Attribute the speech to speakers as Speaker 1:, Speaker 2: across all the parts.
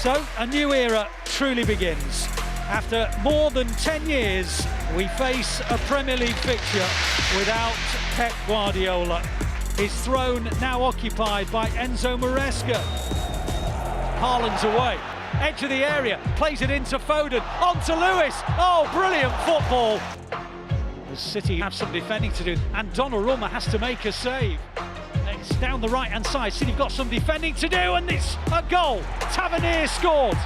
Speaker 1: So, a new era truly begins. After more than 10 years, we face a Premier League fixture without Pep Guardiola. His throne now occupied by Enzo Maresca. HAALAND's away, edge of the area, plays it into Foden, onto Lewis. Oh, brilliant football. The City have some defending to do, and Donnarumma has to make a save. It's down the right-hand side. City have got some defending to do, and it's a goal. Tavernier scored.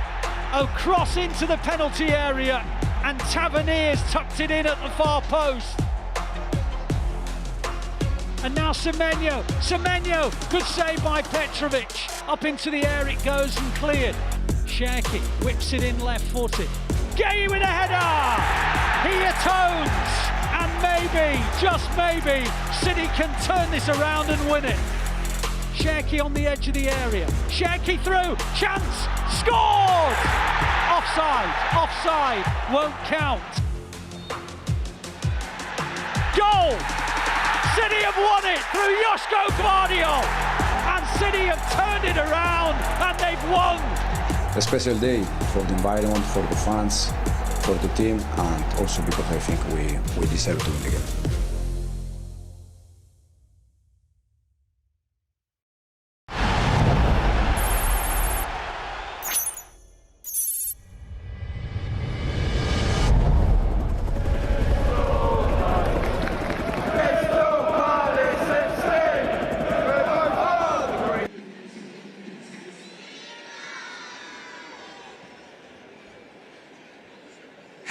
Speaker 1: A cross into the penalty area, and Tavernier's tucked it in at the far post. And now Semenyo, good save by Petrovic. Up into the air it goes and cleared. CHERKI whips it in left-footed. Gay with a header! He atones! And maybe, just maybe, City can turn this around and win it. CHERKI on the edge of the area. CHERKI through, chance, scored! Offside, won't count. Goal! City have won it through Joško Gvardiol, and City have turned it around and they've won.
Speaker 2: A special day for the environment, for the fans, for the team, and also because I think we deserve to win the game.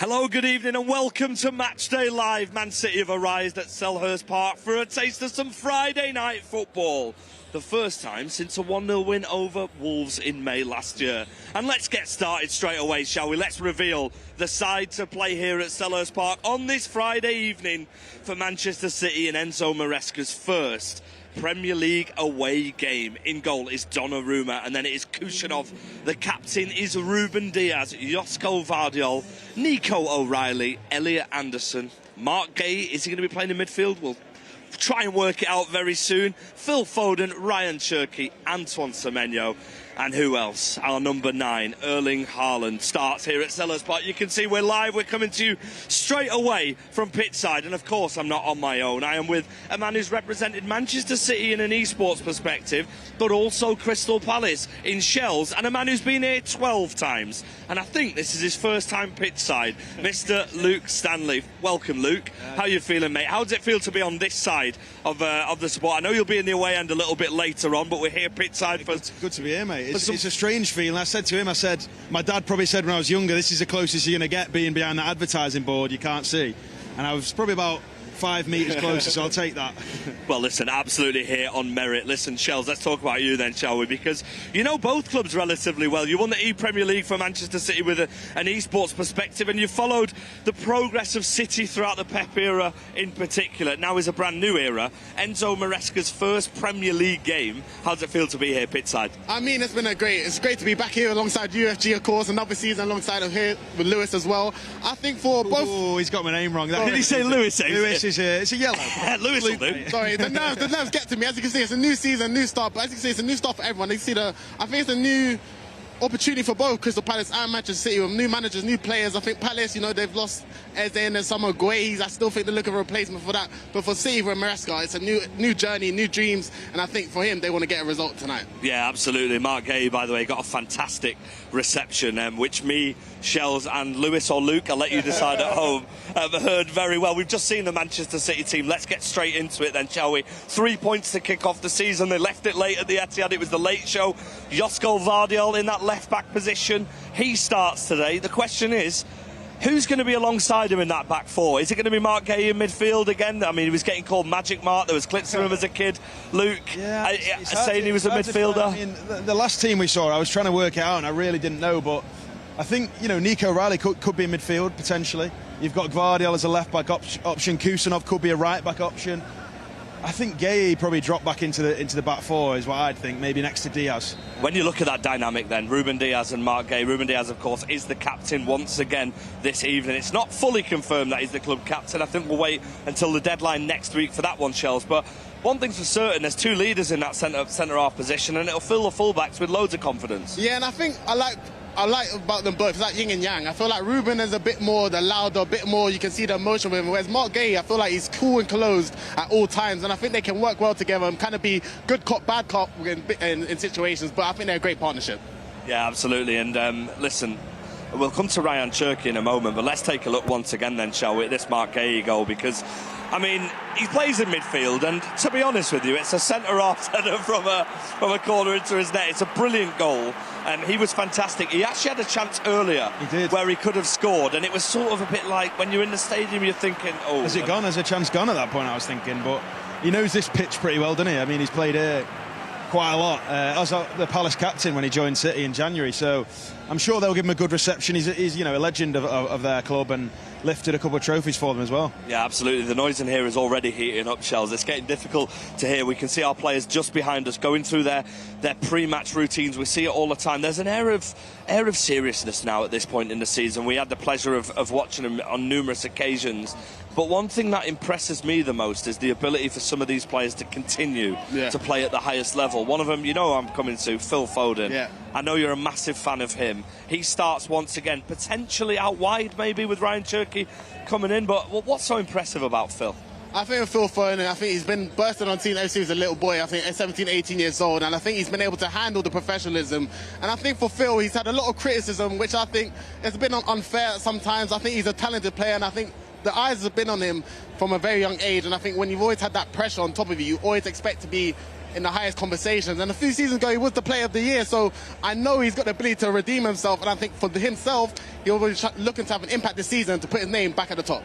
Speaker 3: Hello, good evening and welcome to Matchday Live. Man City have arrived at Selhurst Park for a taste of some Friday night football. The first time since a 1-0 win over Wolves in May last year. And let's get started straight away, shall we? Let's reveal the side to play here at Selhurst Park on this Friday evening for Manchester City and Enzo Maresca's first Premier League away game. In goal is Donnarumma, and then it is Kusanov. The captain is Ruben Diaz, Joško Gvardiol, Nico O'Reilly, Elliot Anderson. Mark Gay, is he going to be playing in midfield? We'll try and work it out very soon. Phil Foden, Ryan CHERKI, Antoine Semenyo. And who else? Our number 9, Erling Haaland, starts here at Selhurst Park. You can see we're live. We're coming to you straight away from pitchside. And of course, I'm not on my own. I am with a man who's represented Manchester City in an esports perspective, but also Crystal Palace in Shells, and a man who's been here 12 times. And I think this is his first time pitchside, Mr. Luke Stanley. Welcome, Luke. How are you feeling, mate? How does it feel to be on this side of the support? I know you'll be in the away end a little bit later on, but we're here pitchside for...
Speaker 4: Good to be here, mate. It's a strange feeling. I said to him, my dad probably said when I was younger, this is the closest you're going to get being behind that advertising board you can't see. And I was probably about 5 metres closer, so I'll take that.
Speaker 3: Well, listen, absolutely here on merit. Listen, Shells, let's talk about you then, shall we? Because you know both clubs relatively well. You won the E-Premier League for Manchester City with an esports perspective, and you followed the progress of City throughout the Pep era in particular. Now is a brand new era. Enzo Maresca's first Premier League game. How does it feel to be here pitchside?
Speaker 5: I mean, it's great to be back here alongside UFG, of course, another season alongside of here with Lewis as well. I think for both...
Speaker 4: Oh, he's got my name wrong.
Speaker 3: Did he say Lewis?
Speaker 4: Lewis is it's a yellow.
Speaker 3: Lewis will do.
Speaker 5: Sorry, the nerves get to me. As you can see, it's a new season, new start. But as you can see, it's a new start for everyone. I think it's a new opportunity for both Crystal Palace and Manchester City with new managers, new players. I think Palace, they've lost Eze and then some Guedes. I still think they're looking for a replacement for that. But for City, with Maresca, it's a new journey, new dreams, and I think for him, they want to get a result tonight.
Speaker 3: Yeah, absolutely. Mark Gay, by the way, got a fantastic reception, which me, Shells, and Lewis or Luke, I'll let you decide at home, have heard very well. We've just seen the Manchester City team. Let's get straight into it then, shall we? 3 points to kick off the season. They left it late at the Etihad. It was the late show. Joško Gvardiol in that left-back position. He starts today. The question is, who's going to be alongside him in that back four? Is it going to be Mark Gay in midfield again? I mean, he was getting called Magic Mark. There was clips of him as a kid. Luke saying he was a midfielder.
Speaker 4: I mean, the last team we saw, I was trying to work it out and I really didn't know, but I think, Nico O'Reilly could be in midfield, potentially. You've got Gvardiol as a left-back option. Kusanov could be a right-back option. I think Gay probably dropped back into the back four is what I'd think, maybe next to Diaz.
Speaker 3: When you look at that dynamic then, Ruben Diaz and Mark Gay, Ruben Diaz, of course, is the captain once again this evening. It's not fully confirmed that he's the club captain. I think we'll wait until the deadline next week for that one, Shells. But one thing's for certain, there's two leaders in that centre-half position, and it'll fill the fullbacks with loads of confidence.
Speaker 5: Yeah, and I think I like I like about them both, it's like yin and yang. I feel like Ruben is a bit more the louder, a bit more, you can see the emotion with him, whereas Mark Gay, I feel like he's cool and closed at all times, and I think they can work well together and kind of be good cop, bad cop in situations, but I think they're a great partnership.
Speaker 3: Yeah, absolutely. And listen, we'll come to Ryan CHERKI in a moment, but let's take a look once again then, shall we, at this Mark Gay goal, because I mean, he plays in midfield, and to be honest with you, it's a centre-half header from a corner into his net. It's a brilliant goal, and he was fantastic. He actually had a chance earlier where he could have scored, and it was sort of a bit like when you're in the stadium, you're thinking, oh...
Speaker 4: Has it gone? Has a chance gone at that point, I was thinking, but he knows this pitch pretty well, doesn't he? I mean, he's played here quite a lot. As the Palace captain when he joined City in January, so I'm sure they'll give him a good reception. He's you know, a legend of their club and lifted a couple of trophies for them as well.
Speaker 3: Yeah, absolutely. The noise in here is already heating up, Shells. It's getting difficult to hear. We can see our players just behind us going through their pre-match routines. We see it all the time. There's an air of seriousness now at this point in the season. We had the pleasure of watching them on numerous occasions. But one thing that impresses me the most is the ability for some of these players to continue to play at the highest level. One of them, you know I'm coming to, Phil Foden.
Speaker 5: Yeah.
Speaker 3: I know you're a massive fan of him. He starts once again, potentially out wide maybe with Ryan CHERKI coming in. But what's so impressive about Phil?
Speaker 5: I think Phil Foden, I think he's been bursting on Team FC as a little boy, I think at 17, 18 years old, and I think he's been able to handle the professionalism. And I think for Phil, he's had a lot of criticism, which I think has been unfair sometimes. I think he's a talented player, and I think the eyes have been on him from a very young age, and I think when you've always had that pressure on top of you, you always expect to be in the highest conversations. And a few seasons ago, he was the player of the year, so I know he's got the ability to redeem himself, and I think for himself, he'll be looking to have an impact this season to put his name back at the top.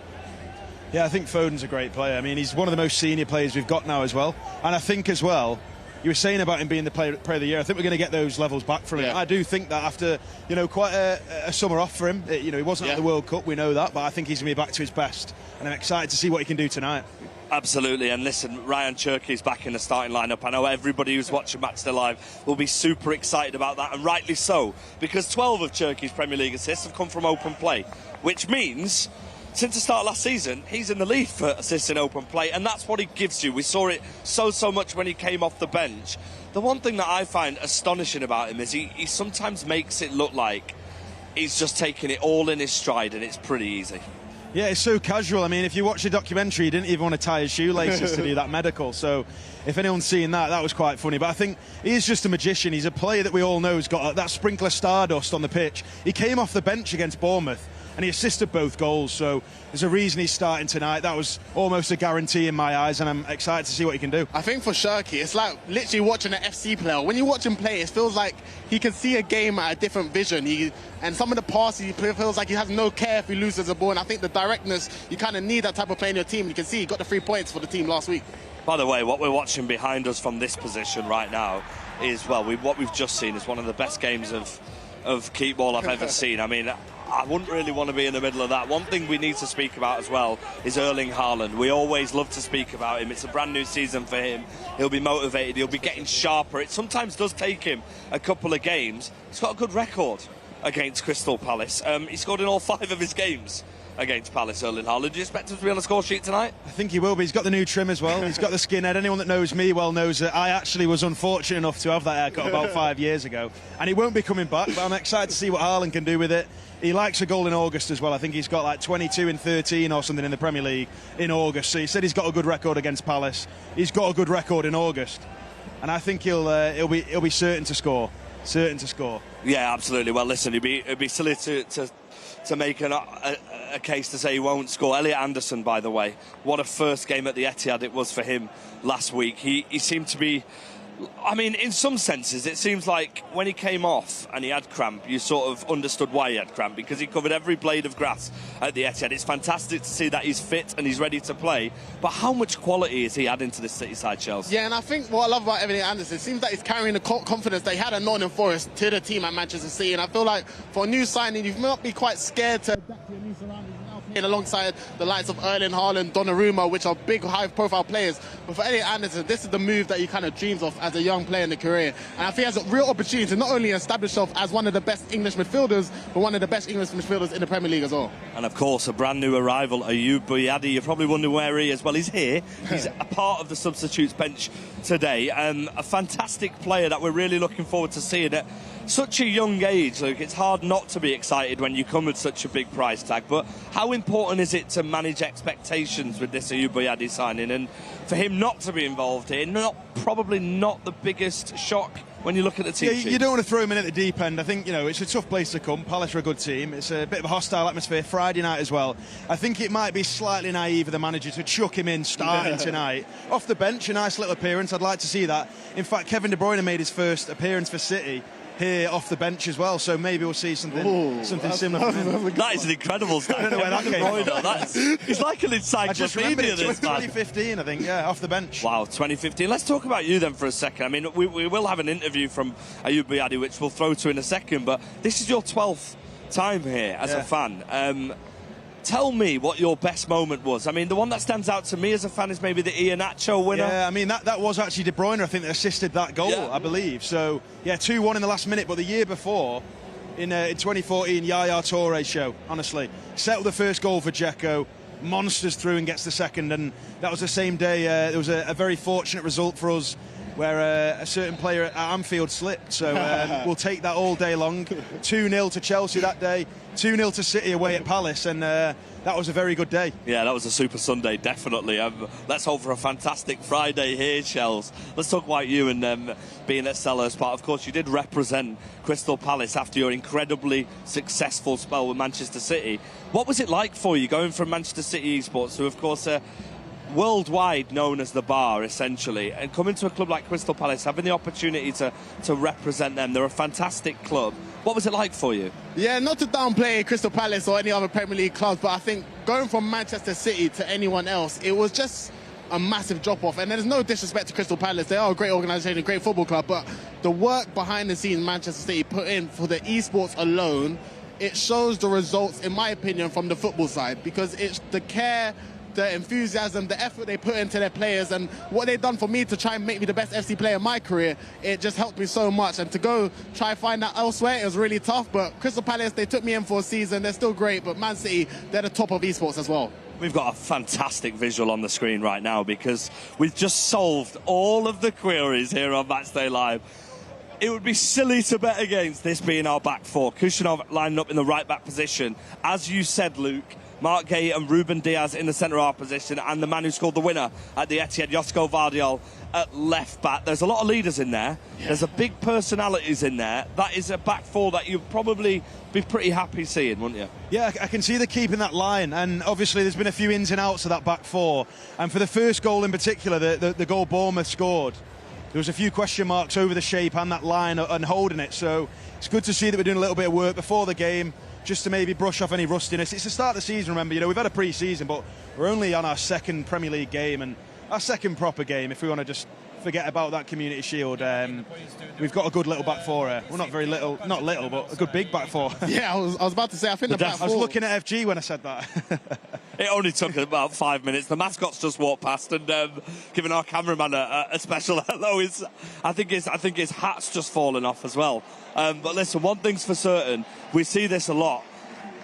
Speaker 4: Yeah, I think Foden's a great player. I mean, he's one of the most senior players we've got now as well. And I think as well, you were saying about him being the player of the year, I think we're going to get those levels back from him. I do think that after, you know, quite a summer off for him, you know, he wasn't at the World Cup, we know that, but I think he's going to be back to his best. And I'm excited to see what he can do tonight.
Speaker 3: Absolutely, and listen, Ryan CHERKI is back in the starting lineup. I know everybody who's watching MatchDay Live will be super excited about that, and rightly so, because 12 of CHERKI's Premier League assists have come from open play, which means since the start of last season, he's in the lead for assists in open play, and that's what he gives you. We saw it so much when he came off the bench. The one thing that I find astonishing about him is he sometimes makes it look like he's just taking it all in his stride, and it's pretty easy.
Speaker 4: Yeah, it's so casual. I mean, if you watch the documentary, he didn't even want to tie his shoelaces to do that medical. So if anyone's seeing that, that was quite funny. But I think he is just a magician. He's a player that we all know has got that sprinkle of stardust on the pitch. He came off the bench against Bournemouth and he assisted both goals. So there's a reason he's starting tonight. That was almost a guarantee in my eyes, and I'm excited to see what he can do.
Speaker 5: I think for CHERKI, it's like literally watching an FC player. When you watch him play, it feels like he can see a game at a different vision. And some of the passes he plays, feels like he has no care if he loses the ball. And I think the directness, you kind of need that type of player in your team. You can see he got the 3 points for the team last week.
Speaker 3: By the way, what we're watching behind us from this position right now is, well, what we've just seen is one of the best games of keep ball I've ever seen. I mean, I wouldn't really want to be in the middle of that. One thing we need to speak about as well is Erling Haaland. We always love to speak about him. It's a brand new season for him. He'll be motivated. He'll be getting sharper. It sometimes does take him a couple of games. He's got a good record against Crystal Palace. He scored in all 5 of his games against Palace, Erling Haaland. Do you expect him to be on the score sheet tonight?
Speaker 4: I think he will be. He's got the new trim as well. He's got the skinhead. Anyone that knows me well knows that I actually was unfortunate enough to have that haircut about 5 years ago. And he won't be coming back, but I'm excited to see what Haaland can do with it. He likes a goal in August as well. I think he's got like 22 in 13 or something in the Premier League in August. So he said he's got a good record against Palace. He's got a good record in August. And I think he'll be certain to score. Certain to score.
Speaker 3: Yeah, absolutely. Well, listen, it'd be silly to make a case to say he won't score. Elliot Anderson, by the way, what a first game at the Etihad it was for him last week. He seemed to be, I mean, in some senses, it seems like when he came off and he had cramp, you sort of understood why he had cramp, because he covered every blade of grass at the Etihad. It's fantastic to see that he's fit and he's ready to play, but how much quality is he adding to this City side, Chelsea?
Speaker 5: Yeah, and I think what I love about Elliot Anderson, it seems that he's carrying the confidence that he had at Nottingham Forest to the team at Manchester City, and I feel like for a new signing, you might be quite scared to adapt to your new surroundings. Alongside the likes of Erling Haaland, Donnarumma, which are big, high-profile players. But for Elliot Anderson, this is the move that he kind of dreams of as a young player in the career. And I think he has a real opportunity to not only establish himself as one of the best English midfielders, but one of the best English midfielders in the Premier League as well.
Speaker 3: And of course, a brand new arrival, Ayoub Bouyadi. You're probably wondering where he is. Well, he's here. He's a part of the substitutes bench today. A fantastic player that we're really looking forward to seeing at such a young age. Luke, it's hard not to be excited when you come with such a big price tag. But how important is it to manage expectations with this Ayoub Bouyadi signing? And for him not to be involved here, probably not the biggest shock when you look at the team sheet.
Speaker 4: You don't want to throw him in at the deep end. I think, it's a tough place to come. Palace are a good team. It's a bit of a hostile atmosphere. Friday night as well. I think it might be slightly naive of the manager to chuck him in starting tonight. Off the bench, a nice little appearance. I'd like to see that. In fact, Kevin De Bruyne made his first appearance for City here off the bench as well, so maybe we'll see something similar from him.
Speaker 3: That is an incredible stat.
Speaker 4: I don't know where that came from.
Speaker 3: It's like an
Speaker 4: I just remembered
Speaker 3: encyclopedia,
Speaker 4: it.
Speaker 3: this man.
Speaker 4: 2015, I think, off the bench.
Speaker 3: Wow, 2015. Let's talk about you then for a second. I mean, we will have an interview from Ayoub Bouyadi, which we'll throw to in a second, but this is your 12th time here as a fan. Tell me what your best moment was. I mean, the one that stands out to me as a fan is maybe the Iheanacho winner.
Speaker 4: Yeah, I mean, that was actually De Bruyne, I think, that assisted that goal, I believe. So, 2-1 in the last minute. But the year before, in 2014, Yaya Toure show, honestly. Settled the first goal for Dzeko, monsters through and gets the second. And that was the same day. There was a very fortunate result for us where a certain player at Anfield slipped. So we'll take that all day long. 2-0 to Chelsea that day, 2-0 to City away at Palace, and that was a very good day. Yeah,
Speaker 3: that was a super Sunday, definitely. Let's hope for a fantastic Friday here, Shells. Let's talk about you and being at Selhurst Park. Of course, you did represent Crystal Palace after your incredibly successful spell with Manchester City. What was it like for you going from Manchester City Esports, who of course worldwide known as the Bar, essentially, and coming to a club like Crystal Palace, having the opportunity to represent them? They're a fantastic club. What was it like for you?
Speaker 5: Yeah, not to downplay Crystal Palace or any other Premier League clubs, but I think going from Manchester City to anyone else, it was just a massive drop-off. And there's no disrespect to Crystal Palace. They are a great organisation, a great football club, but the work behind the scenes Manchester City put in for the esports alone, it shows the results, in my opinion, from the football side, because it's the care, the enthusiasm, the effort they put into their players, and what they've done for me to try and make me the best FC player in my career. It just helped me so much, and to go try and find that elsewhere, it was really tough. But Crystal Palace, they took me in for a season. They're still great, but Man City, they're the top of esports as well.
Speaker 3: We've got a fantastic visual on the screen right now because we've just solved all of the queries here on Matchday Live. It would be silly to bet against this being our back four. Kushanov lining up in the right back position. As you said, Luke, Mark Gay and Ruben Diaz in the centre-half position, and the man who scored the winner at the Etihad, Josko Vardiol, at left back. There's a lot of leaders in there. Yeah. There's a big personalities in there. That is a back four that you'd probably be pretty happy seeing, wouldn't you?
Speaker 4: Yeah, I can see they're keeping that line, and obviously there's been a few ins and outs of that back four. And for the first goal in particular, the goal Bournemouth scored, there was a few question marks over the shape and that line and holding it. So it's good to see that we're doing a little bit of work before the game, just to maybe brush off any rustiness. It's the start of the season, remember, we've had a pre-season, but we're only on our second Premier League game and our second proper game, if we want to just forget about that Community Shield. We've got a good little back four here. Well, not very little, not little, but a good big back four.
Speaker 5: Yeah, I was about to say, I think the back four.
Speaker 4: I was looking at FG when I said that.
Speaker 3: It only took about 5 minutes. The mascot's just walked past and giving our cameraman a special hello. I think his hat's just fallen off as well. But listen, one thing's for certain, we see this a lot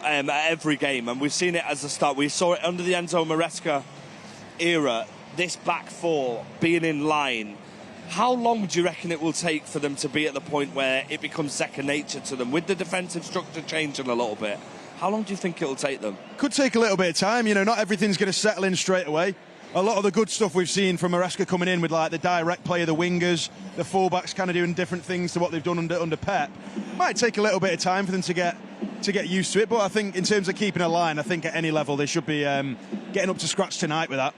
Speaker 3: at every game, and we've seen it as a start. We saw it under the Enzo Maresca era, this back four being in line. How long do you reckon it will take for them to be at the point where it becomes second nature to them, with the defensive structure changing a little bit? How long do you think it'll take them?
Speaker 4: Could take a little bit of time. Not everything's going to settle in straight away. A lot of the good stuff we've seen from Maresca coming in with like the direct play of the wingers, the fullbacks kind of doing different things to what they've done under Pep. Might take a little bit of time for them to get used to it, but I think in terms of keeping a line, I think at any level they should be getting up to scratch tonight with that.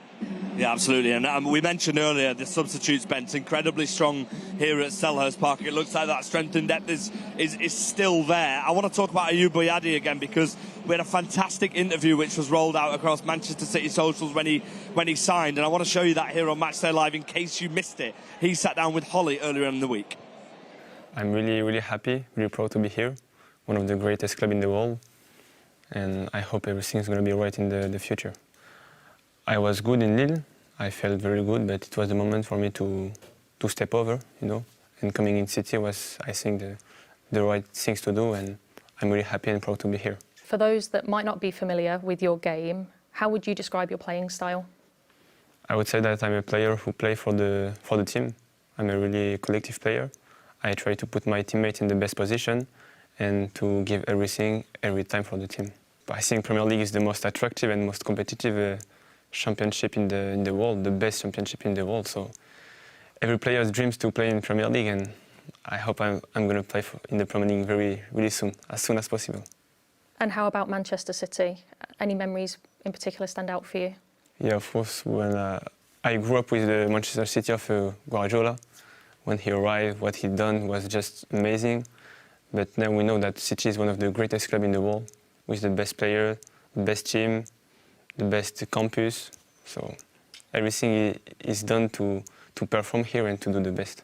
Speaker 3: Yeah, absolutely. And we mentioned earlier the substitutes bench, incredibly strong here at Selhurst Park. It looks like that strength and depth is still there. I want to talk about Ayoub Bouyadi again, because we had a fantastic interview which was rolled out across Manchester City socials when he signed, and I want to show you that here on Matchday Live in case you missed it. He sat down with Holly earlier in the week.
Speaker 6: I'm really, really happy, really proud to be here. One of the greatest clubs in the world, and I hope everything's going to be right in the future. I was good in Lille, I felt very good, but it was the moment for me to step over, and coming in City was, I think, the right things to do, and I'm really happy and proud to be here.
Speaker 7: For those that might not be familiar with your game, how would you describe your playing style?
Speaker 6: I would say that I'm a player who plays for the team. I'm a really collective player. I try to put my teammates in the best position and to give everything every time for the team. But I think Premier League is the most attractive and most competitive championship in the world, the best championship in the world. So every player's dreams to play in Premier League, and I hope I'm going to play in the Premier League really soon as possible.
Speaker 7: And how about Manchester City? Any memories in particular stand out for you?
Speaker 6: Yeah, of course. When I grew up with the Manchester City of Guardiola, when he arrived, what he done was just amazing. But now we know that City is one of the greatest clubs in the world, with the best player, the best team, the best campus. So everything is done to perform here and to do the best.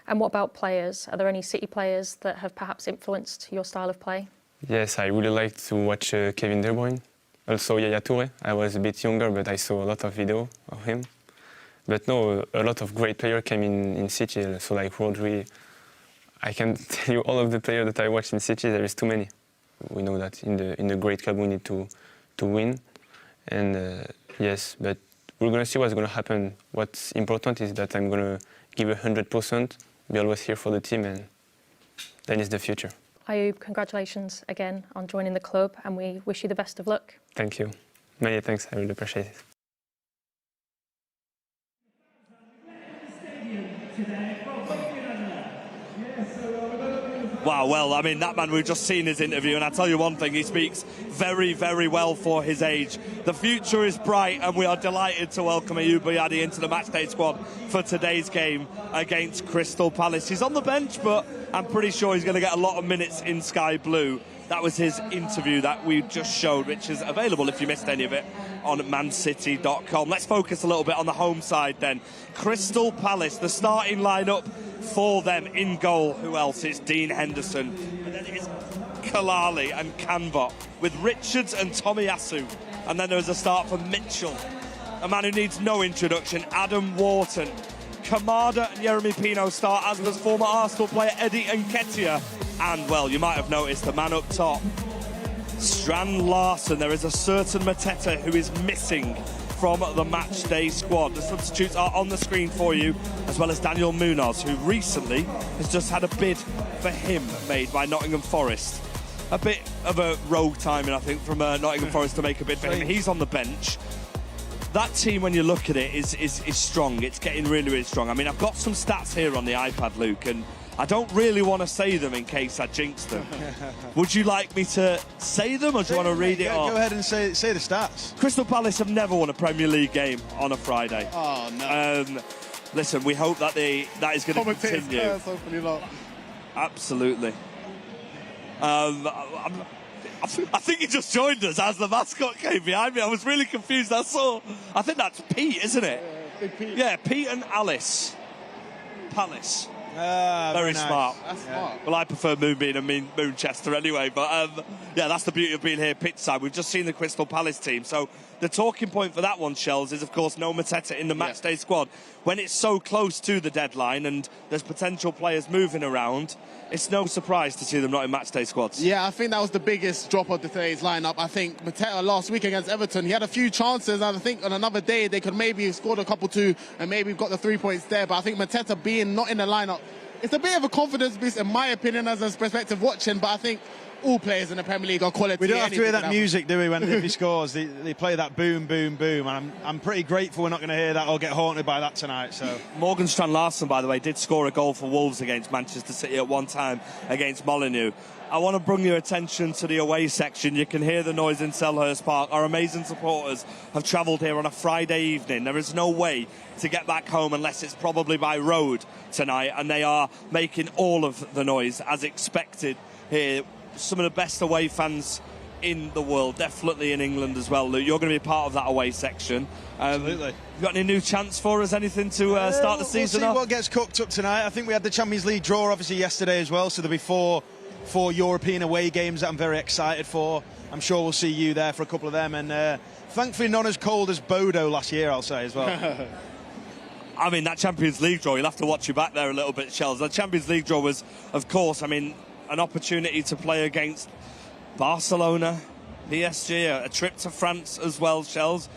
Speaker 7: And what about players? Are there any City players that have perhaps influenced your style of play?
Speaker 6: Yes, I really like to watch Kevin De Bruyne. Also Yaya Toure. I was a bit younger, but I saw a lot of video of him. But no, a lot of great players came in City, so like Rodri. I can tell you all of the players that I watched in City, there is too many. We know that in the great club we need to win. And yes, but we're going to see what's going to happen. What's important is that I'm going to give 100%, be always here for the team, and then it's the future.
Speaker 7: Ayoub, congratulations again on joining the club, and we wish you the best of luck.
Speaker 6: Thank you. Many thanks, I really appreciate it.
Speaker 3: Wow, well, I mean, that man, we've just seen his interview, and I tell you one thing, he speaks very, very well for his age. The future is bright, and we are delighted to welcome Ayoub Bouyadi into the matchday squad for today's game against Crystal Palace. He's on the bench, but I'm pretty sure he's going to get a lot of minutes in Sky Blue. That was his interview that we just showed, which is available if you missed any of it on mancity.com. Let's focus a little bit on the home side then. Crystal Palace, the starting lineup for them in goal. Who else? It's Dean Henderson. And then it's Kalali and Canvot with Richards and Tomiyasu. And then there's a start for Mitchell, a man who needs no introduction, Adam Wharton. Kamada and Jeremy Pino start, as does former Arsenal player Eddie Nketiah. And, well, you might have noticed the man up top, Strand Larsen. There is a certain Mateta who is missing from the matchday squad. The substitutes are on the screen for you, as well as Daniel Munoz, who recently has just had a bid for him made by Nottingham Forest. A bit of a rogue timing, I think, from Nottingham Forest to make a bid for him. He's on the bench. That team, when you look at it, is strong. It's getting really, really strong. I mean, I've got some stats here on the iPad, Luke, and I don't really want to say them in case I jinx them. Would you like me to say them, or do you want to read it off?
Speaker 4: Go ahead and say the stats.
Speaker 3: Crystal Palace have never won a Premier League game on a Friday.
Speaker 5: Oh, no.
Speaker 3: Listen, we hope that that is going to continue.
Speaker 5: Curse, hopefully not.
Speaker 3: Absolutely. I think he just joined us as the mascot came behind me. I was really confused. I think that's Pete, isn't it?
Speaker 5: Big Pete.
Speaker 3: Yeah, Pete and Alice. Palace. Very
Speaker 5: nice.
Speaker 3: Smart.
Speaker 5: That's smart.
Speaker 3: Well, I prefer Moonbeam and Moonchester anyway, but yeah, that's the beauty of being here pitchside. We've just seen the Crystal Palace team, so the talking point for that one, Shells, is of course no Mateta in the matchday squad. When it's so close to the deadline and there's potential players moving around, it's no surprise to see them not in matchday squads.
Speaker 5: Yeah, I think that was the biggest drop of today's lineup. I think Mateta last week against Everton, he had a few chances, and I think on another day they could maybe have scored a couple too, and maybe got the 3 points there. But I think Mateta being not in the lineup, it's a bit of a confidence boost, in my opinion, as a perspective watching. But I think all players in the Premier League are quality.
Speaker 4: We don't have to hear that music, do we, when if he scores? They play that boom, boom, boom. And I'm pretty grateful we're not going to hear that or get haunted by that tonight. So
Speaker 3: Morgan Strand Larsen, by the way, did score a goal for Wolves against Manchester City at one time against Molineux. I want to bring your attention to the away section. You can hear the noise in Selhurst Park. Our amazing supporters have travelled here on a Friday evening. There is no way to get back home unless it's probably by road tonight, and they are making all of the noise as expected here. Some of the best away fans in the world, definitely in England as well, Luke. You're going to be part of that away section.
Speaker 4: Absolutely.
Speaker 3: You got any new chants for us? Anything to start the season
Speaker 4: we'll
Speaker 3: off?
Speaker 4: see what gets cooked up tonight. I think we had the Champions League draw obviously yesterday as well, so there'll be four European away games that I'm very excited for. I'm sure we'll see you there for a couple of them, and thankfully not as cold as Bodo last year, I'll say as well.
Speaker 3: I mean, that Champions League draw, you'll have to watch you back there a little bit, Shells. The Champions League draw was, of course, I mean, an opportunity to play against Barcelona, PSG, a trip to France as well, Shells.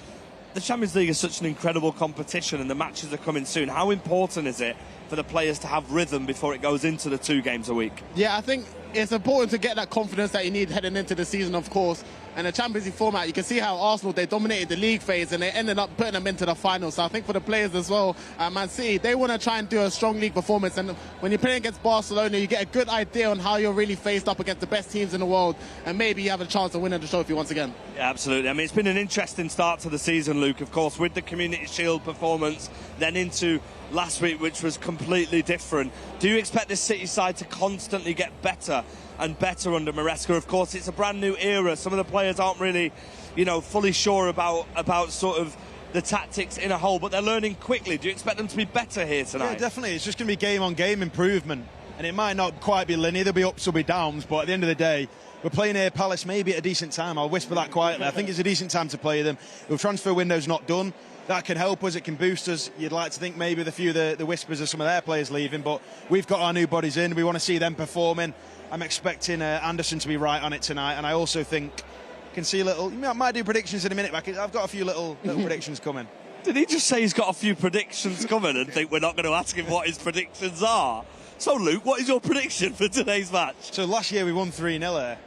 Speaker 3: The Champions League is such an incredible competition and the matches are coming soon. How important is it for the players to have rhythm before it goes into the 2 games a week?
Speaker 5: Yeah, I think it's important to get that confidence that you need heading into the season, of course. And the Champions League format, you can see how Arsenal, they dominated the league phase and they ended up putting them into the final. So I think for the players as well, Man City, they want to try and do a strong league performance. And when you're playing against Barcelona, you get a good idea on how you're really faced up against the best teams in the world. And maybe you have a chance of winning the trophy once again.
Speaker 3: Yeah, absolutely. I mean, it's been an interesting start to the season, Luke, of course, with the Community Shield performance, then into last week, which was completely different. Do you expect this City side to constantly get better and better under Maresca? Of course, it's a brand new era. Some of the players aren't really, you know, fully sure about sort of the tactics in a whole, but they're learning quickly. Do you expect them to be better here tonight?
Speaker 4: Yeah, definitely. It's just going to be game-on-game improvement, and it might not quite be linear. There'll be ups, there'll be downs, but at the end of the day, we're playing here Palace maybe at a decent time. I'll whisper that quietly. I think it's a decent time to play them. The transfer window's not done. That can help us, it can boost us. You'd like to think maybe the whispers of some of their players leaving, but we've got our new bodies in. We want to see them performing. I'm expecting Anderson to be right on it tonight, and I also think you can see a little. I might do predictions in a minute, but I've got a few little predictions coming.
Speaker 3: Did he just say he's got a few predictions coming and think we're not going to ask him what his predictions are? So, Luke, what is your prediction for today's match?
Speaker 4: So last year we won 3-0 here,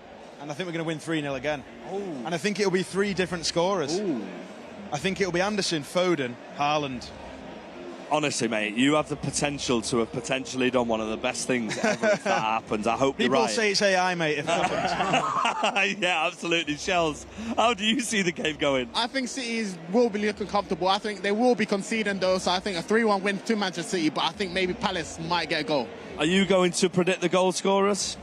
Speaker 4: and I think we're going to win 3-0 again.
Speaker 3: Ooh.
Speaker 4: And I think it'll be 3 different scorers.
Speaker 3: Ooh.
Speaker 4: I think it'll be Anderson, Foden, HAALAND.
Speaker 3: Honestly, mate, you have the potential to have potentially done one of the best things ever if that happens. I hope you're right.
Speaker 4: People say it's AI, mate, if it happens.
Speaker 3: Yeah, absolutely. Shells, how do you see the game going?
Speaker 5: I think City will be looking comfortable. I think they will be conceding, though, so I think a 3-1 win to Manchester City, but I think maybe Palace might get a goal.
Speaker 3: Are you going to predict the goal scorers?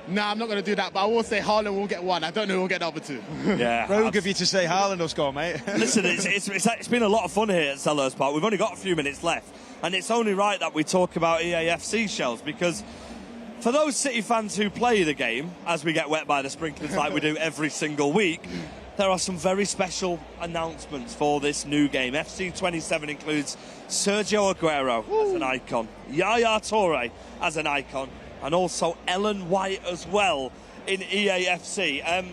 Speaker 5: No, I'm not going to do that, but I will say Haaland will get 1. I don't know who will get the other 2.
Speaker 3: Yeah.
Speaker 4: Rogue of you to say HAALAND will score, mate.
Speaker 3: Listen, it's been a lot of fun here at Selhurst Park. We've only got a few minutes left, and it's only right that we talk about EAFC, Shells, because for those City fans who play the game, as we get wet by the sprinklers like we do every single week, there are some very special announcements for this new game. FC 27 includes Sergio Aguero as an icon, Yaya Toure as an icon, and also Ellen White as well in EAFC.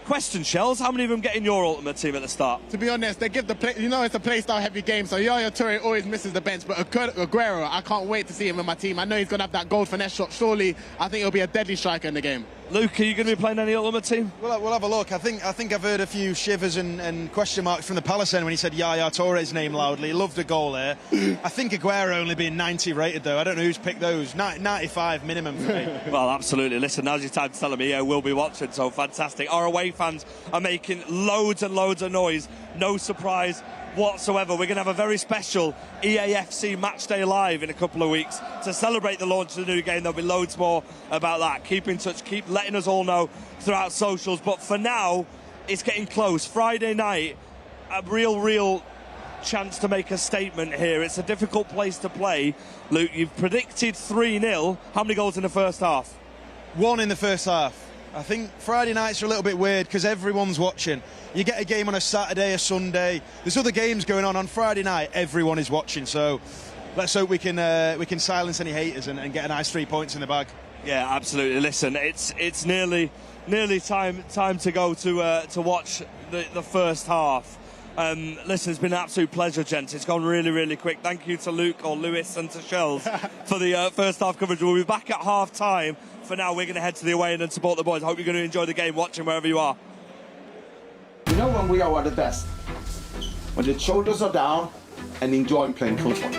Speaker 3: Question, Shells, how many of them get in your ultimate team at the start?
Speaker 5: To be honest, they give the play, you know, it's a play-style heavy game, so Yaya Toure always misses the bench, but Aguero, I can't wait to see him in my team. I know he's going to have that goal finesse shot. Surely, I think he'll be a deadly striker in the game.
Speaker 3: Luke, are you going to be playing any ultimate team?
Speaker 4: We'll have a look. I think I've heard a few shivers and question marks from the Palace end when he said Yaya Toure's name loudly. He loved a goal there. I think Aguero only being 90 rated, though. I don't know who's picked those. 95 minimum for me.
Speaker 3: Well, absolutely. Listen, now's your time to tell them EA will be watching, so fantastic. Our away fans are making loads and loads of noise. No surprise whatsoever. We're going to have a very special EAFC Matchday Live in a couple of weeks to celebrate the launch of the new game. There'll be loads more about that. Keep in touch, keep letting us all know throughout socials. But for now, it's getting close. Friday night, a real chance to make a statement here. It's a difficult place to play. Luke, you've predicted 3-0. How many goals in the first half?
Speaker 4: 1 in the first half. I think Friday nights are a little bit weird because everyone's watching. You get a game on a Saturday, a Sunday. There's other games going on Friday night. Everyone is watching. So let's hope we can silence any haters and get a nice 3 points in the bag.
Speaker 3: Yeah, absolutely. Listen, it's nearly time to go to watch the first half. Listen, it's been an absolute pleasure, gents. It's gone really quick. Thank you to Luke or Lewis and to Shells for the first half coverage. We'll be back at half time. For now, we're going to head to the away end and support the boys. I hope you're going to enjoy the game watching wherever you are.
Speaker 8: You know when we are at the best? When the shoulders are down and enjoying playing football.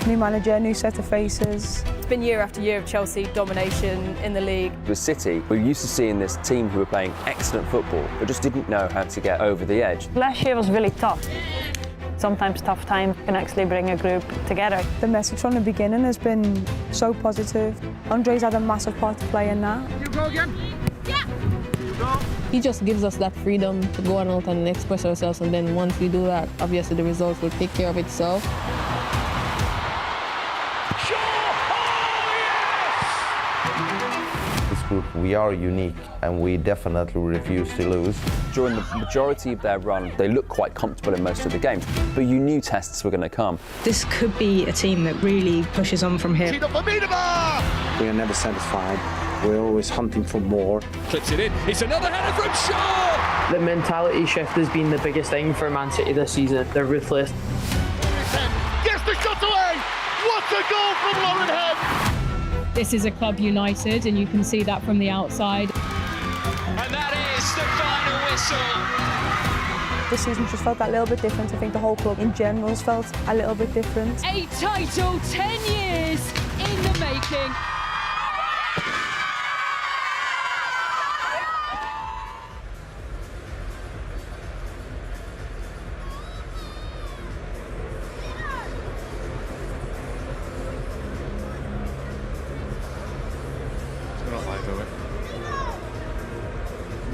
Speaker 9: New manager, new set of faces.
Speaker 7: It's been year after year of Chelsea domination in the league.
Speaker 10: With City, we're used to seeing this team who were playing excellent football, but just didn't know how to get over the edge.
Speaker 9: Last year was really tough. Sometimes tough times can actually bring a group together. The message from the beginning has been so positive. Andre's had a massive part to play in that.
Speaker 5: You go again?
Speaker 9: Yeah.
Speaker 5: You go.
Speaker 11: He just gives us that freedom to go out and express ourselves, and then once we do that, obviously the results will take care of itself.
Speaker 12: We are unique and we definitely refuse to lose.
Speaker 10: During the majority of their run, they looked quite comfortable in most of the games, but you knew tests were going to come.
Speaker 13: This could be a team that really pushes on from here.
Speaker 8: We are never satisfied. We're always hunting for more.
Speaker 14: Clips it in. It's another header from Shaw! The mentality shift has been the biggest thing for Man City this season. They're ruthless.
Speaker 15: Gets the shot away! What a goal from Lauren Head!
Speaker 16: This is a club united, and you can see that from the outside.
Speaker 15: And that is the final whistle.
Speaker 9: This season just felt that little bit different. I think the whole club in general has felt a little bit different.
Speaker 16: A title, 10 years in the making.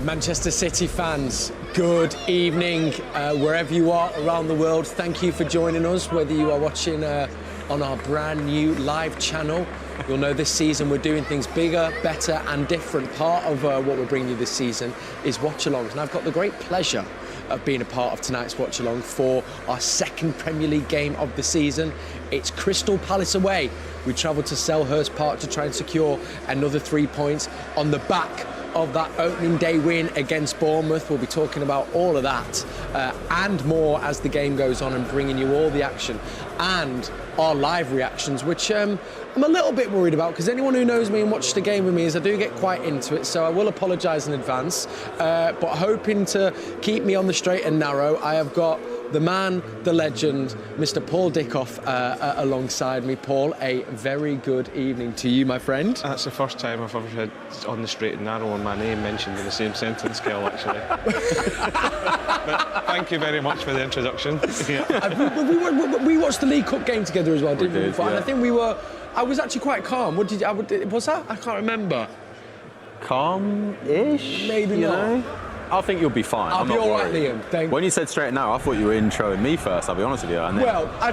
Speaker 17: Manchester City fans, good evening, wherever you are around the world. Thank you for joining us, whether you are watching on our brand new live channel. You'll know this season we're doing things bigger, better and different. Part of what we're bringing you this season is watch-alongs, and I've got the great pleasure of being a part of tonight's watch-along for our second Premier League game of the season. It's Crystal Palace away. We travel to Selhurst Park to try and secure another 3 points on the back of that opening day win against Bournemouth. We'll be talking about all of that and more as the game goes on, and bringing you all the action and our live reactions, which I'm a little bit worried about, because anyone who knows me and watched the game with me is I do get quite into it, so I will apologise in advance, but hoping to keep me on the straight and narrow, I have got the man, the legend, Mr. Paul Dickov alongside me. Paul, a very good evening to you, my friend.
Speaker 6: That's the first time I've ever had on the straight and narrow and my name mentioned in the same sentence, Kel, actually. But thank you very much for the introduction. Yeah.
Speaker 17: We watched the League Cup game together as well, didn't we?
Speaker 6: Yeah.
Speaker 17: And I think I was actually quite calm. What was that? I can't remember.
Speaker 18: Calm-ish?
Speaker 17: Maybe
Speaker 18: you
Speaker 17: not.
Speaker 18: Know? I think you'll be fine.
Speaker 17: I'll
Speaker 18: I'm
Speaker 17: be
Speaker 18: not
Speaker 17: all right,
Speaker 18: worried.
Speaker 17: Liam.
Speaker 18: When you said straight now, I thought you were introing me first, I'll be honest with you. And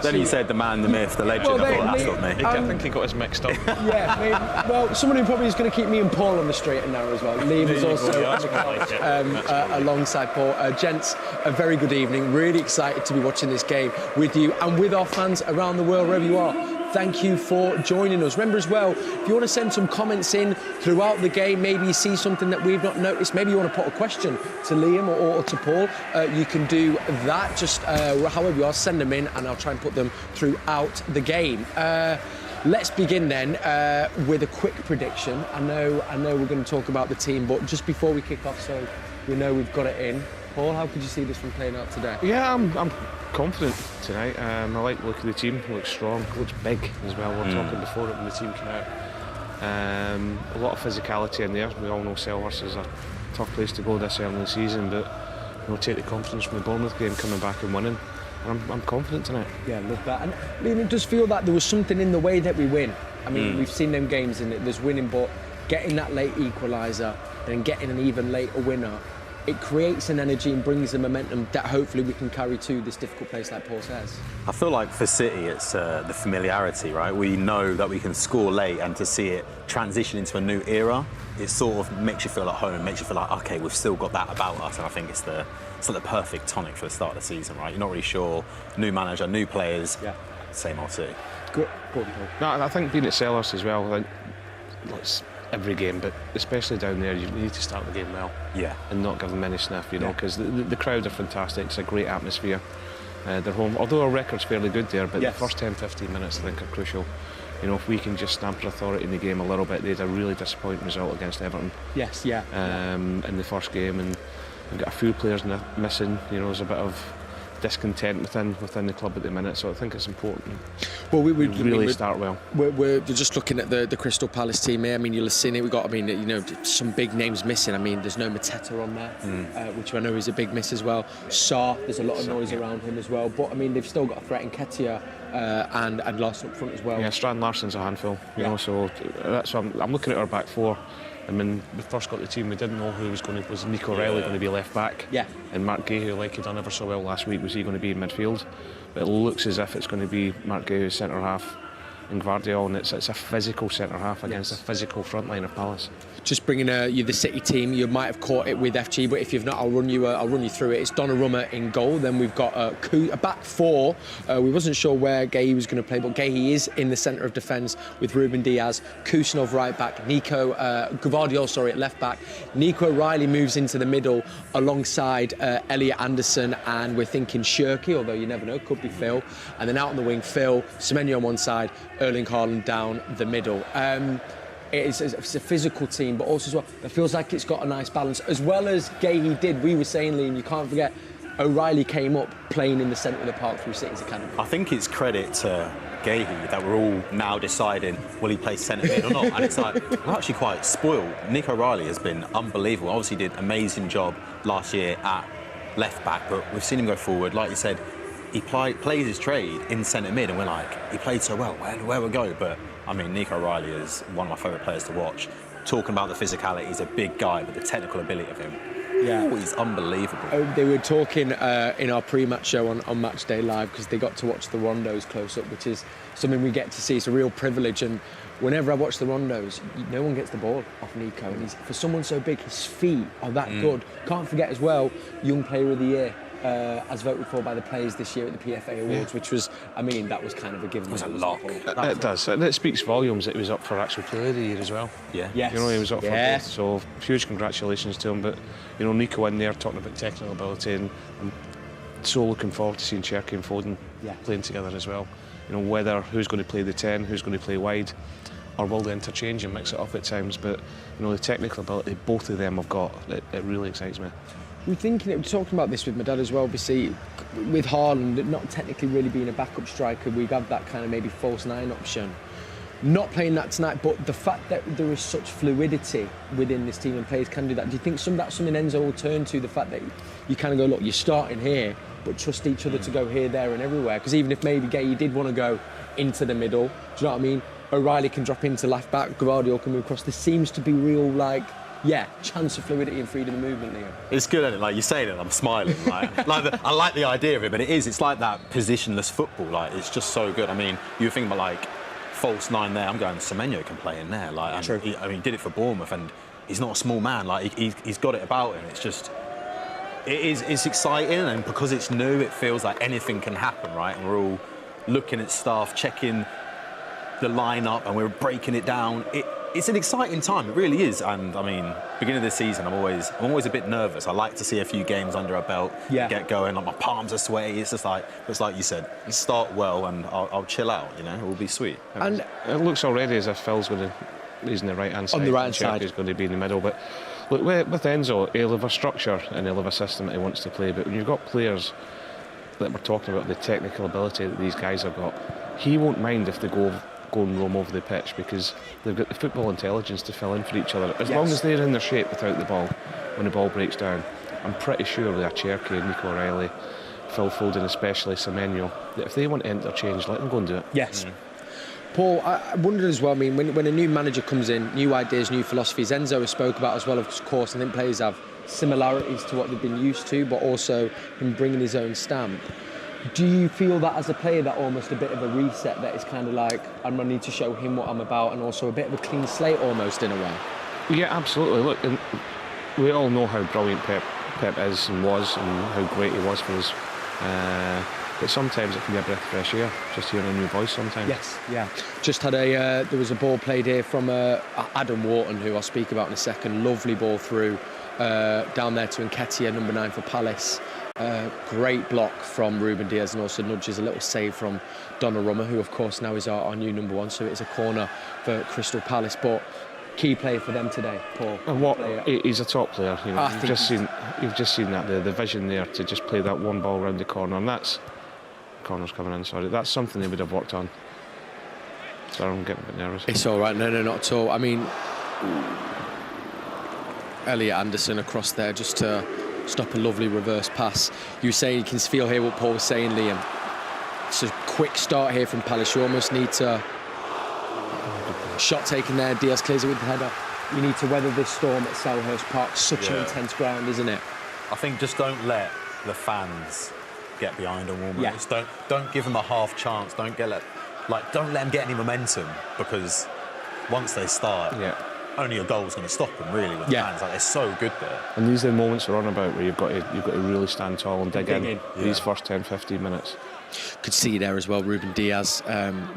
Speaker 18: then you said the man, the myth, the legend. I thought that's not me.
Speaker 6: I think he got us mixed up.
Speaker 17: Yeah, maybe. Well, someone who probably is going to keep me and Paul on the straight and narrow as well. Liam is also on the couch alongside Paul. Gents, a very good evening. Really excited to be watching this game with you and with our fans around the world, wherever you are. Thank you for joining us. Remember as well, if you want to send some comments in throughout the game, maybe you see something that we've not noticed, maybe you want to put a question to Liam or to Paul, you can do that. Just however you are, send them in and I'll try and put them throughout the game. Let's begin then with a quick prediction. I know we're going to talk about the team, but just before we kick off, so we know we've got it in. Paul, how could you see this one playing out today?
Speaker 6: Yeah, I'm confident tonight. I like the look of the team. Looks strong, looks big as well. We were talking before it when the team came out. A lot of physicality in there. We all know Selhurst is a tough place to go this early in the season, but take the confidence from the Bournemouth game, coming back and winning. And I'm confident tonight.
Speaker 17: Yeah, love that. And I mean, it does feel that there was something in the way that we win. I mean, we've seen them games and there's winning, but getting that late equaliser and getting an even later winner, it creates an energy and brings the momentum that hopefully we can carry to this difficult place, like Paul says.
Speaker 18: I feel like for City, it's the familiarity, right? We know that we can score late, and to see it transition into a new era, it sort of makes you feel at home, makes you feel like, OK, we've still got that about us, and I think it's the perfect tonic for the start of the season, right? You're not really sure. New manager, new players, same old City.
Speaker 17: Good.
Speaker 6: No, I think being at Selhurst as well, I think it's every game, but especially down there, you need to start the game well.
Speaker 18: Yeah.
Speaker 6: And not give them any sniff, you know, because the crowd are fantastic. It's a great atmosphere. They're home, although our record's fairly good there, but the first 10-15 minutes I think are crucial. You know, if we can just stamp our authority in the game a little bit. They had a really disappointing result against Everton.
Speaker 17: Yes, yeah.
Speaker 6: In the first game, and we've got a few players missing. You know, there's a bit of discontent within the club at the minute, so I think it's important.
Speaker 17: Well, we
Speaker 6: really start well.
Speaker 17: We're just looking at the Crystal Palace team here. I mean, you'll have seen it. We've got, some big names missing. I mean, there's no Mateta on there, which I know is a big miss as well. Sarr, there's a lot of noise around him as well. But I mean, they've still got a threat in Ketia and Larson up front as well.
Speaker 6: Yeah, Strand Larsen's a handful. You know, so that's what I'm looking at our back four. I mean, we first got the team, we didn't know who was Nico Riley going to be left back?
Speaker 17: Yeah.
Speaker 6: And Mark Gahey, like he'd done ever so well last week, was he going to be in midfield? But it looks as if it's going to be Mark Gahey centre half and Gvardiol, and it's a physical centre half against a physical front line of Palace.
Speaker 17: just bringing you the City team. You might have caught it with FG, but if you've not, I'll run you through it. It's Donnarumma in goal. Then we've got a back four. We wasn't sure where Gay was going to play, but Gay is in the centre of defence with Ruben Diaz, Kusanov right back, Gvardiol at left back. Nico Riley moves into the middle alongside Elliot Anderson, and we're thinking CHERKI, although you never know, could be Phil. And then out on the wing, Phil, Semenyo on one side, Erling Haaland down the middle. It's a physical team, but also as well, it feels like it's got a nice balance. As well as Gahey did, we were saying, Liam, you can't forget, O'Reilly came up playing in the centre of the park through City's academy.
Speaker 18: I think it's credit to Gahey that we're all now deciding, will he play centre mid or not? And it's like, we're actually quite spoiled. Nico O'Reilly has been unbelievable. Obviously did an amazing job last year at left back, but we've seen him go forward. Like you said, he plays his trade in centre mid, and we're like, he played so well, where will we go? But I mean, Nico O'Reilly is one of my favourite players to watch. Talking about the physicality, he's a big guy, but the technical ability of him, he's unbelievable.
Speaker 17: They were talking in our pre-match show on Matchday Live, because they got to watch the rondos close up, which is something we get to see. It's a real privilege, and whenever I watch the rondos, no one gets the ball off Nico, and for someone so big, his feet are that good. Can't forget as well, Young Player of the Year. As voted for by the players this year at the PFA Awards, which was, I mean, that was kind of a given.
Speaker 18: It was a lock.
Speaker 19: It does. And it speaks volumes that he was up for actual Player of the Year as well.
Speaker 18: Yeah.
Speaker 17: Yes.
Speaker 19: You know, he was up for both. So huge congratulations to him. But, you know, Nico in there talking about technical ability, and I'm so looking forward to seeing CHERKI and Foden playing together as well. You know, whether who's going to play the 10, who's going to play wide, or will they interchange and mix it up at times. But, you know, the technical ability both of them have got, it really excites me.
Speaker 17: We're talking about this with my dad as well, obviously, with Haaland not technically really being a backup striker, we have that kind of maybe false nine option. Not playing that tonight, but the fact that there is such fluidity within this team and players can do that, do you think that's something Enzo will turn to, the fact that you kind of go, look, you're starting here, but trust each other to go here, there and everywhere? Because even if maybe Gay did want to go into the middle, do you know what I mean? O'Reilly can drop into left back, Gvardiol can move across. There seems to be real, chance of fluidity and freedom of movement, Liam.
Speaker 18: It's good, isn't it? Like, you're saying it, I'm smiling. I like the idea of it, but it's like that positionless football. Like, it's just so good. I mean, you think about, like, false nine there. I'm going, Semenyo can play in there. Like, and he did it for Bournemouth, and he's not a small man. Like, he's got it about him. It's just, it's exciting, and because it's new, it feels like anything can happen, right? And we're all looking at stuff, checking the lineup, and we're breaking it down. It's an exciting time, it really is. And I mean, beginning of the season, I'm always a bit nervous. I like to see a few games under our belt, get going. Like, my palms are sweaty. It's just like, you said, start well, and I'll chill out. You know, it will be sweet.
Speaker 19: And it looks already as if Phil's going to, he's on the right hand side.
Speaker 17: On the right hand side,
Speaker 19: he's going to be in the middle. But look, with Enzo, he'll have a structure and he'll have a system that he wants to play. But when you've got players that we're talking about, the technical ability that these guys have got, he won't mind if they go and roam over the pitch, because they've got the football intelligence to fill in for each other. As long as they're in their shape without the ball, when the ball breaks down, I'm pretty sure with CHERKI and Nico O'Reilly, Phil Foden especially, Semenyo, that if they want to interchange, let them go and do it.
Speaker 17: Yes. Paul, I wondered as well, I mean, when a new manager comes in, new ideas, new philosophies, Enzo has spoke about as well, of course, I think players have similarities to what they've been used to, but also him bringing his own stamp. Do you feel that as a player, that almost a bit of a reset, that it's kind of like, I'm going to need to show him what I'm about, and also a bit of a clean slate almost in a way?
Speaker 19: Yeah, absolutely. Look, and we all know how brilliant Pep is and was, and how great he was for us. But sometimes it can be a breath of fresh air, just hearing a new voice sometimes.
Speaker 17: Yes, yeah. Just had there was a ball played here from Adam Wharton, who I'll speak about in a second. Lovely ball through down there to Nketiah, number 9 for Palace. Great block from Ruben Diaz, and also nudges a little save from Donnarumma, who of course now is our new number 1, so it's a corner for Crystal Palace. But key player for them today, Paul.
Speaker 19: And he's a top player. You know, you've just seen that the vision there to just play that one ball round the corner, and that's corner's coming in. Sorry, that's something they would have worked on. Sorry, I'm getting a bit nervous.
Speaker 17: It's all right. No, not at all. I mean, Elliot Anderson across there just to stop a lovely reverse pass. You were saying, you can feel here what Paul was saying, Liam. It's a quick start here from Palace. You almost need to... Shot taken there, Diaz clears it with the header. You need to weather this storm at Selhurst Park. Such an intense ground, isn't it?
Speaker 18: I think just don't let the fans get behind them almost. Don't give them a half chance. Don't let them get any momentum, because once they start, only a goal's going to stop them, really, with the fans. Like, they're so good there.
Speaker 19: And these are the moments we're on about where you've got to really stand tall and dig in these first 10-15 minutes.
Speaker 17: Could see there as well, Ruben Diaz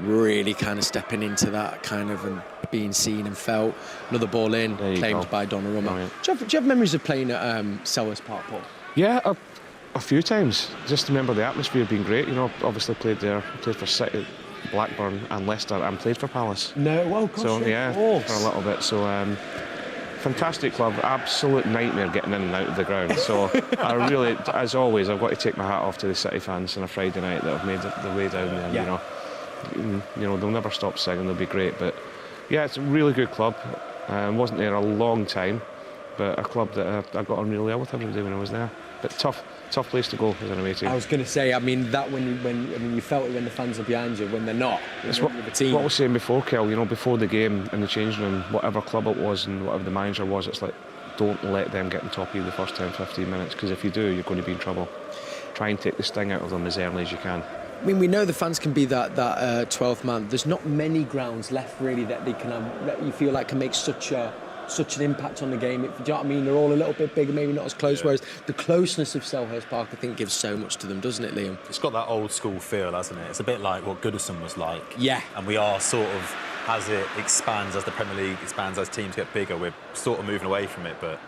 Speaker 17: really kind of stepping into that kind of and being seen and felt. Another ball in, claimed by Donnarumma. Do you have memories of playing at Selhurst Park, Paul?
Speaker 19: Yeah, a few times. Just remember the atmosphere being great. You know, obviously played there, played for City, Blackburn and Leicester, and played for Palace.
Speaker 17: No, well, gosh,
Speaker 19: so yeah, for a little bit. So fantastic club, absolute nightmare getting in and out of the ground. So I really, as always, I've got to take my hat off to the City fans on a Friday night that have made their way down there. You know, they'll never stop singing. They'll be great. But yeah, it's a really good club. Wasn't there a long time, but a club that I got on really well with every day when I was there. But tough place to go as an away team.
Speaker 17: I was going to say, I mean, that when you felt it when the fans are behind you, when they're not.
Speaker 19: It's what I was saying before, Kel. You know, before the game in the changing room, whatever club it was and whatever the manager was, it's like, don't let them get on top of you the first 10-15 minutes, because if you do, you're going to be in trouble. Try and take the sting out of them as early as you can.
Speaker 17: I mean, we know the fans can be that 12th man. There's not many grounds left really that they can have, that you feel like can make such an impact on the game. Do you know what I mean? They're all a little bit bigger, maybe not as close, whereas the closeness of Selhurst Park, I think, gives so much to them, doesn't it, Liam?
Speaker 18: It's got that old school feel, hasn't it? It's a bit like what Goodison was like.
Speaker 17: Yeah.
Speaker 18: And we are sort of, as it expands, as the Premier League expands, as teams get bigger, we're sort of moving away from it, but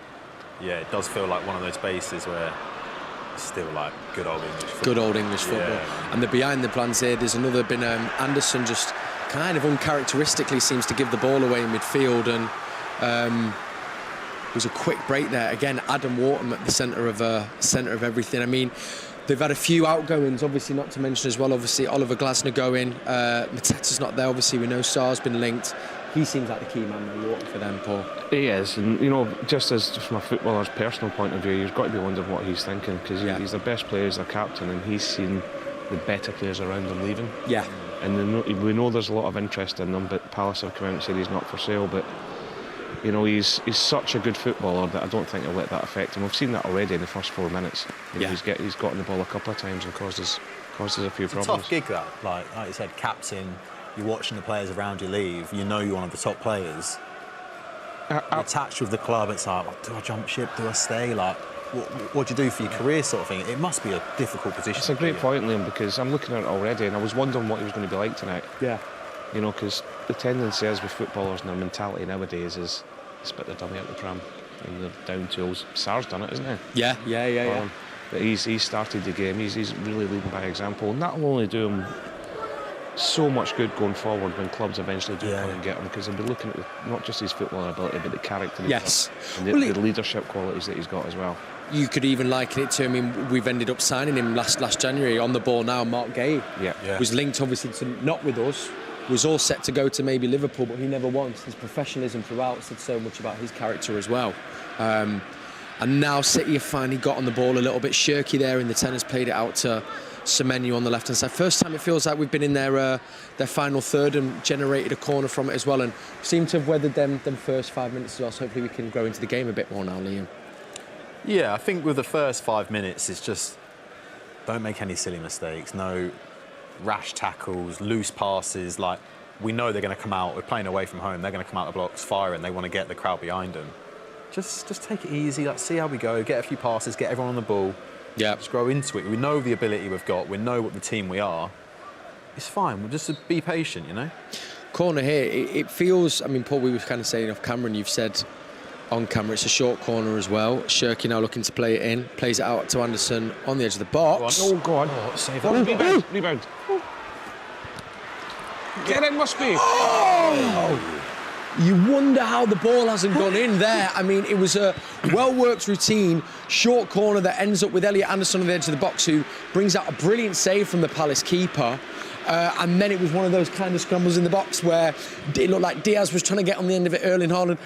Speaker 18: yeah, it does feel like one of those bases where it's still like good old English football.
Speaker 17: Good old English football.
Speaker 18: Yeah.
Speaker 17: And the behind the plans here, there's another been Anderson just kind of uncharacteristically seems to give the ball away in midfield, and it was a quick break there. Again, Adam Wharton at the centre of everything. I mean, they've had a few outgoings, obviously, not to mention as well, obviously, Oliver Glasner going. Mateta's not there, obviously, we know Sarr's been linked. He seems like the key man, Wharton, for them, Paul.
Speaker 19: He is, and, you know, just from a footballer's personal point of view, you've got to be wondering what he's thinking, because he's the best player, he's their captain, and he's seen the better players around him leaving.
Speaker 17: Yeah.
Speaker 19: And we know there's a lot of interest in them, but Palace have come out and said he's not for sale, but you know, he's such a good footballer that I don't think he'll let that affect him. We've seen that already in the first 4 minutes. You know, he's gotten the ball a couple of times and caused us a few problems.
Speaker 18: It's a tough gig, that. Like you said, captain, you're watching the players around you leave, you know you're one of the top players. You're attached with the club, it's like, do I jump ship, do I stay? Like, what do you do for your career, sort of thing? It must be a difficult position.
Speaker 19: It's a great point, Liam, because I'm looking at it already and I was wondering what he was going to be like tonight.
Speaker 17: Yeah.
Speaker 19: You know, because the tendency is with footballers and their mentality nowadays is spit the dummy out the pram and they're down tools. Sarr's done it, isn't he?
Speaker 17: Yeah.
Speaker 19: But he's started the game. He's really leading by example, and that'll only do him so much good going forward when clubs eventually do come and get him, because they'll be looking at not just his football ability but the character and the leadership qualities that he's got as well.
Speaker 17: You could even liken it to, I mean, we've ended up signing him last January on the ball now. Mark Gay was linked obviously to not with us, was all set to go to maybe Liverpool, but he never once. His professionalism throughout said so much about his character as well. And now City have finally got on the ball a little bit. CHERKI there in the 10 has played it out to Semenyo on the left-hand side. First time it feels like we've been in their final third and generated a corner from it as well, and seem to have weathered them first 5 minutes as well, so hopefully we can grow into the game a bit more now, Liam.
Speaker 18: Yeah, I think with the first 5 minutes, it's just don't make any silly mistakes. No rash tackles, loose passes. Like, we know they're going to come out. We're playing away from home. They're going to come out the blocks firing. They want to get the crowd behind them. Just take it easy. Like, see how we go. Get a few passes. Get everyone on the ball.
Speaker 17: Yeah.
Speaker 18: Just grow into it. We know the ability we've got. We know what the team we are. It's fine. We'll just be patient, you know.
Speaker 17: Corner here. It feels. I mean, Paul, we were kind of saying off camera, and you've said on camera it's a short corner as well. CHERKI now looking to play it in. Plays it out to Anderson on the edge of the box.
Speaker 19: Oh, go on.
Speaker 18: Save that.
Speaker 19: Rebound. Get in, must be.
Speaker 17: Oh! You wonder how the ball hasn't gone in there. I mean, it was a well-worked routine, short corner that ends up with Elliot Anderson on the edge of the box, who brings out a brilliant save from the Palace keeper. And then it was one of those kind of scrambles in the box where it looked like Diaz was trying to get on the end of it, Erling Haaland.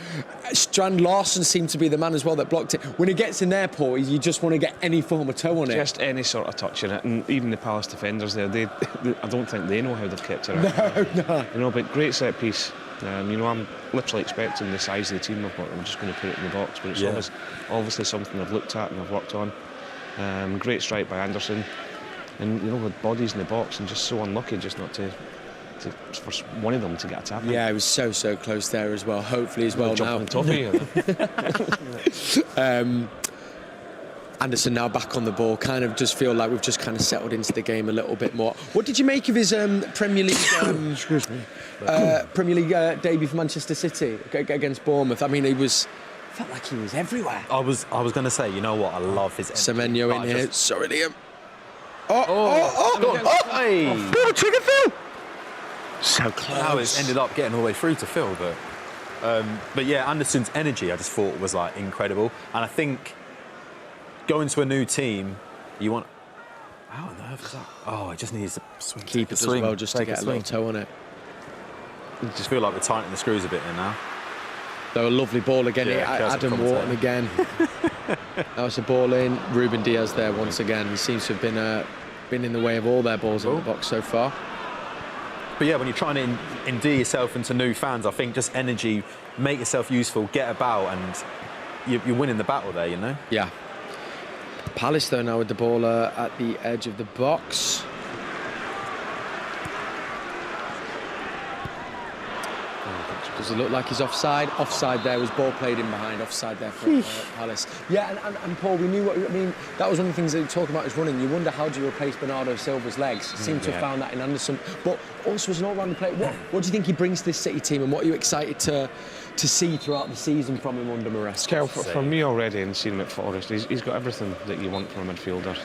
Speaker 17: Strand Larsen seemed to be the man as well that blocked it. When it gets in there, Paul, you just want to get any form of toe on it.
Speaker 19: Just any sort of touch in it. And even the Palace defenders there, I don't think they know how they've kept it out.
Speaker 17: No.
Speaker 19: You know, but great set piece. You know, I'm literally expecting the size of the team I've got. I'm just going to put it in the box, but it's obviously something I've looked at and I've worked on. Great strike by Anderson. And, you know, with bodies in the box and just so unlucky just not to for one of them to get a tap in.
Speaker 17: Yeah, it was so close there as well. Hopefully as well now.
Speaker 19: On top of you.
Speaker 17: Anderson now back on the ball. Kind of just feel like we've just kind of settled into the game a little bit more. What did you make of his Premier League?
Speaker 19: Excuse me.
Speaker 17: Premier League debut for Manchester City against Bournemouth. I mean, felt like he was everywhere.
Speaker 18: I was going to say, you know what? I love his.
Speaker 17: Semenyo in here. Sorry, Liam.
Speaker 18: Pull the trigger, Phil.
Speaker 17: So close.
Speaker 18: Now it's ended up getting all the way through to Phil, but yeah, Anderson's energy I just thought was like incredible, and I think going to a new team, you want. How on earth is that? Oh, it just needs to swing.
Speaker 17: Keep it as well, just to get a little toe on it.
Speaker 18: I just feel like we're tightening the screws a bit here now.
Speaker 17: Though a lovely ball again.
Speaker 18: Yeah,
Speaker 17: Adam Wharton again. That was a ball in. Ruben Diaz there once again. He seems to have been in the way of all their balls in the box so far.
Speaker 18: But yeah, when you're trying to endear yourself into new fans, I think just energy, make yourself useful, get about, and you're winning the battle there, you know?
Speaker 17: Yeah. Palace though now with the ball at the edge of the box. Does it look like he's offside? Offside there, was ball played in behind, offside there for Palace. Yeah, and Paul, we knew what, I mean, that was one of the things that you talk about is running. You wonder how do you replace Bernardo Silva's legs? Seem to have found that in Anderson. But also as an all-round player, what do you think he brings to this City team, and what are you excited to see throughout the season from him under Maresca?
Speaker 19: For me already, and seeing him at Forest, he's got everything that you want from a midfielder.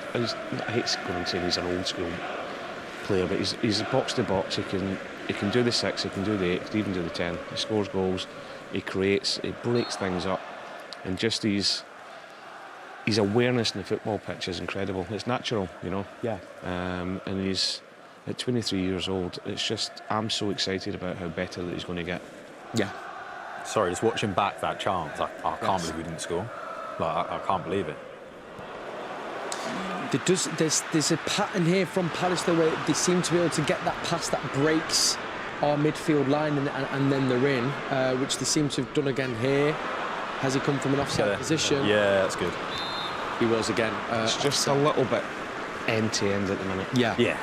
Speaker 19: I hate going and saying he's an old-school player, but he's box to box. He can do the 6, he can do the 8, he can even do the 10. He scores goals, he creates, he breaks things up, and just his awareness in the football pitch is incredible. It's natural, you know.
Speaker 17: Yeah.
Speaker 19: And he's at 23 years old. It's just, I'm so excited about how better that he's going to get.
Speaker 17: Yeah.
Speaker 18: Sorry, just watching back that chance, I can't believe we didn't score. Like, I can't believe it.
Speaker 17: There's a pattern here from Palace though where they seem to be able to get that pass that breaks our midfield line and then they're in, which they seem to have done again here. Has he come from an offside position?
Speaker 18: Yeah, that's good.
Speaker 17: He was again.
Speaker 19: It's just a little bit end-to-end at the minute.
Speaker 17: Yeah.
Speaker 18: Yeah.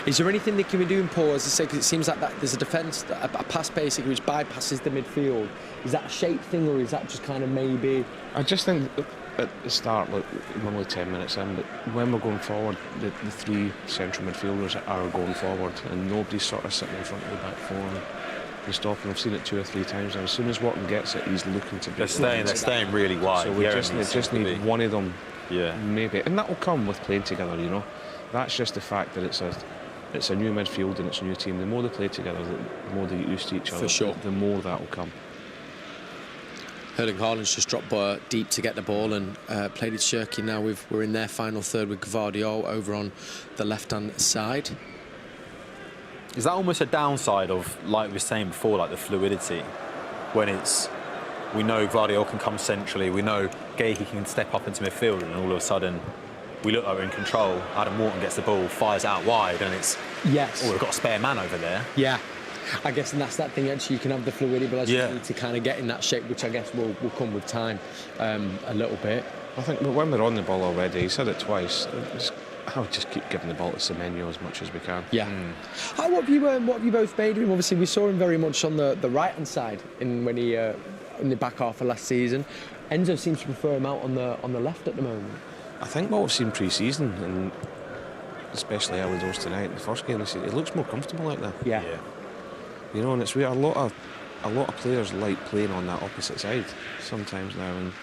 Speaker 17: Is there anything they can be doing, Paul, as I say, because it seems like there's a defence, a pass basically which bypasses the midfield. Is that a shape thing or is that just kind of maybe...
Speaker 19: I just think at the start, like, we're only 10 minutes in, but when we're going forward, the 3 central midfielders are going forward and nobody's sort of sitting in front of the back 4 and stopping. I've seen it 2 or 3 times now. As soon as Wharton gets it, he's looking to...
Speaker 18: They're staying really wide.
Speaker 19: So we just need one of them,
Speaker 18: yeah,
Speaker 19: maybe. And that will come with playing together, you know. That's just the fact that it's a new midfield and it's a new team. The more they play together, the more they get used to each other.
Speaker 17: For sure.
Speaker 19: The more that will come.
Speaker 17: Haaland's just dropped deep to get the ball and played it CHERKI. Now we're in their final third with Gvardiol over on the left-hand side.
Speaker 18: Is that almost a downside of, like we were saying before, like the fluidity? When we know Gvardiol can come centrally, we know Gehi can step up into midfield, and all of a sudden we look like we're in control. Adam Wharton gets the ball, fires out wide, and it's...
Speaker 17: Yes.
Speaker 18: Oh, we've got a spare man over there.
Speaker 17: Yeah. I guess, and that's that thing, actually, you can have the fluidity, but you need to kind of get in that shape, which I guess will come with time a little bit.
Speaker 19: I think when we're on the ball already, he said it twice, I would just keep giving the ball to Semenyo as much as we can.
Speaker 17: Yeah. What have you both made of him? Obviously, we saw him very much on the right-hand side when he in the back half of last season. Enzo seems to prefer him out on the left at the moment.
Speaker 19: I think what we've seen pre-season, and especially early doors tonight, the first game, it looks more comfortable like that.
Speaker 17: Yeah.
Speaker 19: You know, and it's weird. A lot of players like playing on that opposite side sometimes now, and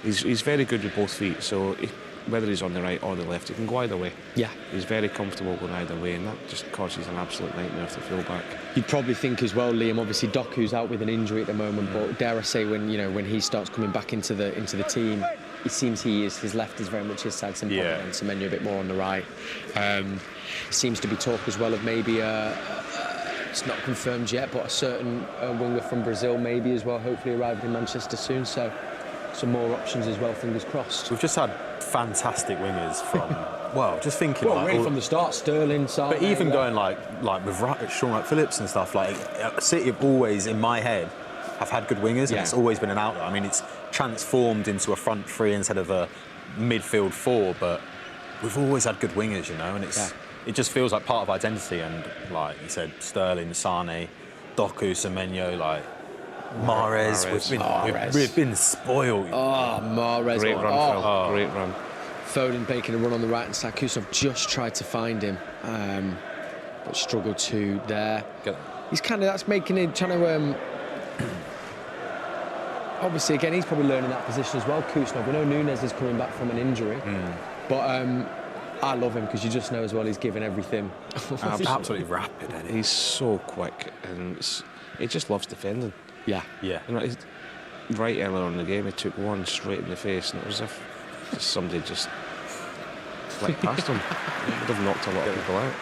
Speaker 19: he's very good with both feet. So whether he's on the right or the left, he can go either way.
Speaker 17: Yeah,
Speaker 19: he's very comfortable going either way, and that just causes an absolute nightmare for the full-back.
Speaker 17: You'd probably think as well, Liam. Obviously, Doku's out with an injury at the moment, but dare I say, when he starts coming back into the team, it seems his left is very much his side, and Semenyo a bit more on the right. Seems to be talk as well of maybe it's not confirmed yet, but a certain winger from Brazil maybe as well, hopefully arriving in Manchester soon. So some more options as well, fingers crossed.
Speaker 18: We've just had fantastic wingers from, well, just thinking
Speaker 17: really from the start, Sterling, Sane,
Speaker 18: but even going like with Sean Wright-Phillips and stuff, like City have always, in my head, have had good wingers, and it's always been an outlet. I mean, it's transformed into a front 3 instead of a midfield 4, but we've always had good wingers, you know, and it's it just feels like part of identity. And like you said, Sterling, Sane, Doku, Semenyo, like Mahrez. We've been spoiled.
Speaker 17: Oh, Mahrez.
Speaker 19: Great run, Phil. Great run.
Speaker 17: Foden making a run on the right, and Kusanov just tried to find him, but struggled to there. He's kind of, that's making it, trying to, obviously, again, he's probably learning that position as well, Kusanov. We know Nunes is coming back from an injury, but I love him because you just know as well he's giving everything.
Speaker 18: Absolutely rapid, isn't he?
Speaker 19: He's so quick, and he just loves defending.
Speaker 17: Yeah.
Speaker 18: Yeah.
Speaker 19: You know, right earlier in the game, he took one straight in the face, and it was as if somebody just flicked past him. It would have knocked a lot of people out.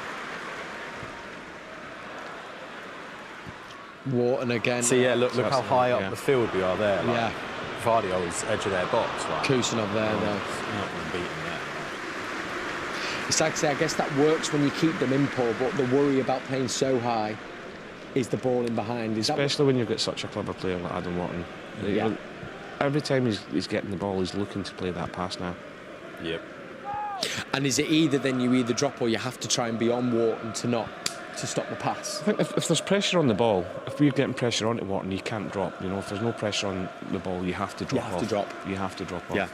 Speaker 17: Wharton again.
Speaker 18: See, yeah, look how high up the field we are there. Like,
Speaker 17: yeah.
Speaker 18: Guardiola's edge of their box. Like,
Speaker 17: Kusanov there, though.
Speaker 18: Not been beaten yet.
Speaker 17: It's like I say, I guess that works when you keep them in, Paul, but the worry about playing so high is the ball in behind.
Speaker 19: Especially when you've got such a clever player like Adam Wharton.
Speaker 17: Yeah.
Speaker 19: Every time he's getting the ball, he's looking to play that pass now.
Speaker 18: Yep.
Speaker 17: And is it either then you either drop or you have to try and be on Wharton to stop the pass?
Speaker 19: I think if there's pressure on the ball, if we're getting pressure onto Wharton, you can't drop. You know, if there's no pressure on the ball, you have to drop off. You have to drop off.
Speaker 17: Yeah.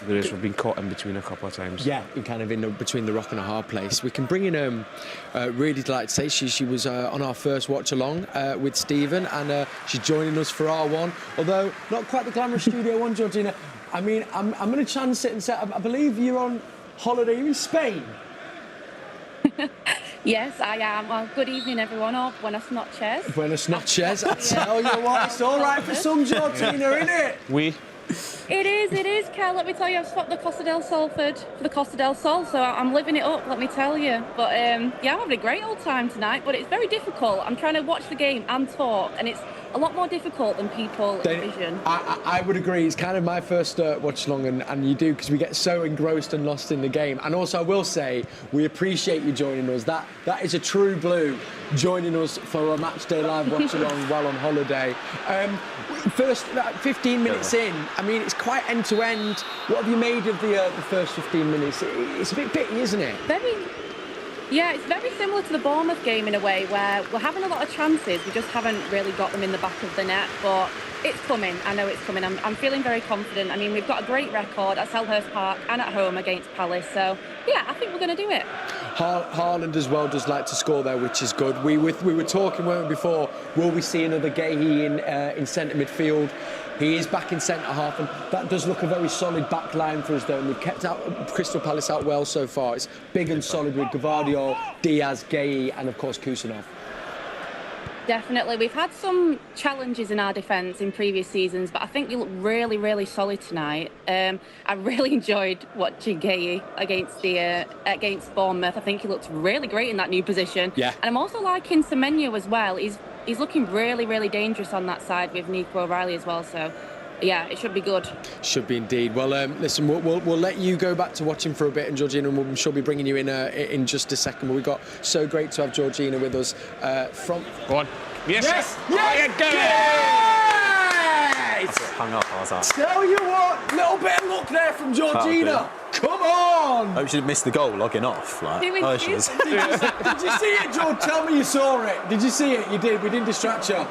Speaker 19: Whereas we've been caught in between a couple of times.
Speaker 17: Yeah, you're kind of between the rock and a hard place. We can bring in, really delighted to say, she was on our first watch along with Stephen, and she's joining us for our one, although not quite the glamorous Studio One, Georgina. I mean, I'm going to chance it and say, I believe you're on holiday in Spain.
Speaker 20: Yes, I am. Well, good evening, everyone. Or buenas noches.
Speaker 17: Buenas noches. I tell you what, it's all right for some, Georgina, isn't it?
Speaker 20: It is, Kel. Let me tell you, I've swapped the Costa del Sol for the Costa del Sol, so I'm living it up, let me tell you. But, yeah, I'm having a great old time tonight, but it's very difficult. I'm trying to watch the game and talk, and it's a lot more difficult than people envision.
Speaker 17: I would agree. It's kind of my first watch along, and you do, because we get so engrossed and lost in the game. And also, I will say, we appreciate you joining us. That is a true blue joining us for a Matchday Live watch along while on holiday. First 15 minutes in, I mean, it's quite end to end. What have you made of the first 15 minutes? It's a bit bitty, isn't it?
Speaker 20: Yeah, it's very similar to the Bournemouth game in a way, where we're having a lot of chances. We just haven't really got them in the back of the net, but it's coming. I know it's coming. I'm feeling very confident. I mean, we've got a great record at Selhurst Park and at home against Palace, so yeah, I think we're going to do it.
Speaker 17: Haaland as well does like to score there, which is good. We were talking, weren't we, before, will we see another Gehi in centre midfield? He is back in centre half, and that does look a very solid back line for us, though. And we've kept out Crystal Palace out well so far. It's big and solid with Gvardiol, Diaz, Gehi, and of course Kusanov.
Speaker 20: Definitely. We've had some challenges in our defence in previous seasons, but I think you look really, really solid tonight. I really enjoyed watching Gehi against Bournemouth. I think he looked really great in that new position.
Speaker 17: Yeah.
Speaker 20: And I'm also liking Semenyo as well. He's looking really, really dangerous on that side with Nico O'Reilly as well. So, yeah, it should be good.
Speaker 17: Should be indeed. Well, listen, we'll let you go back to watching for a bit, and Georgina, and I'm sure we'll be bringing you in just a second. But we've got so great to have Georgina with us from...
Speaker 19: Go on. Yes!
Speaker 18: Yes! Hung up, I was like...
Speaker 17: Tell you what, little bit of luck there from Georgina. Come on!
Speaker 18: I hope she didn't miss the goal logging off. Like,
Speaker 17: Did you see it, George? Tell me you saw it. Did you see it? You did. We didn't distract you.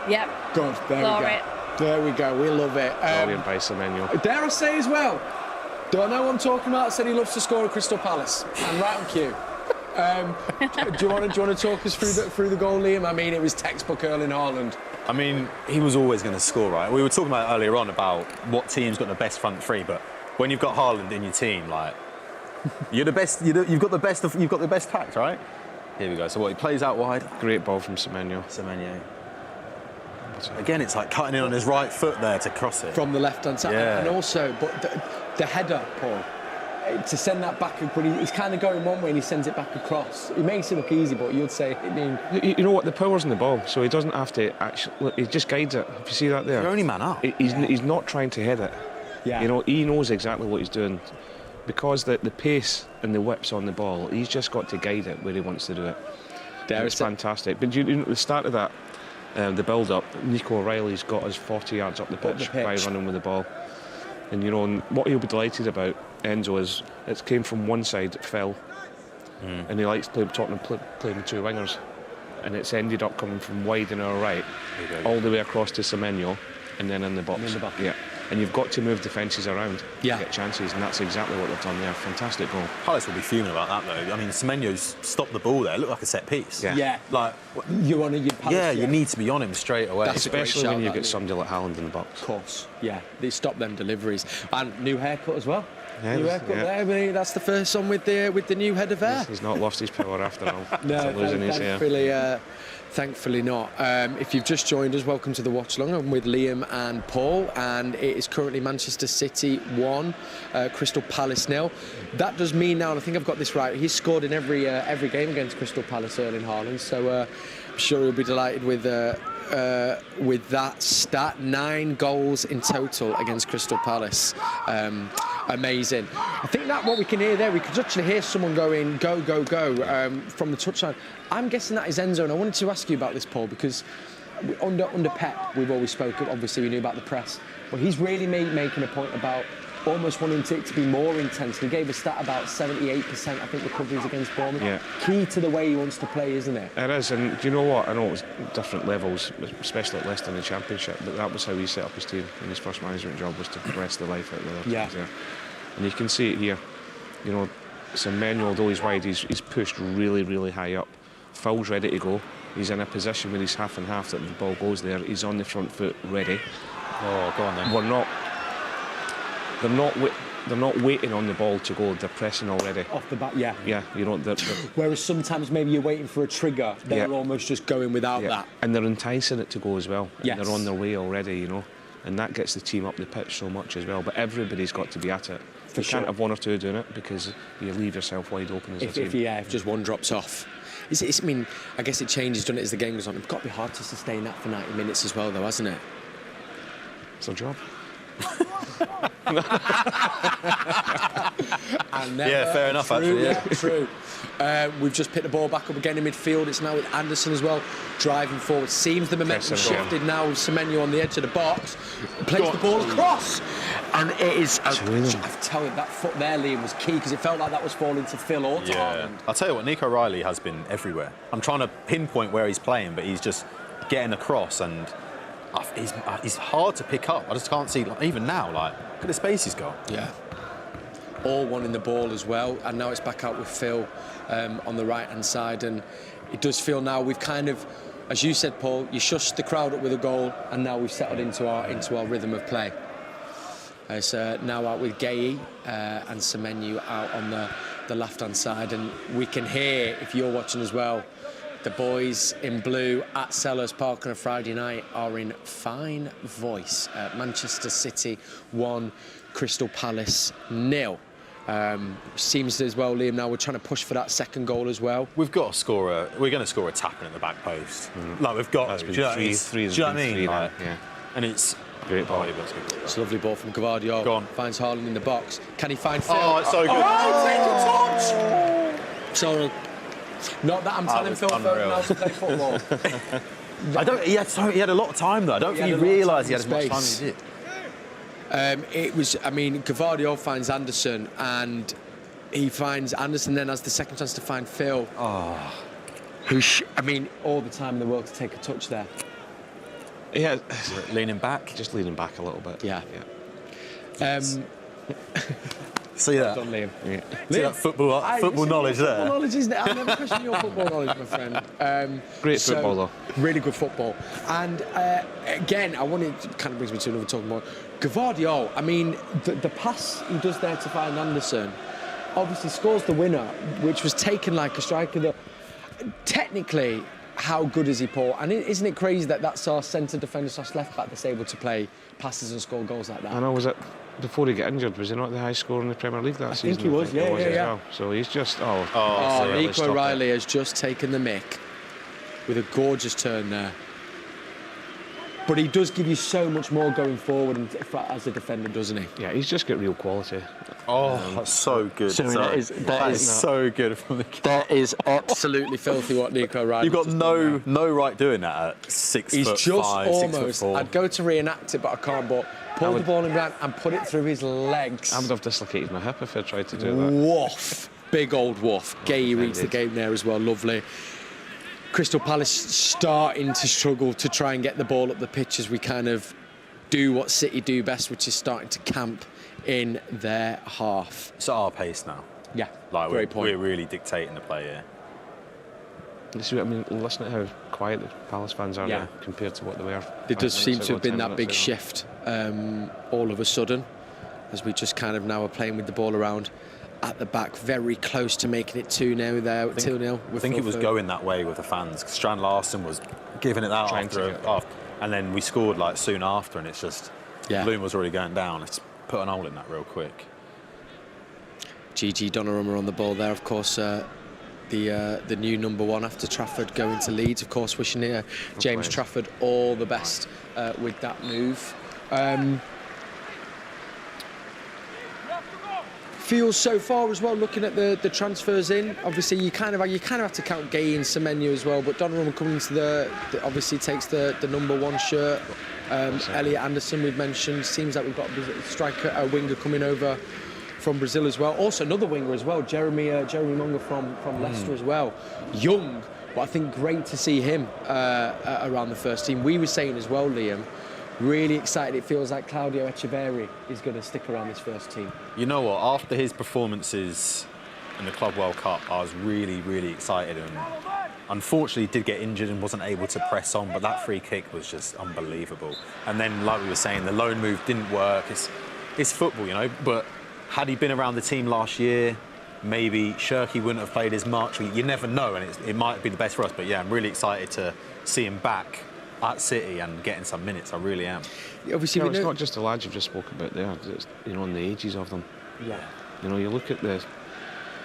Speaker 20: Yep.
Speaker 17: Good. There we go. There we go. We love it.
Speaker 19: Brilliant by Semenyo.
Speaker 17: Dare I say as well, do I know what I'm talking about? Said he loves to score at Crystal Palace. I'm right on cue. Do you want to talk us through the goal, Liam? I mean, it was textbook Erling Haaland.
Speaker 18: I mean, he was always going to score, right? We were talking about earlier on about what team's got the best front three, but when you've got Haaland in your team, like you're the best. You've got the best tact, right? Here we go. So what? He plays out wide.
Speaker 19: Great ball from Semenyo.
Speaker 18: Again, it's like cutting in on his right foot there to cross it
Speaker 17: from the left-hand side,
Speaker 18: yeah.
Speaker 17: And also, but the header, Paul, to send that back, but he's kind of going one way and he sends it back across. It makes it look easy, but you'd say, I mean,
Speaker 19: you know what? The power's in the ball, so he doesn't have to actually. Look, he just guides it. If you see that there,
Speaker 18: you're only man up.
Speaker 19: He's not trying to head it.
Speaker 17: Yeah.
Speaker 19: You know, he knows exactly what he's doing because the pace and the whip's on the ball. He's just got to guide it where he wants to do it. It's fantastic. But you know, at the start of that, the build-up, Nico O'Reilly's got us 40 yards up the pitch by running with the ball. And you know, what he'll be delighted about Enzo is it came from one side, Phil, and he likes playing with two wingers, and it's ended up coming from wide in our right, all the way across to Semenyo, and then in the box. Yeah. And you've got to move defences around to get chances, and that's exactly what they've done there. Fantastic goal.
Speaker 18: Palace will be fuming about that, though. I mean, Semenyo's stopped the ball there. It looked like a set piece.
Speaker 17: Yeah.
Speaker 18: Like,
Speaker 17: you want to give Palace,
Speaker 18: yeah, you need to be on him straight away.
Speaker 19: Especially when you get somebody like Haaland in the box.
Speaker 17: Of course, yeah. They stop them deliveries. And new haircut as well.
Speaker 19: Yeah,
Speaker 17: new haircut there. I mean, that's the first one with the new head of hair.
Speaker 19: He's not lost his power after all.
Speaker 17: No,
Speaker 19: losing his hair.
Speaker 17: Thankfully not. If you've just joined us, welcome to the Watch Along. I'm with Liam and Paul, and it is currently Manchester City 1, Crystal Palace 0. That does mean now, and I think I've got this right, he's scored in every game against Crystal Palace, Erling Haaland, so I'm sure he'll be delighted with that stat. 9 goals in total against Crystal Palace. Amazing. I think that what we can hear there, we could actually hear someone going go, go, go from the touchline. I'm guessing that is Enzo, and I wanted to ask you about this, Paul, because under Pep, we've always spoken, obviously we knew about the press, but he's really making a point about almost wanting it to be more intense. He gave a stat about 78%, I think, recoveries against Bournemouth.
Speaker 19: Yeah.
Speaker 17: Key to the way he wants to play, isn't it?
Speaker 19: It is, and do you know what? I know it was different levels, especially at Leicester in the Championship, but that was how he set up his team, and his first management job was to wrest the life out of the other teams there. And you can see it here. You know, Semenyo, although he's wide, he's pushed really, really high up. Phil's ready to go. He's in a position where he's half and half that the ball goes there. He's on the front foot, ready.
Speaker 18: Oh, go on then.
Speaker 19: They're not waiting on the ball to go. They're pressing already.
Speaker 17: Off the bat, yeah.
Speaker 19: Yeah, you know.
Speaker 17: Whereas sometimes maybe you're waiting for a trigger. They're almost just going without that.
Speaker 19: And they're enticing it to go as well.
Speaker 17: Yes.
Speaker 19: They're on their way already, you know. And that gets the team up the pitch so much as well. But everybody's got to be at it. You can't have one or two doing it because you leave yourself wide open as a team.
Speaker 17: If just one drops off. I mean, I guess it changes, doesn't it, as the game goes on. It's got to be hard to sustain that for 90 minutes as well, though, hasn't it?
Speaker 19: It's their job.
Speaker 18: Yeah, fair enough, actually. Yeah,
Speaker 17: true. We've just picked the ball back up again in midfield. It's now with Anderson as well, driving forward. Seems the momentum shifted now with Semenyo on the edge of the box. Plays the ball across. And it is... I tell you, that foot there, Liam, was key because it felt like that was falling to Phil or to Haaland.
Speaker 18: I'll tell you what, Nico Riley has been everywhere. I'm trying to pinpoint where he's playing, but he's just getting across and... He's hard to pick up. I just can't see, even now, look at the space he's got.
Speaker 17: Yeah. All one in the ball as well. And now it's back out with Phil on the right-hand side. And it does feel now we've kind of, as you said, Paul, you shushed the crowd up with a goal, and now we've settled into our rhythm of play. It's now out with Gueye and Semenyo out on the left-hand side. And we can hear, if you're watching as well, the boys in blue at Selhurst Park on a Friday night are in fine voice. Manchester City 1, Crystal Palace 0. Seems as well, Liam, now we're trying to push for that second goal as well.
Speaker 18: We've got to score we're going to score a tap-in at the back post. We've got to. Do you know what I mean?
Speaker 19: Yeah.
Speaker 18: And it's...
Speaker 19: Great ball.
Speaker 17: It's a lovely ball from Gvardiol.
Speaker 18: Go on.
Speaker 17: Finds Haaland in the box. Can he find Phil?
Speaker 18: Oh, it's so good.
Speaker 17: Oh, take a touch! So... Not that I'm telling Phil Foden how to play football.
Speaker 18: He had a lot of time though. I don't think he realised he had as much time as he did.
Speaker 17: It was, I mean, Gvardiol finds Anderson, and he finds Anderson then has the second chance to find Phil.
Speaker 18: Oh.
Speaker 17: I mean, all the time in the world to take a touch there.
Speaker 19: Yeah.
Speaker 18: Leaning back?
Speaker 19: Just leaning back a little bit.
Speaker 17: Yeah.
Speaker 18: See that?
Speaker 17: Well done, Liam.
Speaker 18: Yeah. See that football knowledge there?
Speaker 17: Football knowledge, isn't it? I've never questioned your football knowledge, my friend.
Speaker 19: Great football, though.
Speaker 17: Really good football. And again, I wanted to kind of brings me to another talking about Gvardiol. I mean, the pass he does there to find Anderson obviously scores the winner, which was taken like a striker. Technically, how good is he, Paul? And isn't it crazy that that's our centre defender / left back that's able to play passes and score goals like that?
Speaker 19: I know, was it before he got injured? Was he not the highest scorer in the Premier League that season?
Speaker 17: I think he was, yeah.
Speaker 19: Well. So he's just,
Speaker 17: Nico Riley has just taken the mick with a gorgeous turn there. but he does give you so much more going forward as a defender, doesn't he?
Speaker 19: Yeah, he's just got real quality.
Speaker 18: Oh, that's so good.
Speaker 17: So that is
Speaker 18: so good from the.
Speaker 17: That is absolutely filthy what Nico Riley.
Speaker 18: You've got no right doing that at 6'5".
Speaker 17: He's just
Speaker 18: 6'4".
Speaker 17: I'd go to reenact it, but I can't. But pull the ball in behind and put it through his legs.
Speaker 19: I would have dislocated my hip if I tried to do that.
Speaker 17: Woof. Big old woof. Gay reads the game there as well. Lovely. Crystal Palace starting to struggle to try and get the ball up the pitch as we kind of do what City do best, which is starting to camp in their half.
Speaker 18: It's at our pace now.
Speaker 17: Yeah,
Speaker 18: like
Speaker 17: great point.
Speaker 18: We're really dictating the play here.
Speaker 19: I mean, listen to how quiet the Palace fans are now compared to what they were.
Speaker 17: There does seem to have been that big shift all of a sudden, as we just kind of now are playing with the ball around at the back, very close to making it 2-0 there, 2-0.
Speaker 18: I think it was going that way with the fans. Strand Larsen was giving it that after, and then we scored like soon after, and it's just Bloom was already going down. It's put an hole in that real quick.
Speaker 17: Gigi Donnarumma on the ball there, of course. The new number 1 after Trafford going to Leeds, of course, wishing James Trafford all the best with that move. Feels so far as well, looking at the transfers in. Obviously, you kind of have to count Gay and Semenyo as well. But Donnarumma coming to obviously takes the number 1 shirt. Elliot Anderson we've mentioned. Seems like we've got a striker, a winger coming over from Brazil as well. Also another winger as well, Jeremy Munga from Leicester as well. Young, but I think great to see him around the first team. We were saying as well, Liam, really excited. It feels like Claudio Echeverri is going to stick around this first team.
Speaker 18: You know what? After his performances in the Club World Cup, I was really, really excited. And unfortunately, did get injured and wasn't able to press on. But that free kick was just unbelievable. And then, like we were saying, the loan move didn't work. It's football, you know. But had he been around the team last year, maybe CHERKI wouldn't have played as much. You never know, and it might be the best for us. But yeah, I'm really excited to see him back at City and getting some minutes. I really am.
Speaker 17: Obviously,
Speaker 19: it's not just the lads you've just spoke about there. It's, you know, and the ages of them.
Speaker 17: Yeah.
Speaker 19: You know, you look at the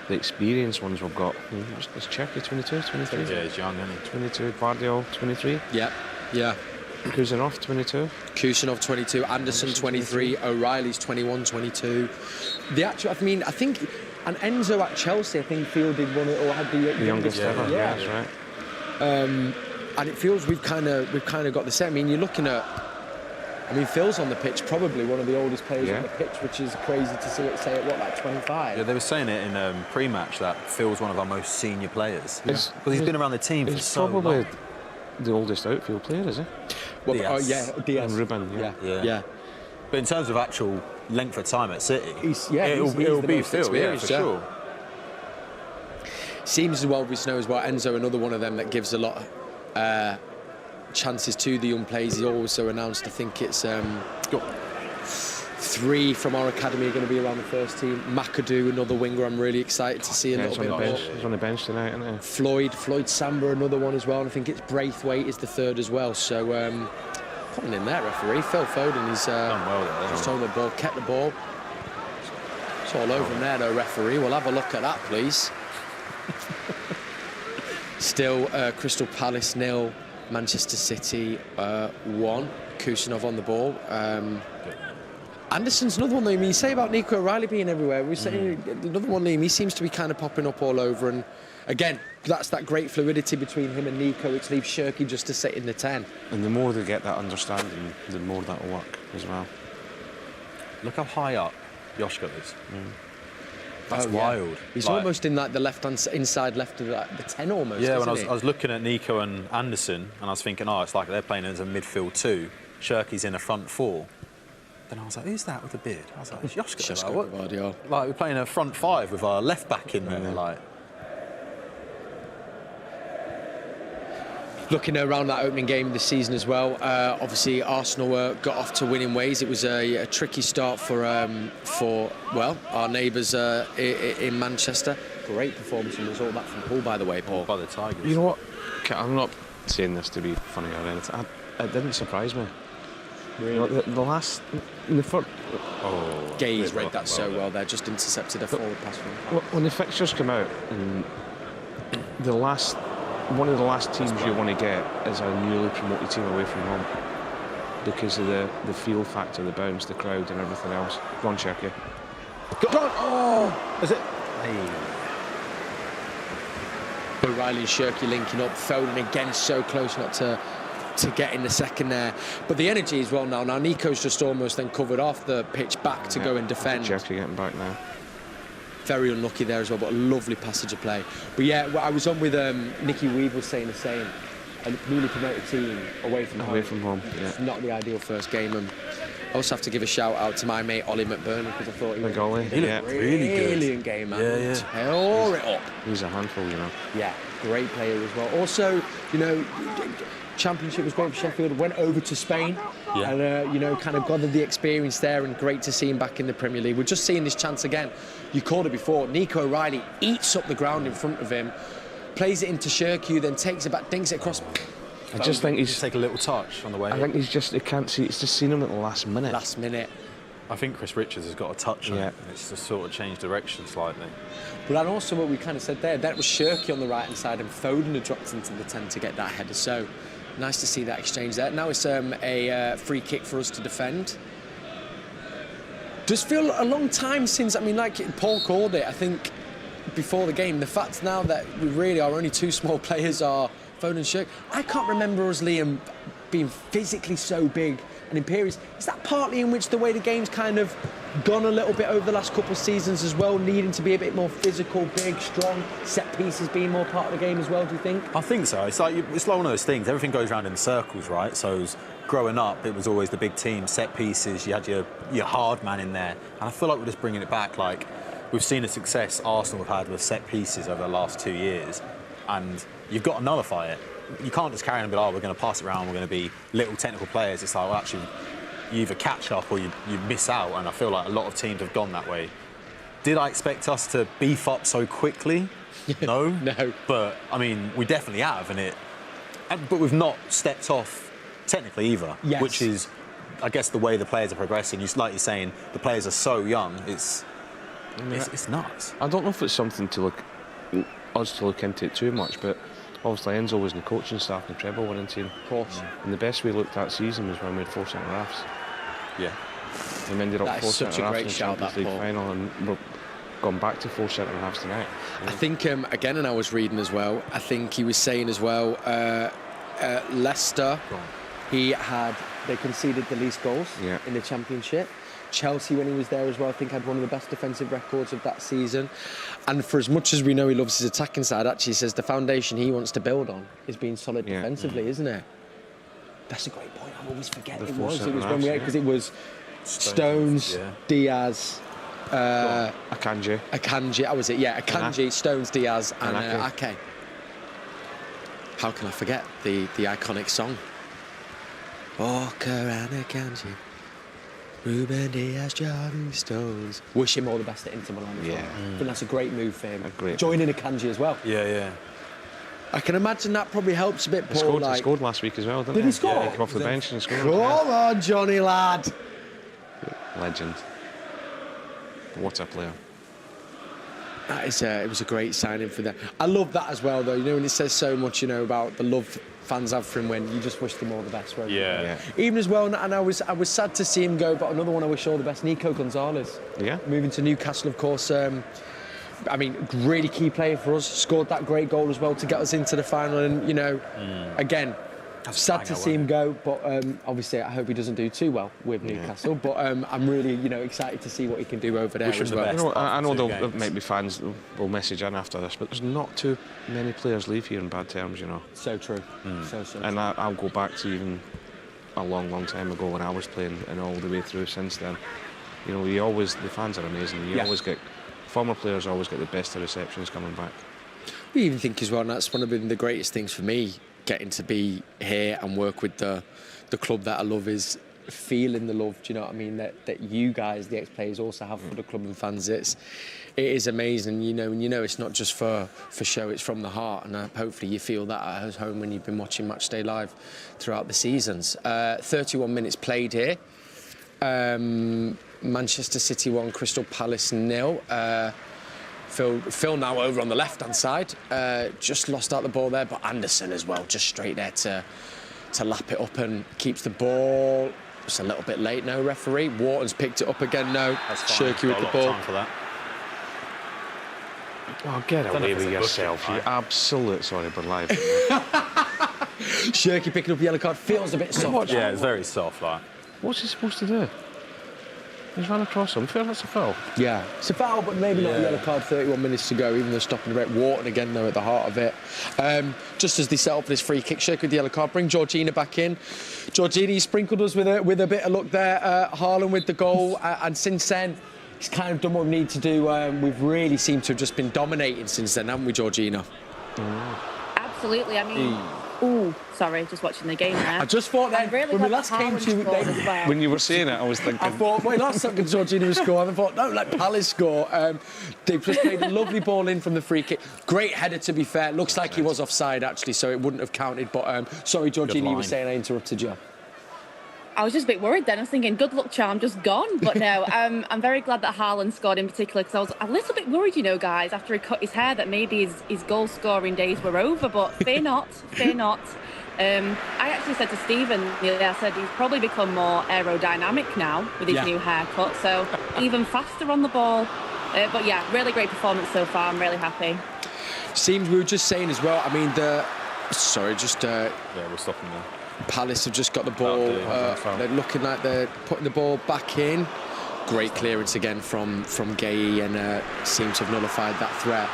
Speaker 19: experienced ones we've got. It's CHERKI 22, 23.
Speaker 18: Yeah, he's young, isn't he?
Speaker 19: 22. Guardiola 23.
Speaker 17: Yeah.
Speaker 19: Kusanov 22.
Speaker 17: Kusanov 22. Anderson 23. O'Reilly's 21, 22. I think, and Enzo at Chelsea, I think fielded one or had the
Speaker 19: youngest ever. Yeah, that's right.
Speaker 17: And it feels we've kind of got the same. I mean, you're looking at. I mean, Phil's on the pitch, probably one of the oldest players on the pitch, which is crazy to see it say at what, like 25.
Speaker 18: Yeah, they were saying it in pre-match that Phil's one of our most senior players because he's been around the team for so long.
Speaker 19: Probably the oldest outfield player, is he?
Speaker 17: Well, Diaz.
Speaker 19: And Ruben.
Speaker 17: Yeah.
Speaker 18: But in terms of actual length of time at City,
Speaker 17: it'll
Speaker 18: be Phil, for sure.
Speaker 17: Seems as well we know as well. Enzo, another one of them that gives a lot of chances to the young players. He also announced, I think it's 3 from our academy are going to be around the first team. McAdoo, another winger, I'm really excited to see a little bit more.
Speaker 19: He's on the bench tonight, isn't he?
Speaker 17: Floyd Samba, another one as well. And I think it's Braithwaite is the 3rd as well. So putting in there, referee. Phil Foden, he's
Speaker 18: done well there.
Speaker 17: just on the ball, kept the ball. It's all over him there, though, referee. We'll have a look at that, please. Still, Crystal Palace 0, Manchester City 1. Kusanov on the ball. Anderson's another one, though. I mean, you say about Nico O'Reilly being everywhere. We're saying another one, Liam. He seems to be kind of popping up all over. And again, that's that great fluidity between him and Nico, which leaves CHERKI just to sit in the 10.
Speaker 19: And the more they get that understanding, the more that'll work as well.
Speaker 18: Look how high up Joshka is. That's wild.
Speaker 17: He's almost in like the inside left of the 10 almost.
Speaker 18: Yeah, when I was looking at Nico and Anderson, and I was thinking, it's like they're playing as a midfield 2. CHERKI's in a front 4. Then I was like, who's that with the beard? I was like, it's Joshka. Like we're playing a front 5 with our left back in there. Like.
Speaker 17: Looking around that opening game this season as well, obviously Arsenal got off to winning ways. It was a tricky start for our neighbours in Manchester. Great performance and result that from Hull, by the way, Paul.
Speaker 18: By the Tigers.
Speaker 19: You know what? I'm not saying this to be funny or anything. It didn't surprise me. Really? You know, the last...
Speaker 17: Gay's read that so well there, just intercepted a forward pass.
Speaker 19: When the fixtures come out, and one of the last teams you want to get is a newly promoted team away from home. because of the feel factor, the bounce, the crowd and everything else. Go on, Cherki.
Speaker 17: Go on! Oh! Is it? Hey. O'Reilly and Cherki linking up. Foden again so close not to get in the second there. But the energy as well now. Now Nico's just almost then covered off the pitch back to go and defend.
Speaker 19: Cherki getting back now.
Speaker 17: Very unlucky there as well, but a lovely passage of play. But yeah, I was on with Nicky Weaver saying the same. A newly promoted team away from home.
Speaker 19: Yeah.
Speaker 17: It's not the ideal first game. And I also have to give a shout out to my mate Ollie McBurney because I thought he looked really good. Brilliant game, man.
Speaker 19: Yeah.
Speaker 17: Tore it up.
Speaker 19: He's a handful, you know.
Speaker 17: Yeah, great player as well. Also, you know, Championship was great for Sheffield. Went over to Spain and you know, kind of gathered the experience there. And great to see him back in the Premier League. We're just seeing this chance again. You called it before. Nico O'Reilly eats up the ground in front of him. Plays it into CHERKI, then takes it back, dinks it across.
Speaker 19: I just think he's
Speaker 18: take a little touch on the way.
Speaker 19: I think he's just, he can't see. It's just seen him at the last minute.
Speaker 17: Last minute.
Speaker 18: I think Chris Richards has got a touch on it. It's just sort of changed direction slightly.
Speaker 17: But and also what we kind of said there, that was CHERKI on the right hand side and Foden had dropped into the 10 to get that header. So nice to see that exchange there. Now it's a free kick for us to defend. Does feel a long time since, I mean, like Paul called it, I think before the game, the fact now that we really are only two small players are Foden and CHERKI. I can't remember us, Liam, being physically so big and imperious. Is that partly in which the way the game's kind of gone a little bit over the last couple of seasons as well, needing to be a bit more physical, big, strong, set pieces being more part of the game as well, do you think?
Speaker 18: I think so. It's like one of those things. Everything goes around in circles, right? So growing up, it was always the big team, set pieces. You had your hard man in there. And I feel like we're just bringing it back. Like, we've seen the success Arsenal have had with set pieces over the last 2 years, and you've got to nullify it. You can't just carry on and be like, oh, we're going to pass it around, we're going to be little technical players. It's like, well, actually, you either catch up or you miss out, and I feel like a lot of teams have gone that way. Did I expect us to beef up so quickly? No.
Speaker 17: No.
Speaker 18: But, I mean, we definitely have, but we've not stepped off technically either, which is, I guess, the way the players are progressing. Like you're saying, the players are so young, it's nuts.
Speaker 19: I don't know if it's something to look into it too much, but obviously Enzo was in the coaching staff and the treble winning team.
Speaker 17: Of course.
Speaker 19: And the best we looked that season was when we had 4 centre-halves.
Speaker 18: Yeah.
Speaker 19: We ended up 4
Speaker 17: such a
Speaker 19: centre-halves
Speaker 17: great
Speaker 19: in the
Speaker 17: shout,
Speaker 19: Champions
Speaker 17: that,
Speaker 19: League
Speaker 17: Paul.
Speaker 19: final, and we're gone back to 4 centre-halves tonight.
Speaker 17: I think, again, and I was reading as well, I think he was saying as well, Leicester, they conceded the least goals in the Championship. Chelsea, when he was there as well, I think had one of the best defensive records of that season. And for as much as we know he loves his attacking side, actually says the foundation he wants to build on is being solid defensively, isn't it? That's a great point. I always forget it was when we because it was Stones, Diaz,
Speaker 19: Akanji.
Speaker 17: That was it. Yeah, Akanji, Stones, Diaz, and Ake. How can I forget the iconic song? Walker and Akanji. Ruben Diaz, Jordan Stones. Wish him all the best at Inter Milan as well. I think that's a great move for him. Joining Akanji as well.
Speaker 18: Yeah.
Speaker 17: I can imagine that probably helps a bit, Paul.
Speaker 19: He scored last week as well, didn't he?
Speaker 17: Did he score?
Speaker 19: Yeah, he came off the bench and scored.
Speaker 17: Come on, Johnny lad.
Speaker 19: Legend. What a player.
Speaker 17: That is, it was a great signing for them. I love that as well, though. You know, and it says so much, you know, about the love fans have for him when you just wish them all the best. Even as well, and I was sad to see him go, but another one I wish all the best, Nico Gonzalez.
Speaker 19: Yeah.
Speaker 17: Moving to Newcastle, of course. I mean, really key player for us. Scored that great goal as well to get us into the final. And, you know, again, sad to see him go, but obviously I hope he doesn't do too well with Newcastle. But I'm really, you know, excited to see what he can do over there as well.
Speaker 19: You know, I know there might be fans that will message in after this, but there's not too many players leave here in bad terms, you know.
Speaker 17: So true. So
Speaker 19: and
Speaker 17: true.
Speaker 19: I'll go back to even a long time ago when I was playing, and all the way through since then. You know, the fans are amazing. You always get, former players always get the best of receptions coming back.
Speaker 17: We even think as well, and that's one of the greatest things for me, getting to be here and work with the club that I love, is feeling the love, do you know what I mean, that you guys, the ex-players, also have for the club and fans. It is amazing, you know, and you know it's not just for show, it's from the heart, and hopefully you feel that at home when you've been watching Matchday Live throughout the seasons. 31 minutes played here. Manchester City 1, Crystal Palace 0. Phil now over on the left-hand side. Just lost out the ball there, but Anderson as well, just straight there to to lap it up and keeps the ball. It's a little bit late now, referee. Wharton's picked it up again now. CHERKI with the ball.
Speaker 18: For that.
Speaker 19: Oh, get away with yourself, you absolute sorry, but live.
Speaker 17: CHERKI picking up a yellow card feels a bit soft.
Speaker 18: Yeah, it's very soft, like.
Speaker 19: What's he supposed to do? He's run across him. Fair, that's a foul.
Speaker 17: Yeah, it's a foul, but maybe not a yellow card. 31 minutes to go, even though stopping the break. Wharton again, though, at the heart of it. Just as they set up this free kick, CHERKI with the yellow card. Bring Georgina back in. Georgina, you sprinkled us with a bit of luck there. HAALAND with the goal, and since then, he's kind of done what we need to do. We've really seemed to have just been dominating since then, haven't we, Georgina?
Speaker 20: Absolutely. I mean, ooh, sorry, just watching the game there.
Speaker 17: I just thought then,
Speaker 20: really
Speaker 17: when we last came to
Speaker 19: when you were saying it, I was thinking.
Speaker 17: I thought, wait, last second Georgina was scoring. I thought, no, let Palace score. They've just played a lovely ball in from the free kick. Great header, to be fair. Looks like he was offside, actually, so it wouldn't have counted. But sorry, Georgina, you were saying I interrupted you.
Speaker 20: I was just a bit worried then. I was thinking, good luck charm, just gone. But no, I'm very glad that HAALAND scored in particular, because I was a little bit worried, you know, guys, after he cut his hair, that maybe his goal-scoring days were over. But fear not, fear not. I actually said to Stephen, I said he's probably become more aerodynamic now with his new haircut, so even faster on the ball. But yeah, really great performance so far. I'm really happy.
Speaker 17: Seems we were just saying as well, I mean, sorry, just...
Speaker 18: yeah, we're stopping now.
Speaker 17: Palace have just got the ball. They're looking like they're putting the ball back in. Great clearance again from Gay, and seems to have nullified that threat.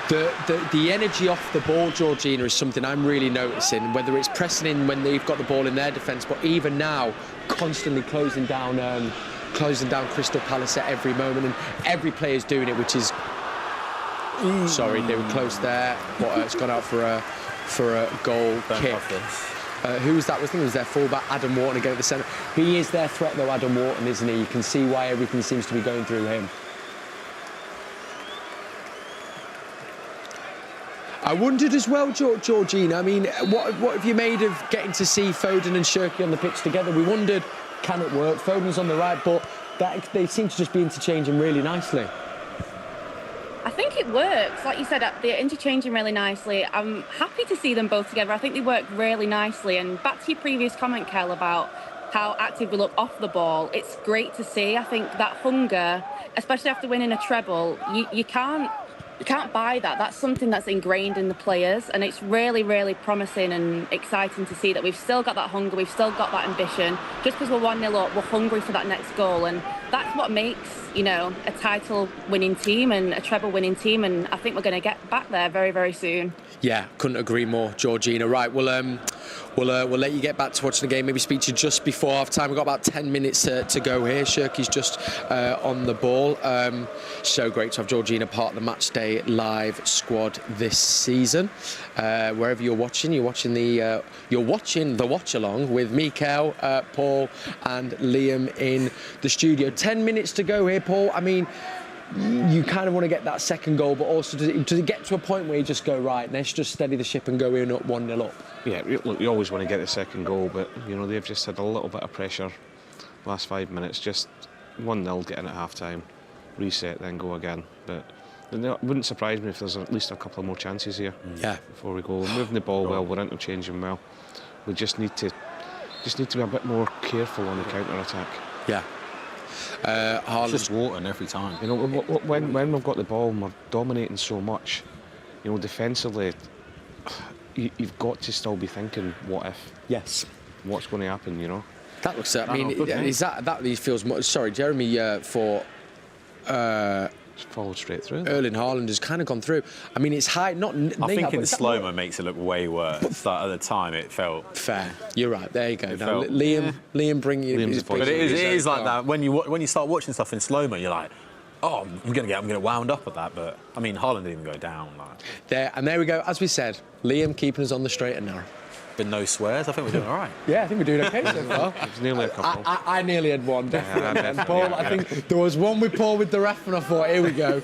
Speaker 17: The energy off the ball, Georgina, is something I'm really noticing, whether it's pressing in when they've got the ball in their defence, but even now, constantly closing down Crystal Palace at every moment, and every player's doing it, which is... Sorry, they were close there, but it's gone out for a goal kick. Who was that? I think it was their fullback, Adam Wharton, again at the centre. He is their threat, though, Adam Wharton, isn't he? You can see why everything seems to be going through him. I wondered as well, Georgina, I mean, what have you made of getting to see Foden and CHERKI on the pitch together? We wondered, can it work? Foden's on the right, but they seem to just be interchanging really nicely.
Speaker 20: I think it works. Like you said, they're interchanging really nicely. I'm happy to see them both together. I think they work really nicely. And back to your previous comment, Kel, about how active we look off the ball, it's great to see. I think that hunger, especially after winning a treble, you can't buy that. That's something that's ingrained in the players, and it's really, really promising and exciting to see that we've still got that hunger, we've still got that ambition. Just because we're 1-0 up, we're hungry for that next goal, and that's what makes, you know, a title-winning team and a treble-winning team, and I think we're going to get back there very, very soon.
Speaker 17: Yeah, couldn't agree more, Georgina. Right, we'll let you get back to watching the game. Maybe speak to you just before half-time. We've got about 10 minutes to go here. CHERKI's just on the ball. So great to have Georgina part of the Matchday Live squad this season. Wherever you're watching the watch-along with Mikael, Paul and Liam in the studio. 10 minutes to go here, Paul. I mean, you kind of want to get that second goal, but also does it get to a point where you just go, right, let's just steady the ship and go in up 1-0 up?
Speaker 19: Yeah, look, you always want to get the second goal, but, you know, they've just had a little bit of pressure last 5 minutes, just 1-0, getting at half-time, reset, then go again. But it wouldn't surprise me if there's at least a couple of more chances here before we go. We're moving the ball well, we're interchanging well. We just need to be a bit more careful on the counter-attack.
Speaker 17: Yeah.
Speaker 18: It's just Wharton every time.
Speaker 19: You know, when we've got the ball and we're dominating so much, you know, defensively, you've got to still be thinking, what if?
Speaker 17: Yes.
Speaker 19: What's going to happen, you know?
Speaker 17: That looks... I mean, is that feels... Sorry, Jeremy, for...
Speaker 19: followed straight through.
Speaker 17: Erling Haaland has kind of gone through. I mean, it's high. I
Speaker 18: think in slow-mo makes it look way worse. Like, at the time, it felt
Speaker 17: fair. You're right. There you go. Now, Liam, bring you.
Speaker 18: But it is like that when you start watching stuff in slow-mo, you're like, oh, I'm gonna wound up at that. But I mean, Haaland didn't even go down. Like.
Speaker 17: There we go. As we said, Liam keeping us on the straight and narrow.
Speaker 18: Been no swears. I think we're doing all right.
Speaker 17: Yeah, I think we're doing okay so far.
Speaker 19: It's nearly a couple.
Speaker 17: I nearly had one, definitely. And Paul, I think there was one with Paul with the ref, and I thought, here we go.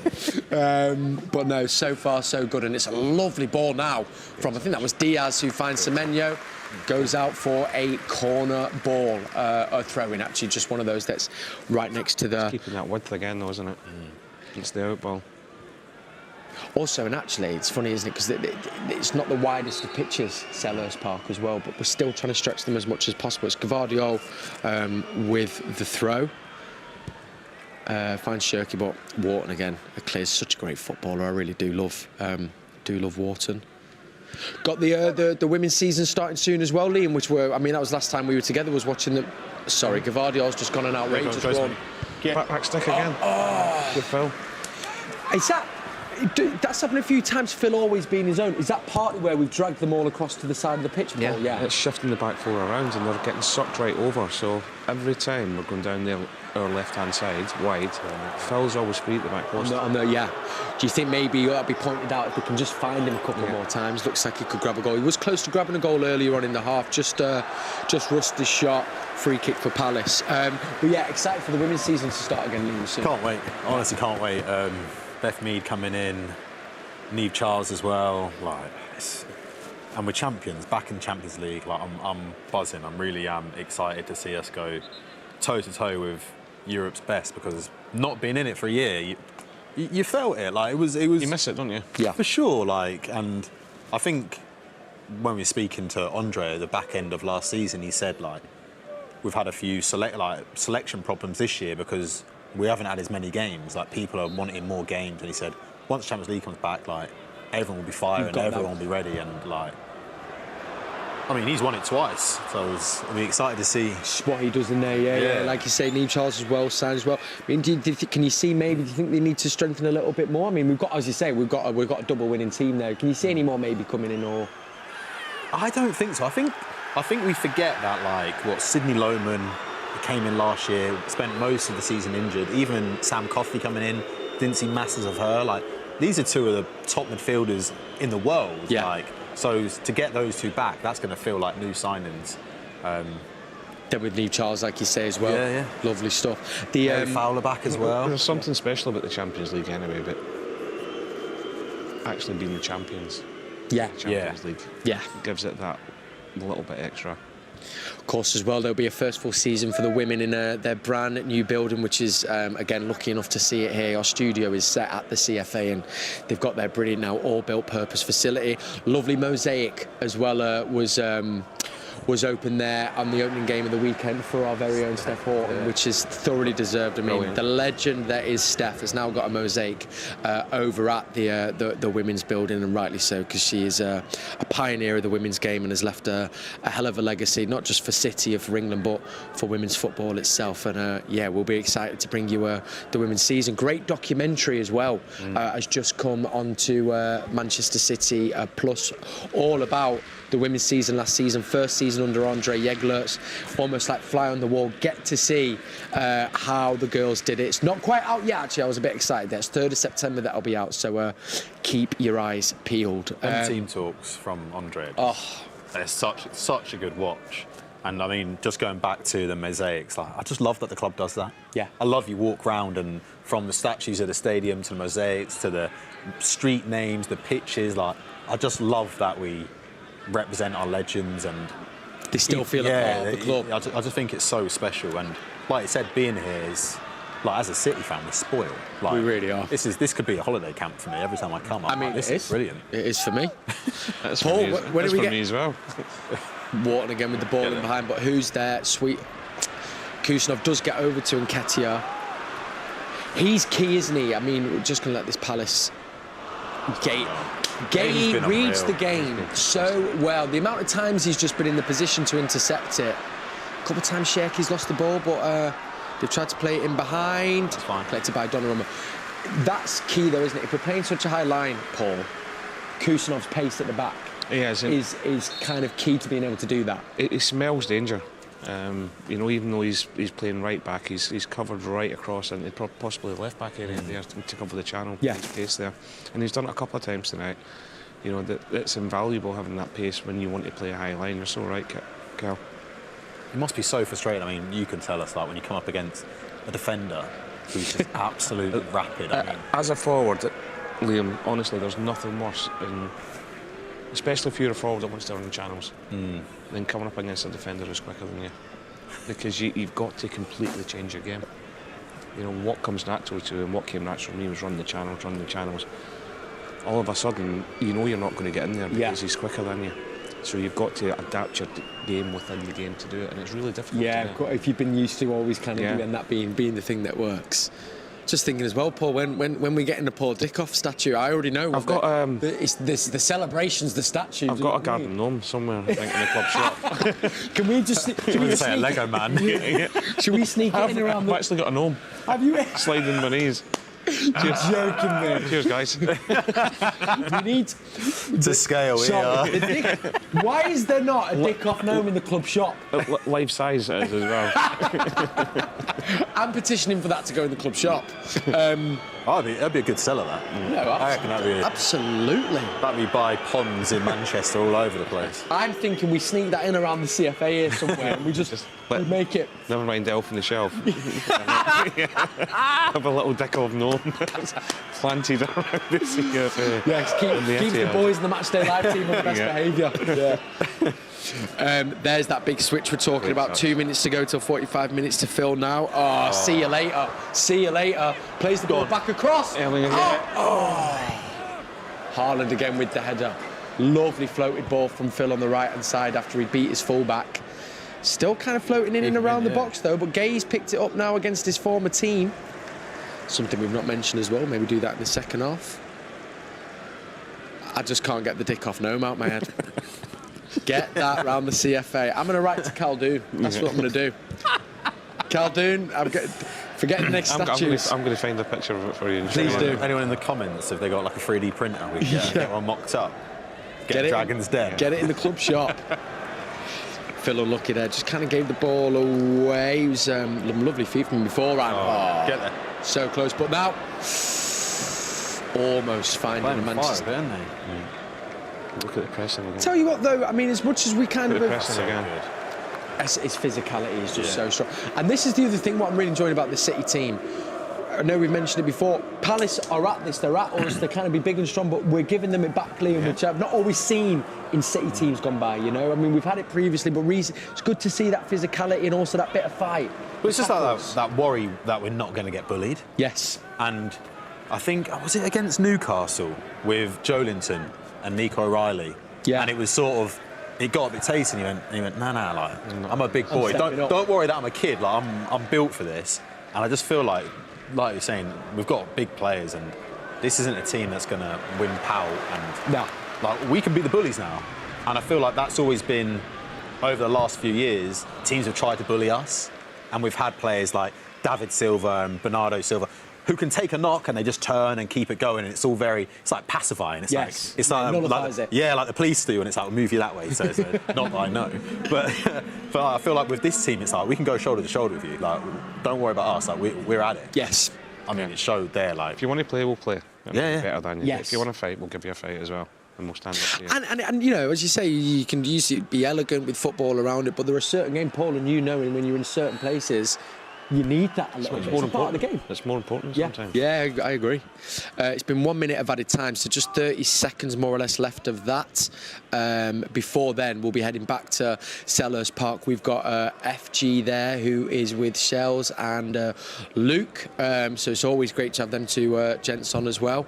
Speaker 17: But no, so far so good, and it's a lovely ball now from, I think that was Diaz, who finds Semenyo, goes out for a corner ball, a throw-in, actually, just one of those that's right next to the...
Speaker 19: It's keeping that width again, though, isn't it? It's the out ball.
Speaker 17: Also, and actually, it's funny, isn't it? Because it's not the widest of pitches, Selhurst Park as well, but we're still trying to stretch them as much as possible. It's Gvardiol with the throw. Finds CHERKI, but Wharton again. Clear's such a great footballer. I really do love Wharton. Got the women's season starting soon as well, Liam, which were, I mean, that was last time we were together, was watching the... Sorry, Gvardiol's just gone an outrageous run.
Speaker 19: Back stick again. Good Phil.
Speaker 17: Is that... That's happened a few times, Phil always being his own. Is that partly where we've dragged them all across to the side of the pitch?
Speaker 19: Yeah,
Speaker 17: Paul? Yeah.
Speaker 19: It's shifting the back 4 around and they're getting sucked right over, so every time we're going down our left-hand side, wide, Phil's always free at the back post.
Speaker 17: Yeah. Do you think maybe that'll be pointed out if we can just find him a couple more times? Looks like he could grab a goal. He was close to grabbing a goal earlier on in the half, just rushed his shot. Free kick for Palace. But yeah, excited for the women's season to start again, Liam, soon.
Speaker 18: Can't wait. Honestly, can't wait. Beth Mead coming in, Niamh Charles as well. And we're champions, back in Champions League. I'm buzzing. I'm really excited to see us go toe to toe with Europe's best, because not being in it for a year, you felt it. It was. You
Speaker 19: miss it, don't you?
Speaker 18: Yeah, for sure. And I think when we were speaking to Andre at the back end of last season, he said we've had a few selection problems this year because we haven't had as many games. People are wanting more games, and he said once Champions League comes back, everyone will be firing, everyone will be ready, and I mean, he's won it twice, so I'll be excited to see
Speaker 17: what he does in there. Yeah. Like you say, Niamh Charles as well, signed as well. I mean, can you see maybe? Do you think they need to strengthen a little bit more? I mean, we've got, as you say, we've got a double winning team there. Can you see any more maybe coming in, or?
Speaker 18: I don't think so. I think we forget that Sydney Lohman came in last year, spent most of the season injured. Even Sam Coffey coming in, didn't see masses of her. These are two of the top midfielders in the world.
Speaker 17: Yeah.
Speaker 18: So to get those two back, that's going to feel like new signings.
Speaker 17: Then with Niamh Charles, like you say, as well.
Speaker 18: Yeah.
Speaker 17: Lovely stuff.
Speaker 18: Fowler back as well.
Speaker 19: There's something special about the Champions League anyway, but actually being the champions.
Speaker 17: Yeah.
Speaker 19: Champions League.
Speaker 17: Yeah.
Speaker 19: Gives it that little bit extra.
Speaker 17: Of course, as well, there'll be a first full season for the women in their brand new building, which is, again, lucky enough to see it here. Our studio is set at the CFA, and they've got their brilliant now all-built-purpose facility. Lovely mosaic as well was open there on the opening game of the weekend for our very own Steph Horton, which is thoroughly deserved. I mean, the legend that is Steph has now got a mosaic over at the women's building, and rightly so, because she is a pioneer of the women's game and has left a hell of a legacy, not just for City or for England, but for women's football itself. And yeah, we'll be excited to bring you the women's season. Great documentary as well has just come onto Manchester City Plus, all about the women's season last season, first season under Andre Jeglerts, almost like fly on the wall. Get to see how the girls did it. It's not quite out yet, actually. I was a bit excited. That's 3rd of September that'll be out, so keep your eyes peeled.
Speaker 18: Team talks from Andre. They're such a good watch. And I mean, just going back to the mosaics, I just love that the club does that.
Speaker 17: Yeah.
Speaker 18: I love you walk round and from the statues of the stadium to the mosaics to the street names, the pitches, I just love that we represent our legends, and
Speaker 17: they still feel a part of the club.
Speaker 18: I just think it's so special, and like I said, being here is, as a City fan, we're spoiled.
Speaker 17: We really are.
Speaker 18: This could be a holiday camp for me every time I come.
Speaker 17: I mean,
Speaker 18: this is brilliant.
Speaker 17: It is for me.
Speaker 19: That's
Speaker 17: Paul,
Speaker 19: for me,
Speaker 17: when do we get
Speaker 19: me as well?
Speaker 17: Wharton again with the ball in behind, but who's there? Sweet. Kusanov does get over to Nketiah. He's key, isn't he? I mean, we're just going to let this Palace Gay reads the game so well. The amount of times he's just been in the position to intercept it. A couple of times CHERKI's lost the ball, but they've tried to play it in behind. Collected by Donnarumma. That's key, though, isn't it? If we're playing such a high line, Paul, Kusanov's pace at the back is kind of key to being able to do that.
Speaker 19: It smells danger. You know, even though he's playing right back, he's covered right across into possibly the left back area there to cover the channel.
Speaker 17: Yeah.
Speaker 19: His pace there, and he's done it a couple of times tonight. You know, it's invaluable having that pace when you want to play a high line. You're so right, Cal.
Speaker 18: It must be so frustrating. I mean, you can tell us when you come up against a defender who's just absolutely rapid. I mean,
Speaker 19: as a forward, Liam, honestly, there's nothing worse especially if you're a forward that wants to run channels, then coming up against a defender who's quicker than you. Because you've got to completely change your game. You know, what comes natural to and what came natural to me was run the channels. all of a sudden, you know you're not going to get in there because he's quicker than you. So you've got to adapt your game within the game to do it, and it's really difficult.
Speaker 17: Yeah, if you've been used to always kind of doing that being the thing that works. Just thinking as well, Paul, when we get in the Paul Dickov statue, I already know.
Speaker 19: I've got
Speaker 17: it's the celebrations, the statue.
Speaker 19: I've got a garden gnome somewhere, I think, in the club shop.
Speaker 17: Can we just? Should we
Speaker 18: say a Lego man?
Speaker 17: Should we sneak it in around?
Speaker 19: I've actually got a gnome.
Speaker 17: Have you?
Speaker 19: Sliding my knees.
Speaker 17: Cheers. Joking, mate.
Speaker 19: Cheers, guys.
Speaker 17: We need
Speaker 18: to scale.
Speaker 17: Why is there not a Dickov gnome in the club shop?
Speaker 19: Life size it is as well.
Speaker 17: I'm petitioning for that to go in the club shop.
Speaker 18: That'd be a good seller, that.
Speaker 17: No,
Speaker 18: I reckon that'd be
Speaker 17: absolutely.
Speaker 18: That'd be by ponds in Manchester all over the place.
Speaker 17: I'm thinking we sneak that in around the CFA here somewhere and we just make it.
Speaker 19: Never mind Elf on the Shelf. Have a little Dickov gnome planted around the CFA.
Speaker 17: Yes, keep the boys in the Matchday Live team on the best behaviour. Yeah. There's that big switch we're talking about. 2 minutes to go till 45 minutes to fill now. Oh, see you later. See you later. Plays the ball back across. HAALAND again with the header. Lovely floated ball from Phil on the right-hand side after he beat his full-back. Still kind of floating in and around the box, though, but Gay's picked it up now against his former team. Something we've not mentioned as well. Maybe do that in the second half. I just can't get the Dickov gnome out my head. Get that round the CFA. I'm going to write to Khaldoon. That's what I'm going to do. Khaldoon, forgetting the next statues.
Speaker 19: I'm going to find a picture of it for you.
Speaker 17: Please do.
Speaker 18: Anyone in the comments, if they got like a 3D printer, we can get one mocked up. Get Dragon's Den.
Speaker 17: Get it in the club shop. Phil unlucky there. Just kind of gave the ball away. It was lovely feet from beforehand.
Speaker 18: Get there.
Speaker 17: So close, but now almost finding a Manchester.
Speaker 18: Fire, they?
Speaker 19: Look at the pressing again.
Speaker 17: Tell you what, though, I mean, as much as we kind of...
Speaker 19: pressing again.
Speaker 17: His physicality is just so strong. And this is the other thing, what I'm really enjoying about the City team. I know we've mentioned it before. Palace are at this, they're at us, they kind of be big and strong, but we're giving them it back, Liam, which I've not always seen in City teams gone by, you know? I mean, we've had it previously, but it's good to see that physicality and also that bit of fight.
Speaker 18: But it's just like that worry that we're not going to get bullied.
Speaker 17: Yes.
Speaker 18: And I think, was it against Newcastle with Joelinton and Nico O'Reilly?
Speaker 17: Yeah.
Speaker 18: And it was sort of, it got a bit tasty and he went, nah, like, I'm a big boy. Don't worry that I'm a kid, like, I'm built for this. And I just feel like you're saying, we've got big players and this isn't a team that's going to win pout and like we can be the bullies now. And I feel like that's always been, over the last few years, teams have tried to bully us and we've had players like David Silva and Bernardo Silva who can take a knock and they just turn and keep it going and it's all it's like pacifying. It's like the police do and it's like, we'll move you that way. So not that I know. But I feel like with this team, it's like, we can go shoulder to shoulder with you. Like, don't worry about us. Like, we're at it.
Speaker 17: Yes.
Speaker 18: I mean, it showed there, like...
Speaker 19: If you want to play, we'll play. Better than you.
Speaker 17: Yes.
Speaker 19: If you want to fight, we'll give you a fight as well. And we'll stand up to you.
Speaker 17: And you know, as you say, you can usually be elegant with football around it, but there are certain games, Paul, and you know, when you're in certain places, you need that a little bit. It's part of the game.
Speaker 19: It's more important sometimes.
Speaker 17: Yeah, I agree. It's been 1 minute of added time, so just 30 seconds more or less left of that. Before then, we'll be heading back to Selhurst Park. We've got FG there, who is with Shells and Luke. So it's always great to have them two gents on as well.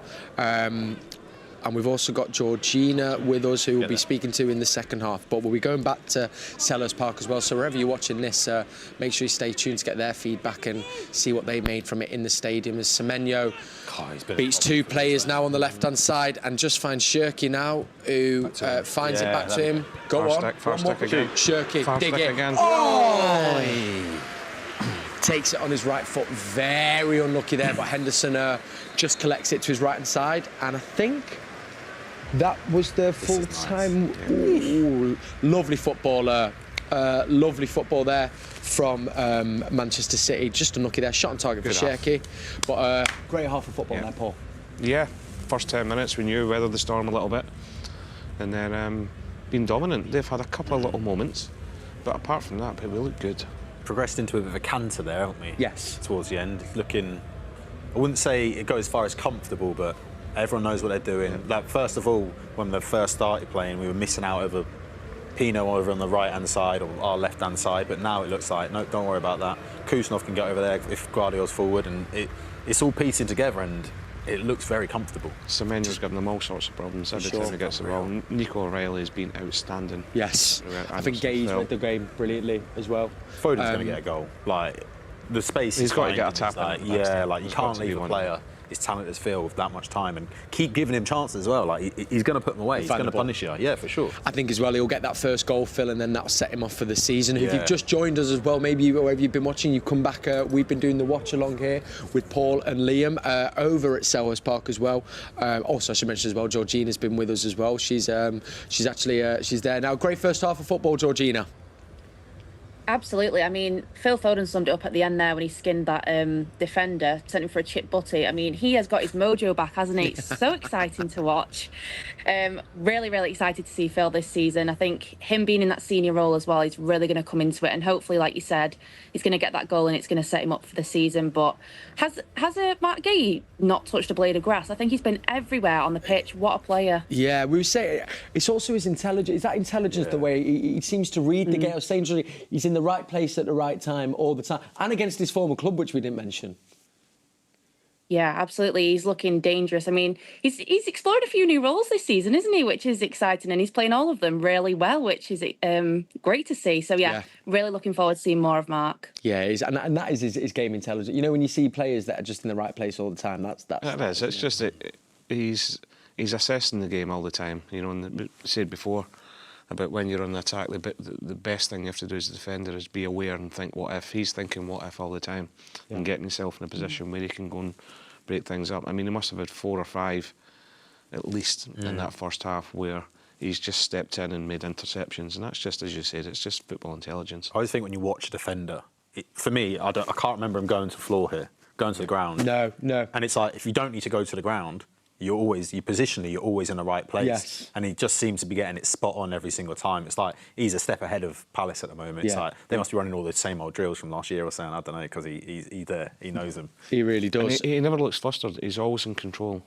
Speaker 17: And we've also got Georgina with us, who we'll be speaking to in the second half. But we'll be going back to Selhurst Park as well. So wherever you're watching this, make sure you stay tuned to get their feedback and see what they made from it in the stadium. As Semenyo beats two players now on the left-hand side and just finds CHERKI now, who finds it back to him. Go on.
Speaker 19: Far stick again.
Speaker 17: CHERKI, dig in.
Speaker 19: Again.
Speaker 17: Oh! Takes it on his right foot. Very unlucky there, but Henderson just collects it to his right-hand side. And I think... that was the full-time... Nice. Lovely footballer. Lovely football there from Manchester City. Just unlucky there. Shot on target for CHERKI. But great half of football there, Paul.
Speaker 19: Yeah. First 10 minutes, we knew weathered the storm a little bit. And then been dominant. They've had a couple of little moments. But apart from that, we look good.
Speaker 18: Progressed into a bit of a canter there, haven't we?
Speaker 17: Yes.
Speaker 18: Towards the end. Looking... I wouldn't say it goes as far as comfortable, but... everyone knows what they're doing. Yeah. Like, first of all, when they first started playing, we were missing out over Pino over on the right-hand side or our left-hand side, but now it looks like, no, don't worry about that. Kusanov can get over there if Guardiola's forward, and it's all piecing together, and it looks very comfortable.
Speaker 19: Semenyo's given them all sorts of problems every time he gets the ball. Nico O'Reilly's been outstanding.
Speaker 17: Yes, I think Gay's read the game brilliantly as well.
Speaker 18: Foden's going to get a goal. Like, the space
Speaker 19: he's got to get a tap.
Speaker 18: Like, yeah, like you can't leave a player his talent as Phil with that much time and keep giving him chances as well. Like, he's going to put them away. He's going to punish you. Yeah, for sure.
Speaker 17: I think as well he'll get that first goal, Phil, and then that'll set him off for the season. If
Speaker 18: Yeah.
Speaker 17: you've just joined us as well, maybe wherever you've been watching, you've come back. We've been doing the watch along here with Paul and Liam over at Selhurst Park as well. Also, I should mention as well, Georgina's been with us as well. She's actually she's there now. Great first half of football, Georgina.
Speaker 20: Absolutely. I mean, Phil Foden summed it up at the end there when he skinned that defender, sent him for a chip butty. I mean, he has got his mojo back, hasn't he? It's so exciting to watch. Really, really excited to see Phil this season. I think him being in that senior role as well, he's really going to come into it. And hopefully, like you said, he's going to get that goal and it's going to set him up for the season. But has MATCHDAY not touched a blade of grass? I think he's been everywhere on the pitch. What a player.
Speaker 17: Yeah, we would say it's also his intelligence. Is that intelligence the way he seems to read the game? I was saying, he's in the right place at the right time all the time, and against his former club, which we didn't mention.
Speaker 20: Yeah, absolutely. He's looking dangerous. I mean, he's explored a few new roles this season, isn't he? Which is exciting, and he's playing all of them really well, which is great to see. So yeah, really looking forward to seeing more of Mark.
Speaker 17: Yeah, and that is his game intelligence. You know, when you see players that are just in the right place all the time, that's
Speaker 19: it is. It's just that he's assessing the game all the time. You know, and we said before about when you're on the attack, the best thing you have to do as a defender is be aware and think what if. He's thinking what if all the time and getting himself in a position where he can go and break things up. I mean, he must have had 4 or 5 at least in that first half where he's just stepped in and made interceptions, and that's just, as you said, it's just football intelligence.
Speaker 18: I always think when you watch a defender, for me, I can't remember him going to the floor here, going to the ground.
Speaker 17: No.
Speaker 18: And it's like, if you don't need to go to the ground, positionally, you're always in the right place.
Speaker 17: Yes.
Speaker 18: And he just seems to be getting it spot on every single time. It's like he's a step ahead of Palace at the moment. It's like they must be running all the same old drills from last year or something. I don't know, because he's there. He knows them.
Speaker 17: He really does.
Speaker 19: He never looks flustered. He's always in control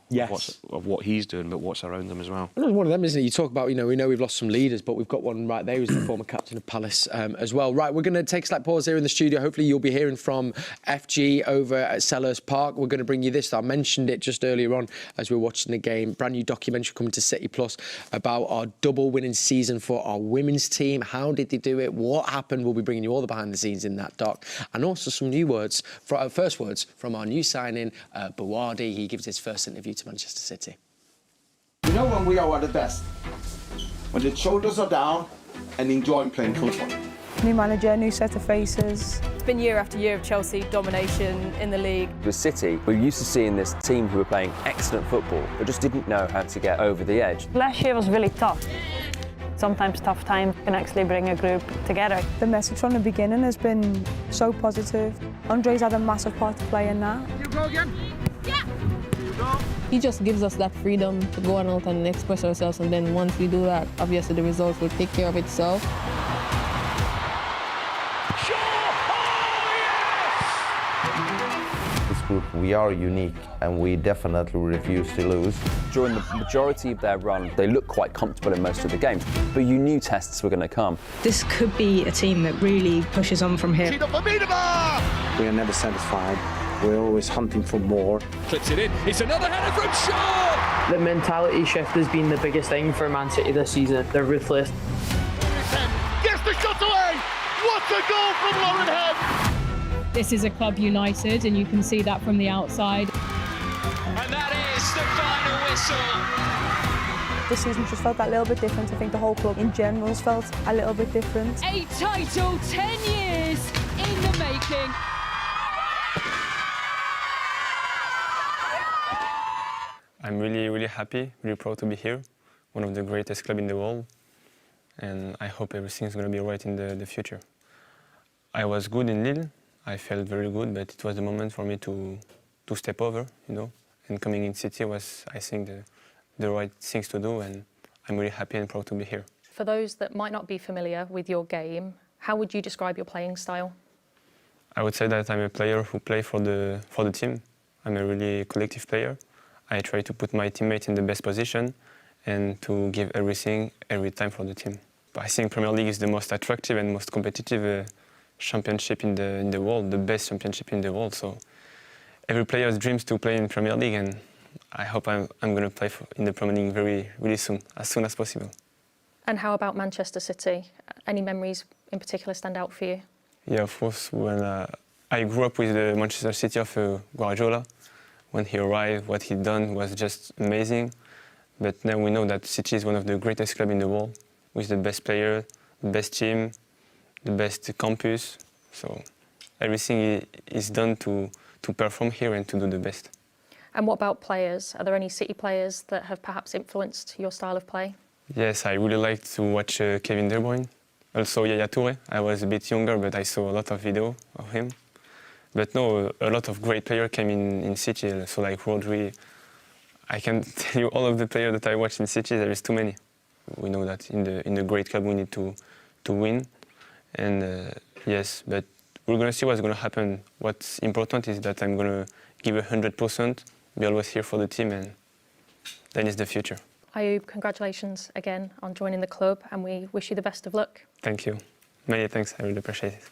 Speaker 19: of what he's doing, but what's around him as well.
Speaker 17: And one of them, isn't it? You talk about, we know we've lost some leaders, but we've got one right there who's the former captain of Palace as well. Right, we're going to take a slight pause here in the studio. Hopefully you'll be hearing from FG over at Selhurst Park. We're going to bring you this. I mentioned it just earlier on as we were watching the game. Brand new documentary coming to City Plus about our double winning season for our women's team. How did they do it? What happened? We'll be bringing you all the behind the scenes in that doc, and also some new words, first words from our new signing, Bawardi. He gives his first interview to Manchester City.
Speaker 8: You know when we are at the best? When the shoulders are down and enjoying playing football.
Speaker 9: New manager, new set of faces.
Speaker 7: It's been year after year of Chelsea domination in the league.
Speaker 10: With City, we're used to seeing this team who were playing excellent football, but just didn't know how to get over the edge.
Speaker 9: Last year was really tough. Sometimes tough times can actually bring a group together. The message from the beginning has been so positive. Andre's had a massive part to play in that.
Speaker 15: You go again? Yeah. You go.
Speaker 11: He just gives us that freedom to go out and express ourselves, and then once we do that, obviously the results will take care of itself.
Speaker 12: We are unique and we definitely refuse to lose.
Speaker 10: During the majority of their run, they looked quite comfortable in most of the games, but you knew tests were going to come.
Speaker 13: This could be a team that really pushes on from here.
Speaker 2: We are never satisfied. We're always hunting for more.
Speaker 21: Clips it in. It's another header from Shaw!
Speaker 14: The mentality shift has been the biggest thing for Man City this season. They're ruthless.
Speaker 15: Gets the shot away! What a goal from Lauren Head!
Speaker 16: This is a club united, and you can see that from the outside.
Speaker 21: And that is the final whistle.
Speaker 9: This season just felt that little bit different. I think the whole club in general has felt a little bit different.
Speaker 16: A title, 10 years in the making.
Speaker 6: I'm really happy, really proud to be here. One of the greatest clubs in the world. And I hope everything's going to be right in the future. I was good in Lille. I felt very good, but it was the moment for me to step over, And coming in City was, I think, the right things to do, and I'm really happy and proud to be here.
Speaker 7: For those that might not be familiar with your game, how would you describe your playing style?
Speaker 6: I would say that I'm a player who plays for the team. I'm a really collective player. I try to put my teammates in the best position and to give everything every time for the team. But I think Premier League is the most attractive and most competitive championship in the world, the best championship in the world. So every player's dreams to play in Premier League, and I hope I'm going to play in the Premier League really soon as possible.
Speaker 7: And how about Manchester City? Any memories in particular stand out for you?
Speaker 6: Yeah, of course. When I grew up with the Manchester City of Guardiola, when he arrived, what he'd done was just amazing. But now we know that City is one of the greatest clubs in the world, with the best player, the best team, the best campus. So everything is done to perform here and to do the best.
Speaker 7: And what about players? Are there any City players that have perhaps influenced your style of play?
Speaker 6: Yes, I really like to watch Kevin De Bruyne. Also Yaya Touré. I was a bit younger, but I saw a lot of video of him. But no, a lot of great players came in City, so like Rodri. I can tell you all of the players that I watched in City, there is too many. We know that in the great club we need to win. And yes, but we're going to see what's going to happen. What's important is that I'm going to give 100%, be always here for the team, and then it's the future.
Speaker 7: Ayoub, congratulations again on joining the club, and we wish you the best of luck.
Speaker 6: Thank you. Many thanks, I really appreciate it.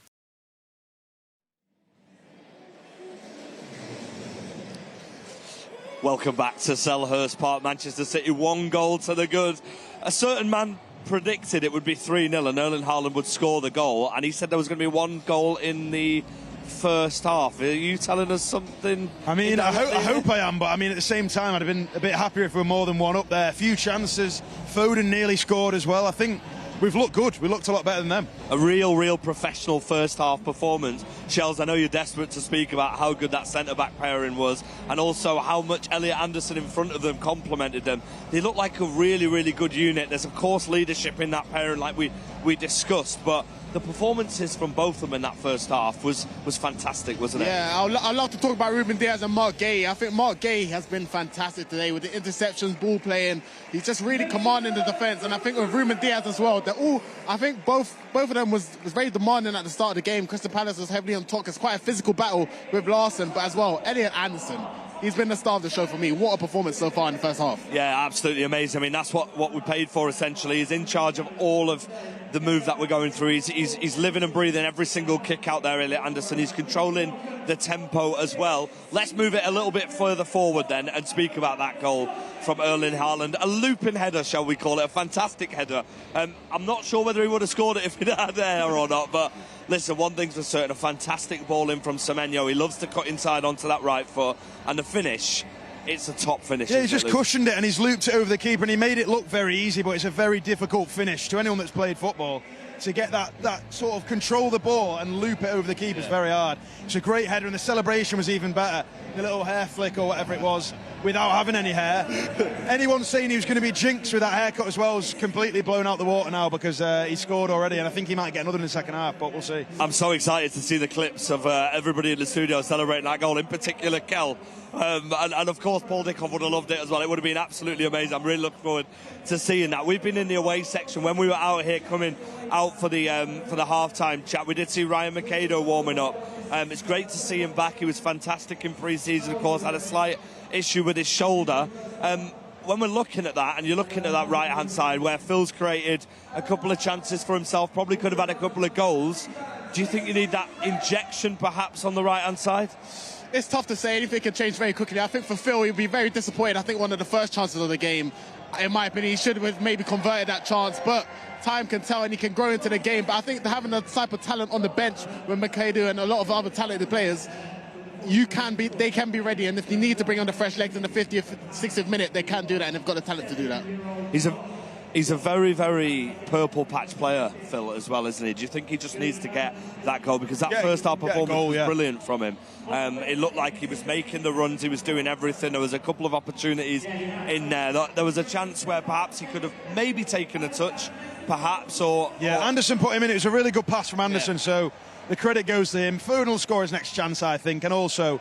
Speaker 3: Welcome back to Selhurst Park, Manchester City, 1 goal to the good. A certain man predicted it would be 3-0 and Erling Haaland would score the goal, and he said there was going to be 1 goal in the first half. Are you telling us something?
Speaker 4: I mean, I hope I am, but I mean, at the same time, I'd have been a bit happier if we were more than 1 up there. A few chances. Foden nearly scored as well. I think we've looked good. We looked a lot better than them.
Speaker 3: A real professional first half performance. Shells, I know you're desperate to speak about how good that centre-back pairing was, and also how much Elliot Anderson in front of them complimented them. They look like a really good unit. There's of course leadership in that pairing like we discussed, but the performances from both of them in that first half was fantastic, wasn't it?
Speaker 5: Yeah, I'd love to talk about Ruben Diaz and Mark Gay. I think Mark Gay has been fantastic today with the interceptions, ball playing. He's just really commanding the defence, and I think with Ruben Diaz as well, I think both of them was very demanding at the start of the game. Crystal Palace was heavily on top. It's quite a physical battle with Larson, but as well, Elliot Anderson. He's been the star of the show for me. What a performance so far in the first half.
Speaker 3: Yeah, absolutely amazing. I mean, that's what we paid for, essentially. He's in charge of all of the move that we're going through. He's living and breathing every single kick out there, Elliot Anderson. He's controlling the tempo as well. Let's move it a little bit further forward then and speak about that goal from Erling Haaland. A looping header, shall we call it, a fantastic header. I'm not sure whether he would have scored it if he'd had air or not, but listen, one thing's for certain, a fantastic ball in from Semenyo. He loves to cut inside onto that right foot, and the finish, it's a top finish.
Speaker 4: Yeah, he's just cushioned it and he's looped it over the keeper, and he made it look very easy, but it's a very difficult finish to anyone that's played football. To get that sort of control the ball and loop it over the keeper is very hard. It's a great header, and the celebration was even better. The little hair flick or whatever it was, without having any hair. Anyone saying he was going to be jinxed with that haircut as well is completely blown out the water now, because he scored already, and I think he might get another in the second half, but we'll see.
Speaker 3: I'm so excited to see the clips of everybody in the studio celebrating that goal, in particular Kel. And of course Paul Dickov would have loved it as well. It would have been absolutely amazing. I'm really looking forward to seeing that. We've been in the away section when we were out here coming out for the half-time chat. We did see Ryan McAdo warming up. It's great to see him back. He was fantastic in pre-season, of course, had a slight issue with his shoulder. When we're looking at that, and you're looking at that right-hand side where Phil's created a couple of chances for himself, probably could have had a couple of goals, do you think you need that injection perhaps on the right-hand side?
Speaker 5: It's tough to say. Anything can change very quickly. I think for Phil, he'd be very disappointed. I think one of the first chances of the game, in my opinion, he should have maybe converted that chance, but time can tell, and he can grow into the game. But I think having the type of talent on the bench with McAdo and a lot of other talented players, they can be ready, and if you need to bring on the fresh legs in the 50th, 60th minute, they can do that, and they've got the talent to do that.
Speaker 3: He's a very purple patch player, Phil, as well, isn't he? Do you think he just needs to get that goal? Because that first half performance was brilliant from him. It looked like he was making the runs, he was doing everything. There was a couple of opportunities in there. There was a chance where perhaps he could have maybe taken a touch, perhaps, or...
Speaker 4: Yeah, Anderson put him in. It was a really good pass from Anderson, so the credit goes to him. Foden will score his next chance, I think, and also...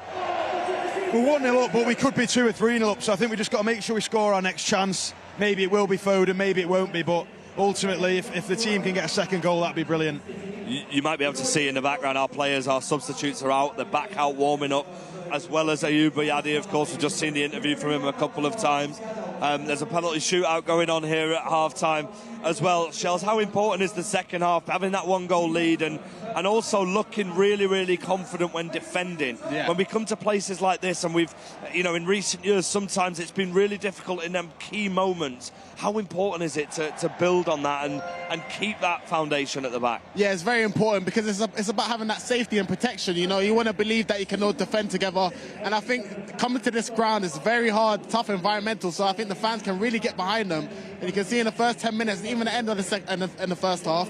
Speaker 4: We're 1-0 up, but we could be 2 or 3-0 up, so I think we just got to make sure we score our next chance. Maybe it will be Foden, maybe it won't be, but ultimately, if the team can get a second goal, that'd be brilliant.
Speaker 3: You might be able to see in the background our players, our substitutes are out, they're back out warming up, as well as Ayoub Boyadi, of course. We've just seen the interview from him a couple of times. There's a penalty shootout going on here at half-time as well. Shells, how important is the second half, having that 1-goal lead and also looking really, really confident when defending?
Speaker 4: Yeah.
Speaker 3: When we come to places like this, and we've, in recent years, sometimes it's been really difficult in them key moments. How important is it to build on that and keep that foundation at the back?
Speaker 5: Yeah, it's very important because it's about having that safety and protection. You want to believe that you can all defend together. And I think coming to this ground is very hard, tough, environmental. So I think the fans can really get behind them. And you can see in the first 10 minutes, even the end of the first half,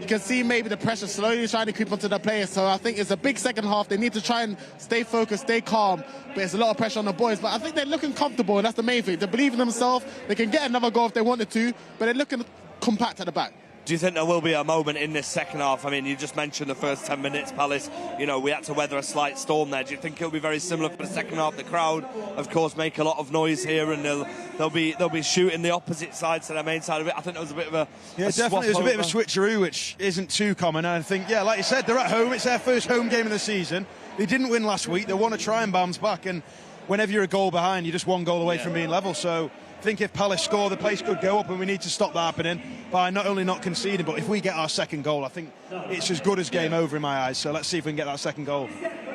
Speaker 5: you can see maybe the pressure slowly trying to creep onto the players. So I think it's a big second half. They need to try and stay focused, stay calm. But there's a lot of pressure on the boys. But I think they're looking comfortable, and that's the main thing. They believe in themselves. They can get another goal if they wanted to, but they're looking compact at the back.
Speaker 3: Do you think there will be a moment in this second half? I mean, you just mentioned the first 10 minutes, Palace. We had to weather a slight storm there. Do you think it'll be very similar for the second half? The crowd, of course, make a lot of noise here, and they'll be shooting the opposite side to their main side of it. I think there was a bit of a
Speaker 4: definitely there's a bit of a switcheroo, which isn't too common. And I think, like you said, they're at home. It's their first home game of the season. They didn't win last week. They want to try and bounce back. And whenever you're a goal behind, you're just 1 goal away from being level. So I think if Palace score, the place could go up, and we need to stop that happening by not only not conceding, but if we get our second goal, I think it's as good as game over in my eyes. So let's see if we can get that second goal.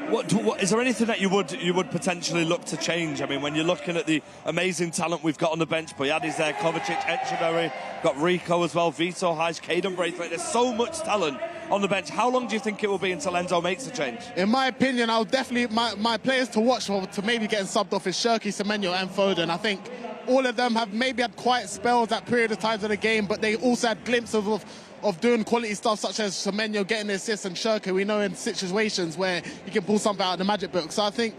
Speaker 3: What is there anything that you would potentially look to change? I mean, when you're looking at the amazing talent we've got on the bench, Boyadi's there, Kovacic, Etcheberry, got Rico as well, Vito, Haj, Caden Braithwaite. There's so much talent on the bench. How long do you think it will be until Enzo makes a change?
Speaker 5: In my opinion, I'll definitely my players to watch for to maybe getting subbed off is CHERKI, Semenyo, and Foden. I think all of them have maybe had quiet spells at period of times of the game, but they also had glimpses of doing quality stuff, such as Semenyo getting the assists, and CHERKI, we know in situations where you can pull something out of the magic book. So I think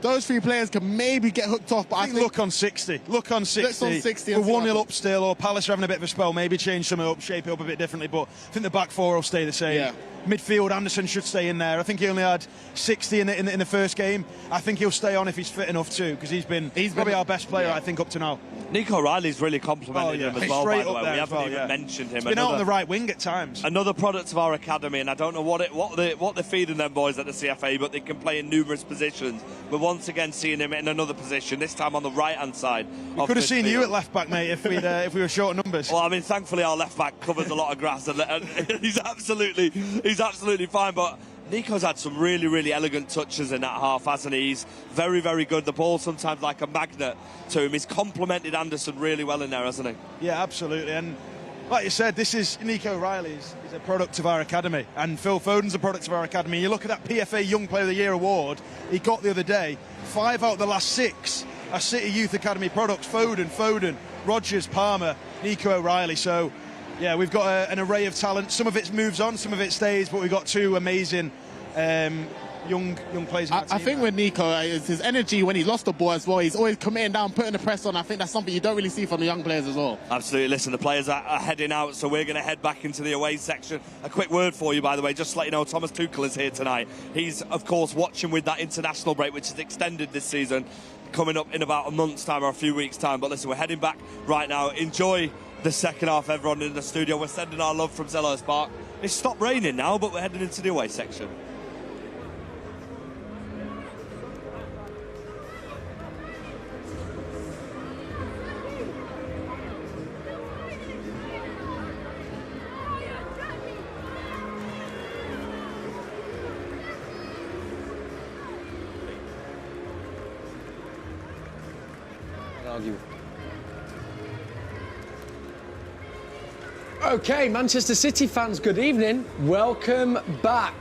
Speaker 5: those 3 players can maybe get hooked off. But I think
Speaker 4: look on 60. Look on 60. We're 1-0 up still, or Palace are having a bit of a spell. Maybe change something up, shape it up a bit differently. But I think the back 4 will stay the same.
Speaker 5: Yeah.
Speaker 4: Midfield, Anderson should stay in there. I think he only had 60 in the first game. I think he'll stay on if he's fit enough too, because he's probably our best player, I think, up to now.
Speaker 3: Nico Riley's really complimented him as well, by the way. We haven't even mentioned him.
Speaker 4: He's been out on the right wing at times.
Speaker 3: Another product of our academy, and I don't know what they're feeding them boys at the CFA, but they can play in numerous positions. But once again, seeing him in another position, this time on the right-hand side.
Speaker 4: We could have seen you at left-back, mate, if we were short of numbers.
Speaker 3: Well, I mean, thankfully our left-back covers a lot of grass, and he's absolutely fine. But Nico's had some really, really elegant touches in that half, hasn't he? He's very, very good. The ball sometimes like a magnet to him. He's complemented Anderson really well in there, hasn't he?
Speaker 4: Yeah, absolutely. And like you said, this is Nico Riley. He's a product of our academy, and Phil Foden's a product of our academy. You look at that PFA Young Player of the Year award he got the other day. 5 out of the last 6 are City Youth Academy products. Foden, Rodgers, Palmer, Nico O'Reilly. So yeah, we've got an array of talent. Some of it moves on, some of it stays, but we've got 2 amazing young players.
Speaker 5: I think with Nico, his energy when he lost the ball as well, he's always committing down, putting the press on. I think that's something you don't really see from the young players as well.
Speaker 3: Absolutely. Listen, the players are heading out, so we're going to head back into the away section. A quick word for you, by the way, just to let you know, Thomas Tuchel is here tonight. He's, of course, watching with that international break, which is extended this season, coming up in about a month's time or a few weeks' time. But listen, we're heading back right now. Enjoy the second half, everyone in the studio. We're sending our love from Selhurst Park. It's stopped raining now, but we're heading into the away section.
Speaker 17: Argue. Okay, Manchester City fans, good evening. Welcome back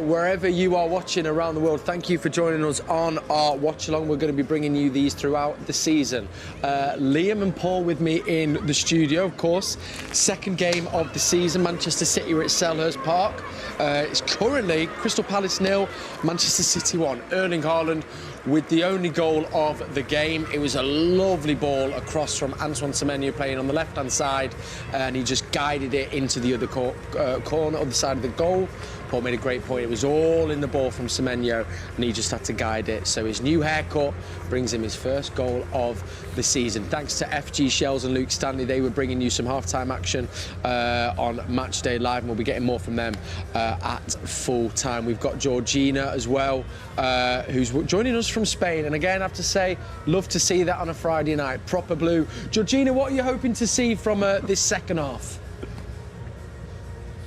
Speaker 17: wherever you are watching around the world. Thank you for joining us on our watch-along. We're going to be bringing you these throughout the season. Liam and Paul with me in the studio, of course. Second game of the season. Manchester City are at Selhurst Park. It's currently Crystal Palace 0, Manchester City 1. Erling Haaland with the only goal of the game. It was a lovely ball across from Antoine Semenyo playing on the left-hand side, and he just guided it into the other corner, other side of the goal Paul made a great point. It was all in the ball from Semenyo, and he just had to guide it. So his new haircut brings him his first goal of the season. Thanks to FG Shells and Luke Stanley. They were bringing you some half-time action on Matchday Live, and we'll be getting more from them at full time. We've got Georgina as well, who's joining us from Spain. And again, I have to say, love to see that on a Friday night. Proper blue. Georgina, what are you hoping to see from this second half?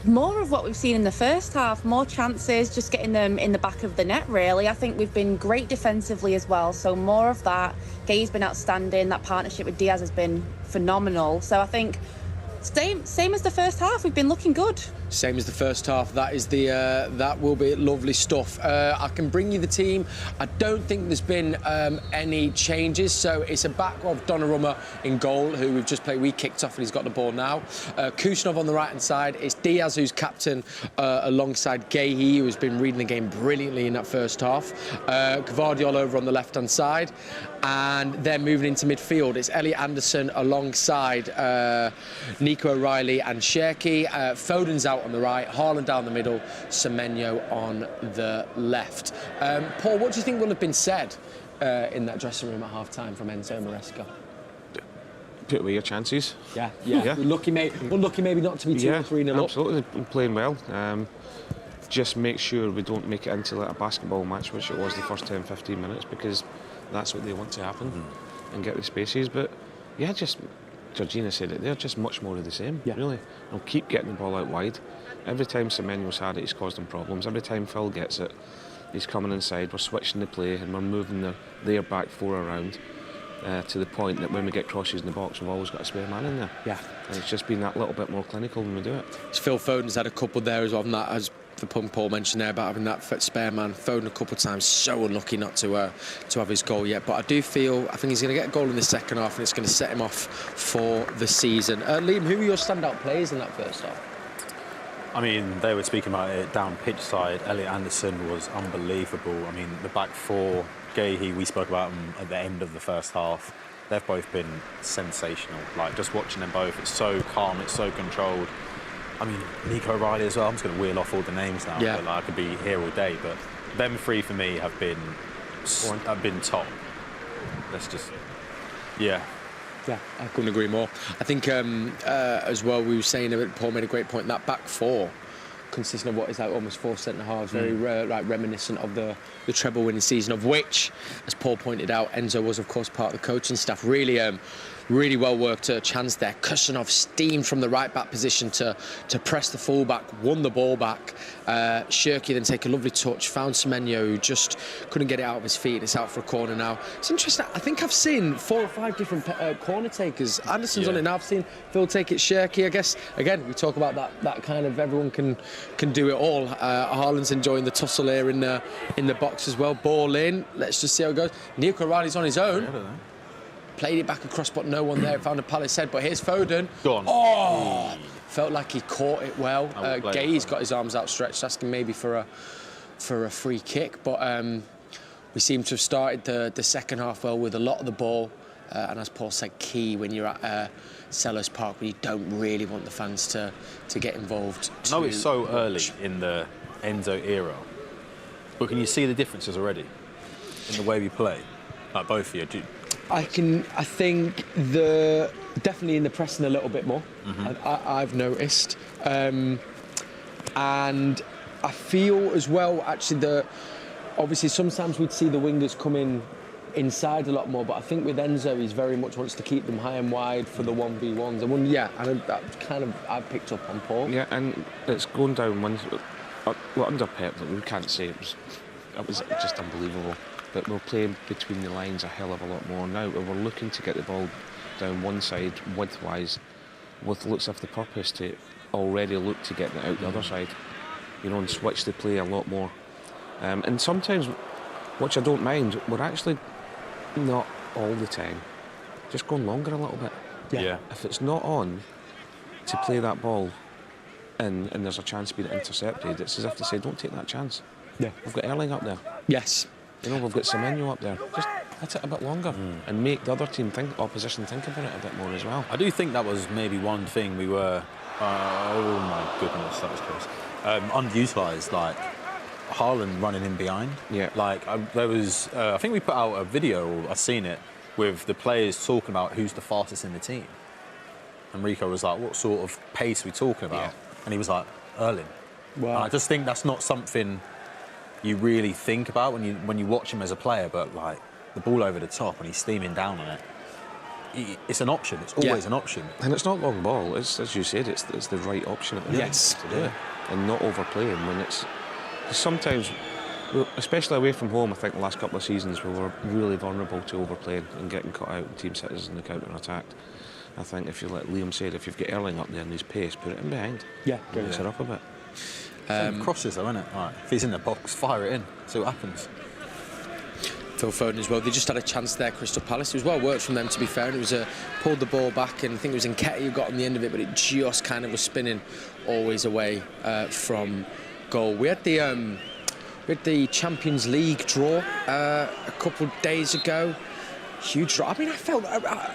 Speaker 20: More of what we've seen in the first half, more chances, just getting them in the back of the net, really. I think we've been great defensively as well, so more of that. Gay's been outstanding. That partnership with Diaz has been phenomenal. So I think same as the first half, we've been looking good.
Speaker 17: Same as the first half. That is the that will be lovely stuff. I can bring you the team. I don't think there's been any changes. So it's a back of Donnarumma in goal, who we've just played. We kicked off and he's got the ball now. Kusanov on the right hand side. It's Diaz who's captain alongside Gay, who has been reading the game brilliantly in that first half. Gvardiol over on the left hand side, and then moving into midfield, it's Elliot Anderson alongside Nico O'Reilly and CHERKI. Foden's out on the right, HAALAND down the middle, Semenyo on the left. Paul, what do you think will have been said in that dressing room at half-time from Enzo Maresca?
Speaker 19: Put away your chances.
Speaker 17: Yeah. Lucky maybe not to be 2 or 3-0 up.
Speaker 19: Absolutely, been playing well. Just make sure we don't make it into like a basketball match, which it was the first 10-15 minutes, because that's what they want to happen and get the spaces. But yeah, just Georgina said it, they're just much more of the same, really. They'll keep getting the ball out wide. Every time Semenyo's had it, he's caused them problems. Every time Phil gets it, he's coming inside, we're switching the play and we're moving their back four around to the point that when we get crosses in the box, we've always got a spare man in there.
Speaker 17: Yeah.
Speaker 19: And it's just been that little bit more clinical when we do it.
Speaker 17: Phil Foden's had a couple there as well, and that has the pun Paul mentioned there about having that spare man. Foden a couple of times, so unlucky not to have his goal yet. But I think he's going to get a goal in the second half, and it's going to set him off for the season. Liam, who were your standout players in that first half?
Speaker 18: I mean, they were speaking about it down pitch side. Elliot Anderson was unbelievable. I mean, the back four, Gay, we spoke about them at the end of the first half. They've both been sensational. Like, just watching them both, it's so calm, it's so controlled. I mean, Nico O'Reilly as well. I'm just going to wheel off all the names now.
Speaker 17: Yeah.
Speaker 18: But, like, I could be here all day, but them three for me have been top. Let's just,
Speaker 17: Yeah, I couldn't agree more. I think as well, we were saying, Paul made a great point, that back four consisting of what is like almost 4 centre-halves, very reminiscent of the treble winning season, of which, as Paul pointed out, Enzo was of course part of the coaching staff. Really well worked chance there. Kusanov steamed from the right back position to press the full back, won the ball back. CHERKI then take a lovely touch, found Semenyo, who just couldn't get it out of his feet. It's out for a corner now. It's interesting, I think I've seen 4 or 5 different corner takers. Anderson's on it now, I've seen Phil take it, CHERKI. I guess, again, we talk about that kind of everyone can do it all. Haaland's enjoying the tussle here in the box as well. Ball in, let's just see how it goes. Nico O'Reilly's on his own. Played it back across, but no one there. Found a Palace head, but here's Foden.
Speaker 18: Gone.
Speaker 17: Oh! Felt like he caught it well. Gay's got his arms outstretched, asking maybe for a free kick. But we seem to have started the second half well with a lot of the ball. And as Paul said, key when you're at Selhurst Park, where you don't really want the fans to get involved.
Speaker 18: I know it's so early in the Enzo era, but can you see the differences already in the way we play? Like both of you.
Speaker 17: I think definitely in the pressing a little bit more. I've noticed, and I feel as well actually obviously sometimes we'd see the wingers come in inside a lot more, but I think with Enzo he very much wants to keep them high and wide for the 1v1s. And that kind of I picked up on Paul.
Speaker 19: Yeah, and it's going down under Pep that we can't say it was just unbelievable. But we're playing between the lines a hell of a lot more now. We're looking to get the ball down one side width-wise, with looks of the purpose to already look to get it out the other side, and switch the play a lot more. And sometimes, which I don't mind, we're actually not all the time just going longer a little bit.
Speaker 18: Yeah.
Speaker 19: If it's not on to play that ball and there's a chance of being intercepted, it's as if to say, don't take that chance.
Speaker 17: Yeah.
Speaker 19: We've got Erling up there.
Speaker 17: Yes.
Speaker 19: We've got Semenyo up there. Just hit it a bit longer and make the other opposition think about it a bit more as well.
Speaker 18: I do think that was maybe one thing we were... oh my goodness, that was close. underutilised, like HAALAND running in behind.
Speaker 19: Yeah.
Speaker 18: Like there was, I think we put out a video, or I've seen it, with the players talking about who's the fastest in the team. And Rico was like, "What sort of pace are we talking about?" And he was like, "Erling."
Speaker 17: Wow.
Speaker 18: And I just think that's not something you really think about when you watch him as a player. But like the ball over the top and he's steaming down on it. It's an option. It's always an option.
Speaker 19: And it's not long ball. It's, as you said, it's the right option at the moment to do it, and not overplaying when it's. Sometimes, especially away from home, I think the last couple of seasons we were really vulnerable to overplaying and getting cut out and team sitters in the counter attack. I think if you, like Liam said, if you've got Erling up there and his pace, put it in behind.
Speaker 17: Yeah,
Speaker 19: brings it up a bit.
Speaker 18: Crosses though, isn't it? Right. If he's in the box, fire it in. See what happens.
Speaker 17: Phil Foden as well. They just had a chance there, Crystal Palace. It was well worked from them, to be fair. And it was pulled the ball back, and I think it was Nketiah who got on the end of it, but it just kind of was spinning always away from goal. We had the Champions League draw a couple of days ago. Huge draw. I mean, I felt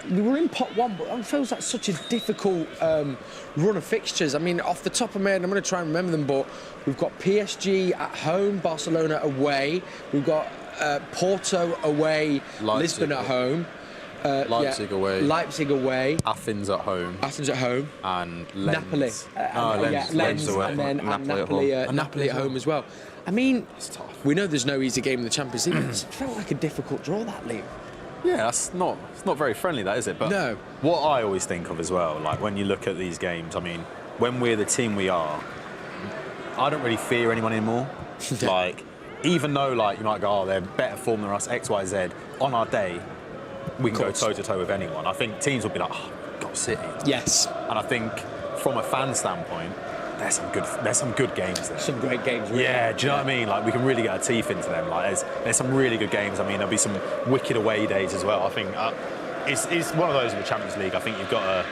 Speaker 17: we were in pot one, but it feels like such a difficult run of fixtures. I mean, off the top of my head, I'm going to try and remember them, but we've got PSG at home, Barcelona away. We've got Porto away, Lisbon at home.
Speaker 18: Leipzig away.
Speaker 17: Leipzig away.
Speaker 18: Athens at home.
Speaker 17: Athens at home.
Speaker 18: And Lens.
Speaker 17: Napoli. Lens away. And then Napoli at home as well. I mean, we know there's no easy game in the Champions League. It felt like a difficult draw, that, Liam.
Speaker 18: Yeah, it's not very friendly, that, is it? But
Speaker 17: no.
Speaker 18: What I always think of as well, like when you look at these games, I mean, when we're the team we are, I don't really fear anyone anymore. Like, even though like you might go, oh, they're better form than us, X, Y, Z, on our day, we can go toe-to-toe with anyone. I think teams will be like, oh, got City.
Speaker 17: Yes.
Speaker 18: And I think from a fan standpoint, there's some good games there.
Speaker 17: Some great games, really.
Speaker 18: Yeah, do you know what I mean? Like, we can really get our teeth into them. Like, there's some really good games. I mean, there'll be some wicked away days as well. I think it's one of those in the Champions League. I think you've got to,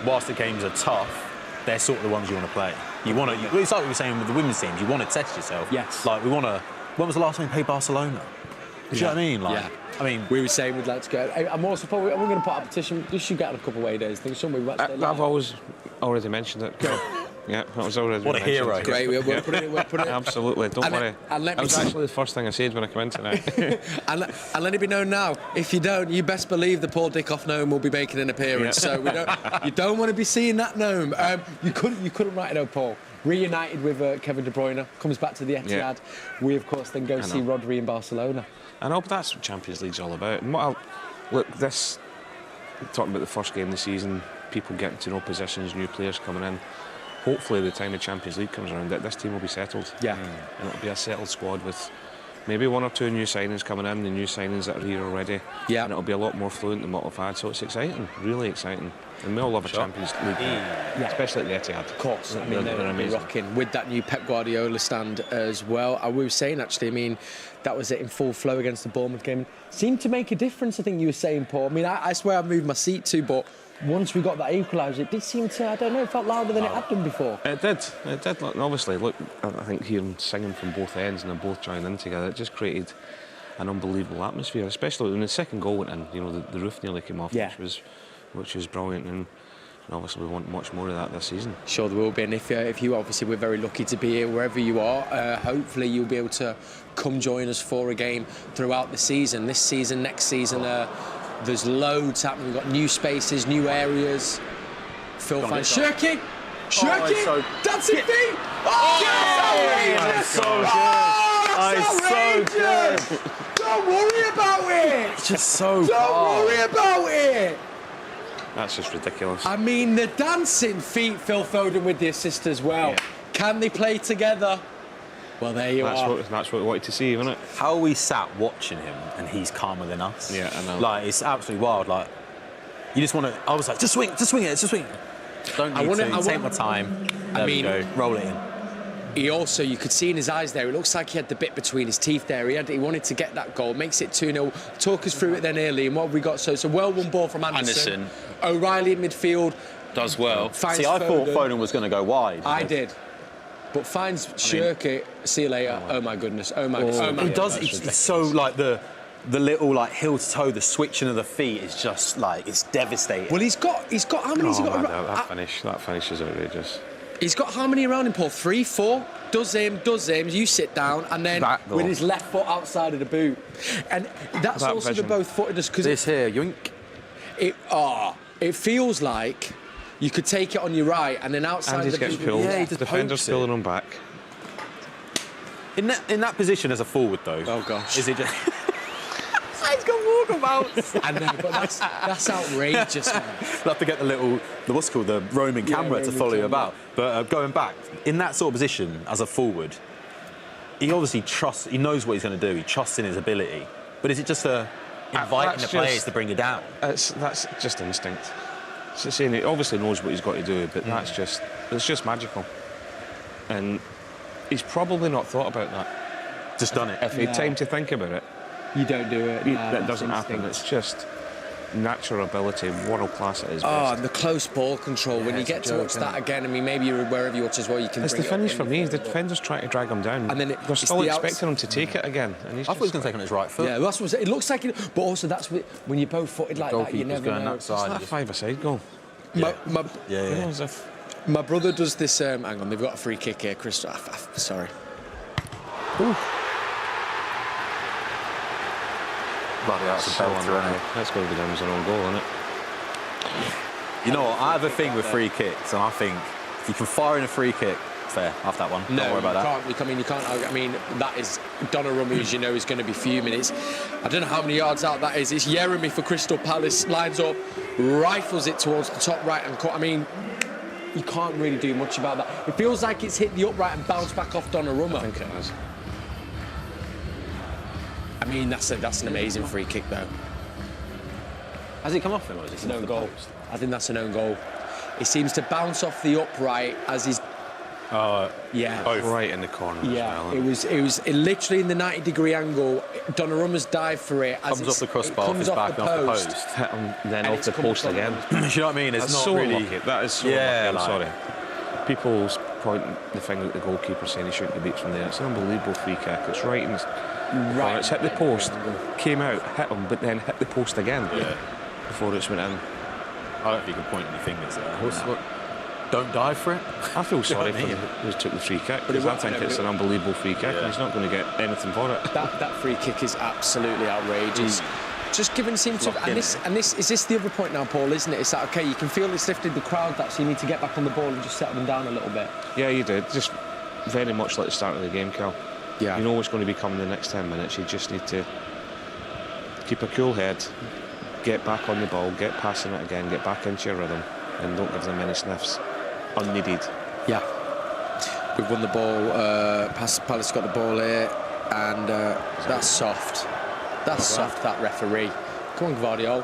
Speaker 18: whilst the games are tough, they're sort of the ones you want to play. You want to. It's like we were saying with the women's teams. You want to test yourself.
Speaker 17: Yes.
Speaker 18: Like, we want to. When was the last time you played Barcelona? Do you know what I mean? Like, I mean,
Speaker 17: we were saying we'd like to go. I'm also probably we're going to put up a petition. You should get on a couple of away days. I think somebody might stay.
Speaker 19: I've always already mentioned it. Yeah, that was already.
Speaker 18: What a hero!
Speaker 17: Great, we'll put it. We'll put it.
Speaker 19: Absolutely, don't worry. That was actually the first thing I said when I came in tonight.
Speaker 17: and let it be known now. If you don't, you best believe the Paul Dickov gnome will be making an appearance.
Speaker 19: Yeah.
Speaker 17: So you don't want to be seeing that gnome. You couldn't write it out, Paul. Reunited with Kevin De Bruyne, comes back to the Etihad.
Speaker 19: Yeah.
Speaker 17: We of course then go see Rodri in Barcelona.
Speaker 19: I know, but that's what Champions League's all about. And talking about the first game of the season, people getting to know positions, new players coming in. Hopefully, the time the Champions League comes around, this team will be settled.
Speaker 17: Yeah.
Speaker 19: And it'll be a settled squad with maybe one or two new signings coming in, the new signings that are here already.
Speaker 17: Yeah.
Speaker 19: And it'll be a lot more fluent than what we've had, so it's exciting, really exciting. And we all love a Champions League, especially at the Etihad.
Speaker 17: Of course, I mean, they're
Speaker 19: amazing.
Speaker 17: rocking with that new Pep Guardiola stand as well. We were saying, actually, I mean, that was it in full flow against the Bournemouth game. Seemed to make a difference, I think you were saying, Paul. I mean, I swear I moved my seat too, but once we got that equaliser, it did seem to, I don't know, it felt louder than it had done before.
Speaker 19: It did. And obviously, look, I think hearing singing from both ends and them both joining in together, it just created an unbelievable atmosphere, especially when the second goal went in, you know, the roof nearly came off, which was brilliant. And obviously, we want much more of that this season.
Speaker 17: Sure, there will be. And if you obviously, we're very lucky to be here wherever you are. Hopefully, you'll be able to come join us for a game throughout the season. This season, next season, there's loads happening. We've got new spaces, new areas. Phil finds CHERKI! CHERKI! Dancing feet!
Speaker 18: It's so good!
Speaker 17: Don't worry about it!
Speaker 18: It's just so
Speaker 17: Don't worry about it!
Speaker 19: That's just ridiculous.
Speaker 17: I mean, the dancing feet, Phil Foden with the assist as well. Yeah. Can they play together? Well, there you are.
Speaker 19: That's what we wanted to see, isn't it?
Speaker 18: How we sat watching him and he's calmer than us.
Speaker 19: Yeah, I know.
Speaker 18: Like, it's absolutely wild. Like, you just want to... I was like, just swing it. Don't need to. Take my time. There we go. Roll it in.
Speaker 17: He also, you could see in his eyes there, it looks like he had the bit between his teeth there. He wanted to get that goal. Makes it 2-0. Talk us through it then, early. And what have we got? So it's a well-won ball from Anderson. O'Reilly in midfield.
Speaker 1: Does well.
Speaker 18: See, I thought Foden was going to go wide.
Speaker 17: I did. But finds CHERKI. See you later. Oh, my goodness. Oh, my goodness.
Speaker 18: He does. It's so, like, the little, like, heel to toe, the switching of the feet is just, like, it's devastating.
Speaker 17: Well, he's got how many has he got?
Speaker 19: That finish is outrageous.
Speaker 17: He's got how many around him, Paul? 3, 4? Does him, you sit down, and then with his left foot outside of the boot. And that's
Speaker 18: that
Speaker 17: also
Speaker 18: vision.
Speaker 17: the both-footedness. Because
Speaker 18: This here, yoink.
Speaker 17: It feels like you could take it on your right, and then outside
Speaker 19: Andy
Speaker 17: the
Speaker 19: gets
Speaker 17: boot.
Speaker 19: pulled.
Speaker 18: Yeah, he just
Speaker 19: Defender's
Speaker 18: pokes it.
Speaker 19: pulling him back.
Speaker 18: In that position as a forward, though.
Speaker 17: Oh, gosh.
Speaker 18: Is it just... He's got walkabouts.
Speaker 17: I know, but that's outrageous, man.
Speaker 18: We'll have to get the roaming camera to follow you about. But going back, in that sort of position as a forward, he obviously trusts, he knows what he's going to do, he trusts in his ability. But is it just inviting the players to bring you down?
Speaker 19: That's just instinct. It's just saying he obviously knows what he's got to do, but it's just magical. And he's probably not thought about that.
Speaker 18: Just done it.
Speaker 19: If he had time to think about it.
Speaker 17: You don't do it.
Speaker 19: That doesn't happen. It's just natural ability, world class at his best.
Speaker 17: Oh, and the close ball control. When you get to watch that again, I mean, maybe wherever you watch as well, you can.
Speaker 19: It's the finish for me. The defender's trying to drag him down,
Speaker 17: and then
Speaker 19: they're still expecting him to take it again. And
Speaker 18: I thought he was going to take it on his right foot.
Speaker 17: Yeah, that's what it looks like. But also, that's when you're both footed like that, you never know.
Speaker 19: It's that 5-a-side goal.
Speaker 18: Yeah.
Speaker 17: My brother does this. Hang on, they've got a free kick here, Crystal. Sorry. Ooh.
Speaker 18: Bloody hell, that's a belter, isn't it?
Speaker 19: That's going to be down as an own goal, isn't it?
Speaker 18: You know what? I have a thing with free kicks, and I think if you can fire in a free kick, fair. Have that one.
Speaker 17: No,
Speaker 18: don't worry about that.
Speaker 17: You can't. I mean, that is Donnarumma, as you know, is going to be fuming. I don't know how many yards out that is. It's Jeremy for Crystal Palace. Lines up, rifles it towards the top right and cut. I mean, you can't really do much about that. It feels like it's hit the upright and bounced back off Donnarumma.
Speaker 19: I think it has.
Speaker 17: I mean, that's an amazing free kick, though.
Speaker 18: Has it come off him, or is it
Speaker 17: an own goal? I think that's an own goal. It seems to bounce off the upright as he's. Yeah.
Speaker 19: Both. Right in the corner.
Speaker 17: Yeah,
Speaker 19: as well,
Speaker 17: it was literally in the 90-degree angle. Donnarumma's dived for it.
Speaker 18: Comes off the crossbar, off his back, and off the post.
Speaker 19: Then off the post again.
Speaker 18: Do you know what I mean? It's
Speaker 19: That's
Speaker 18: not
Speaker 19: so
Speaker 18: really.
Speaker 19: unlucky. That is so unlucky. I'm sorry. People's pointing the finger at the goalkeeper saying he shouldn't have beat from there. It's an unbelievable free kick. It's right in his. Right. It's hit the post, came out, hit him, but then hit the post again before it's went in.
Speaker 18: I don't think you can point any fingers there. Don't dive for it.
Speaker 19: I feel sorry for him who took the free kick, because I think it's an unbelievable free kick and he's not going to get anything for it.
Speaker 17: That free kick is absolutely outrageous. Just given seems to, and this is the other point now, Paul, isn't it? It's like, okay, you can feel it's lifted the crowd back, so you need to get back on the ball and just settle them down a little bit.
Speaker 19: Yeah, you did. Just very much like the start of the game, Cal.
Speaker 17: Yeah.
Speaker 19: You know what's going to be coming in the next 10 minutes. You just need to keep a cool head, get back on the ball, get passing it again, get back into your rhythm, and don't give them any sniffs. Unneeded.
Speaker 17: Yeah. We've won the ball. Palace got the ball here, and that's soft. That's soft, that referee. Come on, Gvardiol.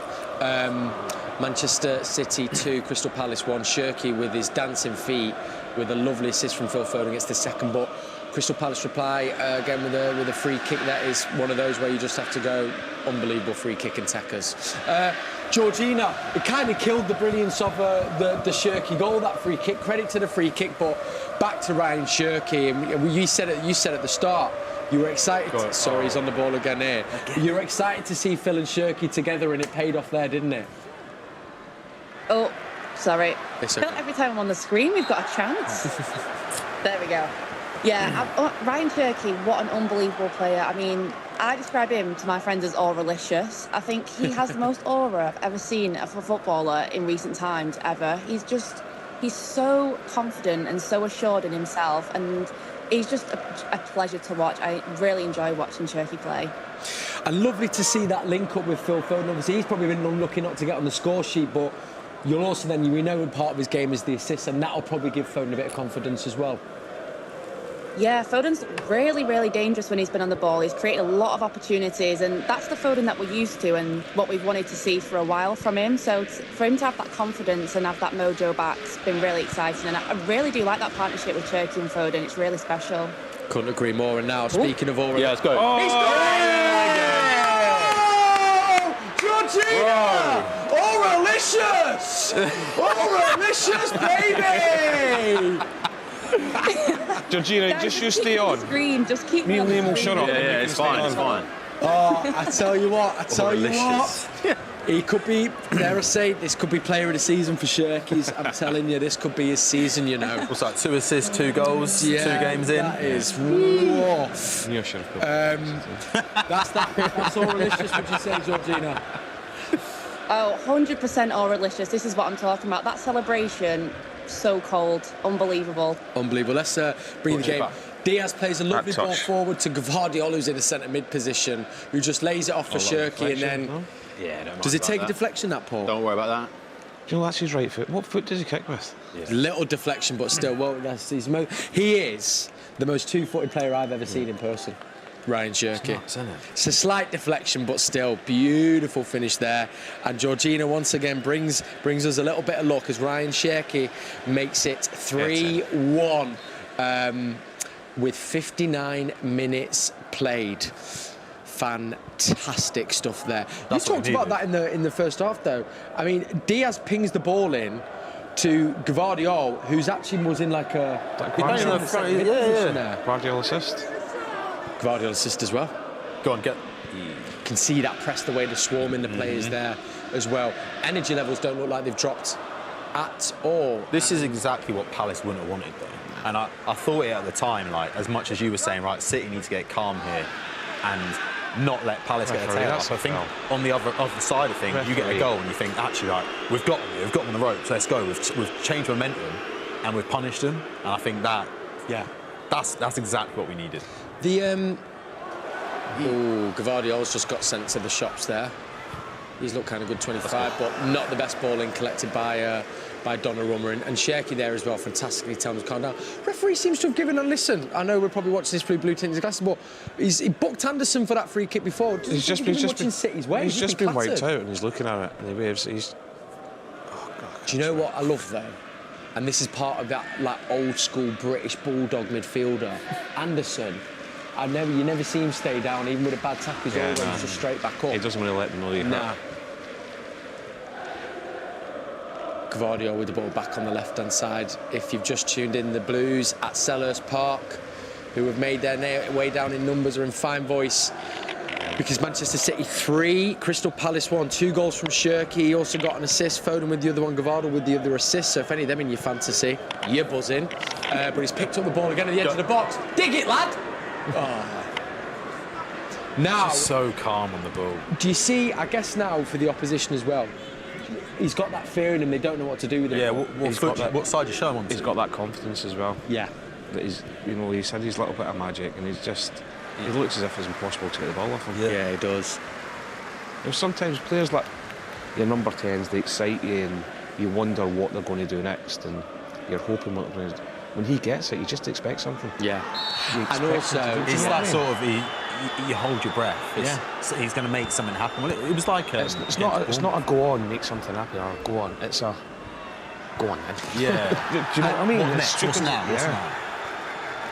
Speaker 17: Manchester City 2, Crystal Palace 1. CHERKI with his dancing feet, with a lovely assist from Phil Foden against the second, but Crystal Palace reply again with a free kick. That is one of those where you just have to go, unbelievable free kick and techers. Georgina, it kind of killed the brilliance of the CHERKI goal, that free kick. Credit to the free kick, but back to Ryan CHERKI. And you said at the start, you were excited. Sorry, he's on the ball again here. You were excited to see Phil and CHERKI together, and it paid off there, didn't it?
Speaker 20: Oh, sorry.
Speaker 17: It's
Speaker 20: I feel like every time I'm on the screen, we've got a chance. There we go. Yeah, Ryan CHERKI, what an unbelievable player. I mean, I describe him to my friends as auralicious. I think he has the most aura I've ever seen of a footballer in recent times, ever. He's so confident and so assured in himself, and he's just a pleasure to watch. I really enjoy watching CHERKI play.
Speaker 17: And lovely to see that link up with Phil Foden. Obviously, he's probably been unlucky not to get on the score sheet, but you'll also then, we know part of his game is the assist, and that'll probably give Foden a bit of confidence as well.
Speaker 20: Yeah, Foden's really, really dangerous when he's been on the ball. He's created a lot of opportunities, and that's the Foden that we're used to and what we've wanted to see for a while from him. So for him to have that confidence and have that mojo back, it's been really exciting. And I really do like that partnership with CHERKI and Foden. It's really special.
Speaker 17: Couldn't agree more. And now, speaking of aura...
Speaker 18: Yeah, let's go.
Speaker 17: He's Georgina! Auralicious! Auralicious, baby!
Speaker 19: Georgina, just you stay on.
Speaker 20: Screen, just keep
Speaker 19: me and Liam will shut up.
Speaker 18: Yeah, it's fine, it's fine.
Speaker 17: Oh, I tell you what. He could be, dare I say, this could be player of the season for Cherki's. I'm telling you, this could be his season, you know.
Speaker 18: What's that, 2 assists, 2 goals, 2 games in?
Speaker 17: That is rough.
Speaker 19: Yeah, sure.
Speaker 17: That's all delicious, would you say, Georgina?
Speaker 20: Oh, 100% Aurelicious. This is what I'm talking about. That celebration, so cold, unbelievable.
Speaker 17: Unbelievable. Let's bring the game. Diaz plays a lovely ball forward to Gvardiol, who's in the centre mid position, who just lays it off for CHERKI, and then...
Speaker 18: No? Yeah, don't
Speaker 17: does it take a deflection, that, Paul?
Speaker 18: Don't worry about that.
Speaker 19: Do you know that's his right foot? What foot does he kick with?
Speaker 17: Yeah. Little deflection, but still, well, he is the most two-footed player I've ever seen in person. Ryan CHERKI. It's a slight deflection, but still beautiful finish there. And Georgina once again brings us a little bit of luck as Ryan CHERKI makes it 3-1 with 59 minutes played. Fantastic stuff there. You talked about that in the first half, though. I mean, Diaz pings the ball in to Gvardiol, who's actually was in like a
Speaker 19: Gvardiol assist.
Speaker 17: Gvardiol assist as well.
Speaker 18: Go on, get.
Speaker 17: You can see that pressed away the swarm in the players there as well. Energy levels don't look like they've dropped at all.
Speaker 18: This is exactly what Palace wouldn't have wanted, though. And I thought it at the time, like, as much as you were saying, right, City need to get calm here and not let Palace get a tail off. I think on the other side of things, you get a goal and you think, actually, like, we've got them on the ropes, let's go. We've changed momentum and we've punished them. And I think that, that's exactly what we needed.
Speaker 17: Gvardiol's just got sent to the shops there. He's looked kind of good, 25, but not the best ball in collected by Donnarumma. And CHERKI there as well, fantastically telling him to calm down. Referee seems to have given a listen. I know we're probably watching this through blue tinted glasses, but he booked Anderson for that free kick before.
Speaker 19: He's just been
Speaker 17: City's way.
Speaker 19: He's just been wiped out and he's looking at it and he waves.
Speaker 17: Do you know what I love though? And this is part of that like old school British bulldog midfielder, Anderson. You never see him stay down, even with a bad tackle. He's always just straight back up.
Speaker 19: He doesn't really let them know you hurt.
Speaker 17: Gvardiol with the ball back on the left-hand side. If you've just tuned in, the Blues at Selhurst Park, who have made their way down in numbers, are in fine voice. Because Manchester City 3, Crystal Palace 1, 2 goals from CHERKI. He also got an assist, Foden with the other one, Gvardiol with the other assist. So if any of them in your fantasy, you're buzzing. But he's picked up the ball again at the edge of the box. Dig it, lad! Oh. Now,
Speaker 18: so calm on the ball.
Speaker 17: Do you see, I guess now for the opposition as well, he's got that fear in him, they don't know what to do with him.
Speaker 18: Yeah, what side you show him on?
Speaker 19: He's got that confidence as well.
Speaker 17: Yeah.
Speaker 19: That he's had his little bit of magic and he looks as if it's impossible to get the ball off him.
Speaker 17: Yeah, he does.
Speaker 19: Sometimes players like your number 10s, they excite you and you wonder what they're going to do next and you're hoping what they're going to do. When he gets it, you just expect something.
Speaker 17: Yeah. And also,
Speaker 18: it's that sort of, you hold your breath. He's going to make something happen. Well, it was like
Speaker 19: it's not a go on, make something happen, or go on. It's a go on then.
Speaker 18: Yeah.
Speaker 19: Do you know what I mean?
Speaker 18: What's now?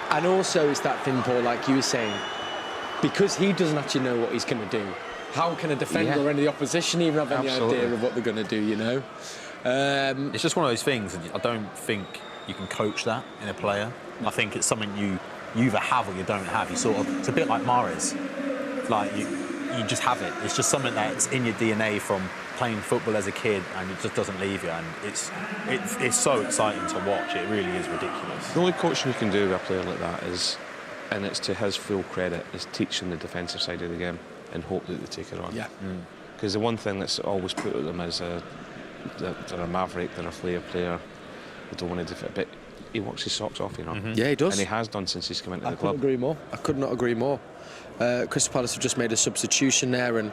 Speaker 17: And also, it's that thing, Paul, like you were saying, because he doesn't actually know what he's going to do. How can a defender or any of the opposition even have any idea of what they're going to do? You know.
Speaker 18: It's just one of those things, and I don't think you can coach that in a player. I think it's something you either have or you don't have. It's a bit like Mahrez. Like you just have it. It's just something that's in your DNA from playing football as a kid, and it just doesn't leave you. And it's so exciting to watch. It really is ridiculous.
Speaker 19: The only coaching you can do with a player like that is, and it's to his full credit, is teaching the defensive side of the game and hope that they take it on.
Speaker 17: Yeah.
Speaker 19: Because the one thing that's always put at them is they're a maverick, they're a flair player. They don't want to defend, but he works his socks off, you know.
Speaker 17: Yeah, he does.
Speaker 19: And he has done since he's come into the club.
Speaker 17: I could not agree more. Crystal Palace have just made a substitution there and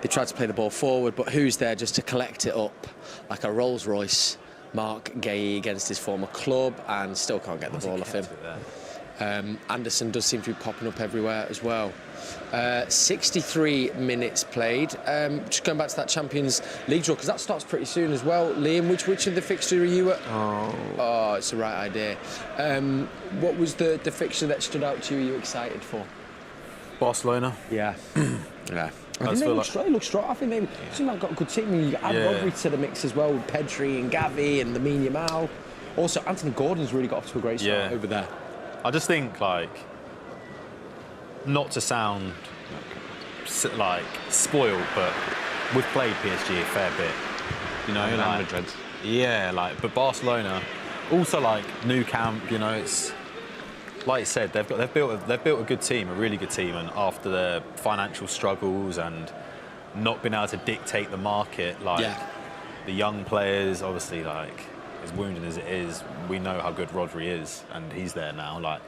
Speaker 17: they tried to play the ball forward, but who's there just to collect it up like a Rolls Royce? Mark Gay against his former club and still can't get the ball off him. Anderson does seem to be popping up everywhere as well. 63 minutes played. Just going back to that Champions League draw, because that starts pretty soon as well. Liam, which of the fixture are you at? Oh, it's the right idea. What was the fixture that stood out to you? Are you excited for?
Speaker 18: Barcelona.
Speaker 17: Yeah. Yeah. I think they look strong. I think they seem like got a good team. You add Rodri to the mix as well, with Pedri and Gavi and Lamine Yamal. Also, Anthony Gordon's really got off to a great start over there.
Speaker 18: I just think, like, not to sound like spoiled, but we've played PSG a fair bit, you know,
Speaker 19: and
Speaker 18: like
Speaker 19: Madrid.
Speaker 18: Yeah, like, but Barcelona, also like Nou Camp, you know, it's like you said, they've built a good team, a really good team, and after their financial struggles and not being able to dictate the market, like the young players, obviously, like as wounded as it is, we know how good Rodri is, and he's there now. Like,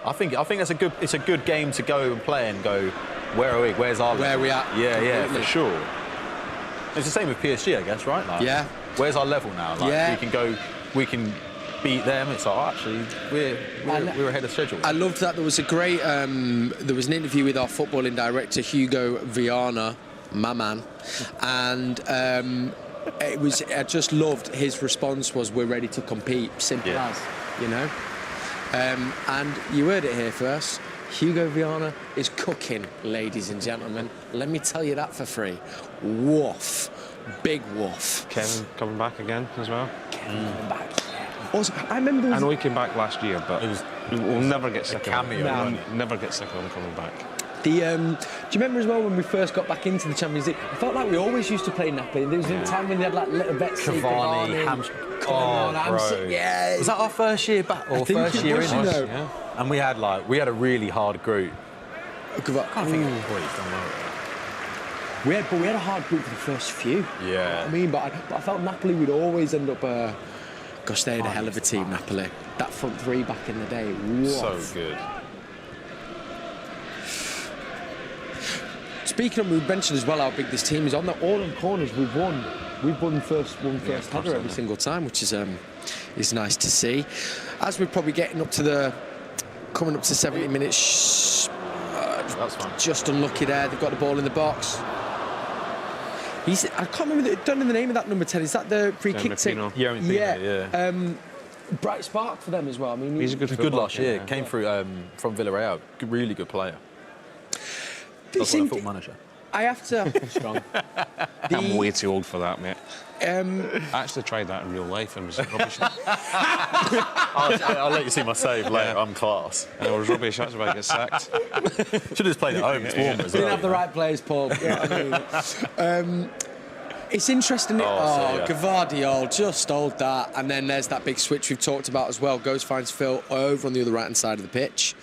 Speaker 18: I think it's a good game to go and play and go, where are we? Where's our level?
Speaker 17: Where are we at?
Speaker 18: Yeah, for sure. It's the same with PSG, I guess, right? Like,
Speaker 17: yeah.
Speaker 18: Where's our level now? Like, we can beat them. It's like, oh, actually, we're ahead of schedule.
Speaker 17: I loved that there was a great there was an interview with our footballing director Hugo Viana, my man, and I just loved his response was, we're ready to compete, simple as, you know. And you heard it here first. Hugo Viana is cooking, ladies and gentlemen. Let me tell you that for free. Woof. Big woof.
Speaker 19: Kevin coming back again as well.
Speaker 17: Kevin coming back. Also, I remember.
Speaker 19: I know he came back last year, but we'll never get sick of him.
Speaker 18: Cameo.
Speaker 19: Never get sick of him coming back.
Speaker 17: Do you remember as well when we first got back into the Champions League? I felt like we always used to play Napoli. There was a time when they had like little bets.
Speaker 18: Cavani, bro.
Speaker 17: Yeah.
Speaker 18: Was that our first year back or first year in? Yeah. And we had a really hard group.
Speaker 17: I can't think of we had a hard group for the first few.
Speaker 18: Yeah.
Speaker 17: You know what I mean, but I felt Napoli would always end up. Gosh, they had a hell of a team, Napoli. That front three back in the day. Whoa.
Speaker 18: So good.
Speaker 17: Speaking of, we mentioned as well how big this team is. On all in corners, we've won first header every single time, which is nice to see. As we're probably coming up to 70 minutes.
Speaker 18: That's fine.
Speaker 17: Just unlucky there. They've got the ball in the box. I can't remember. Don't know the name of that number 10. Is that the free kick?
Speaker 18: Yeah.
Speaker 17: Bright spark for them as well. I mean,
Speaker 18: he's a good last year. Came through from Villarreal. Really good player. That's what I thought, manager.
Speaker 17: I have to. Strong.
Speaker 19: I'm way too old for that, mate. I actually tried that in real life and was rubbish.
Speaker 18: I'll let you see my save later. I'm class.
Speaker 19: And I was rubbish. That's why I get sacked.
Speaker 18: Should have just played at home. It's warm as well.
Speaker 17: Didn't have the right players, Paul. It's interesting. Gvardiol just hold that, and then there's that big switch we've talked about as well. Goes, finds Phil over on the other right-hand side of the pitch.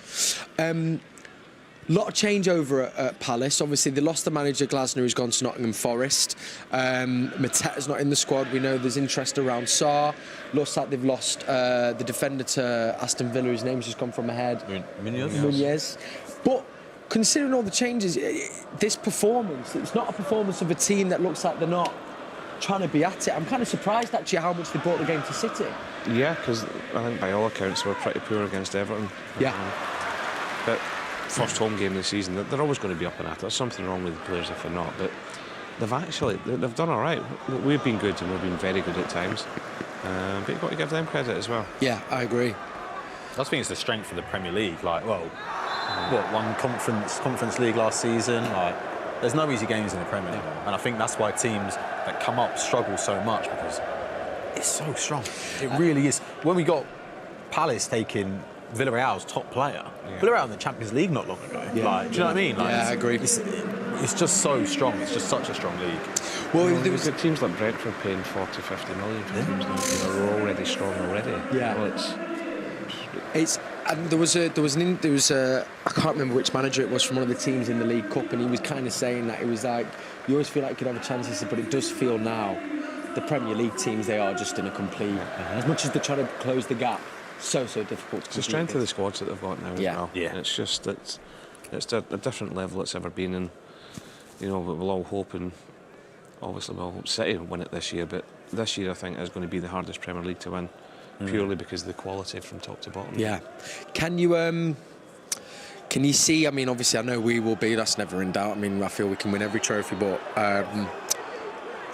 Speaker 17: Lot of change over at Palace. Obviously, they lost the manager, Glasner, who's gone to Nottingham Forest. Mateta's not in the squad. We know there's interest around Sarr. Looks like they've lost the defender to Aston Villa, whose name's just gone from my head. Munoz. But considering all the changes, this performance, it's not a performance of a team that looks like they're not trying to be at it. I'm kind of surprised, actually, how much they brought the game to City.
Speaker 19: Yeah, because I think by all accounts we're pretty poor against Everton.
Speaker 17: Yeah.
Speaker 19: But first home game of the season, they're always going to be up and at it. There's something wrong with the players if they're not, but they've done all right. We've been good and we've been very good at times, but you've got to give them credit as well.
Speaker 17: Yeah, I agree.
Speaker 18: I think it's the strength of the Premier League. Like, won Conference League last season. Like, there's no easy games in the Premier League, and I think that's why teams that come up struggle so much, because it's so strong. It really is. When we got Palace taking Villarreal's top player. Villarreal in the Champions League not long ago. Yeah. Like, do you know what I mean? Like,
Speaker 17: yeah, I agree.
Speaker 18: It's just so strong. It's just such a strong league.
Speaker 19: Well, there was teams like Brentford paying 40, 50 million for teams that are already strong already.
Speaker 17: Yeah.
Speaker 19: Well,
Speaker 17: and there was a I can't remember which manager it was from one of the teams in the League Cup, and he was kind of saying that it was like, you always feel like you could have a chance, but it does feel now the Premier League teams, they are just in a complete, as much as they're trying to close the gap, so difficult to
Speaker 19: it's the strength of the squads that they've got now as well.
Speaker 18: Yeah.
Speaker 19: And it's just it's a different level it's ever been in. You know, we'll all hope, and obviously we'll hope City will win it this year, but this year I think is going to be the hardest Premier League to win, purely because of the quality from top to bottom.
Speaker 17: Yeah. Can you see, I mean, obviously I know we will be, that's never in doubt. I mean, I feel we can win every trophy, but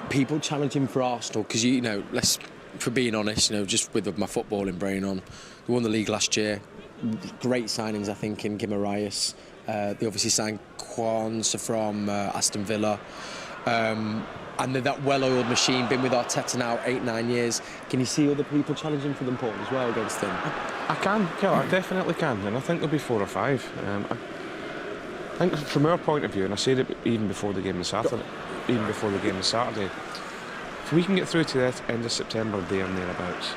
Speaker 17: people challenging for Arsenal, because, you know, for being honest, you know, just with my footballing brain on, we won the league last year. Great signings, I think, in Guimaraes. They obviously signed Kwanzaa from Aston Villa. And they're that well-oiled machine, been with Arteta now 8-9 years. Can you see other people challenging for them, Paul, as well, against them?
Speaker 19: I can, I definitely can, and I think there'll be 4 or 5. I think from our point of view, and I said it even before the game on Saturday, even before the game on Saturday. If we can get through to the end of September, there and thereabouts.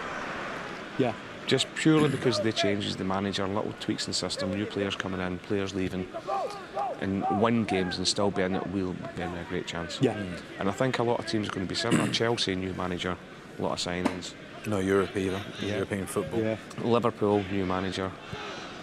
Speaker 17: Yeah.
Speaker 19: Just purely because of the changes, the manager, little tweaks in the system, new players coming in, players leaving, and win games and still be in it, we'll be in a great chance.
Speaker 17: Yeah.
Speaker 19: And I think a lot of teams are going to be similar. Chelsea, new manager, a lot of signings.
Speaker 18: No Europe either.
Speaker 19: Yeah.
Speaker 18: European football.
Speaker 19: Yeah. Liverpool, new manager.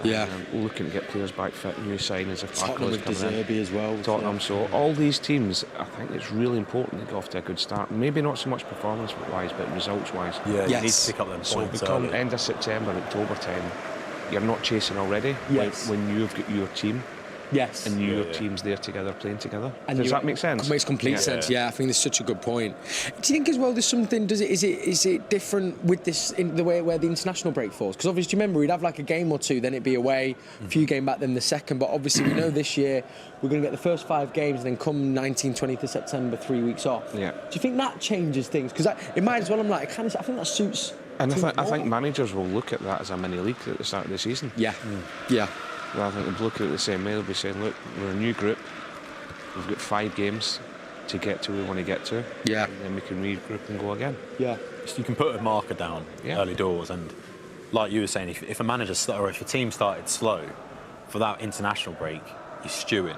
Speaker 17: Yeah.
Speaker 19: Looking to get players back fit, new signings. If
Speaker 17: Tottenham with De Zerbi as well.
Speaker 19: Tottenham. So all these teams, I think it's really important to get off to a good start. Maybe not so much performance-wise, but results-wise.
Speaker 18: Yeah, you need to pick up them
Speaker 19: So
Speaker 18: points
Speaker 19: become
Speaker 18: early.
Speaker 19: end of September, October time, you're not chasing already.
Speaker 17: Yes.
Speaker 19: When you've got your team.
Speaker 17: Yes.
Speaker 19: And your team's there together, playing together.
Speaker 17: And
Speaker 19: Does that make sense?
Speaker 17: Makes complete sense. Yeah, I think that's such a good point. Do you think as well there's something? Is it different with this in the way where the international break falls? Because obviously, remember we'd have like a game or two, then it'd be away, a few game back, then the second. But obviously, we know this year we're going to get the first 5 games, and then come 19th, 20th of September, 3 weeks off.
Speaker 19: Yeah.
Speaker 17: Do you think that changes things? Because it might as well. I'm like, I think that suits.
Speaker 19: And I think managers will look at that as a mini league at the start of the season.
Speaker 17: Yeah. Yeah.
Speaker 19: I think they'll look at it the same way. They'll be saying, look, we're a new group. We've got 5 games to get to where we want to get to.
Speaker 17: Yeah.
Speaker 19: And then we can regroup and go again.
Speaker 17: Yeah.
Speaker 18: So you can put a marker down early doors, and like you were saying, if a manager or if a team started slow for that international break, you're stewing.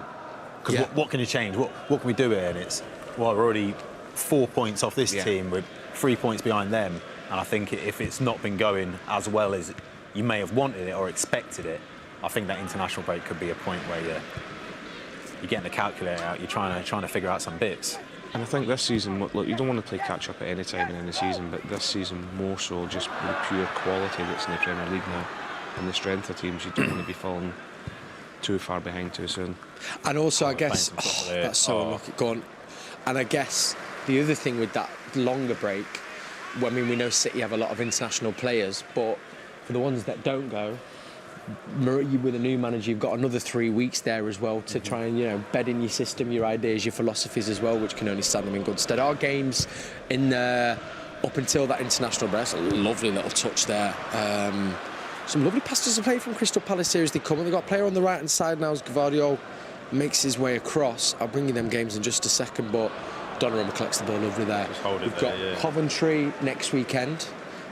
Speaker 18: Because what can you change? What can we do here? And it's, well, we're already 4 points off this team. We're 3 points behind them. And I think if it's not been going as well as you may have wanted it or expected it, I think that international break could be a point where you're getting the calculator out, you're trying to figure out some bits.
Speaker 19: And I think this season, look, you don't want to play catch-up at any time in the season, but this season more so just the pure quality that's in the Premier League now and the strength of teams. You don't want to be falling too far behind too soon.
Speaker 17: And also, I guess, that's so unlucky. Go on. And I guess the other thing with that longer break, well, I mean, we know City have a lot of international players, but for the ones that don't go, with a new manager, you've got another 3 weeks there as well to try and bed in your system, your ideas, your philosophies as well, which can only stand them in good stead. Our games in up until that international break, a lovely little touch there. Some lovely passes to play from Crystal Palace here as they come. They've got a player on the right hand side now as Gvardiol makes his way across. I'll bring you them games in just a second, but Donnarumma collects the ball lovely there. We've got Coventry next weekend.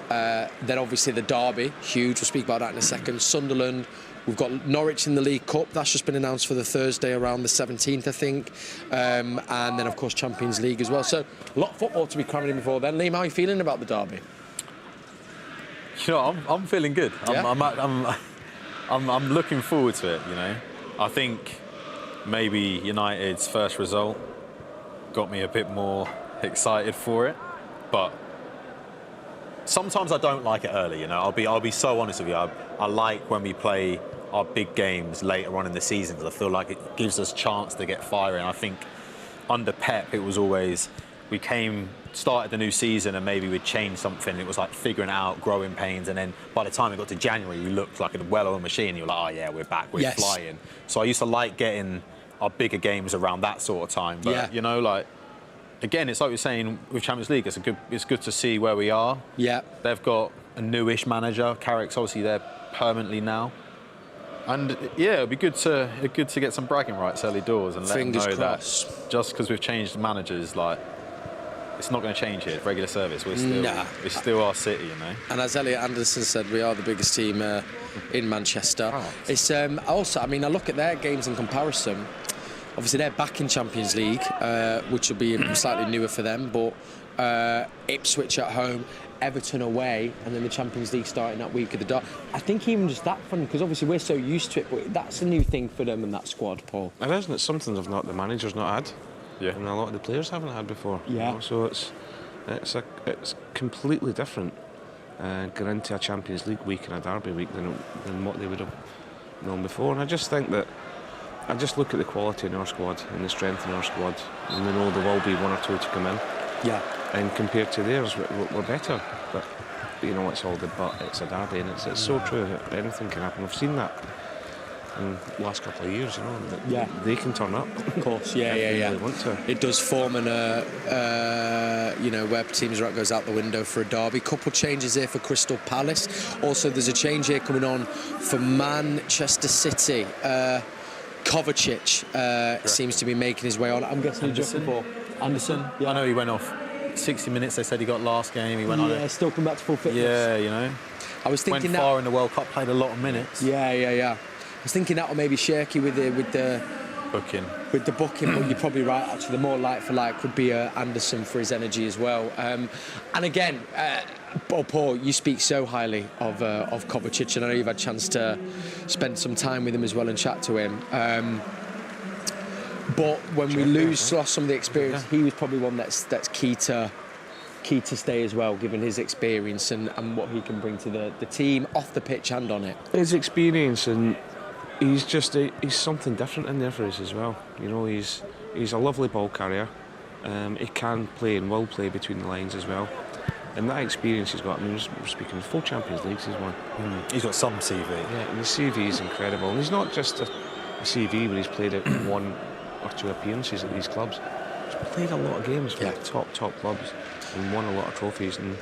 Speaker 17: Then obviously the derby, huge, we'll speak about that in a second. Sunderland, we've got Norwich in the League Cup, that's just been announced for the Thursday around the 17th, I think. And then of course Champions League as well. So a lot of football to be cramming in before then. Liam, how are you feeling about the derby?
Speaker 18: You know, I'm feeling good. I'm looking forward to it, I think maybe United's first result got me a bit more excited for it, but sometimes I don't like it early, I'll be so honest with you. I like when we play our big games later on in the season because I feel like it gives us a chance to get firing. I think under Pep it was always started the new season and maybe we'd change something. It was like figuring out growing pains, and then by the time it got to January we looked like a well-oiled machine. You're like, oh yeah, we're back, we're flying. So I used to like getting our bigger games around that sort of time. But again, it's like we're saying with Champions League, it's good to see where we are.
Speaker 17: Yeah.
Speaker 18: They've got a newish manager. Carrick's obviously there permanently now. And it'd be good to get some bragging rights early doors and let them know that just because we've changed managers, like it's not going to change here. Regular service, we're still our city,
Speaker 17: And as Elliot Anderson said, we are the biggest team in Manchester. It's also, I mean, I look at their games in comparison. Obviously, they're back in Champions League, which will be slightly newer for them, but Ipswich at home, Everton away, and then the Champions League starting that week of the dark. I think even just that fun, because obviously we're so used to it, but that's a new thing for them and that squad, Paul.
Speaker 19: It isn't. It's something the manager's not had. Yeah. And a lot of the players haven't had before.
Speaker 17: Yeah.
Speaker 19: So it's completely different going into a Champions League week and a derby week than what they would have known before. And I just think that I just look at the quality in our squad and the strength in our squad, and we know there will be one or two to come in.
Speaker 17: Yeah.
Speaker 19: And compared to theirs, we're better. But it's all good. But it's a derby, and it's so true. Anything can happen. We've seen that in the last couple of years. That they can turn up.
Speaker 17: Of course, yeah.
Speaker 19: Really want to.
Speaker 17: It does form where teams goes out the window for a derby. Couple changes here for Crystal Palace. Also, there's a change here coming on for Manchester City. Kovacic seems to be making his way on. I'm guessing he's just before.
Speaker 18: Anderson? Yeah. I know he went off 60 minutes, they said he got last game. He went on it.
Speaker 17: Still come back to full fitness.
Speaker 18: Yeah, you know.
Speaker 17: I was thinking
Speaker 18: went far in the World Cup, played a lot of minutes.
Speaker 17: Yeah. I was thinking that, or maybe CHERKI with the
Speaker 18: booking.
Speaker 17: With the booking, but you're probably right. Actually, the more like for like would be Anderson for his energy as well. And again, Paul, you speak so highly of Kovacic, and I know you've had a chance to spend some time with him as well and chat to him. But when we lost some of the experience, he was probably one that's key to stay as well, given his experience and what he can bring to the team off the pitch and on it.
Speaker 19: His experience, and he's something different in there for us as well. You know, he's a lovely ball carrier. He can play and will play between the lines as well. And that experience he's got, I mean, we're speaking of 4 Champions Leagues he's won.
Speaker 18: He's got some CV.
Speaker 19: Yeah, and the CV is incredible. And he's not just a CV where he's played at 1 or 2 appearances at these clubs. He's played a lot of games for top clubs and won a lot of trophies. And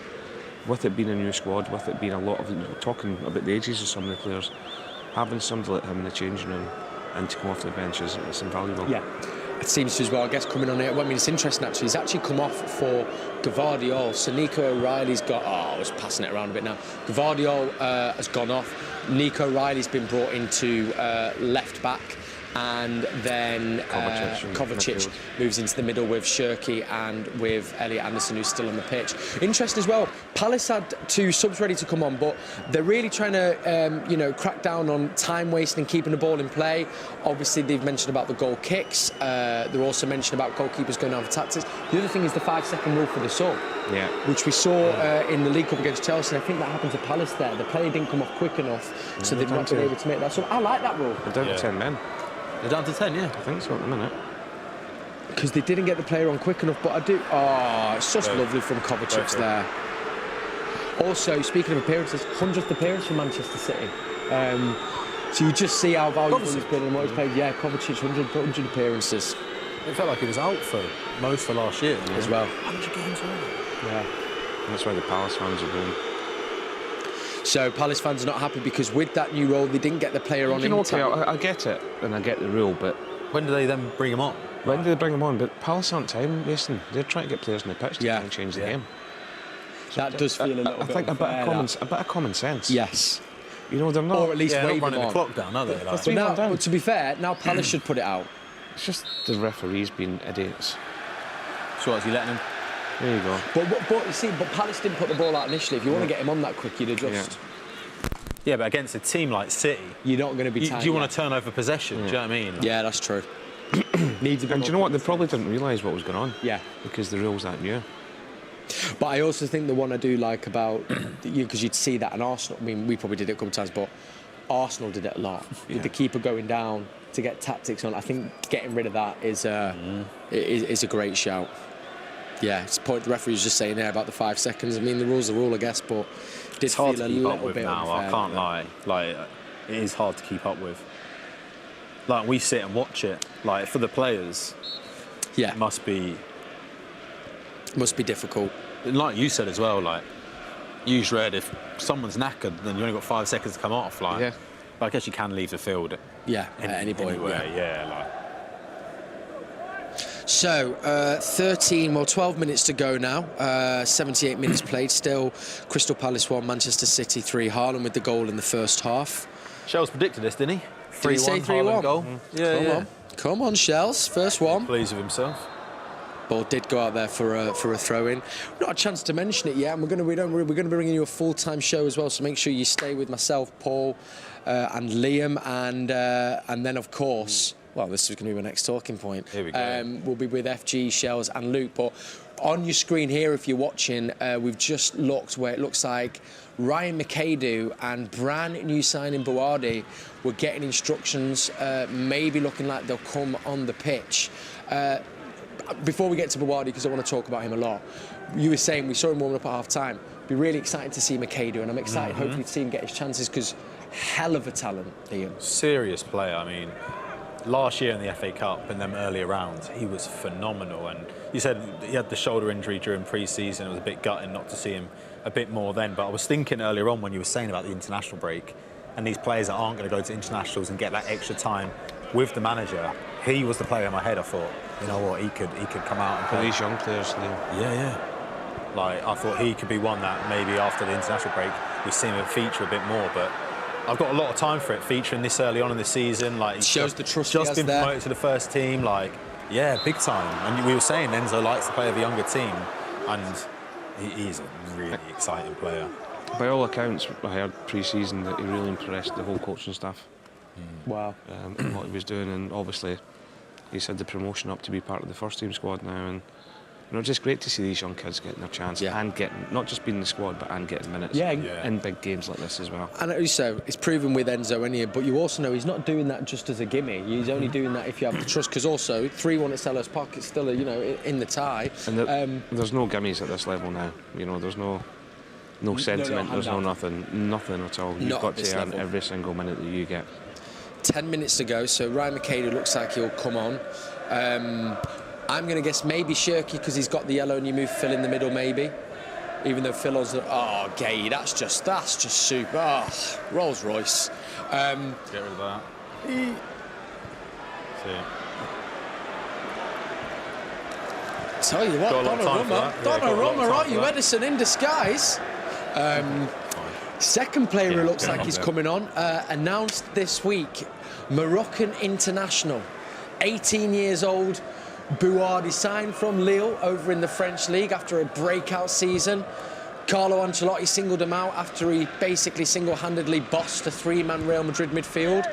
Speaker 19: with it being a new squad, with it being a lot of, talking about the ages of some of the players, having somebody like him in the changing room and to come off the bench is invaluable.
Speaker 17: Yeah. It seems to as well, I guess, coming on here. Well, I mean, it's interesting actually. He's actually come off for Gvardiol. So Nico O'Reilly's got. I was passing it around a bit now. Gvardiol has gone off. Nico O'Reilly's been brought into left back, and then Kovacic moves into the middle with CHERKI and with Elliot Anderson, who's still on the pitch. Interesting as well. Palace had 2 subs ready to come on, but they're really trying to, crack down on time wasting and keeping the ball in play. Obviously, they've mentioned about the goal kicks. They're also mentioned about goalkeepers going down for tactics. The other thing is the 5-second rule for the sub, which we saw in the League Cup against Chelsea. I think that happened to Palace there. The player didn't come off quick enough, so they've not been able to make that sub. I like that rule.
Speaker 19: They're down to 10 men.
Speaker 18: They're down to 10, yeah.
Speaker 19: I think so at the minute.
Speaker 17: Because they didn't get the player on quick enough, but I do. Oh, it's just lovely from Kovacic there. Also, speaking of appearances, 100th appearance for Manchester City. So you just see how valuable he's been and what he's played. Yeah, Kovacic, 100 appearances.
Speaker 18: It felt like he was out for most of last year
Speaker 17: as well.
Speaker 18: 100 games already.
Speaker 17: Yeah.
Speaker 19: That's why the Palace fans are going.
Speaker 17: So Palace fans are not happy because with that new role, they didn't get the player on in time.
Speaker 19: I get it, and I get the rule, but
Speaker 18: when do they then bring him on?
Speaker 19: When do they bring him on? But Palace aren't time wasting. They're trying to get players on the pitch to try and change the game.
Speaker 17: That does feel a little bit
Speaker 19: unfair. I think a bit of common sense.
Speaker 17: Yes.
Speaker 19: You know, they're not...
Speaker 17: Or at least wave
Speaker 18: running
Speaker 17: them
Speaker 18: the clock down, are they?
Speaker 17: But to be fair, now Palace should put it out.
Speaker 19: It's just the referees being idiots.
Speaker 18: So is he letting him?
Speaker 19: There you go.
Speaker 17: But you see, Palace didn't put the ball out initially. If you want to get him on that quick, you'd adjust.
Speaker 18: Yeah, but against a team like City,
Speaker 17: you're not going to be tight.
Speaker 18: Do you want to turn over possession? Do you know what I mean?
Speaker 17: Yeah, that's true. Needs a bit.
Speaker 19: And do you know what? They probably didn't realise what was going on.
Speaker 17: Yeah.
Speaker 19: Because the rules that new.
Speaker 17: But I also think the one I do like about because you'd see that in Arsenal. I mean, we probably did it a couple of times, but Arsenal did it a lot with the keeper going down to get tactics on. I think getting rid of that is a great shout. Yeah, it's the point the referee was just saying there about the 5 seconds. I mean, the rule's the rule, I guess, but
Speaker 18: it's hard to keep up with now. I can't lie. Like, it is hard to keep up with. Like, we sit and watch it. Like, for the players, it must be
Speaker 17: difficult.
Speaker 18: And like you said as well, like, use red. If someone's knackered, then you only got 5 seconds to come off. Like, but I guess you can leave the field.
Speaker 17: Yeah, at any point.
Speaker 18: Anywhere, like.
Speaker 17: So, 12 minutes to go now. 78 minutes played. Still, Crystal Palace 1, Manchester City 3. Haaland with the goal in the first half.
Speaker 18: Shells predicted this, didn't he?
Speaker 17: 3-1
Speaker 18: Haaland goal.
Speaker 17: Come on, Shells. First one.
Speaker 18: Pleased with himself.
Speaker 17: Ball did go out there for a throw-in. Not a chance to mention it yet. And we're going to be bringing you a full-time show as well. So make sure you stay with myself, Paul, and Liam, and then of course. Well, this is going to be my next talking point.
Speaker 18: Here we go.
Speaker 17: We'll be with FG, Shells and Luke. But on your screen here, if you're watching, we've just looked where it looks like Ryan McAdoo and brand new signing Buardi were getting instructions, maybe looking like they'll come on the pitch. Before we get to Buardi, because I want to talk about him a lot, you were saying we saw him warming up at half-time. Be really excited to see McAdoo, and I'm excited hopefully to see him get his chances, because hell of a talent, Liam.
Speaker 18: Serious player, I mean. Last year in the FA Cup and them earlier rounds, he was phenomenal. And you said he had the shoulder injury during pre-season. It was a bit gutting not to see him a bit more then. But I was thinking earlier on when you were saying about the international break and these players that aren't going to go to internationals and get that extra time with the manager, he was the player in my head. I thought, you know what, he could come out and
Speaker 19: For
Speaker 18: play.
Speaker 19: these young players,
Speaker 18: Yeah. Like, I thought he could be one that maybe after the international break we see him feature a bit more, but I've got a lot of time for it, featuring this early on in the season. Like,
Speaker 17: shows the trust he
Speaker 18: just
Speaker 17: has
Speaker 18: been
Speaker 17: there.
Speaker 18: promoted to the first team, like, yeah, big time. And we were saying Enzo likes to play with a younger team, and he's a really exciting player.
Speaker 19: By all accounts, I heard pre-season that he really impressed the whole coaching staff.
Speaker 17: Wow.
Speaker 19: What he was doing, and obviously he's had the promotion up to be part of the first team squad now, and you know, just great to see these young kids getting their chance and getting, not just being in the squad, but getting minutes in big games like this as well.
Speaker 17: And also, it's proven with Enzo anyway, but you also know he's not doing that just as a gimme. He's only doing that if you have the trust, because also 3-1 at Selhurst Park, it's still, in the tie.
Speaker 19: And there's no gimmies at this level now. You know, there's no sentiment, there's no nothing at all. You've got to earn every single minute that you get.
Speaker 17: 10 minutes to go, so Ryan McKay looks like he'll come on. I'm going to guess maybe CHERKI, because he's got the yellow, and you move Phil in the middle, maybe. Even though Phil was, Gay, that's just super. Oh, Rolls Royce.
Speaker 18: Get rid of that.
Speaker 17: Tell you what, Donnarumma, aren't you? Edison in disguise. Second player who looks like he's coming on, announced this week, Moroccan international, 18 years old. Bouardi signed from Lille over in the French league after a breakout season. Carlo Ancelotti singled him out after he basically single-handedly bossed a 3-man Real Madrid midfield.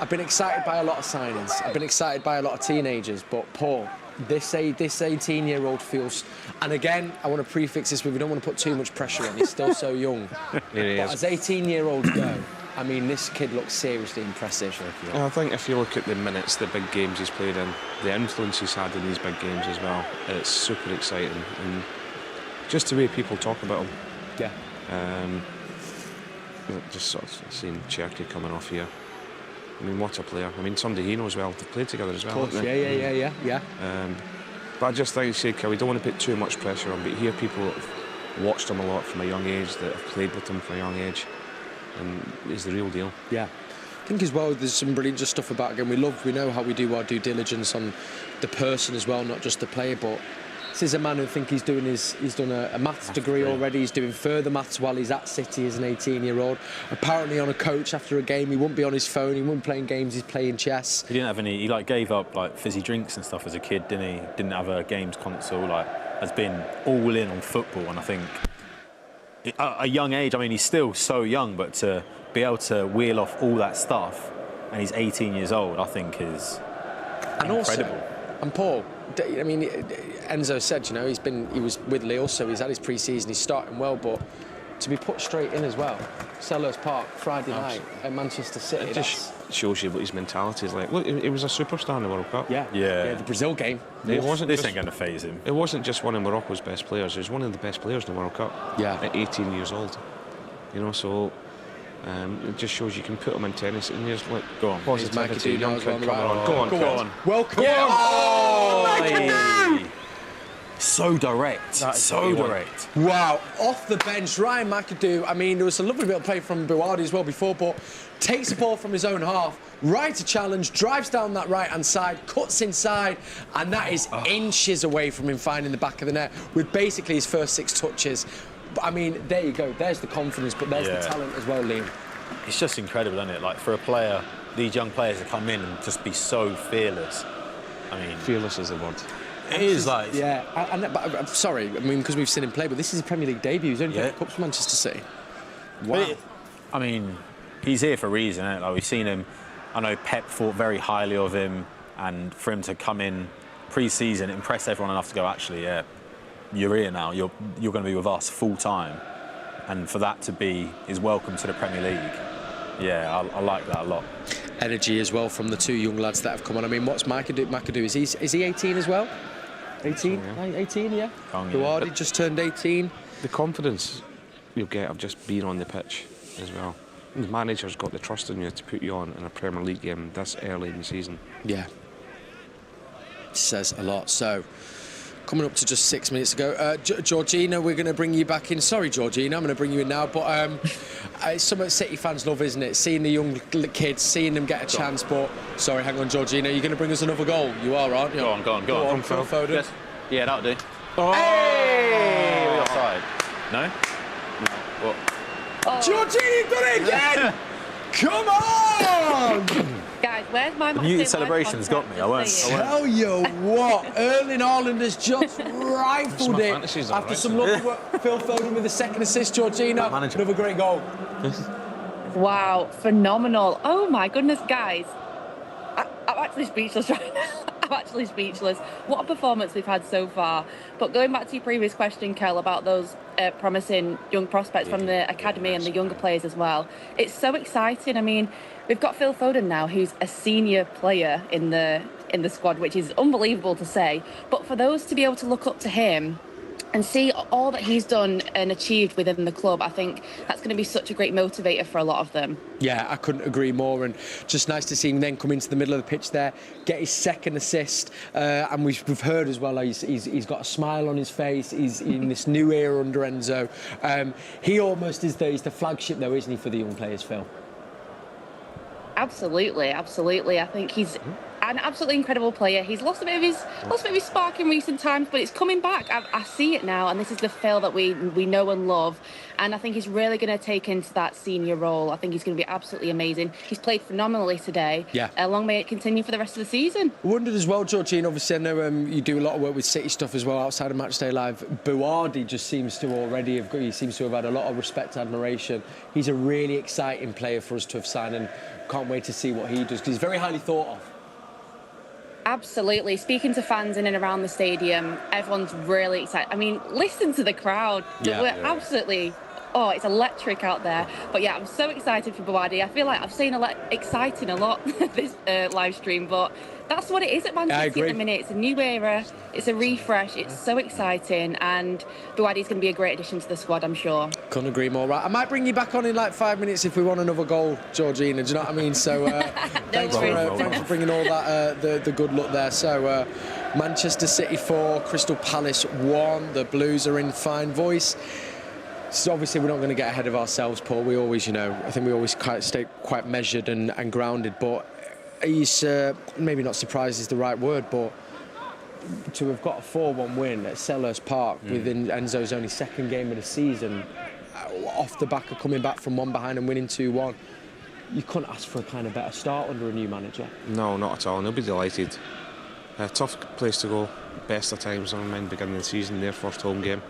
Speaker 17: I've been excited by a lot of signings. I've been excited by a lot of teenagers, but Paul, this 18-year-old feels... And again, I want to prefix this with, we don't want to put too much pressure on. He's still so young. But as 18-year-olds go, I mean, this kid looks seriously impressive.
Speaker 19: I think if you look at the minutes, the big games he's played in, the influence he's had in these big games as well, it's super exciting. And just the way people talk about him.
Speaker 17: Yeah.
Speaker 19: Just sort of seeing CHERKI coming off here. I mean, what a player. I mean, somebody he knows well. They've played together as well.
Speaker 17: Of course, yeah.
Speaker 19: But I just think, we don't want to put too much pressure on, but here people that have watched him a lot from a young age, that have played with him from a young age, and he's the real deal.
Speaker 17: Yeah. I think as well, there's some brilliant stuff about, again, we know how we do our due diligence on the person as well, not just the player, but this is a man who I think he's done a maths degree already. He's doing further maths while he's at City as an 18-year-old. Apparently on a coach after a game, he wouldn't be on his phone, he wouldn't be playing games, he's playing chess.
Speaker 18: He didn't have any, he gave up fizzy drinks and stuff as a kid, didn't he? Didn't have a games console, has been all in on football, and I think at a young age, I mean, he's still so young, but to be able to wheel off all that stuff, and he's 18 years old, I think is incredible.
Speaker 17: Also, and Paul, I mean, Enzo said, he was with Lille, so he's had his pre-season, he's starting well, but to be put straight in as well, Selhurst Park, Friday night at Manchester City.
Speaker 19: It just shows you what his mentality is like. Look, he was a superstar in the World Cup.
Speaker 17: Yeah, the Brazil game.
Speaker 18: This ain't going to faze him.
Speaker 19: It wasn't just one of Morocco's best players, it was one of the best players in the World Cup.
Speaker 17: Yeah.
Speaker 19: At 18 years old. So it just shows you can put him in tennis and there's
Speaker 18: go on.
Speaker 19: Positivity, young kid coming on. Go on.
Speaker 17: Welcome.
Speaker 18: So direct. So direct.
Speaker 17: Wow. Off the bench, Ryan McAdoo. I mean, there was a lovely bit of play from Bouardi as well before, but takes the ball from his own half, right to challenge, drives down that right-hand side, cuts inside, and that is inches away from him finding the back of the net with basically his first 6 touches. I mean, there you go. There's the confidence, but there's the talent as well, Liam.
Speaker 18: It's just incredible, isn't it? For a player, these young players to come in and just be so fearless. I mean,
Speaker 19: fearless is the word.
Speaker 18: It is
Speaker 17: yeah. But I'm sorry. I mean, because we've seen him play, but this is his Premier League debut. He's only played cups for Manchester City. Wow.
Speaker 18: I mean, he's here for a reason, isn't it? We've seen him. I know Pep thought very highly of him, and for him to come in pre-season, impress everyone enough to go, actually, you're here now. You're going to be with us full time, and for that to be his welcome to the Premier League, I like that a lot.
Speaker 17: Energy as well from the 2 young lads that have come on. I mean, what's McAdoo? Is he 18 as well? 18? 18, yeah. Bouardi just turned 18.
Speaker 19: The confidence you'll get of just being on the pitch as well. The manager's got the trust in you to put you on in a Premier League game this early in the season.
Speaker 17: Yeah. Says a lot. So, coming up to just 6 minutes ago. Georgina, we're going to bring you back in. Sorry, Georgina, I'm going to bring you in now. But it's something City fans love, isn't it? Seeing the young kids, seeing them get a chance. But, sorry, hang on, Georgina, you're going to bring us another goal? You are, aren't you?
Speaker 18: Go on.
Speaker 17: Phil Foden.
Speaker 18: Yes. Yeah, that'll do.
Speaker 17: Oh!
Speaker 18: Hey! We're offside. No? What?
Speaker 17: Georgina, you've done it again! Come on!
Speaker 20: Guys, where's my
Speaker 18: The muted celebration's got me. I won't.
Speaker 17: Tell you what, Erling Haaland has just rifled it after some lovely work. Phil Foden with the second assist, Georgina. Another great goal.
Speaker 20: Wow, phenomenal. Oh my goodness, guys. I'm actually speechless right now. I'm actually speechless. What a performance we've had so far. But going back to your previous question, Kel, about those promising young prospects from the academy and the younger players as well, it's so exciting. I mean, we've got Phil Foden now, who's a senior player in the squad, which is unbelievable to say. But for those to be able to look up to him and see all that he's done and achieved within the club, I think that's going to be such a great motivator for a lot of them.
Speaker 17: Yeah, I couldn't agree more, and just nice to see him then come into the middle of the pitch there, get his second assist, and we've heard as well he's got a smile on his face. He's in this new era under Enzo. He almost is he's the flagship though, isn't he, for the young players, Phil?
Speaker 20: Absolutely. I think he's an absolutely incredible player. He's lost a bit of his spark in recent times, but it's coming back. I see it now, and this is the Phil that we know and love. And I think he's really going to take into that senior role. I think he's going to be absolutely amazing. He's played phenomenally today.
Speaker 17: Yeah.
Speaker 20: Long may it continue for the rest of the season.
Speaker 17: I wondered as well, Georgina, obviously I know you do a lot of work with City stuff as well outside of Matchday Live. Buardi just seems to already have had a lot of respect, admiration. He's a really exciting player for us to have signed, and can't wait to see what he does because he's very highly thought of.
Speaker 20: Absolutely. Speaking to fans in and around the stadium, everyone's really excited. I mean, listen to the crowd. We're absolutely... Oh, it's electric out there. But yeah, I'm so excited for Buardi. I feel like I've seen exciting a lot this live stream, but that's what it is at Man City at the minute. It's a new era, it's a refresh, it's so exciting, and Buardi's going to be a great addition to the squad, I'm sure.
Speaker 17: Couldn't agree more. Right, I might bring you back on in like 5 minutes if we want another goal, Georgina, do you know what I mean? So thanks for bringing all that, the good luck there. So Manchester City 4, Crystal Palace 1, the Blues are in fine voice. So obviously we're not going to get ahead of ourselves, Paul. We always, I think we always stay quite measured and grounded. But he's maybe not surprised is the right word, but to have got a 4-1 win at Selhurst Park within Enzo's only second game of the season, off the back of coming back from one behind and winning 2-1, you couldn't ask for a kind of better start under a new manager.
Speaker 19: No, not at all. And he'll be delighted. Tough place to go. Best of times, I remember beginning of the season, their first home game.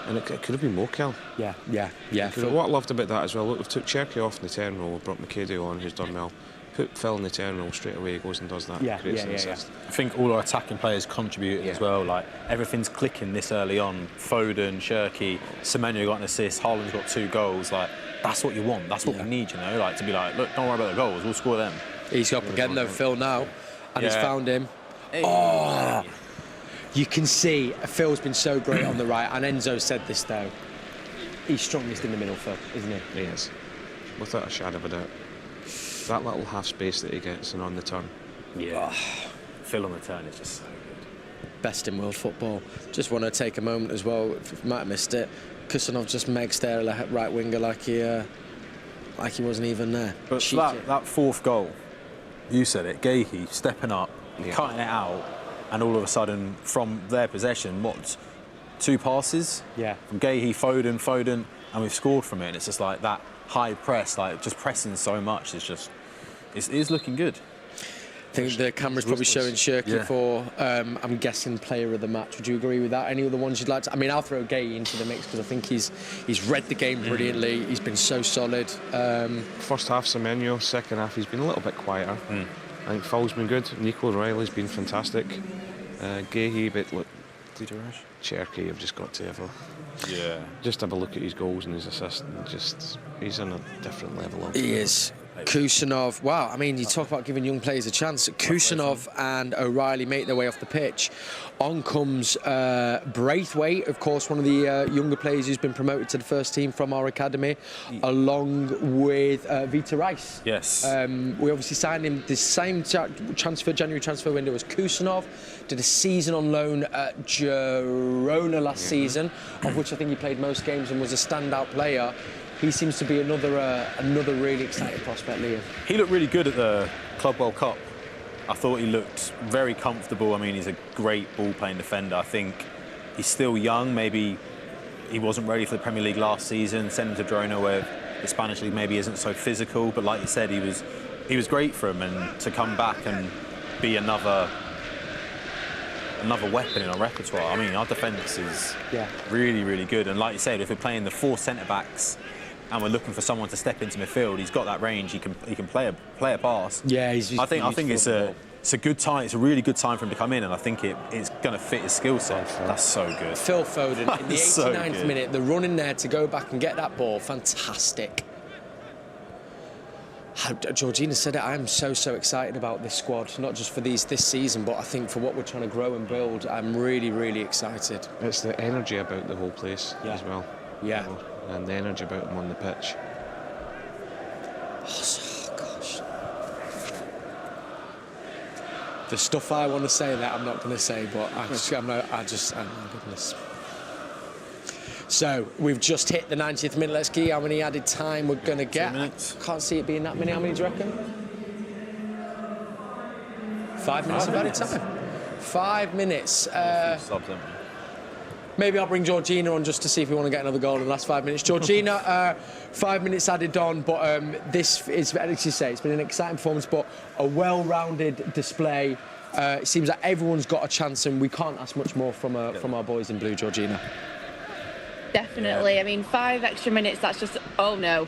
Speaker 19: And it could have been more, Kel.
Speaker 17: Yeah.
Speaker 19: What I loved about that as well, look, we've took CHERKI off in the 10 role, brought McKay on, who's done well. Put Phil in the 10 role straight away, he goes and does that.
Speaker 18: Yeah. I think all our attacking players contributed as well. Like, everything's clicking this early on. Foden, CHERKI, Semenyo got an assist, Haaland's got 2 goals. Like, that's what you want. That's what we need, Like, to be like, look, don't worry about the goals, we'll score them.
Speaker 17: He's up again, though, Phil, now. And he's found him.
Speaker 18: Hey.
Speaker 17: Oh! You can see Phil's been so great on the right, and Enzo said this though. He's strongest in the middle, Phil, isn't he?
Speaker 19: He is, without a shadow of a doubt. That little half space that he gets and on the turn.
Speaker 18: Yeah. Phil on the turn is just so good.
Speaker 17: Best in world football. Just want to take a moment as well. If you might have missed it, Kusanov just megs there, a right winger, like he wasn't even there.
Speaker 18: But that fourth goal, you said it. Gehi stepping up, cutting it out. And all of a sudden, from their possession, 2 passes?
Speaker 17: Yeah.
Speaker 18: From Gehi, Foden, and we've scored from it. And it's just like that high press, like just pressing so much. It is looking good.
Speaker 17: I think the camera's probably showing CHERKI for, I'm guessing, player of the match. Would you agree with that? Any other ones you'd like to... I mean, I'll throw Gehi into the mix because I think he's read the game brilliantly. He's been so solid.
Speaker 19: First half, Semenyo. Second half, he's been a little bit quieter. I think Phil's been good. Nico O'Reilly's been fantastic. Gehi, but look, CHERKI, I've just got to have just have a look at his goals and his assists. And he's on a different level.
Speaker 17: He is. Kusanov, wow, I mean, you talk about giving young players a chance. Kusanov and O'Reilly make their way off the pitch. On comes Braithwaite, of course, one of the younger players who's been promoted to the first team from our academy, along with Vita Rice.
Speaker 18: Yes.
Speaker 17: We obviously signed him the same January transfer window as Kusanov. Did a season on loan at Girona last season, of which I think he played most games and was a standout player. He seems to be another really exciting prospect, Liam.
Speaker 18: He looked really good at the Club World Cup. I thought he looked very comfortable. I mean, he's a great ball-playing defender. I think he's still young. Maybe he wasn't ready for the Premier League last season. Send him to Girona where the Spanish League maybe isn't so physical. But like you said, he was great for him. And to come back and be another weapon in our repertoire. I mean, our defence is really, really good. And like you said, if we're playing the 4 centre-backs and we're looking for someone to step into midfield, he's got that range. He can play a pass. Yeah, I think it's a good time. It's a really good time for him to come in, and I think it's going to fit his skill set. That's so good.
Speaker 17: Phil Foden in the 89th minute, the run in there to go back and get that ball, fantastic. Georgina said it, I'm so excited about this squad, not just for this season, but I think for what we're trying to grow and build. I'm really, really excited.
Speaker 19: It's the energy about the whole place as well.
Speaker 17: Yeah.
Speaker 19: You know, and the energy about them on the pitch.
Speaker 17: Oh, gosh. The stuff I want to say that I'm not going to say, but oh goodness. So, we've just hit the 90th minute. Let's see how many added time we're going to get.
Speaker 18: 2 minutes.
Speaker 17: Can't see it being that many. How many do you reckon? 5 minutes of added time. 5 minutes. Maybe I'll bring Georgina on just to see if we want to get another goal in the last 5 minutes. Georgina, 5 minutes added on, but this is, as you say, it's been an exciting performance, but a well-rounded display. It seems like everyone's got a chance, and we can't ask much more from our boys in blue, Georgina.
Speaker 20: Definitely. I mean, 5 extra minutes, that's just, oh no,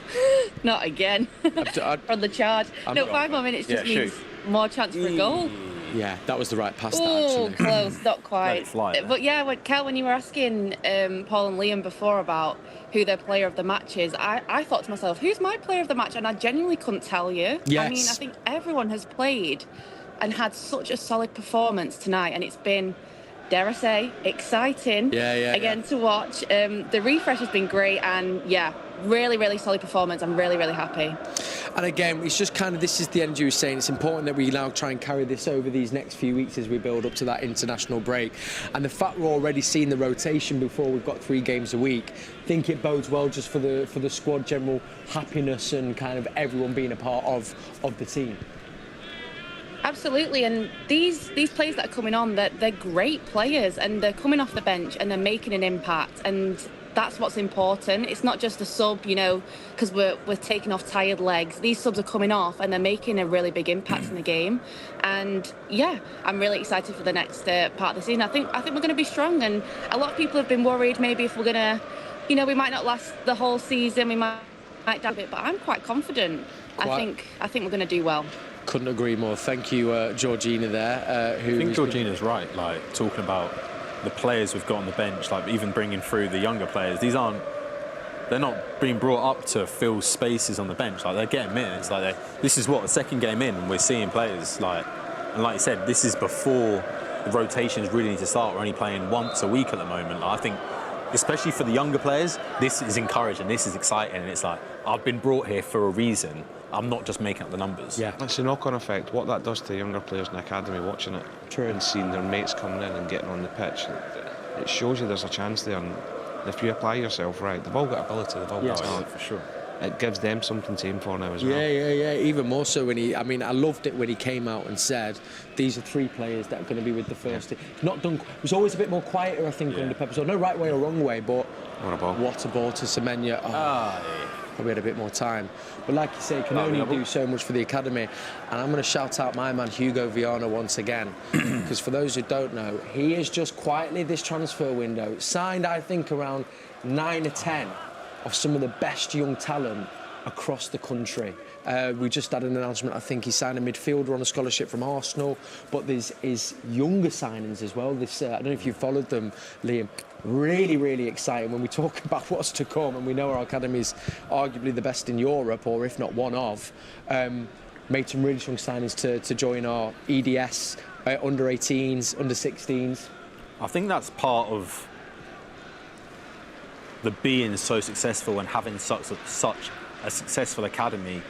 Speaker 20: not again. From the charge. No, 5 more minutes just means more chance for a goal.
Speaker 17: Yeah, that was the right pass,
Speaker 20: Oh,
Speaker 17: actually.
Speaker 20: close, not quite. But yeah, Kel, when you were asking Paul and Liam before about who their player of the match is, I thought to myself, who's my player of the match? And I genuinely couldn't tell you.
Speaker 17: Yes.
Speaker 20: I mean, I think everyone has played and had such a solid performance tonight, and it's been, dare I say, exciting again to watch. The refresh has been great, and really, really solid performance. I'm really, really happy.
Speaker 17: And again, it's just kind of, this is the end you were saying, it's important that we now try and carry this over these next few weeks as we build up to that international break. And the fact we're already seeing the rotation before we've got 3 games a week, I think it bodes well just for the squad general happiness and kind of everyone being a part of the team.
Speaker 20: Absolutely, and these players that are coming on, they're great players, and they're coming off the bench and they're making an impact, and that's what's important. It's not just a sub, you know, because we're taking off tired legs. These subs are coming off and they're making a really big impact in the game. And yeah, I'm really excited for the next part of the season. I think we're going to be strong, and a lot of people have been worried maybe if we're going to, you know, we might not last the whole season, we might down a bit, but I'm quite confident. I think we're going to do well.
Speaker 17: Couldn't agree more. Thank you, Georgina there.
Speaker 18: I think Georgina's right, like, talking about the players we've got on the bench, like even bringing through the younger players. They're not being brought up to fill spaces on the bench. Like, they're getting minutes. Like, this is what, the second game in, and we're seeing players, like, and like you said, this is before the rotations really need to start. We're only playing once a week at the moment. Like, I think, especially for the younger players, this is encouraging, this is exciting, and it's like, I've been brought here for a reason. I'm not just making up the numbers.
Speaker 19: Yeah, it's a knock-on effect. What that does to younger players in the academy watching it and seeing their mates coming in and getting on the pitch, it shows you there's a chance there. And if you apply yourself right, they've all got ability, they've all got talent.
Speaker 18: For sure.
Speaker 19: It gives them something to aim for now as well.
Speaker 17: Yeah. Even more so when I loved it when he came out and said, these are 3 players that are going to be with the first team. Not done. It was always a bit more quieter, I think, under Pep. So no right way or wrong way, but what a ball to Semenya. Probably had a bit more time. But like you say, can only do so much for the academy. And I'm going to shout out my man Hugo Viana once again. Because for those who don't know, he is just quietly, this transfer window, signed, I think, around 9 or 10 of some of the best young talent across the country. We just had an announcement, I think he signed a midfielder on a scholarship from Arsenal, but there's younger signings as well. I don't know if you followed them, Liam. Really, really exciting when we talk about what's to come, and we know our academy is arguably the best in Europe, or if not one of. Made some really strong signings to join our EDS, under 18s, under 16s.
Speaker 18: I think that's part of the being so successful and having such a successful academy.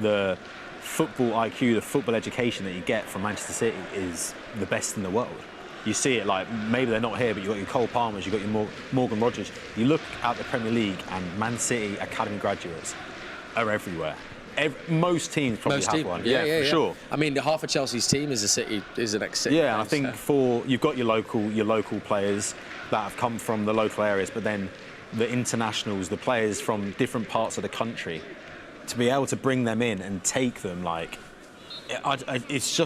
Speaker 18: The football IQ, the football education that you get from Manchester City is the best in the world. You see it, like, maybe they're not here, but you've got your Cole Palmers, you've got your Morgan Rogers. You look at the Premier League and Man City academy graduates are everywhere. Most teams probably have one. Yeah, for sure.
Speaker 17: I mean, half of Chelsea's team is an ex-City.
Speaker 18: Yeah, and I think you've got your local players that have come from the local areas, but then the internationals, the players from different parts of the country, to be able to bring them in and take them, like, it's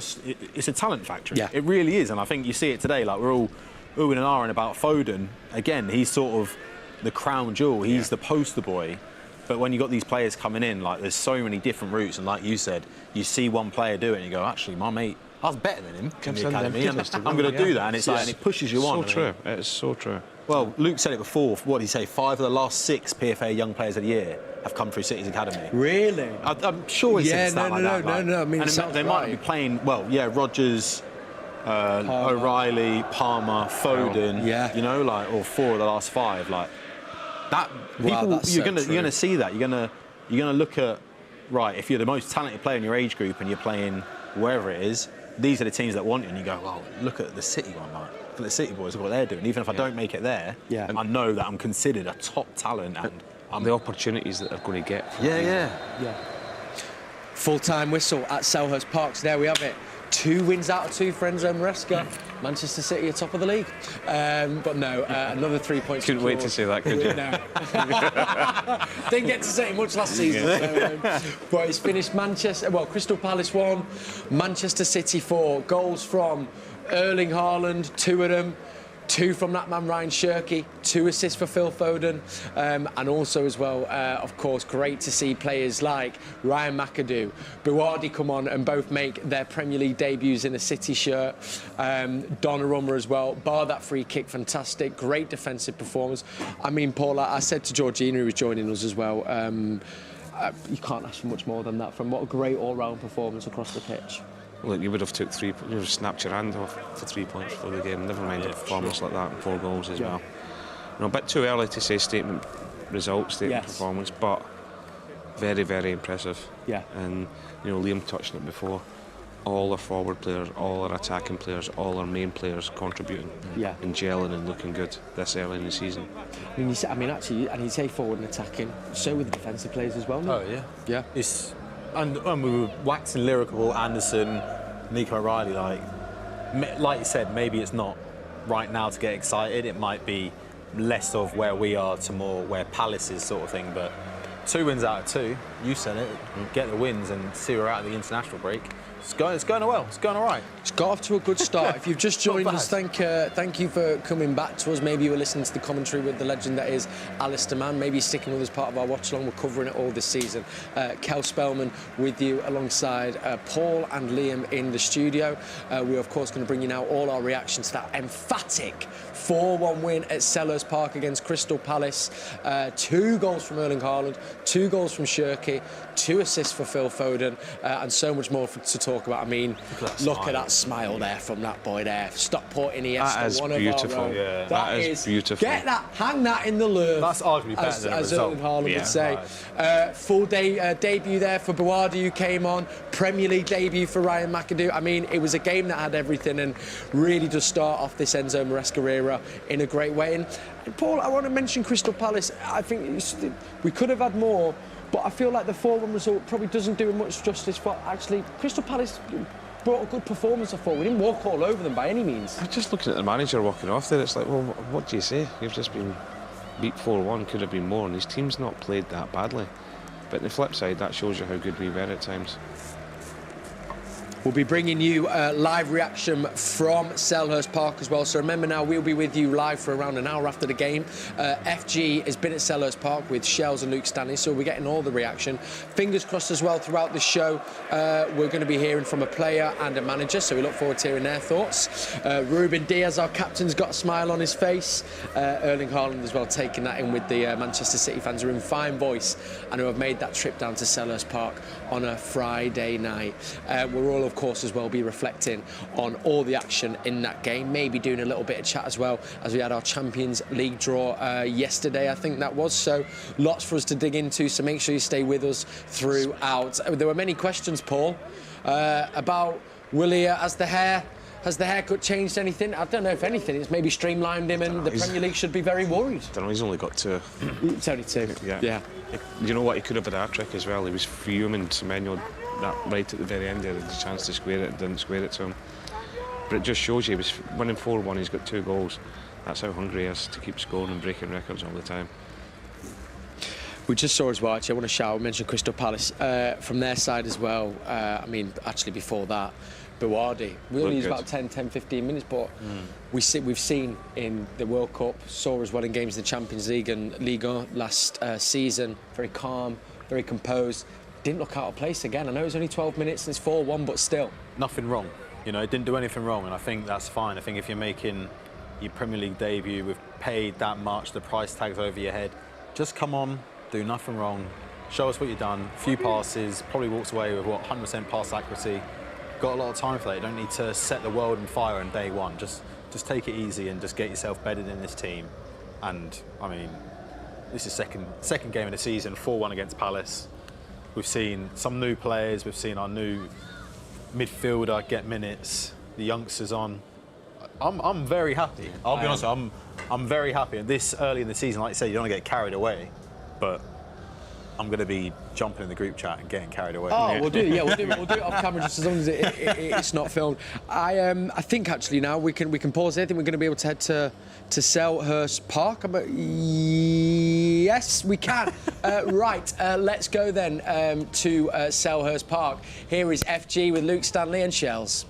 Speaker 18: a talent factory.
Speaker 17: Yeah.
Speaker 18: It really is, and I think you see it today. Like, we're all oohing and ahhing about Foden. Again, he's sort of the crown jewel. He's the poster boy. But when you got these players coming in, like, there's so many different routes, and like you said, you see one player do it, and you go, actually, my mate, I was better than him in the academy, and I'm going to do that, and it's like, and it pushes you on.
Speaker 19: So true. It's so true.
Speaker 18: Well, Luke said it before. What did he say? 5 of the last 6 PFA Young Players of the Year have come through City's academy.
Speaker 17: Really?
Speaker 18: I'm sure he said that like that.
Speaker 17: No. I mean,
Speaker 18: and they might be playing. Well, yeah, Rogers, O'Reilly, Palmer, Foden.
Speaker 17: Yeah.
Speaker 18: You know, like, or 4 of the last 5. Like that. People, you're gonna see that. You're gonna look at, right, if you're the most talented player in your age group and you're playing wherever it is, these are the teams that want you, and you go, well, look at the City one, like, look at the City boys, look what they're doing. Even if I don't make it there, I know that I'm considered a top talent, and
Speaker 19: the opportunities that they're going to get.
Speaker 17: Yeah. Full-time whistle at Selhurst Park. So there we have it. 2 wins out of 2 for Enzo Maresca. Manchester City are top of the league. But no, another 3 points.
Speaker 19: Couldn't wait to say that, could you?
Speaker 17: No. Didn't get to say it much last season. So, but it's finished Crystal Palace 1, Manchester City 4. Goals from Erling Haaland, 2 of them. 2 from that man Ryan CHERKI, 2 assists for Phil Foden, and also as well, of course, great to see players like Ryan McAdoo, Buwardi come on and both make their Premier League debuts in a City shirt. Donnarumma as well, bar that free kick, fantastic, great defensive performance. I mean, Paul, I said to Georgina, who was joining us as well, you can't ask for much more than that from what a great all-round performance across the pitch.
Speaker 19: Look, you would have took 3. You would have snapped your hand off for 3 points for the game. Never mind a performance like that and 4 goals as well. You know, a bit too early to say statement performance, but very, very impressive.
Speaker 17: Yeah.
Speaker 19: And you know, Liam touched on it before. All our forward players, all our attacking players, all our main players contributing and gelling and looking good this early in the season.
Speaker 17: I mean, actually, and you say forward and attacking, so with the defensive players as well. No?
Speaker 18: Oh yeah. And we were waxing lyrical, Anderson, Nico O'Reilly, like you said, maybe it's not right now to get excited. It might be less of where we are to more where Palace is, sort of thing. But 2 wins out of 2, you said it, get the wins and see we're out of the international break. It's going well. It's going all right.
Speaker 17: It's got off to a good start. If you've just joined us, thank you for coming back to us. Maybe you were listening to the commentary with the legend that is Alistair Mann. Maybe sticking with us part of our watch-along. We're covering it all this season. Kel Spellman with you alongside Paul and Liam in the studio. We're, of course, going to bring you now all our reactions to that emphatic 4-1 win at Selhurst Park against Crystal Palace. 2 goals from Erling Haaland, 2 goals from CHERKI, 2 assists for Phil Foden, and so much more to talk about. I mean, look at that smile there from that boy there. Stockport Iniesta,
Speaker 19: that is
Speaker 17: one
Speaker 19: beautiful.
Speaker 17: Of our own.
Speaker 19: Yeah. That is beautiful.
Speaker 17: Get that, hang that in the lurve.
Speaker 18: That's arguably better than
Speaker 17: as Erling Haaland would say.
Speaker 18: Right.
Speaker 17: Full debut there for Buwardi, who came on. Premier League debut for Ryan McAdoo. I mean, it was a game that had everything and really does start off this Enzo Maresca era in a great way. And Paul, I want to mention Crystal Palace. I think we could have had more, but I feel like the 4-1 result probably doesn't do much justice. But actually, Crystal Palace brought a good performance of 4. We didn't walk all over them by any means.
Speaker 19: I'm just looking at the manager walking off there. It's like, well, what do you say? You've just been beat 4-1. Could have been more, and his team's not played that badly. But on the flip side, that shows you how good we were at times.
Speaker 17: We'll be bringing you live reaction from Selhurst Park as well. So remember now, we'll be with you live for around an hour after the game. FG has been at Selhurst Park with Shells and Luke Stanley, so we're getting all the reaction. Fingers crossed as well throughout the show. We're going to be hearing from a player and a manager, so we look forward to hearing their thoughts. Ruben Diaz, our captain's got a smile on his face. Erling Haaland as well, taking that in with the Manchester City fans who are in fine voice and who have made that trip down to Selhurst Park on a Friday night. We're all, of course, as well be reflecting on all the action in that game, maybe doing a little bit of chat as well, as we had our Champions League draw yesterday, I think that was. So lots for us to dig into, so make sure you stay with us throughout. There were many questions, Paul, about Willian. Has the haircut changed anything? I don't know if anything. It's maybe streamlined him, and the Premier League should be very worried.
Speaker 19: I don't know, he's only got 2.
Speaker 17: It's only 2. Yeah.
Speaker 19: You know what, he could have had a hat-trick as well. He was fuming Semenyo that right at the very end there, the chance to square it, didn't square it to him. But it just shows you he was winning 4-1, he's got 2 goals. That's how hungry he is to keep scoring and breaking records all the time.
Speaker 17: We just saw as well, actually, I want to shout, I mentioned Crystal Palace, from their side as well. I mean, actually before that, Buwardi. We only use about 10, 15 minutes, but we've seen in the World Cup, saw as well in games in the Champions League and Liga last season, very calm, very composed. Didn't look out of place again. I know it was only 12 minutes and it's 4-1, but still.
Speaker 18: Nothing wrong. You know, it didn't do anything wrong, and I think that's fine. I think if you're making your Premier League debut with paid that much, the price tag's over your head, just come on, do nothing wrong, show us what you've done, a few passes, probably walks away with, 100% pass accuracy. Got a lot of time for that. You don't need to set the world on fire on day one. Just take it easy and just get yourself bedded in this team. And, I mean, this is second game of the season, 4-1 against Palace. We've seen some new players, we've seen our new midfielder get minutes, the youngsters on. I'm very happy. I'll be honest, I'm very happy. And this early in the season, like you said, you don't want to get carried away, but I'm going to be jumping in the group chat and getting carried away.
Speaker 17: Oh, we'll do it. Yeah, we'll do it off camera, just as long as it's not filmed. I think actually now we can pause it. I think we're going to be able to head to Selhurst Park. Yes, we can. Right, let's go then to Selhurst Park. Here is FG with Luke Stanley and Shells.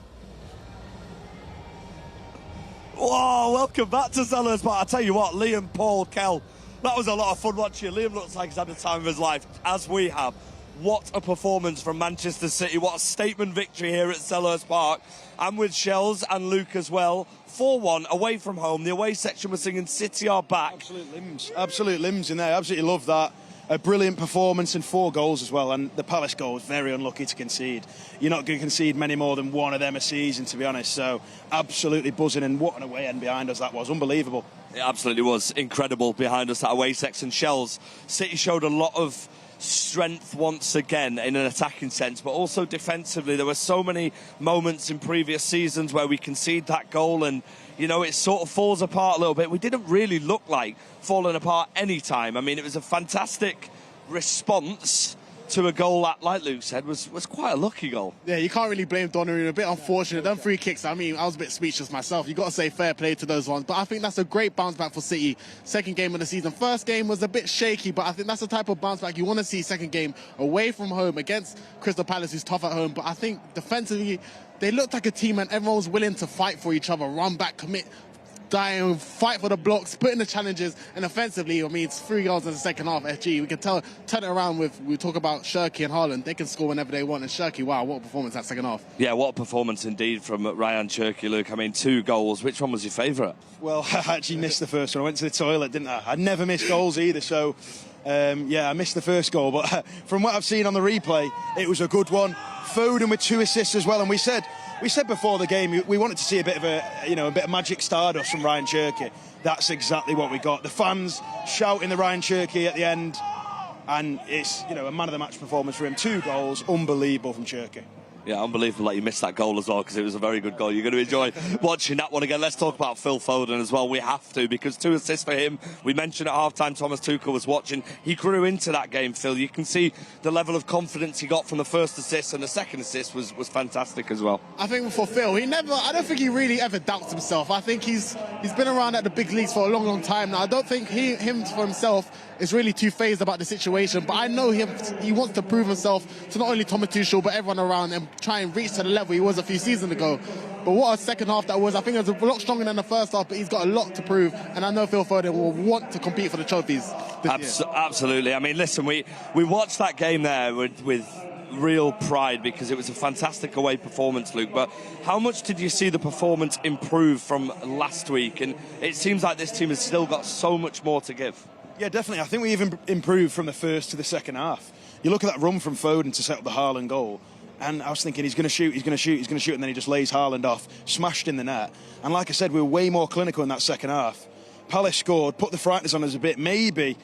Speaker 3: Whoa, welcome back to Selhurst Park. I tell you what, Liam, Paul, Kel, that was a lot of fun watching. Liam looks like he's had the time of his life, as we have. What a performance from Manchester City. What a statement victory here at Selhurst Park. I'm with Shells and Luke as well. 4-1 away from home. The away section was singing City are back.
Speaker 4: Absolute limbs in there. Absolutely love that. A brilliant performance and 4 goals as well. And the Palace goal was very unlucky to concede. You're not going to concede many more than 1 of them a season, to be honest. So absolutely buzzing, and what an away end behind us that was. Unbelievable.
Speaker 3: It absolutely was incredible behind us, that away section. Shells, City showed a lot of strength once again in an attacking sense, but also defensively. There were so many moments in previous seasons where we concede that goal and, you know, it sort of falls apart a little bit. We didn't really look like falling apart any time. I mean, it was a fantastic response to a goal that, like Luke said, was quite a lucky goal.
Speaker 5: Yeah, you can't really blame Donnarumma. A bit unfortunate. Them free kicks, I mean, I was a bit speechless myself. You've got to say fair play to those ones. But I think that's a great bounce back for City. Second game of the season. First game was a bit shaky, but I think that's the type of bounce back you want to see. Second game away from home against Crystal Palace, who's tough at home. But I think defensively, they looked like a team and everyone was willing to fight for each other, run back, commit, die, fight for the blocks, put in the challenges. And offensively, I mean, it's 3 goals in the second half. FG, we can turn it around with, we talk about CHERKI and HAALAND. They can score whenever they want. And CHERKI, wow, what a performance that second half.
Speaker 3: Yeah, what a performance indeed from Ryan CHERKI, Luke. I mean, 2 goals. Which one was your favourite?
Speaker 4: Well, I actually missed the first one. I went to the toilet, didn't I? I never miss goals either, so yeah, I missed the first goal. But from what I've seen on the replay, it was a good one. Foden with 2 assists as well, and we said before the game we wanted to see a bit of magic stardust from Ryan CHERKI. That's exactly what we got. The fans shouting the Ryan CHERKI at the end, and it's a man of the match performance for him. 2 goals, unbelievable from CHERKI.
Speaker 3: Yeah, unbelievable that you missed that goal as well, because it was a very good goal. You're going to enjoy watching that one again. Let's talk about Phil Foden as well. We have to, because 2 assists for him. We mentioned at half-time Thomas Tuchel was watching. He grew into that game, Phil. You can see the level of confidence he got from the first assist, and the second assist was fantastic as well.
Speaker 5: I think for Phil, I don't think he really ever doubts himself. I think he's been around at the big leagues for a long, long time now. I don't think him for himself is really too phased about the situation. But I know he wants to prove himself to not only Thomas Tuchel but everyone around and try and reach to the level he was a few seasons ago. But what a second half that was. I think it was a lot stronger than the first half, but he's got a lot to prove. And I know Phil Foden will want to compete for the trophies this year.
Speaker 3: Absolutely. I mean, listen, we watched that game there with real pride because it was a fantastic away performance, Luke. But how much did you see the performance improve from last week? And it seems like this team has still got so much more to give.
Speaker 4: Yeah, definitely. I think we even improved from the first to the second half. You look at that run from Foden to set up the Haaland goal, and I was thinking he's going to shoot, and then he just lays Haaland off, smashed in the net. And like I said, we were way more clinical in that second half. Palace scored, put the frighteners on us a bit. Maybe,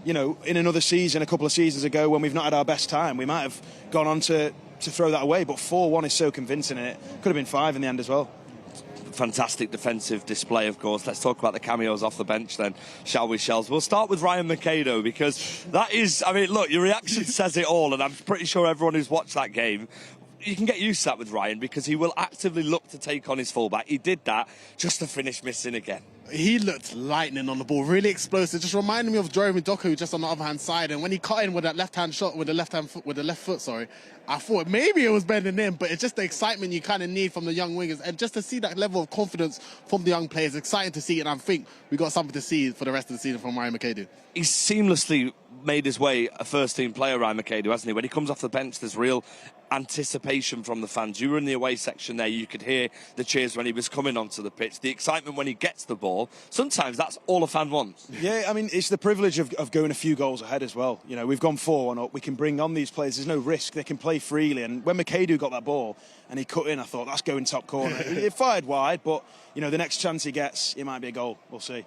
Speaker 4: you know, in another season, a couple of seasons ago, when we've not had our best time, we might have gone on to throw that away. But 4-1 is so convincing, and it could have been 5 in the end as well.
Speaker 3: Fantastic defensive display, of course. Let's talk about the cameos off the bench then, shall we, Shells? We'll start with Ryan McKado, because that is, I mean, look, your reaction says it all, and I'm pretty sure everyone who's watched that game, you can get used to that with Ryan, because he will actively look to take on his fullback. He did that just to finish missing again.
Speaker 5: He looked lightning on the ball, really explosive. Just reminded me of Jeremy Doku just on the other hand side. And when he cut in with that left-hand shot, with the left foot, I thought maybe it was bending in, but it's just the excitement you kind of need from the young wingers, and just to see that level of confidence from the young players, exciting to see. And I think we got something to see for the rest of the season from Ryan McKado.
Speaker 3: He's seamlessly made his way a first-team player, Ryan McKado, hasn't he? When he comes off the bench, there's real anticipation from the fans. You were in the away section there, you could hear the cheers when he was coming onto the pitch, the excitement when he gets the ball. Sometimes that's all a fan wants.
Speaker 4: Yeah, I mean, it's the privilege of going a few goals ahead as well. You know, we've gone 4-1 up, we can bring on these players, there's no risk, they can play freely. And when McKado got that ball and he cut in, I thought, that's going top corner. It fired wide, but, you know, the next chance he gets, it might be a goal. We'll see.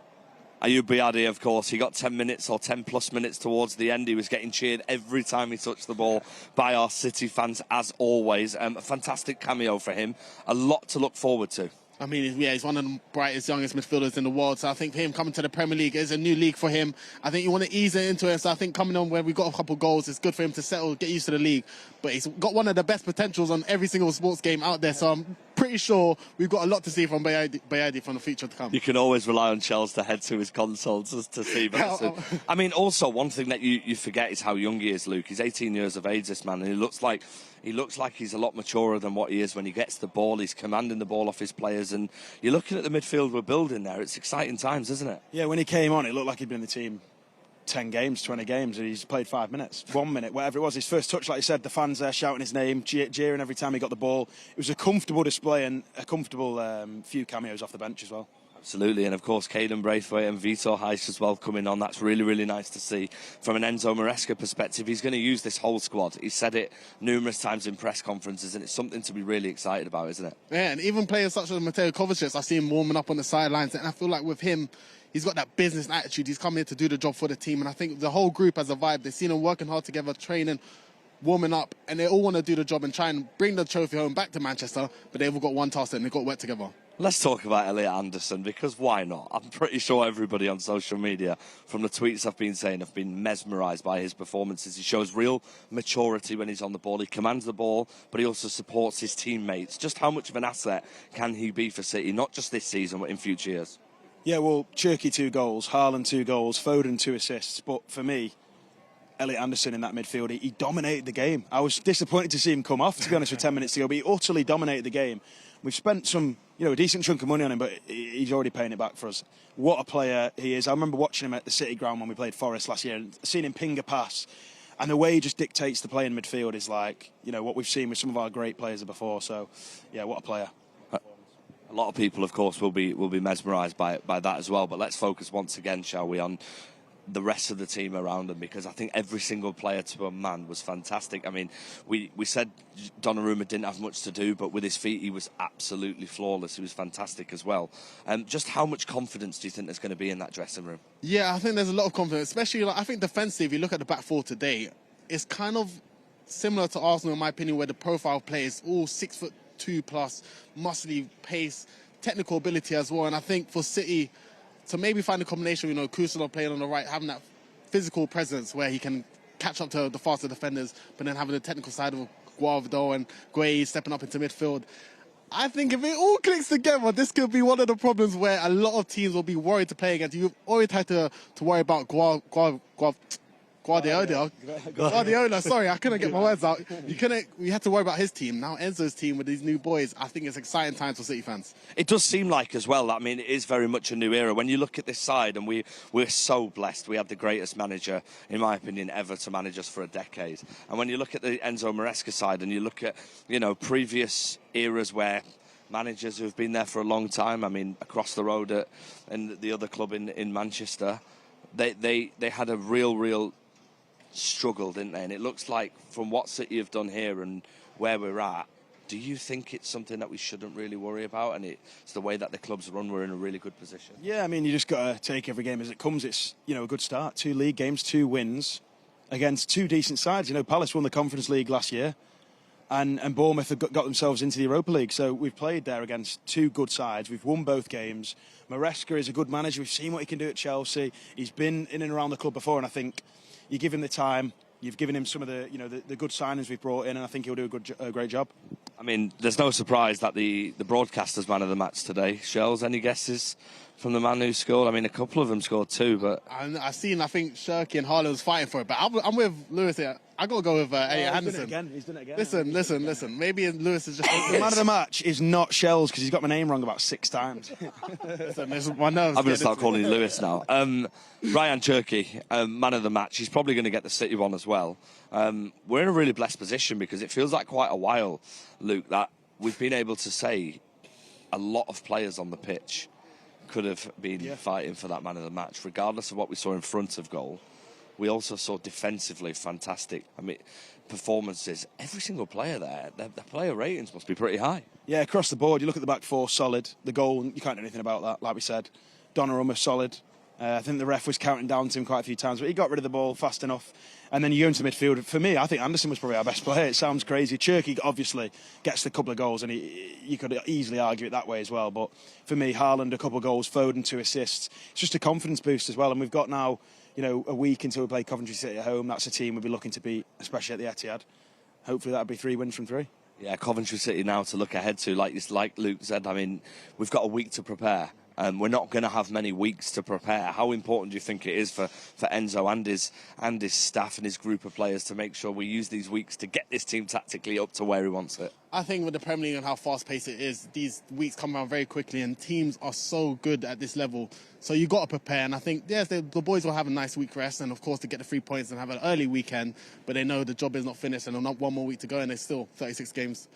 Speaker 3: Ayoub Biadi, of course, he got 10 minutes or 10 plus minutes towards the end. He was getting cheered every time he touched the ball by our City fans, as always. A fantastic cameo for him. A lot to look forward to.
Speaker 5: I mean, yeah, he's one of the brightest, youngest midfielders in the world. So I think him coming to the Premier League is a new league for him. I think you want to ease into it. So I think coming on where we got a couple of goals, it's good for him to settle, get used to the league. But he's got one of the best potentials on every single sports game out there. So I'm pretty sure we've got a lot to see from Biadi from the future to come.
Speaker 3: You can always rely on Chelsea to head to his consoles to see. I mean, also, one thing that you forget is how young he is, Luke. He's 18 years of age, this man, and he looks like he's a lot maturer than what he is when he gets the ball. He's commanding the ball off his players, and you're looking at the midfield we're building there. It's exciting times, isn't it?
Speaker 4: Yeah, when he came on, it looked like he'd been in the team 10 games, 20 games, and he's played 5 minutes, 1 minute, whatever it was. His first touch, like you said, the fans there shouting his name, jeering every time he got the ball. It was a comfortable display and a comfortable few cameos off the bench as well.
Speaker 3: Absolutely, and of course Caden Braithwaite and Vitor Heiss as well coming on. That's really, really nice to see. From an Enzo Maresca perspective, he's going to use this whole squad. He said it numerous times in press conferences, and it's something to be really excited about, isn't it?
Speaker 5: Yeah, and even players such as Mateo Kovacic, I see him warming up on the sidelines, and I feel like with him, he's got that business attitude. He's come here to do the job for the team, and I think the whole group has a vibe. They've seen him working hard together, training, warming up, and they all want to do the job and try and bring the trophy home back to Manchester, but they've all got one task and they've got to work together.
Speaker 3: Let's talk about Elliot Anderson, because why not? I'm pretty sure everybody on social media, from the tweets I've been saying, have been mesmerised by his performances. He shows real maturity when he's on the ball. He commands the ball, but he also supports his teammates. Just how much of an asset can he be for City, not just this season, but in future years?
Speaker 4: Yeah, well, CHERKI 2 goals, Haaland 2 goals, Foden 2 assists, but for me, Elliot Anderson in that midfield, he dominated the game. I was disappointed to see him come off, to be honest, with 10 minutes to go, but he utterly dominated the game. We've spent a decent chunk of money on him, but he's already paying it back for us. What a player he is. I remember watching him at the City ground when we played Forest last year and seeing him ping a pass. And the way he just dictates the play in midfield is like, you know, what we've seen with some of our great players before. So, yeah, what a player.
Speaker 3: A lot of people, of course, will be mesmerised by that as well. But let's focus once again, shall we, on the rest of the team around him, because I think every single player to a man was fantastic. I mean, we said Donnarumma didn't have much to do, but with his feet he was absolutely flawless. He was fantastic as well. Just how much confidence do you think there's going to be in that dressing room?
Speaker 5: Yeah, I think there's a lot of confidence, especially I think defensively, if you look at the back four today, it's kind of similar to Arsenal in my opinion, where the profile players all 6'2+, muscly pace, technical ability as well. And I think for City to maybe find a combination, you know, Kusanov playing on the right, having that physical presence where he can catch up to the faster defenders, but then having the technical side of Guardado and Gueye stepping up into midfield. I think if it all clicks together, this could be one of the problems where a lot of teams will be worried to play against. You've always had to worry about Guardiola. Sorry, I couldn't get my words out. We had to worry about his team. Now Enzo's team with these new boys. I think it's exciting times for City fans.
Speaker 3: It does seem like as well. I mean, it is very much a new era. When you look at this side, and we're so blessed. We have the greatest manager, in my opinion, ever to manage us for a decade. And when you look at the Enzo Maresca side, and you look at previous eras where managers who've been there for a long time. I mean, across the road in the other club in Manchester, they had a real struggle, didn't they? And it looks like from what City have done here and where we're at, do you think it's something that we shouldn't really worry about? And it's the way that the club's run, we're in a really good position.
Speaker 4: Yeah, I mean, you just got to take every game as it comes. It's, a good start. 2 league games, 2 wins against 2 decent sides. Palace won the Conference League last year, and Bournemouth have got themselves into the Europa League. So we've played there against 2 good sides. We've won both games. Maresca is a good manager. We've seen what he can do at Chelsea. He's been in and around the club before, and I think you give him the time. You've given him some of the good signings we've brought in, and I think he'll do a great job.
Speaker 3: I mean, there's no surprise that the broadcaster's man of the match today. Shells, any guesses from the man who scored? I mean, a couple of them scored too, but...
Speaker 5: I think CHERKI and HAALAND was fighting for it, but I'm with Lewis here. I got to go with Elliot Henderson.
Speaker 4: He's done it again.
Speaker 5: Listen. Maybe Lewis is just...
Speaker 4: The man of the match is not Shells, because he's got my name wrong about 6 times.
Speaker 5: Listen, my nerves.
Speaker 3: I'm going to start calling him Lewis now. Ryan CHERKI, man of the match. He's probably going to get the City one as well. We're in a really blessed position because it feels like quite a while, Luke, that we've been able to say a lot of players on the pitch could have been fighting for that man of the match, regardless of what we saw in front of goal. We also saw defensively fantastic performances. Every single player there, their player ratings must be pretty high.
Speaker 4: Yeah, across the board. You look at the back four, solid. The goal, you can't do anything about that, like we said. Donnarumma, solid. I think the ref was counting down to him quite a few times, but he got rid of the ball fast enough. And then you go into midfield. For me, I think Anderson was probably our best player. It sounds crazy. CHERKI obviously gets the couple of goals, and you could easily argue it that way as well. But for me, HAALAND, a couple of goals, Foden, 2 assists. It's just a confidence boost as well. And we've got now, a week until we play Coventry City at home. That's a team we'll be looking to beat, especially at the Etihad. Hopefully that'll be 3 wins from 3.
Speaker 3: Yeah, Coventry City now to look ahead to, like Luke said. I mean, we've got a week to prepare. We're not going to have many weeks to prepare. How important do you think it is for Enzo and his staff and his group of players to make sure we use these weeks to get this team tactically up to where he wants it?
Speaker 5: I think with the Premier League and how fast-paced it is, these weeks come around very quickly, and teams are so good at this level. So you've got to prepare, and I think, yes, the boys will have a nice week rest, and of course to get the 3 points and have an early weekend, but they know the job is not finished and not 1 more week to go, and there's still 36 games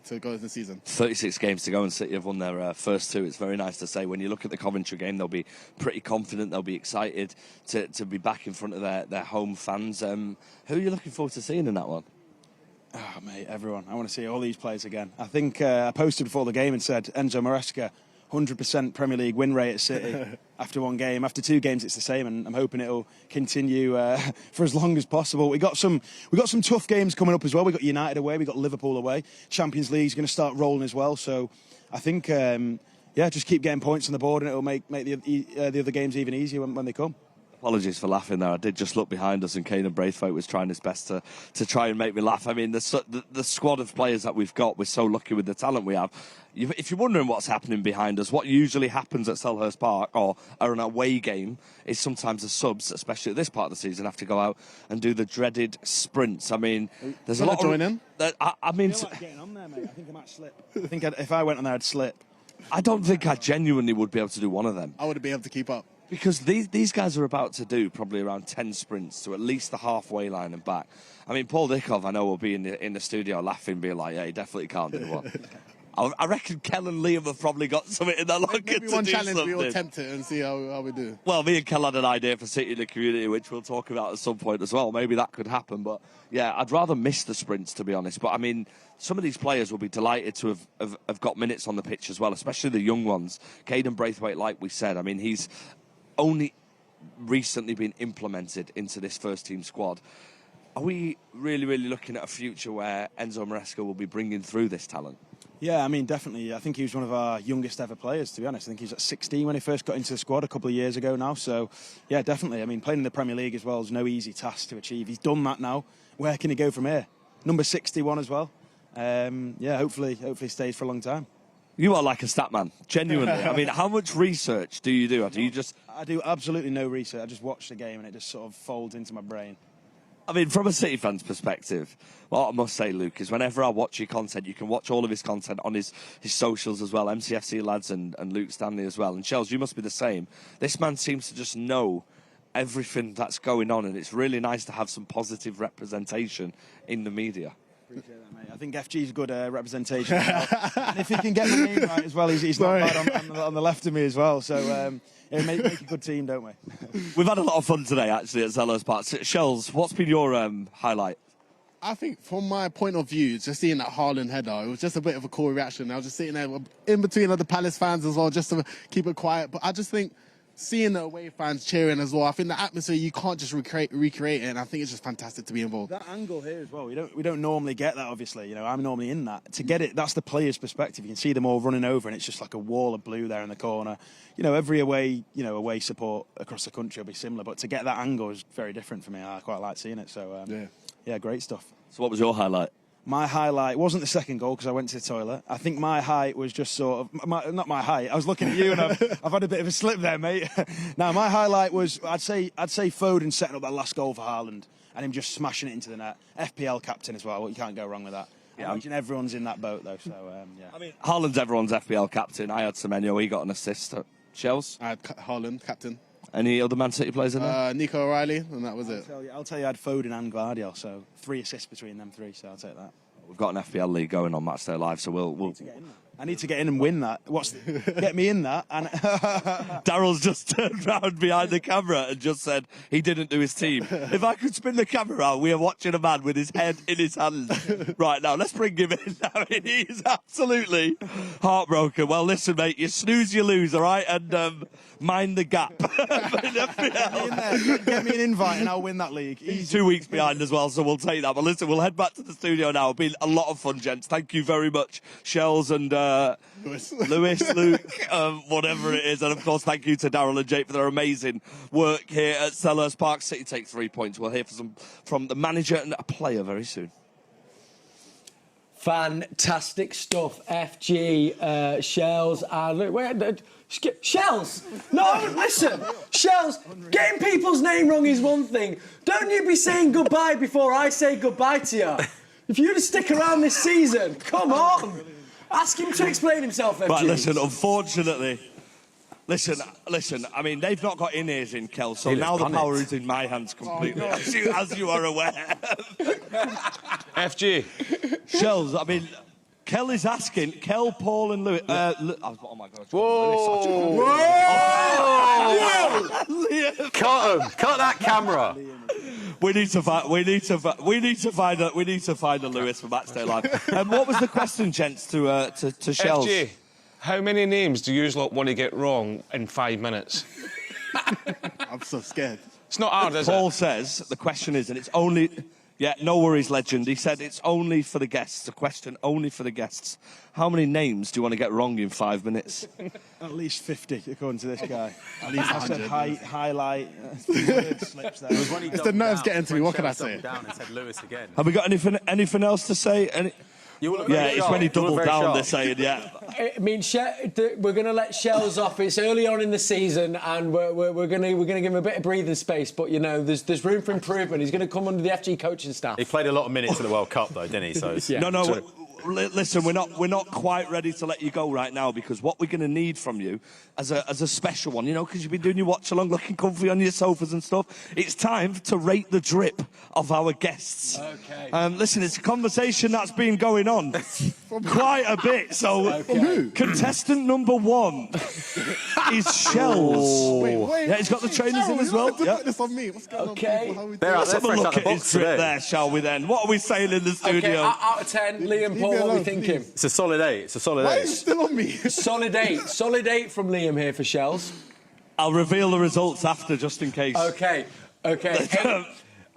Speaker 5: to go in the season.
Speaker 3: 36 games to go, and City have won their first 2. It's very nice to say. When you look at the Coventry game, they'll be pretty confident. They'll be excited to be back in front of their home fans. Who are you looking forward to seeing in that one?
Speaker 4: Oh, mate, everyone. I want to see all these players again. I think I posted before the game and said Enzo Maresca, 100% Premier League win rate at City after 1 game. After 2 games, it's the same, and I'm hoping it'll continue for as long as possible. We got some tough games coming up as well. We got United away, we got Liverpool away. Champions League's going to start rolling as well. So I think, just keep getting points on the board, and it'll make the other games even easier when they come.
Speaker 3: Apologies for laughing there. I did just look behind us, and Caden Braithwaite was trying his best to try and make me laugh. I mean, the squad of players that we've got, we're so lucky with the talent we have. If you're wondering what's happening behind us, what usually happens at Selhurst Park or an away game is sometimes the subs, especially at this part of the season, have to go out and do the dreaded sprints. I mean, there's a lot of...
Speaker 5: join in?
Speaker 4: I feel like getting on there, mate. I think I might slip. I think if I went on there, I'd slip.
Speaker 3: I don't think I genuinely would be able to do one of them.
Speaker 5: I wouldn't be able to keep up.
Speaker 3: Because these guys are about to do probably around 10 sprints to at least the halfway line and back. I mean, Paul Dickov, I know, will be in the studio laughing, being like, yeah, he definitely can't do one. I reckon Kel and Liam have probably got something in their locker to do
Speaker 5: one challenge,
Speaker 3: something.
Speaker 5: we all attempt it and see how we do.
Speaker 3: Well, me and Kel had an idea for City in the community, which we'll talk about at some point as well. Maybe that could happen. But, yeah, I'd rather miss the sprints, to be honest. But, I mean, some of these players will be delighted to have got minutes on the pitch as well, especially the young ones. Caden Braithwaite, like we said, I mean, he's only recently been implemented into this first-team squad. Are we really, really looking at a future where Enzo Maresca will be bringing through this talent?
Speaker 4: Yeah, I mean, definitely. I think he was one of our youngest ever players, to be honest. I think he was at 16 when he first got into the squad a couple of years ago now. So, yeah, definitely. I mean, playing in the Premier League as well is no easy task to achieve. He's done that now. Where can he go from here? Number 61 as well. Hopefully stays for a long time.
Speaker 3: You are like a stat man, genuinely. I mean, how much research do you do? Do you just...
Speaker 4: I do absolutely no research. I just watch the game and it just sort of folds into my brain.
Speaker 3: I mean, from a City fan's perspective, what I must say, Luke, is whenever I watch your content, you can watch all of his content on his socials as well, MCFC lads and Luke Stanley as well. And Shells, you must be the same. This man seems to just know everything that's going on, and it's really nice to have some positive representation in the media.
Speaker 4: Appreciate that, mate. I think FG's a good representation. And if he can get the name right as well, he's not bad on the left of me as well. So make a good team, don't we?
Speaker 3: We've had a lot of fun today, actually, at Selhurst Park. Shells, what's been your highlight?
Speaker 5: I think from my point of view, just seeing that Haaland header, it was just a bit of a cool reaction. I was just sitting there in between other Palace fans as well, just to keep it quiet. But I just think seeing the away fans cheering as well, I think the atmosphere, you can't just recreate it, and I think it's just fantastic to be involved.
Speaker 4: That angle here as well, we don't normally get that, obviously. You know, I'm normally in that. To get it, that's the player's perspective. You can see them all running over, and it's just like a wall of blue there in the corner. You know, every away support across the country will be similar, but to get that angle is very different for me. I quite like seeing it. So, yeah, great stuff.
Speaker 3: So what was your highlight?
Speaker 4: My highlight wasn't the second goal because I went to the toilet. I think my height was just sort of... not my height. I was looking at you and I've had a bit of a slip there, mate. Now, my highlight was, I'd say Foden setting up that last goal for Haaland and him just smashing it into the net. FPL captain as well. You can't go wrong with that. Yeah, I imagine everyone's in that boat, though. So, yeah.
Speaker 3: I mean, Haaland's everyone's FPL captain. I had Semenyo. He got an assist. Shells?
Speaker 5: I had Haaland, captain.
Speaker 3: Any other Man City players in there?
Speaker 5: Nico O'Reilly, and that was it.
Speaker 4: I'll tell you, I had Foden and Guardiola, so 3 assists between them 3, so I'll take that.
Speaker 3: We've got an FPL league going on Matchday Live, so we'll...
Speaker 4: I need to get in and win that. Get me in that. And
Speaker 3: Daryl's just turned round behind the camera and just said he didn't do his team. If I could spin the camera around, we are watching a man with his head in his hands right now. Let's bring him in. I mean, he is absolutely heartbroken. Well, listen, mate, you snooze, you lose, all right? And mind the gap.
Speaker 4: Get me an invite and I'll win that league.
Speaker 3: He's 2 weeks behind as well, so we'll take that. But listen, we'll head back to the studio now. It's been a lot of fun, gents. Thank you very much, Shells and Lewis, Luke, whatever it is. And, of course, thank you to Daryl and Jake for their amazing work here at Selhurst Park. City take 3 points. We'll hear from the manager and a player very soon.
Speaker 17: Fantastic stuff, FG, Shells, and Shells! No, listen! Shells, getting people's name wrong is one thing. Don't you be saying goodbye before I say goodbye to you. If you're to stick around this season, come on! Ask him to explain himself, FG.
Speaker 3: Right, listen, unfortunately... Listen, I mean, they've not got in-ears in Kel, so now the power is in my hands completely, as you are aware.
Speaker 19: FG.
Speaker 3: Shells, I mean, Kel is asking, Kel, Paul and Lewis... oh my God.
Speaker 18: Whoa!
Speaker 3: Whoa!
Speaker 18: Cut that camera.
Speaker 3: We need to find a Lewis for Matchday Live. And what was the question, gents, to Shells?
Speaker 19: FG. How many names do you lot want to get wrong in 5 minutes?
Speaker 5: I'm so scared.
Speaker 19: It's not hard, is it?
Speaker 3: Paul says the question is, and it's only... Yeah, no worries, legend. He said it's only for the guests. A question only for the guests. How many names do you want to get wrong in 5 minutes?
Speaker 4: At least 50, according to this guy. At least I said height, highlight. Slips there.
Speaker 5: It's the nerves getting to me. What can I say?
Speaker 18: Down and said Lewis again.
Speaker 3: Have we got anything else to say? It's when he doubled down, they're saying, yeah.
Speaker 17: I mean, we're going to let Shells off. It's early on in the season, and we're going to give him a bit of breathing space. But you know, there's room for improvement. He's going to come under the FG coaching staff.
Speaker 18: He played a lot of minutes at the World Cup, though, didn't he? So
Speaker 3: No. Listen, we're not quite ready to let you go right now, because what we're going to need from you as a special one, you know, because you've been doing your watch along, looking comfy on your sofas and stuff. It's time to rate the drip of our guests.
Speaker 17: Okay.
Speaker 3: Listen, it's a conversation that's been going on quite a bit. So, contestant number 1 is Shells.
Speaker 5: Wait.
Speaker 3: Yeah, he's got the trainers in as well.
Speaker 5: Put this on me. What's going on? People?
Speaker 3: Let's have a look at his drip there, shall we then? What are we saying in the studio?
Speaker 17: Okay, out of 10, Liam, Paul, what are we thinking?
Speaker 18: It's a solid 8. It's a solid 8.
Speaker 5: Why are you still on me?
Speaker 17: Solid 8. Solid 8 from Liam here for Shells.
Speaker 3: I'll reveal the results after, just in case.
Speaker 17: Okay.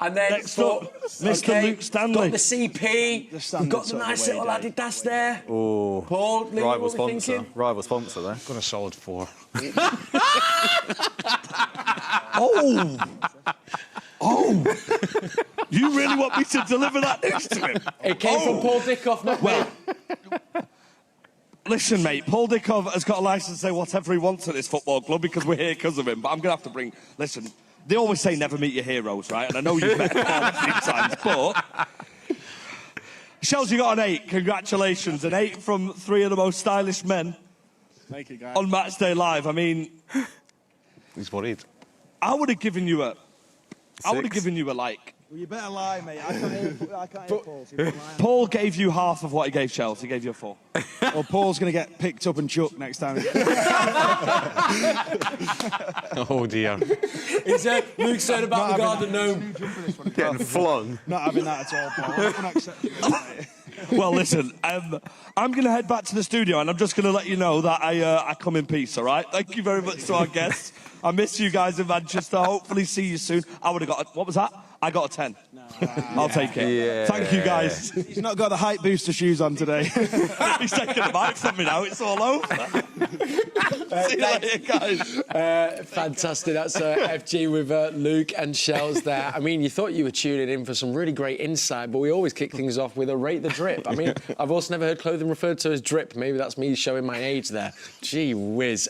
Speaker 17: And then
Speaker 3: next up, Mr. Luke Stanley.
Speaker 17: Got the CP. We've got the nice little Adidas there.
Speaker 18: Oh.
Speaker 17: Paul, Liam,
Speaker 18: rival
Speaker 17: what are we
Speaker 18: sponsor.
Speaker 17: thinking?
Speaker 18: Rival sponsor there.
Speaker 19: Got a solid 4.
Speaker 3: Oh! You really want me to deliver that news to him?
Speaker 17: It came from Paul Dickov, not me.
Speaker 3: Listen, mate, Paul Dickov has got a licence to say whatever he wants at this football club because we're here because of him. But I'm going to have to bring... Listen, they always say never meet your heroes, right? And I know you've met Paul a few times, but... Shells, you got an 8. Congratulations. An 8 from 3 of the most stylish men.
Speaker 5: Thank you, guys.
Speaker 3: On Matchday Live. I mean...
Speaker 19: He's worried.
Speaker 3: I would have given you a...
Speaker 19: 6.
Speaker 3: I would have given you a, like...
Speaker 4: Well, you better lie, mate. I can't hear Paul. So you better lie.
Speaker 3: Paul gave you half of what he gave Shells. He gave you a 4.
Speaker 4: Well, Paul's going to get picked up and chucked next time.
Speaker 19: Oh, dear.
Speaker 17: It's Luke said about the garden gnome.
Speaker 18: Getting flung.
Speaker 4: Not having that at all, Paul. I'm not accepting that.
Speaker 3: Well, listen, I'm going to head back to the studio and I'm just going to let you know that I come in peace, all right? Thank you very much to our guests. I miss you guys in Manchester. Hopefully see you soon. I would have got what was that? I got a 10. No. I'll take it.
Speaker 18: Yeah.
Speaker 3: Thank you, guys.
Speaker 4: He's not got the hype booster shoes on today.
Speaker 3: He's taking the mic from me now. It's all over. See you later, guys.
Speaker 17: Fantastic. That's FG with Luke and Shells there. I mean, you thought you were tuning in for some really great insight, but we always kick things off with a Rate the Drip. I mean, I've also never heard clothing referred to as drip. Maybe that's me showing my age there. Gee whiz.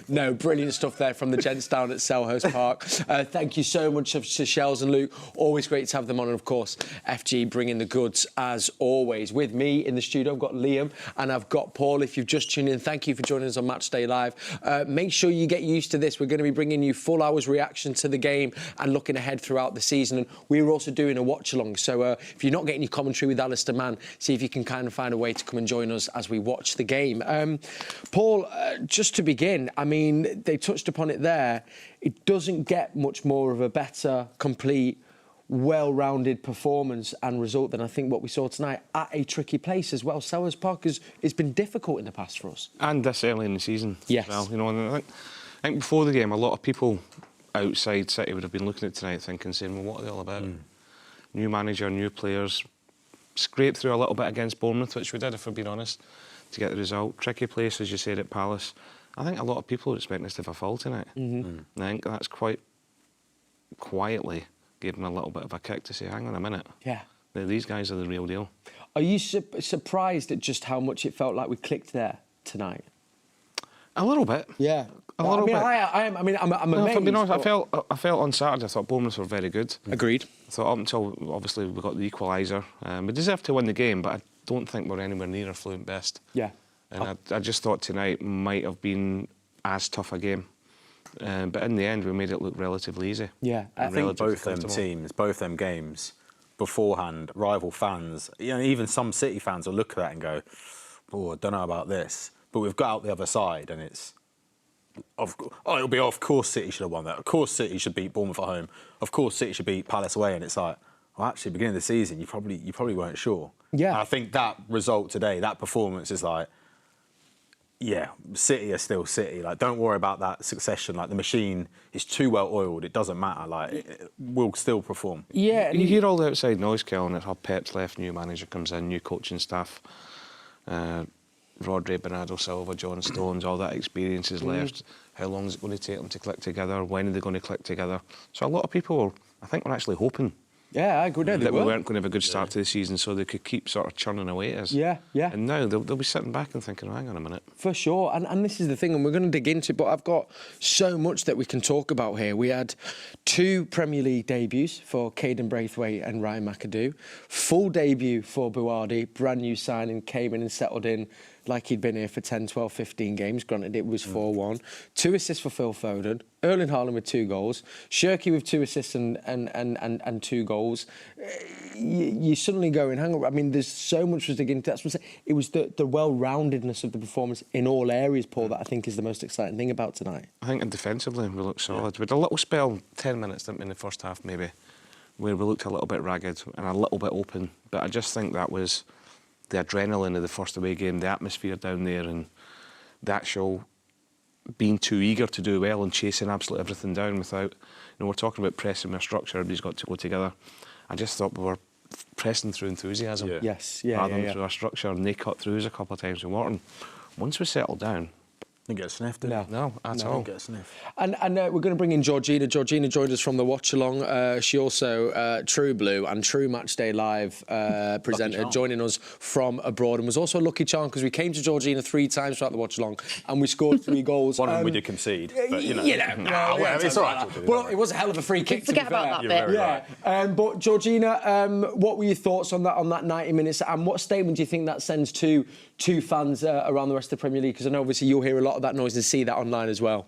Speaker 17: No, brilliant stuff there from the gents down at Selhurst Park. Thank you so much to Shells and Luke. Always great to have them on. And, of course, FG bringing the goods as always. With me in the studio, I've got Liam and I've got Paul. If you've just tuned in, thank you for joining us on Matchday Live. Make sure you get used to this. We're going to be bringing you full hours reaction to the game and looking ahead throughout the season. And we're also doing a watch-along. So if you're not getting your commentary with Alistair Mann, see if you can kind of find a way to come and join us as we watch the game. Paul, just to begin, I mean, they touched upon it there. It doesn't get much more of a better, complete, well-rounded performance and result than I think what we saw tonight at a tricky place as well. Selhurst Park has been difficult in the past for us.
Speaker 19: And this early in the season.
Speaker 17: Yes.
Speaker 19: Well, you know, and I think before the game, a lot of people outside City would have been looking at tonight thinking, saying, well, what are they all about? New manager, new players. Scraped through a little bit against Bournemouth, which we did, if we're being honest, to get the result. Tricky place, as you said, at Palace. I think a lot of people are expecting us to have a fall tonight. And I think that's quite quietly gave them a little bit of a kick to say, hang on a minute.
Speaker 17: Yeah.
Speaker 19: These guys are the real deal.
Speaker 17: Are you surprised at just how much it felt like we clicked there tonight?
Speaker 19: A little bit.
Speaker 17: Yeah.
Speaker 19: A little bit.
Speaker 17: I'm amazed.
Speaker 19: If I'm being honest, I felt on Saturday, I thought Bournemouth were very good.
Speaker 17: Agreed.
Speaker 19: I thought up until, obviously, we got the equaliser. We deserved to win the game, but I don't think we're anywhere near our fluent best.
Speaker 17: Yeah.
Speaker 19: And I just thought tonight might have been as tough a game. But in the end, we made it look relatively easy.
Speaker 17: Yeah,
Speaker 18: I think both them teams, both them games, beforehand, rival fans, you know, even some City fans will look at that and go, "Oh, I don't know about this." But we've got out the other side, and it's, it'll be, of course, City should have won that. Of course, City should beat Bournemouth at home. Of course, City should beat Palace away. And it's like, well, actually, beginning of the season, you probably weren't sure.
Speaker 17: Yeah.
Speaker 18: And I think that result today, that performance, is like, yeah, City are still City. Like, don't worry about that succession. Like, the machine is too well oiled. It doesn't matter. Like, it will still perform.
Speaker 17: Yeah.
Speaker 19: You hear all the outside noise, Kel, and it's how Pep's left, new manager comes in, new coaching staff. Rodri, Bernardo Silva, John Stones, all that experience is left. How long is it going to take them to click together? When are they going to click together? So a lot of people, I think, were actually hoping.
Speaker 17: Yeah, I agree.
Speaker 19: That we weren't going to have a good start to the season, so they could keep sort of churning away at us.
Speaker 17: Yeah, yeah.
Speaker 19: And now they'll be sitting back and thinking, oh, hang on a minute.
Speaker 17: For sure, and this is the thing, and we're going to dig into it, but I've got so much that we can talk about here. We had 2 Premier League debuts for Caden Braithwaite and Ryan McAdoo. Full debut for Buardi, brand new signing, came in and settled in like he'd been here for 10, 12, 15 games. Granted, it was 4-1. 2 assists for Phil Foden. Erling Haaland with 2 goals. CHERKI with 2 assists and 2 goals. You're suddenly going, hang on, I mean, there's so much to dig into. That's what I'm saying. It was the well-roundedness of the performance in all areas, Paul, that I think is the most exciting thing about tonight.
Speaker 19: I think defensively we looked solid. We had a little spell, 10 minutes, didn't we, in the first half maybe, where we looked a little bit ragged and a little bit open. But I just think that was the adrenaline of the first away game, the atmosphere down there, and the actual being too eager to do well and chasing absolutely everything down without, we're talking about pressing with structure, everybody's got to go together. I just thought we were pressing through enthusiasm.
Speaker 17: Yes, yeah,
Speaker 19: rather than through our structure, and they cut through us a couple of times with Morton. Once we settled down,
Speaker 18: Didn't get a sniff, did he?
Speaker 19: No, at all.
Speaker 18: Didn't get a sniff.
Speaker 17: And we're going to bring in Georgina. Georgina joined us from the Watch Along. She also True Blue and True Matchday Live presenter, joining us from abroad, and was also a lucky charm because we came to Georgina 3 times throughout the Watch Along and we scored 3 goals.
Speaker 18: One of them we did concede, but you know.
Speaker 17: Well,
Speaker 18: it's all right.
Speaker 17: Well, it was a hell of a free kick.
Speaker 20: Forget about that bit.
Speaker 17: Yeah. But Georgina, what were your thoughts on that 90 minutes, and what statement do you think that sends to fans around the rest of the Premier League? Because I know obviously you'll hear a lot of that noise and see that online as well.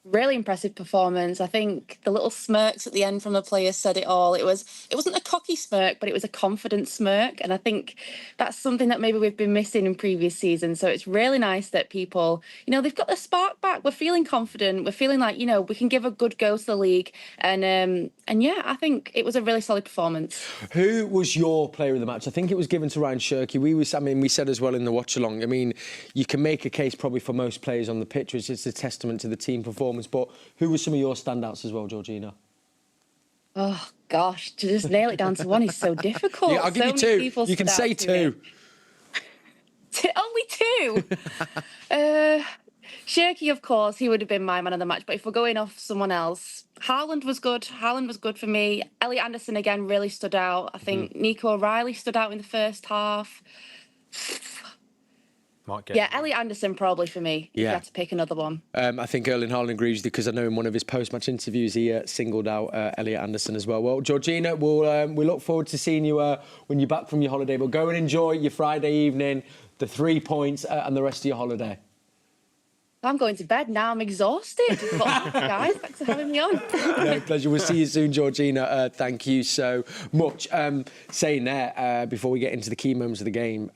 Speaker 20: Really impressive performance. I think the little smirks at the end from the players said it all. It wasn't a cocky smirk, but it was a confident smirk. And I think that's something that maybe we've been missing in previous seasons. So it's really nice that people, they've got the spark back. We're feeling confident. We're feeling like, we can give a good go to the league. And yeah, I think it was a really solid performance.
Speaker 17: Who was your player of the match? I think it was given to Ryan CHERKI. We said as well in the watch along. I mean, you can make a case probably for most players on the pitch, which is a testament to the team performance. But who were some of your standouts as well, Georgina?
Speaker 20: Oh, gosh, to just nail it down to one is so difficult.
Speaker 17: Yeah, I'll give you 2. You can say 2.
Speaker 20: Only 2? CHERKI, of course, he would have been my man of the match. But if we're going off someone else, HAALAND was good. HAALAND was good for me. Elliot Anderson, again, really stood out. I think Nico O'Reilly stood out in the first half. Yeah, Elliot Anderson probably for me, if you had to pick another one.
Speaker 17: I think Erling Haaland agrees with you because I know in one of his post-match interviews he singled out Elliot Anderson as well. Well, Georgina, we look forward to seeing you when you're back from your holiday. But go and enjoy your Friday evening, the 3 points and the rest of your holiday.
Speaker 20: I'm going to bed now. I'm exhausted. But, guys, thanks for having me on.
Speaker 17: No, pleasure. We'll see you soon, Georgina. Thank you so much. Saying there, before we get into the key moments of the game,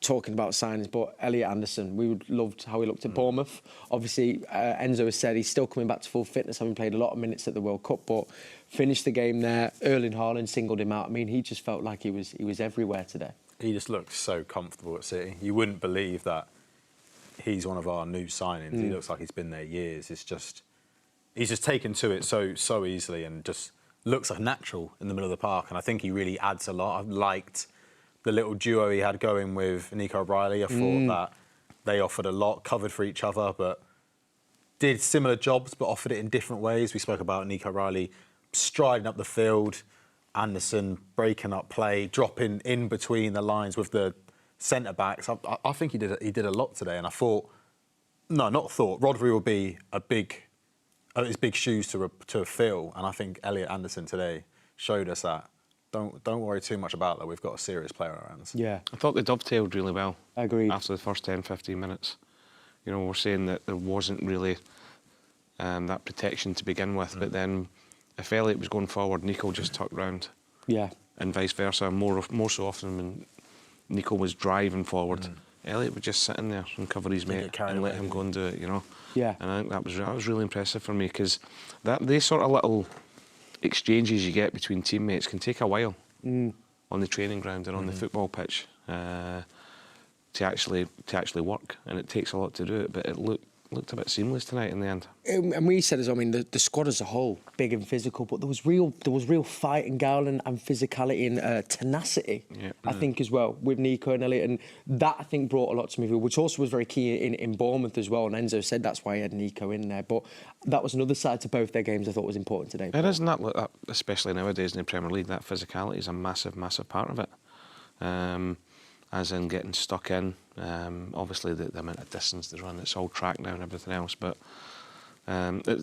Speaker 17: talking about signings, but Elliot Anderson, we loved how he looked at Bournemouth. Obviously, Enzo has said he's still coming back to full fitness, having played a lot of minutes at the World Cup, but finished the game there. Erling Haaland singled him out. I mean, he just felt like he was everywhere today.
Speaker 18: He just looked so comfortable at City. You wouldn't believe that he's one of our new signings. He looks like he's been there years. He's just taken to it so easily and just looks like natural in the middle of the park. And I think he really adds a lot. I've liked the little duo he had going with Nico O'Reilly. I thought that they offered a lot, covered for each other, but did similar jobs, but offered it in different ways. We spoke about Nico O'Reilly striding up the field, Anderson breaking up play, dropping in between the lines with the centre-backs. I think he did a lot today, and I thought, Rodri will be his big shoes to fill, and I think Elliot Anderson today showed us that. Don't worry too much about that. We've got a serious player around us.
Speaker 17: Yeah.
Speaker 19: I thought they dovetailed really well.
Speaker 17: Agreed.
Speaker 19: After the first 10, 15 minutes. We're saying that there wasn't really that protection to begin with, but then if Elliot was going forward, Nico just tucked round. Yeah. And vice versa, more so often when Nico was driving forward, Elliot would just sit in there and cover his mate and let him go and do it,
Speaker 17: Yeah.
Speaker 19: And I think that was really impressive for me because they sort of little exchanges you get between teammates can take a while on the training ground and on the football pitch to actually work, and it takes a lot to do it, but it looked a bit seamless tonight in the end.
Speaker 17: And we said as well, I mean, the squad as a whole, big and physical, but there was real fight and guile and physicality and tenacity, I think, as well, with Nico and Elliot. And that, I think, brought a lot to me, which also was very key in Bournemouth as well. And Enzo said that's why he had Nico in there. But that was another side to both their games I thought was important today.
Speaker 19: It is not like that, especially nowadays in the Premier League. That physicality is a massive, massive part of it. As in getting stuck in, obviously the amount of distance they run, it's all track now and everything else, but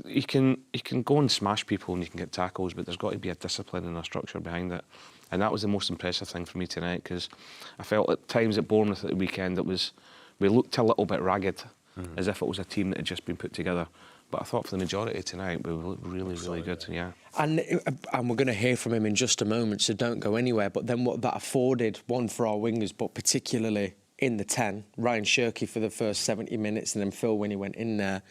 Speaker 19: you can go and smash people and you can get tackles, but there's got to be a discipline and a structure behind it. And that was the most impressive thing for me tonight, because I felt at times at Bournemouth at the weekend we looked a little bit ragged, as if it was a team that had just been put together. But I thought for the majority tonight, we were really, really good, yeah.
Speaker 17: And we're going to hear from him in just a moment, so don't go anywhere. But then what that afforded, one for our wingers, but particularly in the 10, Ryan CHERKI for the first 70 minutes and then Phil when he went in there,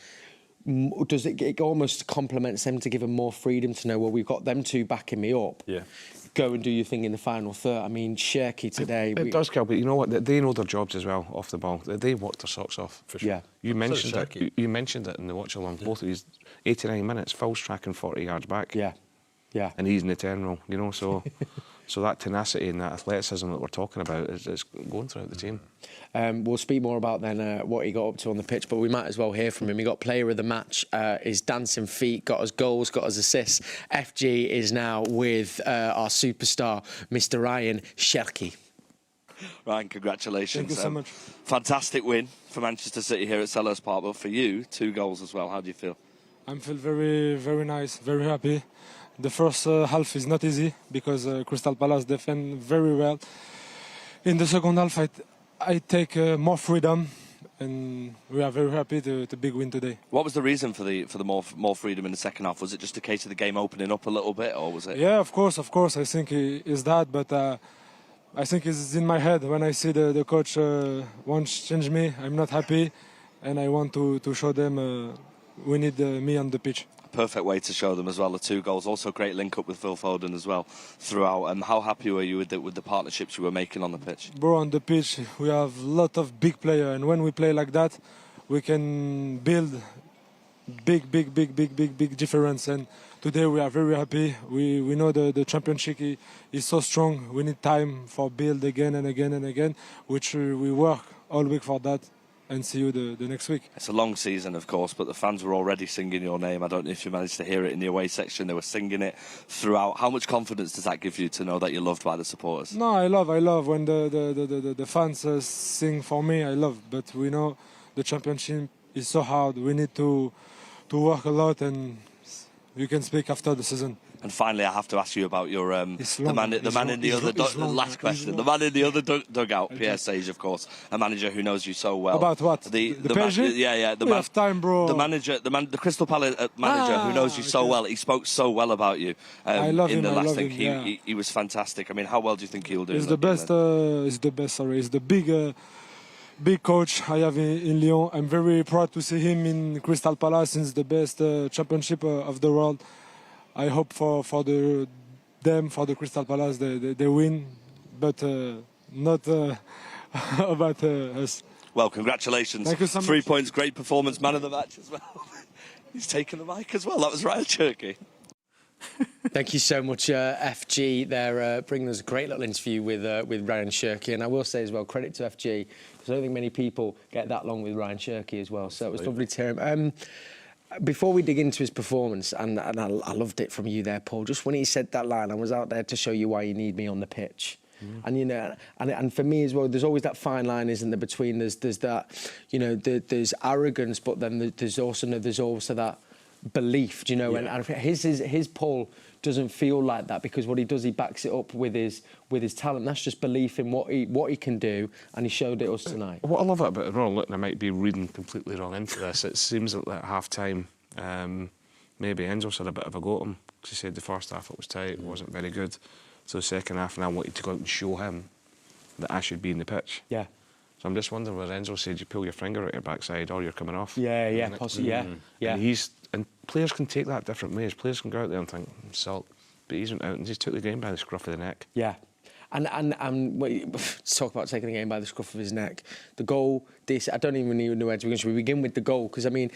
Speaker 17: does it almost complements them to give them more freedom to know, well, we've got them two backing me up. Yeah. Go and do your thing in the final third. I mean, CHERKI today...
Speaker 19: It does, Kel, but you know what? They know their jobs as well, off the ball. They work their socks off.
Speaker 18: For sure.
Speaker 17: Yeah.
Speaker 19: You mentioned it. You mentioned it in the watch-along. Both of these 89 minutes, Phil's tracking 40 yards back.
Speaker 17: Yeah. Yeah.
Speaker 19: And he's in the 10 roll, so... So that tenacity and that athleticism that we're talking about is going throughout the team.
Speaker 17: We'll speak more about then what he got up to on the pitch, but we might as well hear from him. He got player of the match, his dancing feet, got us goals, got us assists. FG is now with our superstar, Mr. Ryan CHERKI.
Speaker 3: Ryan, congratulations.
Speaker 1: Thank you so much.
Speaker 3: Fantastic win for Manchester City here at Selhurst Park, but for you, 2 goals as well. How do you feel?
Speaker 1: I feel very, very nice, very happy. The first half is not easy because Crystal Palace defend very well. In the second half, I take more freedom, and we are very happy to big win today.
Speaker 3: What was the reason for the more freedom in the second half? Was it just a case of the game opening up a little bit, or was it?
Speaker 1: Yeah, of course. I think it's that, but I think it's in my head when I see the coach wants to change me. I'm not happy, and I want to show them we need me on the pitch.
Speaker 3: Perfect way to show them as well, the 2 goals. Also great link up with Phil Foden as well throughout. And how happy were you with the partnerships you were making on the pitch?
Speaker 1: Bro, on the pitch we have a lot of big players, and when we play like that we can build big difference. And today we are very happy. We know the championship is so strong. We need time for build again and again and again, which we work all week for that. And see you the next week.
Speaker 3: It's a long season, of course, but the fans were already singing your name. I don't know if you managed to hear it in the away section. They were singing it throughout. How much confidence does that give you to know that you're loved by the supporters?
Speaker 1: No, I love when the fans sing for me. I love, but we know the championship is so hard. We need to work a lot, and you can speak after the season.
Speaker 3: And finally, I have to ask you about your the man in the other last question. The man in the other dugout, Pierre Sage, of course, a manager who knows you so well.
Speaker 1: About what? The PSG? We have time, bro.
Speaker 3: The Crystal Palace manager who knows you so well. He spoke so well about you
Speaker 1: I love
Speaker 3: in
Speaker 1: him,
Speaker 3: the
Speaker 1: I
Speaker 3: last
Speaker 1: love
Speaker 3: thing.
Speaker 1: him,
Speaker 3: He was fantastic. I mean, how well do you think he'll do?
Speaker 1: He's the best. He's the best. Sorry, he's the big coach I have in Lyon. I'm very proud to see him in Crystal Palace since the best championship of the world. I hope for the Crystal Palace they win, but not about us.
Speaker 3: Well, congratulations.
Speaker 1: Thank you so much.
Speaker 3: 3 points, great performance, man of the match as well. He's taken the mic as well. That was Ryan CHERKI.
Speaker 17: Thank you so much, FG. They're bringing us a great little interview with Ryan CHERKI, and I will say as well, credit to FG, because I don't think many people get that long with Ryan CHERKI as well. So it was lovely to hear him. Before we dig into his performance, and I loved it from you there, Paul, just when he said that line, I was out there to show you why you need me on the pitch. And, you know, and for me as well, there's always that fine line, isn't there, between there's that, you know, there's arrogance, but then there's also that belief, do you know? Yeah. And his Paul doesn't feel like that, because what he does, he backs it up with his talent. That's just belief in what he can do, and he showed it us tonight.
Speaker 19: What I love about it, look, I might be reading completely wrong into this. It seems that at half-time, maybe Enzo's had a bit of a go at him, because he said the first half it was tight, it wasn't very good. So the second half, and I wanted to go out and show him that I should be in the pitch.
Speaker 17: Yeah.
Speaker 19: So I'm just wondering whether Enzo said you pull your finger out your backside or you're coming off.
Speaker 17: Yeah, possibly, yeah.
Speaker 19: And players can take that different ways. Players can go out there and think, salt. But he's went out and just took the game by the scruff of the neck.
Speaker 17: Yeah. And let's talk about taking the game by the scruff of his neck. The goal, I don't even know where to begin. Should we begin with the goal? Because, I mean,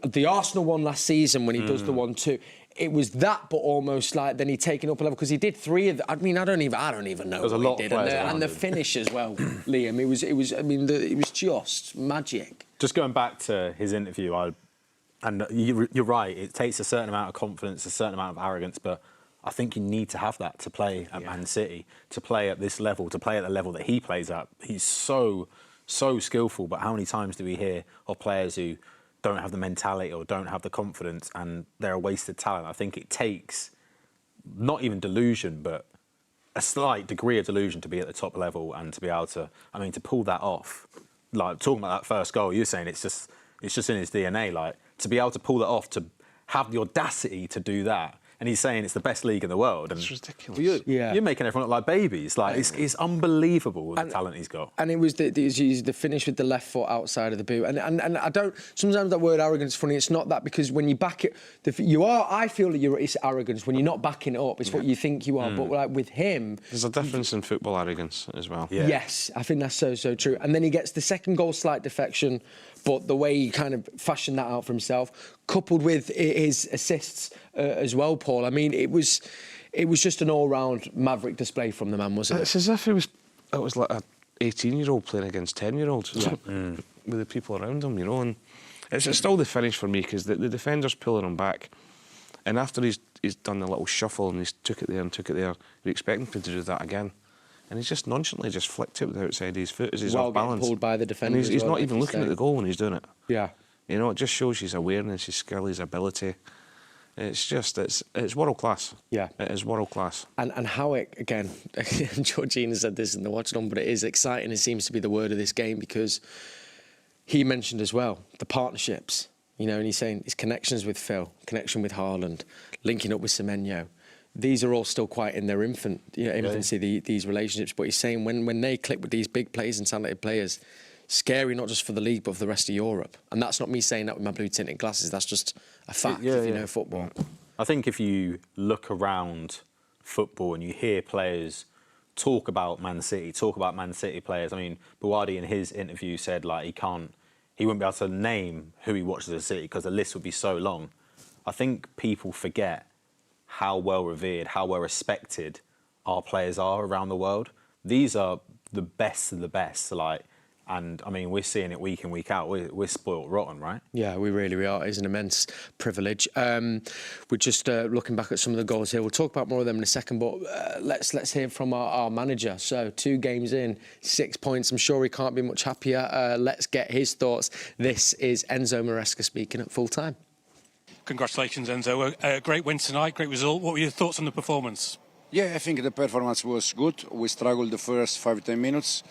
Speaker 17: the Arsenal one last season when he does the 1-2, it was that, but almost like then he'd taken up a level, because he did 3 of them. I mean, I don't even know what he did. And the finish as well, Liam. It was just magic.
Speaker 18: Just going back to his interview, and you're right, it takes a certain amount of confidence, a certain amount of arrogance, but I think you need to have that to play at Man City, to play at this level, to play at the level that he plays at. He's so skillful, but how many times do we hear of players who don't have the mentality or don't have the confidence and they're a wasted talent? I think it takes not even delusion, but a slight degree of delusion to be at the top level and to be able to, to pull that off. Like, talking about that first goal, you're saying it's just in his DNA, like, to be able to pull that off, to have the audacity to do that. And he's saying it's the best league in the world. And
Speaker 19: it's ridiculous.
Speaker 18: You're making everyone look like babies. Like, it's unbelievable the talent he's got.
Speaker 17: And it was the finish with the left foot outside of the boot. And I don't... Sometimes that word arrogance is funny. It's not that, because when you back it... I feel it's arrogance. When you're not backing it up, it's what you think you are. But like with him...
Speaker 19: There's a difference in football arrogance as well.
Speaker 17: Yeah. Yes, I think that's so true. And then he gets the second goal, slight defection, but the way he kind of fashioned that out for himself, coupled with his assists as well, Paul. I mean, it was it was just an all-round maverick display from the man, wasn't it?
Speaker 19: It's as if it was like a 18-year-old playing against 10-year-olds with the people around him, you know. And it's still the finish for me because the defender's pulling him back, and after he's done the little shuffle and he's took it there and took it there, you're expecting him to do that again. And he's just nonchalantly just flicked it with the outside of his foot as he's off balance.
Speaker 17: Pulled by the defender.
Speaker 19: And he's not even looking at the goal when he's doing it.
Speaker 17: Yeah.
Speaker 19: You know, it just shows his awareness, his skill, his ability. It's just, it's world class.
Speaker 17: Yeah.
Speaker 19: It is world class.
Speaker 17: And how it, again, Georgina said this in the watch-along, but it is exciting. It seems to be the word of this game because he mentioned as well the partnerships, you know, and he's saying his connections with Phil, connection with Haaland, linking up with Semenyo. These are all still quite in their infancy, these relationships. But he's saying when they click with these big players and talented players, scary not just for the league but for the rest of Europe. And that's not me saying that with my blue tinted glasses. That's just a fact if you know football.
Speaker 18: I think if you look around football and you hear players talk about Man City players. I mean, Buwadi in his interview said like he wouldn't be able to name who he watches at City because the list would be so long. I think people forget how well revered, how well respected our players are around the world. These are the best of the best, like, and I mean, we're seeing it week in, week out. We're spoilt rotten, right?
Speaker 17: Yeah, we really are. It's an immense privilege. We're just looking back at some of the goals here. We'll talk about more of them in a second, but let's hear from our manager. So 2 games in, 6 points. I'm sure he can't be much happier. Let's get his thoughts. This is Enzo Maresca speaking at full time.
Speaker 8: Congratulations, Enzo. A great win tonight, great result. What were your thoughts on the performance?
Speaker 2: Yeah, I think the performance was good. We struggled the first 5-10 minutes.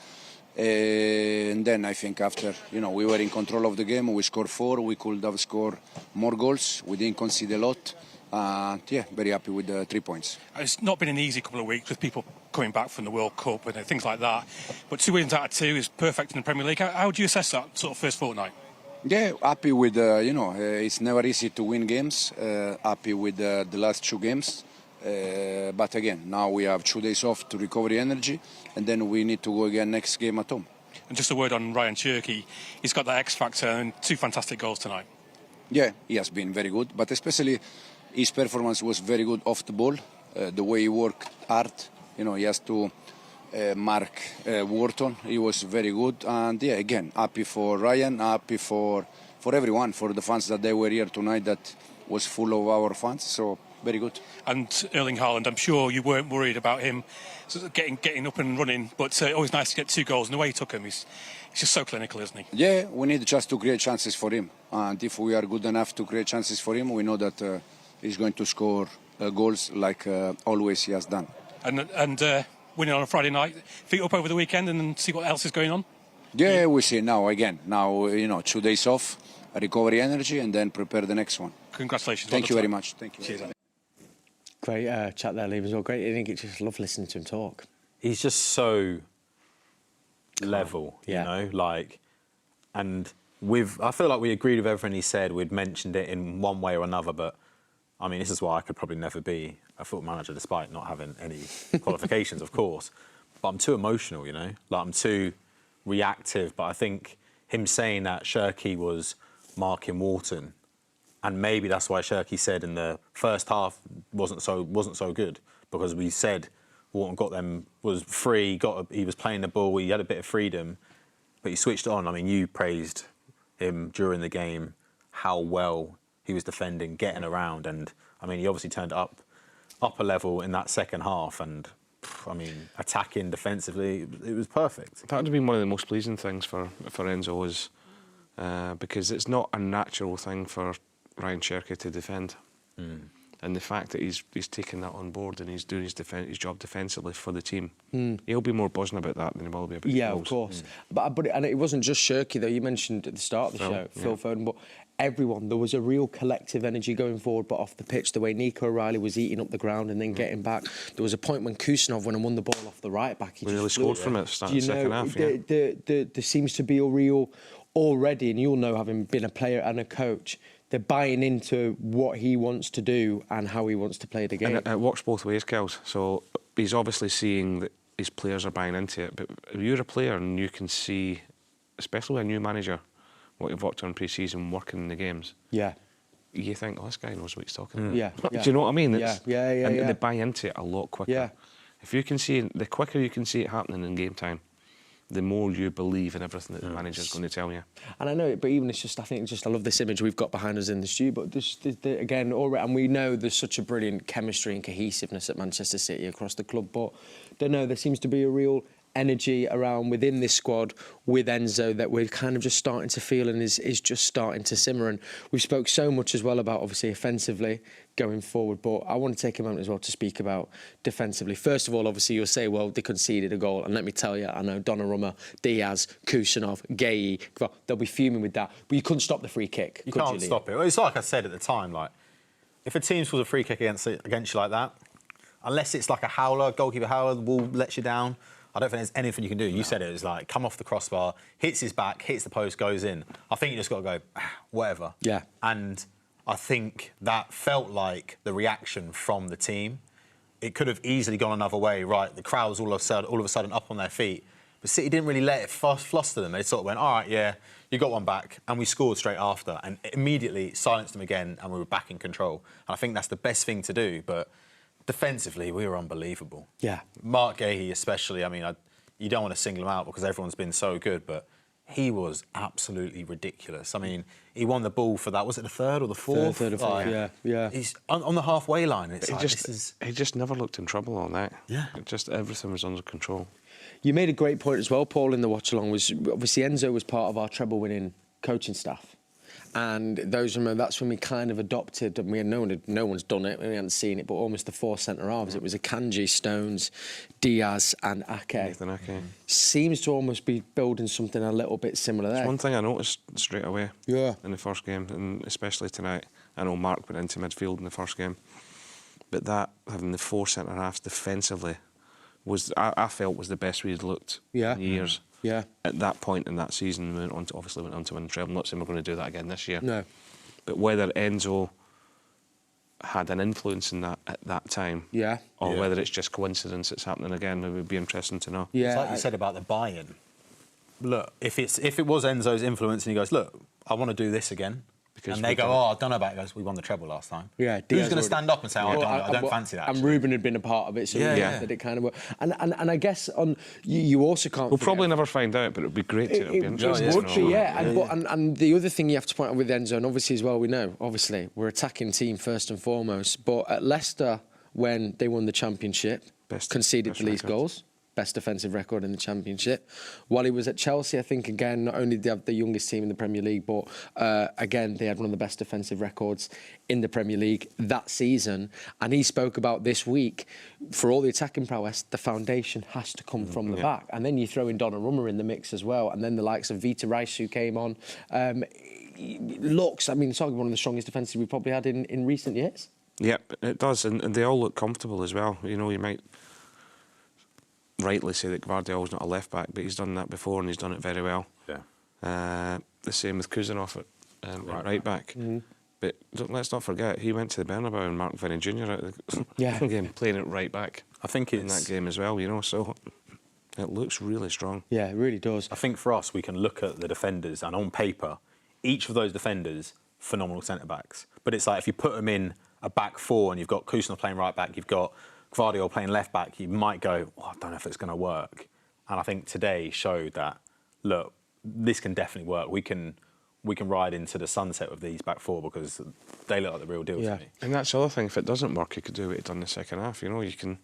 Speaker 2: And then I think after, we were in control of the game. We scored 4. We could have scored more goals. We didn't concede a lot. Yeah, very happy with the 3 points.
Speaker 8: It's not been an easy couple of weeks with people coming back from the World Cup and things like that. But 2 wins out of 2 is perfect in the Premier League. How do you assess that sort of first fortnight?
Speaker 2: Yeah, happy with, it's never easy to win games. Happy with the last 2 games. But again, now we have 2 days off to recover energy, and then we need to go again next game at home.
Speaker 8: And just a word on Ryan CHERKI. He's got that X factor and 2 fantastic goals tonight.
Speaker 2: Yeah, he has been very good, but especially his performance was very good off the ball. The way he worked hard, he has to mark Wharton. He was very good, and yeah, again, happy for Ryan, happy for everyone, for the fans that they were here tonight. That was full of our fans, so very good.
Speaker 8: And Erling Haaland, I'm sure you weren't worried about him sort of getting up and running, but always nice to get 2 goals. And the way he took him, he's just so clinical, isn't he?
Speaker 2: Yeah, we need just to create chances for him, and if we are good enough to create chances for him, we know that he's going to score goals like always he has done.
Speaker 8: And winning on a Friday night, feet up over the weekend and then see what else is going on?
Speaker 2: Yeah, we see now again. Now, 2 days off, recovery energy, and then prepare the next one.
Speaker 8: Congratulations.
Speaker 2: Thank you very much. Thank you.
Speaker 8: Cheers.
Speaker 17: Great chat there, Liam, as well. Great. I think it's just love listening to him talk.
Speaker 18: He's just so level, you know, like, and I feel like we agreed with everything he said. We'd mentioned it in one way or another, but I mean, this is why I could probably never be a football manager, despite not having any qualifications, of course. But I'm too emotional, like I'm too reactive. But I think him saying that CHERKI was marking Wharton, and maybe that's why CHERKI said in the first half wasn't so good, because we said Wharton was free, he was playing the ball, he had a bit of freedom, but he switched on. I mean, you praised him during the game, how well he was defending, getting around, and I mean, he obviously turned up a level in that second half, and I mean, attacking defensively, it was perfect.
Speaker 19: That would have been one of the most pleasing things for Enzo, is because it's not a natural thing for Ryan CHERKI to defend. And the fact that he's taken that on board and he's doing his job defensively for the team, he'll be more buzzing about that than he will be about
Speaker 17: yeah,
Speaker 19: goals.
Speaker 17: Of course. But and it wasn't just CHERKI though. You mentioned at the start of the show, Phil Foden, but everyone. There was a real collective energy going forward, but off the pitch, the way Nico O'Reilly was eating up the ground and then getting back. There was a point when Kusanov went and won the ball off the right back. He
Speaker 19: really scored from it. Starting second half.
Speaker 17: There seems to be a real already, and you'll know, having been a player and a coach, they're buying into what he wants to do and how he wants to play the game.
Speaker 19: And it works both ways, Kels. So he's obviously seeing that his players are buying into it. But if you're a player and you can see, especially with a new manager, what you've worked on pre-season, working in the games.
Speaker 17: Yeah.
Speaker 19: you think, oh, this guy knows what he's talking about.
Speaker 11: Yeah,
Speaker 19: Do you know what I mean?
Speaker 11: Yeah.
Speaker 19: And they buy into it a lot quicker.
Speaker 11: Yeah.
Speaker 19: If you can see, the quicker you can see it happening in game time, the more you believe in everything that the manager's going to tell you.
Speaker 11: And I know it, but even it's just, I love this image we've got behind us in the studio, but again, and we know there's such a brilliant chemistry and cohesiveness at Manchester City across the club, but don't know, there seems to be a real energy around within this squad with Enzo that we're kind of just starting to feel and is just starting to simmer. And we spoke so much as well about, obviously, offensively going forward, but I want to take a moment as well to speak about defensively. First of all, obviously, you'll say, well, they conceded a goal, and let me tell you, I know Donnarumma, Diaz, Kusanov, Gueye, they'll be fuming with that, but you couldn't stop the free kick.
Speaker 18: You can't stop it. Well, it's like I said at the time, like, if a team scores a free kick against you like that, unless it's like a howler, goalkeeper howler, the ball lets you down, I don't think there's anything you can do. You said it was like, come off the crossbar, hits his back, hits the post, goes in. I think you just got to go, whatever.
Speaker 11: Yeah.
Speaker 18: And I think that felt like the reaction from the team. It could have easily gone another way, right? The crowd was all of a sudden up on their feet. But City didn't really let it fluster them. They sort of went, all right, yeah, you got one back. And we scored straight after. And immediately silenced them again, and we were back in control. And I think that's the best thing to do. But defensively, we were unbelievable.
Speaker 11: Yeah.
Speaker 18: Mark Gueye especially, I mean, you don't want to single him out because everyone's been so good, but he was absolutely ridiculous. I mean, he won the ball for that, was it the third or the fourth?
Speaker 11: Third or fourth, yeah.
Speaker 18: He's on the halfway line. It's
Speaker 19: He just never looked in trouble on that.
Speaker 18: Yeah.
Speaker 19: Everything was under control.
Speaker 11: You made a great point as well, Paul, in the watch-along, was obviously Enzo was part of our treble-winning coaching staff. And that's when we kind of adopted, and we had no one's done it, we hadn't seen it, but almost the four centre-halves. It was Akanji, Stones, Diaz and Ake.
Speaker 19: Nathan Ake.
Speaker 11: Seems to almost be building something a little bit similar there.
Speaker 19: It's one thing I noticed straight away
Speaker 11: in
Speaker 19: the first game, and especially tonight. I know Mark went into midfield in the first game, but that, having the four centre-halves defensively, I felt was the best we'd looked in years.
Speaker 11: Yeah.
Speaker 19: At that point in that season, we went on to win the treble. I'm not saying we're going to do that again this year.
Speaker 11: No.
Speaker 19: But whether Enzo had an influence in that at that time, or whether it's just coincidence it's happening again, it would be interesting to know.
Speaker 18: It's like you said about the buy-in. Look, if it was Enzo's influence and he goes, look, I want to do this again. And they go, I don't know about it. He goes, we won the treble last time.
Speaker 11: Yeah,
Speaker 18: who's going to stand up and say, I don't fancy that?
Speaker 11: And Ruben had been a part of it, so that it kind of worked. And I guess you also can't.
Speaker 19: We'll probably never find out, but it would be great to. It would be interesting.
Speaker 11: It would be, And the other thing you have to point out with Enzo, and obviously as well, we know, obviously, we're attacking team first and foremost. But at Leicester, when they won the championship, conceded the least goals. Best defensive record in the Championship. While he was at Chelsea, I think, again, not only did they have the youngest team in the Premier League, but, again, they had one of the best defensive records in the Premier League that season. And he spoke about this week, for all the attacking prowess, the foundation has to come from the back. And then you throw in Donnarumma in the mix as well, and then the likes of Vita Rice, who came on. It's arguably one of the strongest defences we've probably had in recent years.
Speaker 19: Yep, it does. And they all look comfortable as well. You know, you might rightly say that Gvardiol's not a left back, but he's done that before and he's done it very well.
Speaker 18: Yeah.
Speaker 19: The same with Kusanov at right back. But let's not forget, he went to the Bernabeu and Mark Vinny Jr. out of the game, playing it right back.
Speaker 18: I think
Speaker 19: in that game as well, you know, so it looks really strong.
Speaker 11: Yeah, it really does.
Speaker 18: I think for us, we can look at the defenders, and on paper, each of those defenders, phenomenal centre-backs. But it's like if you put them in a back four and you've got Kusanov playing right back, you've got Gvardiol playing left back, you might go, I don't know if it's going to work. And I think today showed that, look, this can definitely work. We can ride into the sunset with these back four because they look like the real deal to me.
Speaker 19: And that's the other thing, if it doesn't work, you could do what you've done in the second half. You know, you can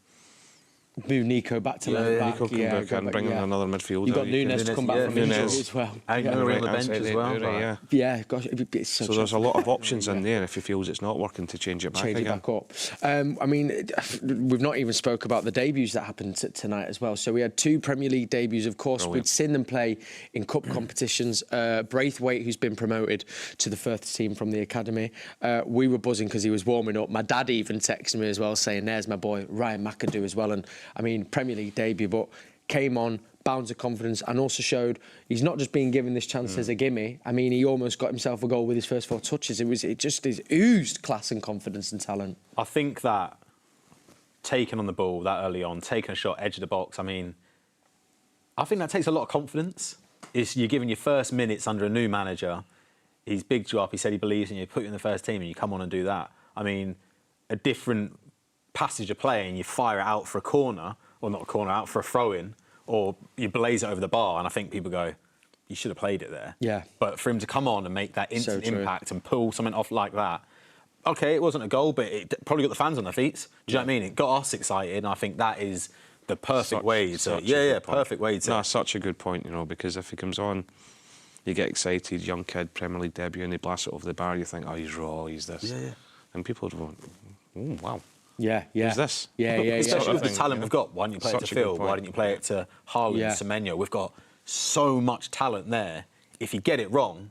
Speaker 11: move Nico back to left back.
Speaker 19: Nico come back and bring in another midfielder.
Speaker 11: You've got Nunes to come back from injury as well.
Speaker 18: And on the bench as well.
Speaker 11: Yeah, gosh, it's
Speaker 19: so there's a lot of options in there if he feels it's not working to change it back again.
Speaker 11: Change it back up. I mean, we've not even spoke about the debuts that happened tonight as well. So we had 2 Premier League debuts. Of course, we'd seen them play in cup competitions. Braithwaite, who's been promoted to the first team from the academy. We were buzzing because he was warming up. My dad even texted me as well saying, there's my boy Ryan McAdoo as well. And I mean, Premier League debut, but came on, bounds of confidence, and also showed he's not just being given this chance as a gimme. I mean, he almost got himself a goal with his first 4 touches. It just oozed class and confidence and talent.
Speaker 18: I think that taking on the ball that early on, taking a shot, edge of the box, I mean, I think that takes a lot of confidence. You're giving your first minutes under a new manager. He's bigged you up. He said he believes in you. Put you in the first team, and you come on and do that. I mean, a different passage of play, and you fire it out for a corner, or not a corner, out for a throw-in, or you blaze it over the bar, and I think people go, you should have played it there.
Speaker 11: Yeah.
Speaker 18: But for him to come on and make that instant
Speaker 11: So true.
Speaker 18: impact and pull something off like that, OK, it wasn't a goal, but it probably got the fans on their feet. Do you know what I mean? It got us excited, and I think that is the perfect way to... perfect way to...
Speaker 19: No, such a good point, you know, because if he comes on, you get excited, young kid, Premier League debut, and he blasts it over the bar, you think, oh, he's raw, he's this.
Speaker 18: Yeah.
Speaker 19: And people go, oh, wow.
Speaker 11: Yeah.
Speaker 19: Who's this?
Speaker 11: Yeah.
Speaker 18: Especially with the talent we've got. Why didn't you play it to
Speaker 19: Such a good
Speaker 18: Phil?
Speaker 19: point.
Speaker 18: Why didn't you play it to Haaland, Semenyo? We've got so much talent there. If you get it wrong,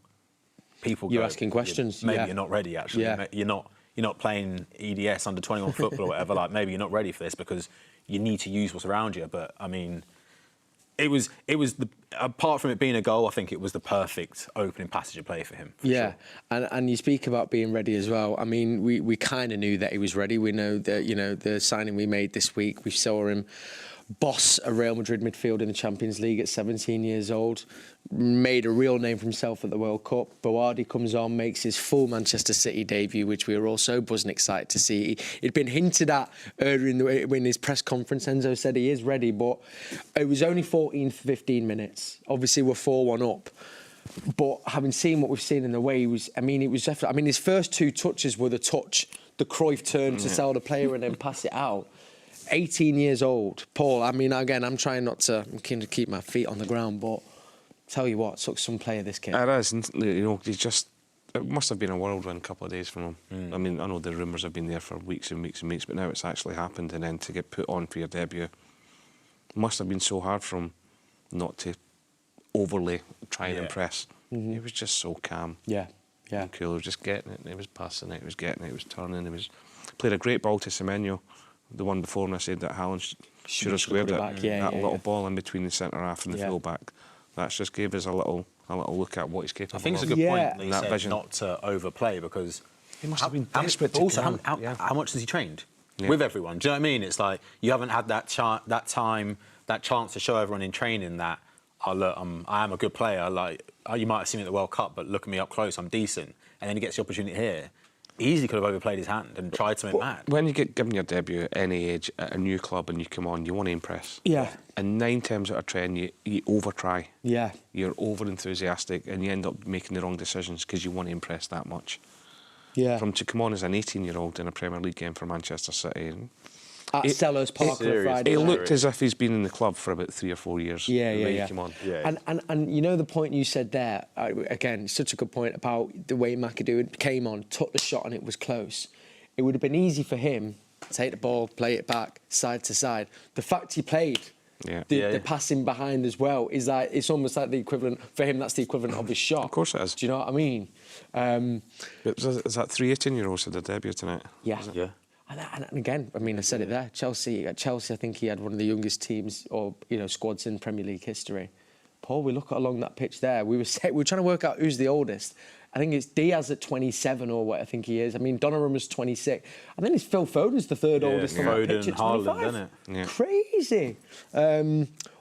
Speaker 18: people
Speaker 11: You're
Speaker 18: go,
Speaker 11: asking questions.
Speaker 18: Maybe you're not ready, actually.
Speaker 11: Yeah.
Speaker 18: You're not playing EDS under 21 football or whatever. Like, maybe you're not ready for this because you need to use what's around you. But, I mean, it was apart from it being a goal, I think it was the perfect opening passage of play for him. For sure.
Speaker 11: And you speak about being ready as well. I mean, we kind of knew that he was ready. We know that, you know, the signing we made this week, we saw him boss a Real Madrid midfield in the Champions League at 17 years old, made a real name for himself at the World Cup. Boadi comes on, makes his full Manchester City debut, which we were all so buzzing excited to see. It'd been hinted at earlier in his press conference. Enzo said he is ready, but it was only 15 minutes. Obviously, we're 4-1 up. But having seen what we've seen in the way he was, I mean, it was definitely... I mean, his first two touches were the Cruyff turn to sell the player and then pass it out. 18 years old. Paul, I mean, again, I'm trying to keep my feet on the ground, but tell you what, took some play of this kid.
Speaker 19: It is, you know, it must have been a whirlwind couple of days from him. I mean, I know the rumours have been there for weeks and weeks and weeks, but now it's actually happened, and then to get put on for your debut must have been so hard for him not to overly try and impress. He was just so calm.
Speaker 11: Yeah.
Speaker 19: And cool. He was just getting it, and he was passing it, he was getting it, he was turning, he was... Played a great ball to Semenyo. The one before, and I said that HAALAND should have squared it. That little ball in between the centre-half and the full-back. That just gave us a little look at what he's capable of.
Speaker 18: I think it's a good point that he said vision. Not to overplay, because...
Speaker 19: He must have been desperate to
Speaker 18: also, how much has he trained with everyone? Do you know what I mean? It's like, you haven't had that chance to show everyone in training that, oh, look, I am a good player. Like, you might have seen me at the World Cup, but look at me up close, I'm decent. And then he gets the opportunity here. He easily could have overplayed his hand and tried something mad.
Speaker 19: When you get given your debut at any age at a new club and you come on, you want to impress.
Speaker 11: Yeah.
Speaker 19: And 9 times out of 10, you over-try.
Speaker 11: Yeah.
Speaker 19: You're over-enthusiastic and you end up making the wrong decisions because you want to impress that much.
Speaker 11: Yeah.
Speaker 19: From to come on as an 18-year-old in a Premier League game for Manchester City...
Speaker 11: At Selhurst Park on a Friday.
Speaker 19: He looked as if he's been in the club for about 3 or 4 years.
Speaker 11: Yeah.
Speaker 19: Came on.
Speaker 11: And you know the point you said there, again, such a good point about the way McAdoo came on, took the shot and it was close. It would have been easy for him to take the ball, play it back, side to side. The fact he played the passing behind as well is like, it's almost like the equivalent, for him, that's the equivalent of his shot.
Speaker 19: Of course it is.
Speaker 11: Do you know what I mean?
Speaker 19: Is that 3 18-year-olds at the debut tonight?
Speaker 11: Yeah. And again, I mean, I said it there. Chelsea, I think he had one of the youngest teams or squads in Premier League history. Paul, we look along that pitch there. We were trying to work out who's the oldest. I think it's Diaz at 27 or what I think he is. I mean, Donnarumma's 26. I think it's Phil Foden's the third oldest on that pitch at 25.
Speaker 18: Haaland, isn't it?
Speaker 11: Crazy.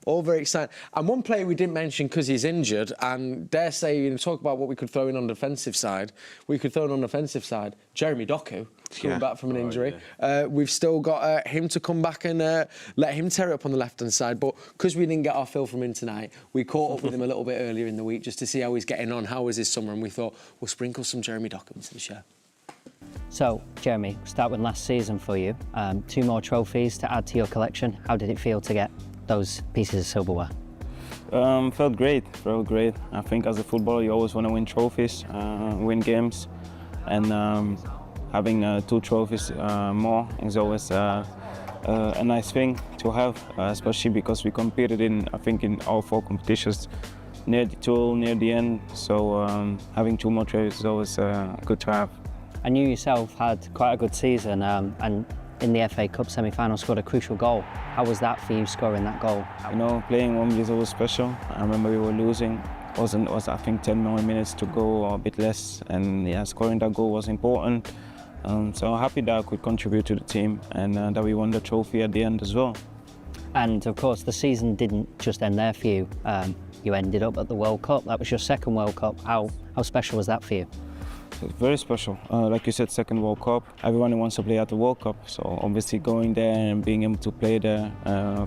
Speaker 11: All very exciting. And one player we didn't mention because he's injured, and dare say, talk about what we could throw in on the defensive side. We could throw in on the offensive side. Jeremy Doku, coming back from an injury. We've still got him to come back and let him tear it up on the left-hand side. But because we didn't get our fill from him tonight, we caught up with him a little bit earlier in the week just to see how he's getting on, how was his summer, and we thought we'll sprinkle some Jeremy Doku into the show.
Speaker 12: So, Jeremy, start with last season for you. 2 more trophies to add to your collection. How did it feel to get those pieces of silverware?
Speaker 22: Felt great. I think as a footballer, you always want to win trophies, win games, and having 2 trophies more is always a nice thing to have, especially because we competed in all 4 competitions near the end. So having 2 more trophies is always good to have.
Speaker 12: And you yourself had quite a good season, and in the FA Cup semi-final scored a crucial goal. How was that for you, scoring that goal?
Speaker 22: Playing Wembley is always special. I remember we were losing. It was I think 10 more minutes to go or a bit less, and scoring that goal was important. So I'm happy that I could contribute to the team and that we won the trophy at the end as well.
Speaker 12: And of course, the season didn't just end there for you. You ended up at the World Cup. That was your second World Cup. How special was that for you?
Speaker 22: It's very special. Like you said, second World Cup. Everyone wants to play at the World Cup. So obviously going there and being able to play there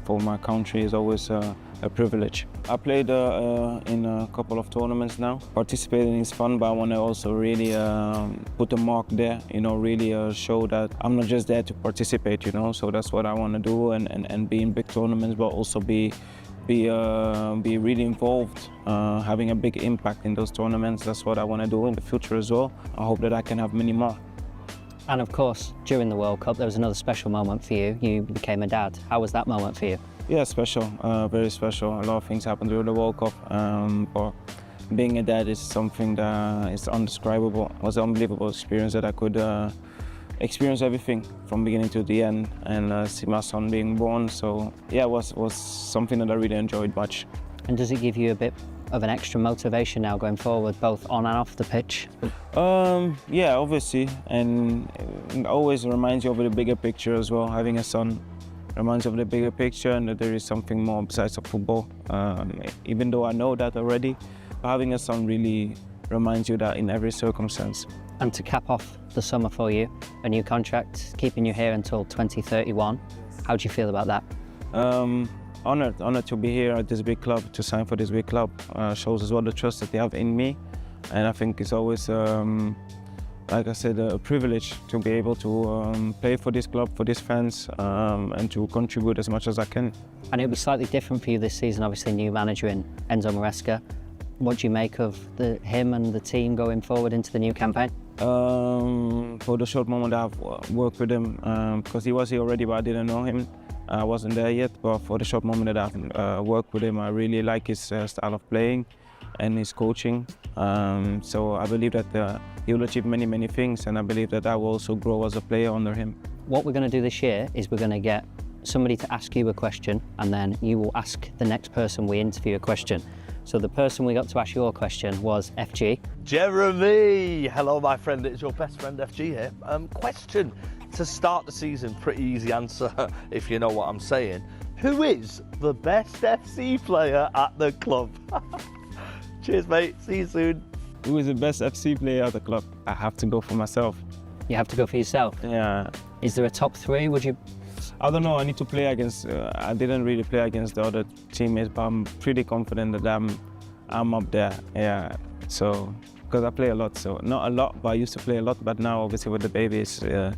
Speaker 22: for my country is always a privilege. I played in a couple of tournaments now. Participating is fun, but I want to also really put a mark there, you know, really show that I'm not just there to participate, you know, so that's what I want to do and be in big tournaments, but also be really involved, having a big impact in those tournaments. That's what I want to do in the future as well. I hope that I can have many more.
Speaker 12: And of course, during the World Cup, there was another special moment for you. You became a dad. How was that moment for you?
Speaker 22: Yeah, special, very special. A lot of things happened during the World Cup, but being a dad is something that is undescribable. It was an unbelievable experience that I could experience everything from beginning to the end and see my son being born. So yeah, it was something that I really enjoyed much.
Speaker 12: And does it give you a bit of an extra motivation now going forward, both on and off the pitch?
Speaker 22: Yeah, obviously, and it always reminds you of the bigger picture as well. Having a son reminds you of the bigger picture and that there is something more besides of football. Even though I know that already, but having a son really reminds you that in every circumstance.
Speaker 12: And to cap off the summer for you, a new contract keeping you here until 2031. How do you feel about that?
Speaker 22: Honored to be here at this big club, to sign for this big club. Shows as well the trust that they have in me, and I think it's always, like I said, a privilege to be able to play for this club, for these fans, and to contribute as much as I can.
Speaker 12: And it'll be slightly different for you this season, obviously new manager in Enzo Maresca. What do you make of him and the team going forward into the new campaign?
Speaker 22: For the short moment I've worked with him, because he was here already but I didn't know him. I wasn't there yet, but for the short moment that I've worked with him, I really like his style of playing and his coaching. So I believe that he will achieve many, many things, and I believe that I will also grow as a player under him.
Speaker 12: What we're going to do this year is we're going to get somebody to ask you a question, and then you will ask the next person we interview a question. So the person we got to ask your question was FG.
Speaker 3: Jeremy! Hello, my friend. It's your best friend, FG here. Question to start the season. Pretty easy answer, if you know what I'm saying. Who is the best FC player at the club? Cheers, mate. See you soon.
Speaker 22: Who is the best FC player at the club? I have to go for myself.
Speaker 12: You have to go for yourself?
Speaker 22: Yeah.
Speaker 12: Is there a top three? Would you?
Speaker 22: I don't know, I need to play against, I didn't really play against the other teammates, but I'm pretty confident that I'm up there, yeah. So, because I play a lot, so not a lot, but I used to play a lot, but now obviously with the baby it's a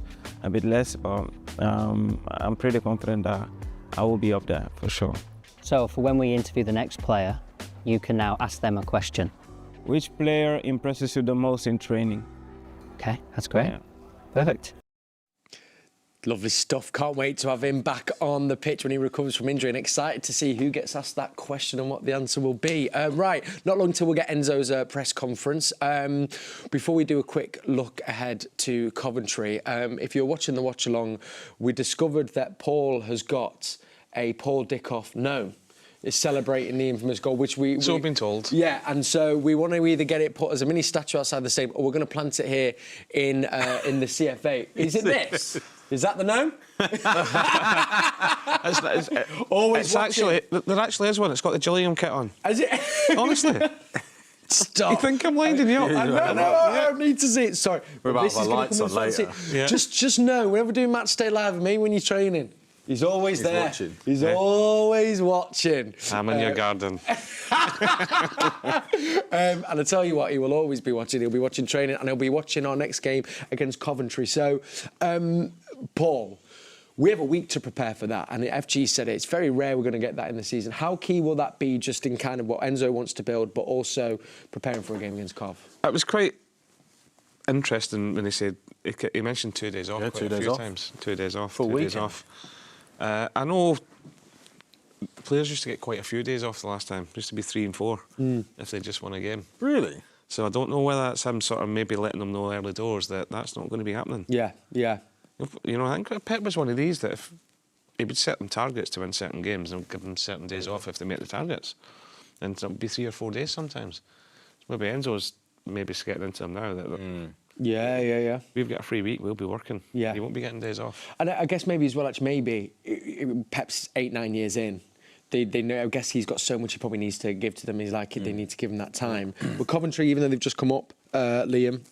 Speaker 22: bit less, but I'm pretty confident that I will be up there for sure.
Speaker 12: So for when we interview the next player, you can now ask them a question.
Speaker 22: Which player impresses you the most in training?
Speaker 12: Okay, that's great.
Speaker 22: Yeah.
Speaker 12: Perfect.
Speaker 11: Lovely stuff. Can't wait to have him back on the pitch when he recovers from injury, and excited to see who gets asked that question and what the answer will be. Right, not long till we'll get Enzo's press conference. Before we do a quick look ahead to Coventry, if you're watching the watch along, we discovered that Paul has got a Paul Dickov gnome. Is celebrating the infamous goal, which we...
Speaker 19: So I've been told.
Speaker 11: Yeah, and so we want to either get it put as a mini statue outside the stadium, or we're going to plant it here in the CFA. Is it this? Is that the gnome?
Speaker 19: It's actually, there actually is one. It's got the Gillingham kit on.
Speaker 11: Is it?
Speaker 19: Honestly.
Speaker 11: Stop.
Speaker 19: You think I'm winding you up?
Speaker 11: I need to see it. Sorry.
Speaker 18: We're about
Speaker 11: this
Speaker 18: to have
Speaker 11: is
Speaker 18: our lights on later.
Speaker 11: Yeah. Just know, whenever doing Matchday Live with me when you're training, he's always there.
Speaker 18: Watching.
Speaker 11: He's always watching.
Speaker 19: I'm in your garden.
Speaker 11: And I tell you what, he will always be watching. He'll be watching training, and he'll be watching our next game against Coventry. So, Paul, we have a week to prepare for that, and the FG said it's very rare we're going to get that in the season. How key will that be, just in kind of what Enzo wants to build, but also preparing for a game against Cov?
Speaker 19: It was quite interesting when he said, he mentioned 2 days off.
Speaker 18: Yeah,
Speaker 19: quite
Speaker 18: 2
Speaker 19: a
Speaker 18: days
Speaker 19: few
Speaker 18: off.
Speaker 19: times. 2 days off.
Speaker 18: Full
Speaker 19: 2 days
Speaker 18: weekend.
Speaker 19: off. I know players used to get quite a few days off the last time. It used to be 3 and 4 if they just won a game.
Speaker 18: Really?
Speaker 19: So I don't know whether that's him sort of maybe letting them know early doors that that's not going to be happening.
Speaker 11: Yeah, yeah.
Speaker 19: You know, I think Pep was one of these that if he would set them targets to win certain games and give them certain days off if they make the targets. And it would be 3 or 4 days sometimes. So maybe Enzo's maybe getting into them now that
Speaker 11: Yeah.
Speaker 19: We've got a free week, we'll be working.
Speaker 11: Yeah.
Speaker 19: You won't be getting days off.
Speaker 11: And I guess maybe as well, actually, maybe Pep's 8-9 years in. They know. I guess he's got so much he probably needs to give to them. He's like, they need to give him that time. But Coventry, even though they've just come up, Liam,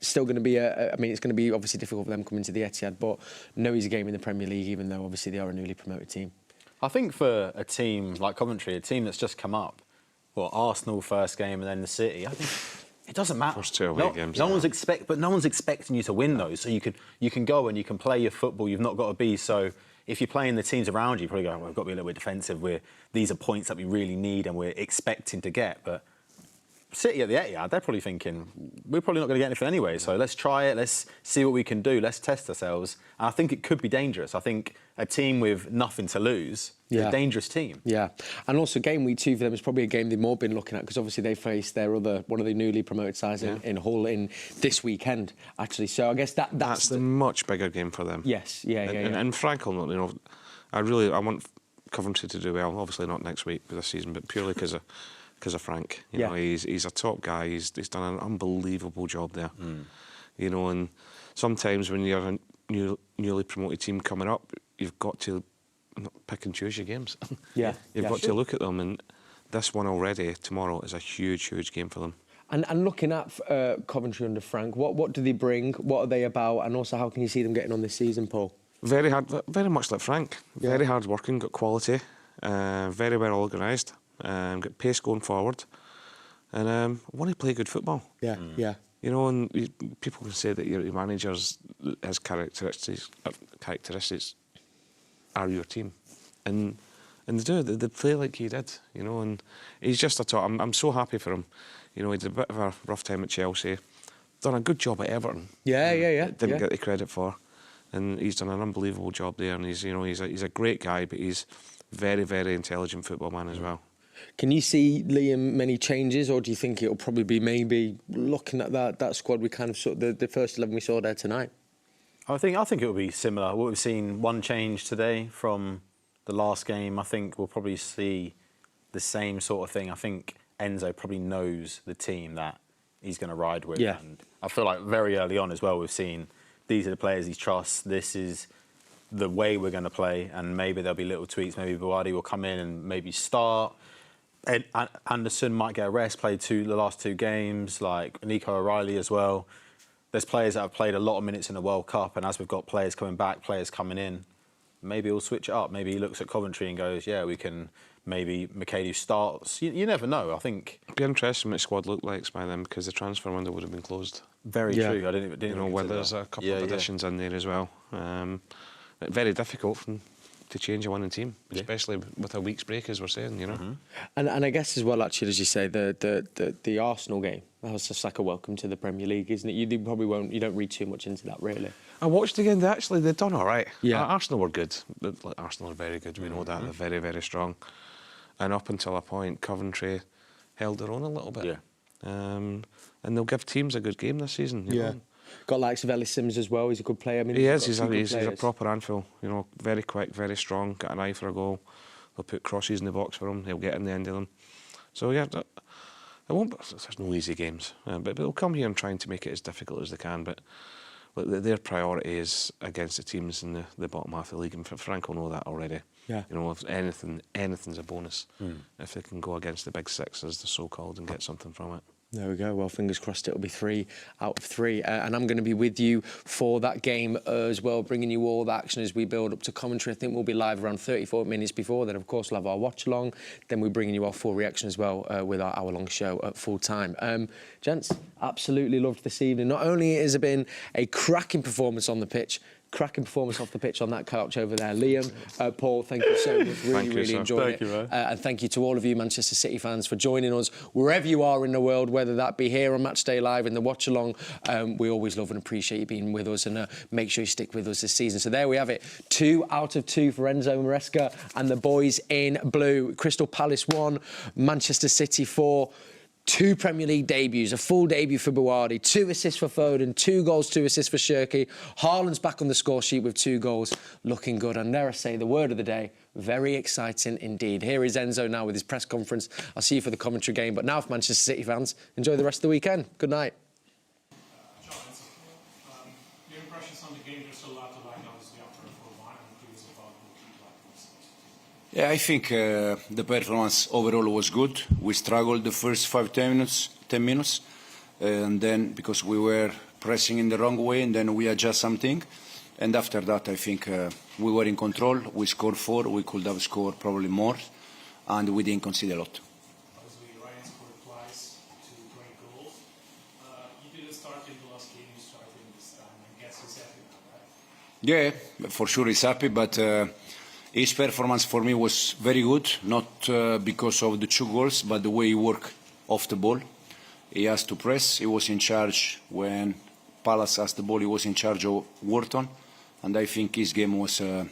Speaker 11: still going to be I mean, it's going to be obviously difficult for them coming to the Etihad, but no easy game in the Premier League, even though obviously they are a newly promoted team.
Speaker 18: I think for a team like Coventry, a team that's just come up, well, Arsenal first game and then the City, I think it doesn't matter.
Speaker 19: First 2 away games.
Speaker 18: No one's expecting you to win those, so you can go and you can play your football. You've not got to be so. If you're playing the teams around you, you probably go, well, we've got to be a little bit defensive. These are points that we really need and we're expecting to get. But City at the Etihad, they're probably thinking, we're probably not going to get anything anyway, so let's try it, let's see what we can do, let's test ourselves. And I think it could be dangerous. I think a team with nothing to lose is a dangerous team.
Speaker 11: Yeah, and also game week 2 for them is probably a game they've more been looking at, because obviously they face one of the newly promoted sides in Hull in this weekend, actually. So I guess that's
Speaker 19: the much bigger game for them.
Speaker 11: Yes,
Speaker 19: And Frank will not, you know, I want Coventry to do well, obviously not next week this season, but purely because of Frank. You know, he's a top guy. He's done an unbelievable job there. You know, and sometimes when you're a newly promoted team coming up, you've got to pick and choose your games. You've got to look at them, and this one already tomorrow is a huge game for them.
Speaker 11: And looking at Coventry under Frank, what do they bring? What are they about? And also, how can you see them getting on this season, Paul?
Speaker 19: Very hard, very much like Frank. Very hard working, got quality, very well organised. Got pace going forward, and want to play good football.
Speaker 11: Yeah.
Speaker 19: You know, and people can say that your managers, his characteristics are your team, and they do. They play like he did. You know, and he's just a top. I'm so happy for him. You know, he did a bit of a rough time at Chelsea, done a good job at Everton.
Speaker 11: Yeah.
Speaker 19: Didn't get the credit for, and he's done an unbelievable job there. And he's a great guy, but he's very intelligent football man as well.
Speaker 11: Can you see, Liam, many changes, or do you think it'll probably be maybe looking at that squad we kind of saw, the first 11 we saw there tonight?
Speaker 18: I think it will be similar. What we've seen, one change today from the last game. I think we'll probably see the same sort of thing. I think Enzo probably knows the team that he's going to ride with.
Speaker 11: Yeah.
Speaker 18: And I feel like very early on as well, we've seen these are the players he trusts. This is the way we're going to play, and maybe there'll be little tweaks. Maybe Buwadi will come in and maybe start. Anderson might get a rest, played the last 2 games, like Nico O'Reilly as well. There's players that have played a lot of minutes in the World Cup, and as we've got players coming back, players coming in, maybe he'll switch it up. Maybe he looks at Coventry and goes, yeah, we can, maybe McKay starts. You never know, I think.
Speaker 19: It'd be interesting what the squad looked like by then, because the transfer window would have been closed.
Speaker 18: Very true. I didn't
Speaker 19: you know, where there's a couple of additions in there as well. Very difficult to change a winning team, especially with a week's break, as we're saying, you know.
Speaker 11: And I guess as well, actually, as you say, the Arsenal game, that was just like a welcome to the Premier League, isn't it? You probably won't, you don't read too much into that, really.
Speaker 19: I watched again. They've done all right.
Speaker 11: Yeah.
Speaker 19: Arsenal were good. Arsenal are very good. We know that. They're very strong. And up until a point, Coventry held their own a little bit. And they'll give teams a good game this season. You know?
Speaker 11: Got likes of Ellis Sims as well. He's a good player. I mean,
Speaker 19: he is. He's a proper handful. You know, very quick, very strong. Got an eye for a goal. They'll put crosses in the box for him. He'll get in the end of them. So yeah, there's no easy games, but they'll come here and trying to make it as difficult as they can. But their priority is against the teams in the bottom half of the league, and Frank will know that already.
Speaker 11: Yeah.
Speaker 19: You know, if anything's a bonus if they can go against the big 6, as they're so called, and get something from it.
Speaker 11: There we go. Well, fingers crossed it'll be 3 out of 3. And I'm going to be with you for that game as well, bringing you all the action as we build up to commentary. I think we'll be live around 34 minutes before. Then, of course, we'll have our watch-along. Then we're bringing you our full reaction as well with our hour-long show at full time. Gents, absolutely loved this evening. Not only has it been a cracking performance on the pitch, cracking performance off the pitch on that couch over there. Liam, Paul, thank you so much. Really enjoyed it.
Speaker 18: Thank you, man.
Speaker 11: And thank you to all of you Manchester City fans for joining us wherever you are in the world, whether that be here on Matchday Live in the watch along. We always love and appreciate you being with us, and make sure you stick with us this season. So there we have it. 2 out of 2 for Enzo Maresca and the boys in blue. Crystal Palace 1, Manchester City 4. 2 Premier League debuts, a full debut for Buwadi, 2 assists for Foden, 2 goals, 2 assists for CHERKI. Haaland's back on the score sheet with 2 goals, looking good. And dare I say, the word of the day, very exciting indeed. Here is Enzo now with his press conference. I'll see you for the commentary game. But now for Manchester City fans, enjoy the rest of the weekend. Good night.
Speaker 2: Yeah, I think the performance overall was good. We struggled the first 10 minutes, and then because we were pressing in the wrong way, and then we adjust something. And after that, I think we were in control. We scored 4. We could have scored probably more, and we didn't concede a lot.
Speaker 8: Obviously, Ryan scored twice, 2 great goals. You didn't start in the last game. You started this time. I guess he's happy now, right?
Speaker 2: Yeah, for sure he's happy, but his performance for me was very good, not because of the 2 goals, but the way he worked off the ball. He has to press. He was in charge when Palace has the ball. He was in charge of Wharton, and I think his game was a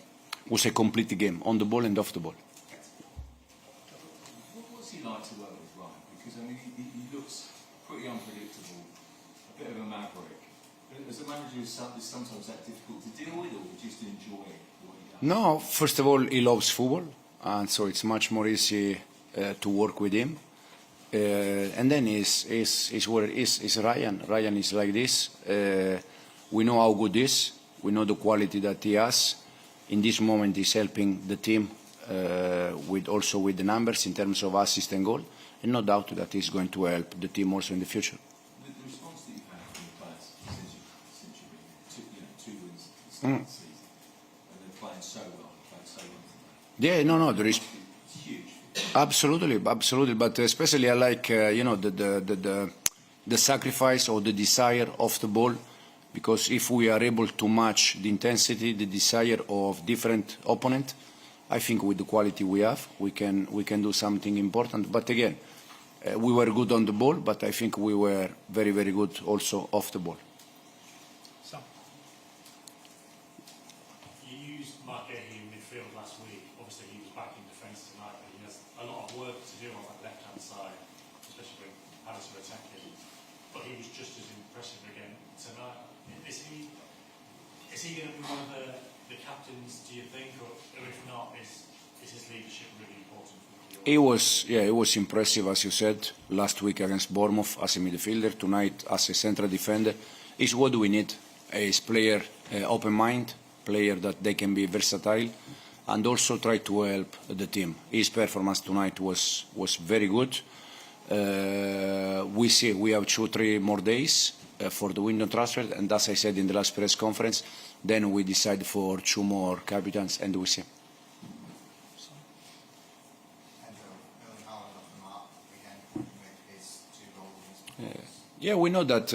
Speaker 2: complete game, on the ball and off the ball.
Speaker 10: What was he like to work with, Ryan? Because, I mean, he looks pretty unpredictable, a bit of a maverick. But as a manager, is sometimes that difficult to deal with, or just enjoy what he does?
Speaker 2: No, first of all, he loves football, and so it's much more easy to work with him. And then is where it is Ryan. Ryan is like this. We know how good he is. We know the quality that he has. In this moment, he's helping the team also with the numbers in terms of assist and goal. And no doubt that he's going to help the team also in the future.
Speaker 10: The response that you've had from the players since you've been here, 2 wins at the start of the season, and they're playing so well,
Speaker 2: Yeah, no, there is.
Speaker 10: It's huge.
Speaker 2: Absolutely. But especially I like, the sacrifice or the desire of the ball, because if we are able to match the intensity, the desire of different opponent, I think with the quality we have, we can do something important. But again, we were good on the ball, but I think we were very, very good also off the ball.
Speaker 8: You used MATCHDAY in midfield last week. Obviously, he was back in defence tonight, but he has a lot of work to do on that left-hand side, especially when Palace are attacking. But he was just as impressive again tonight. Is he going to be one of the captains, do you think, or if not, is his leadership really important for you?
Speaker 2: It was impressive, as you said, last week against Bournemouth as a midfielder, tonight as a central defender. It's what we need, a player open mind, player that they can be versatile, and also try to help the team. His performance tonight was very good. We have 2-3 more days for the window transfer, and as I said in the last press conference, then we decide for 2 more captains, and we see. Yeah, we know that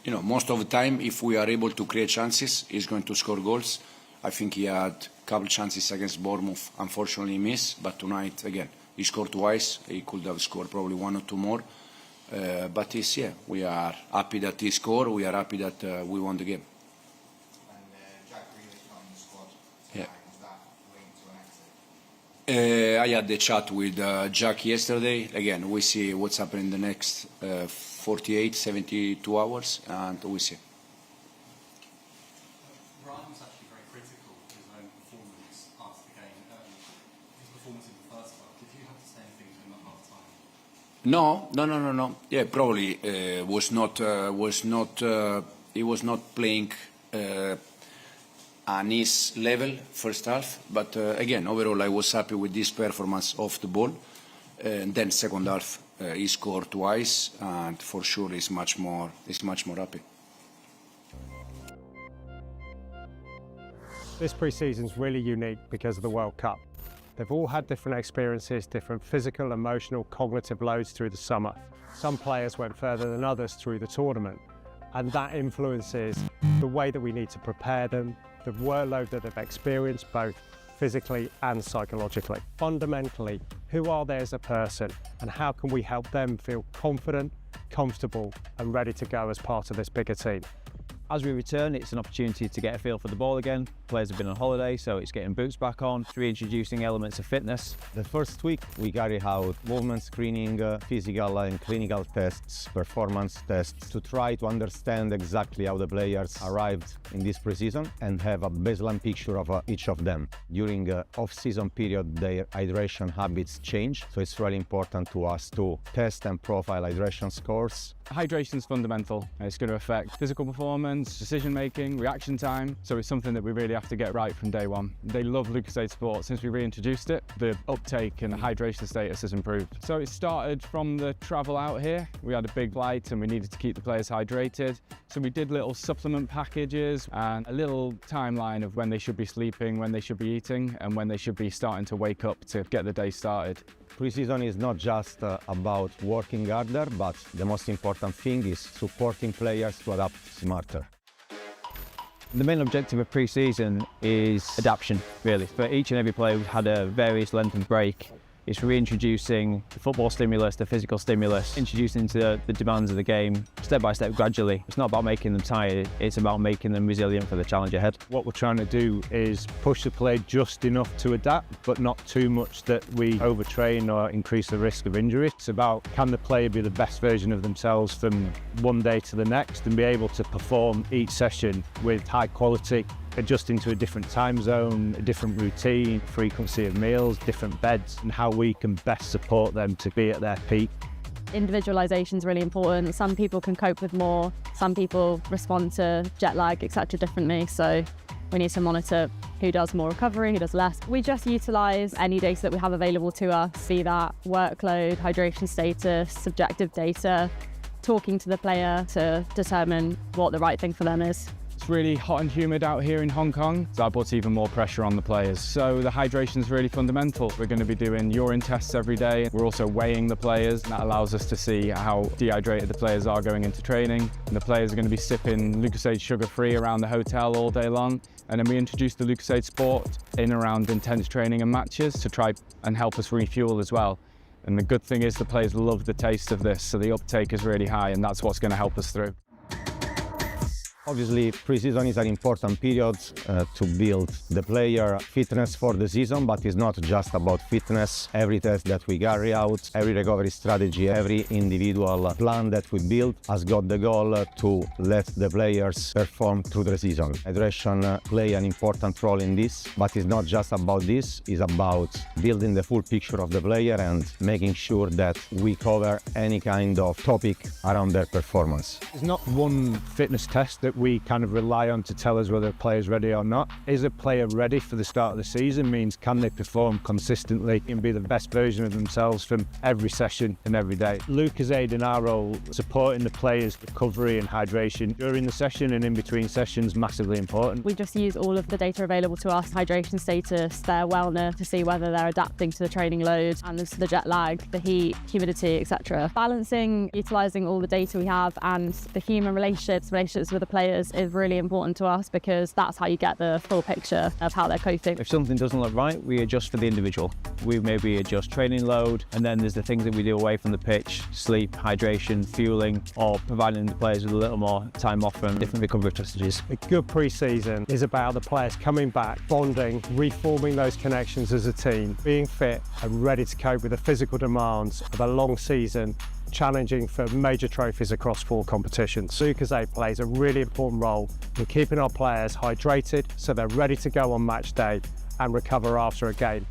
Speaker 2: most of the time, if we are able to create chances, he's going to score goals. I think he had a couple chances against Bournemouth, unfortunately he missed, but tonight, again, he scored twice. He could have scored probably 1 or 2 more. But we are happy that he scored. We are happy that we won the game. I had the chat with Jack yesterday. Again, we see what's happening in the next 48, 72 hours, and we see.
Speaker 10: Ryan was actually very critical of his own performance after the game. His performance in the first half. Did you have to say anything to him at half time?
Speaker 2: No. Yeah, probably he was not playing on his level first half, but again, overall, I was happy with this performance off the ball. And then second half, he scored twice, and for sure, he's much more happy.
Speaker 13: This pre-season is really unique because of the World Cup. They've all had different experiences, different physical, emotional, cognitive loads through the summer. Some players went further than others through the tournament, and that influences the way that we need to prepare them, the workload that they've experienced both physically and psychologically. Fundamentally, who are they as a person, and how can we help them feel confident, comfortable and ready to go as part of this bigger team?
Speaker 23: As we return, it's an opportunity to get a feel for the ball again. Players have been on holiday, so it's getting boots back on, reintroducing elements of fitness.
Speaker 24: The first week we carry out movement screening, physical and clinical tests, performance tests, to try to understand exactly how the players arrived in this pre-season and have a baseline picture of each of them. During the off-season period, their hydration habits change, so it's really important to us to test and profile hydration scores.
Speaker 22: Hydration is fundamental. It's going to affect physical performance,
Speaker 23: movements, decision making, reaction time. So it's something that we really have to get right from day one. They love Lucozade Sport. Since we reintroduced it, the uptake and the hydration status has improved. So it started from the travel out here. We had a big flight and we needed to keep the players hydrated. So we did little supplement packages and a little timeline of when they should be sleeping, when they should be eating, and when they should be starting to wake up to get the day started.
Speaker 24: Pre-season is not just about working harder, but the most important thing is supporting players to adapt smarter.
Speaker 23: The main objective of pre-season is adaptation, really. For each and every player, we've had a various length of break. It's reintroducing the football stimulus, the physical stimulus, introducing into the demands of the game, step by step, gradually. It's not about making them tired, it's about making them resilient for the challenge ahead.
Speaker 13: What we're trying to do is push the player just enough to adapt, but not too much that we overtrain or increase the risk of injury. It's about, can the player be the best version of themselves from one day to the next and be able to perform each session with high quality, adjusting to a different time zone, a different routine, frequency of meals, different beds, and how we can best support them to be at their peak.
Speaker 9: Individualisation is really important. Some people can cope with more, some people respond to jet lag, etc. differently, so we need to monitor who does more recovery, who does less. We just utilise any data that we have available to us, be that workload, hydration status, subjective data, talking to the player to determine what the right thing for them is.
Speaker 23: It's really hot and humid out here in Hong Kong, so that puts even more pressure on the players. So the hydration is really fundamental. We're going to be doing urine tests every day. We're also weighing the players, and that allows us to see how dehydrated the players are going into training. And the players are going to be sipping Lucozade sugar-free around the hotel all day long. And then we introduced the Lucozade Sport in around intense training and matches to try and help us refuel as well. And the good thing is the players love the taste of this, so the uptake is really high, and that's what's going to help us through.
Speaker 24: Obviously, pre-season is an important period to build the player fitness for the season, but it's not just about fitness. Every test that we carry out, every recovery strategy, every individual plan that we build has got the goal to let the players perform through the season. Hydration play an important role in this, but it's not just about this. It's about building the full picture of the player and making sure that we cover any kind of topic around their performance.
Speaker 13: There's not one fitness test that we kind of rely on to tell us whether a player's ready or not. Is a player ready for the start of the season means can they perform consistently and be the best version of themselves from every session and every day. Lucozade in our role, supporting the players' recovery and hydration during the session and in between sessions, massively important.
Speaker 9: We just use all of the data available to us, hydration status, their wellness, to see whether they're adapting to the training load and the jet lag, the heat, humidity, etc. Balancing, utilising all the data we have and the human relationships with the players is really important to us because that's how you get the full picture of how they're coping.
Speaker 23: If something doesn't look right, we adjust for the individual. We maybe adjust training load, and then there's the things that we do away from the pitch, sleep, hydration, fueling, or providing the players with a little more time off from different recovery strategies.
Speaker 13: A good pre-season is about the players coming back, bonding, reforming those connections as a team, being fit and ready to cope with the physical demands of a long season, challenging for major trophies across 4 competitions. Lucozade plays a really important role in keeping our players hydrated so they're ready to go on match day and recover after a game.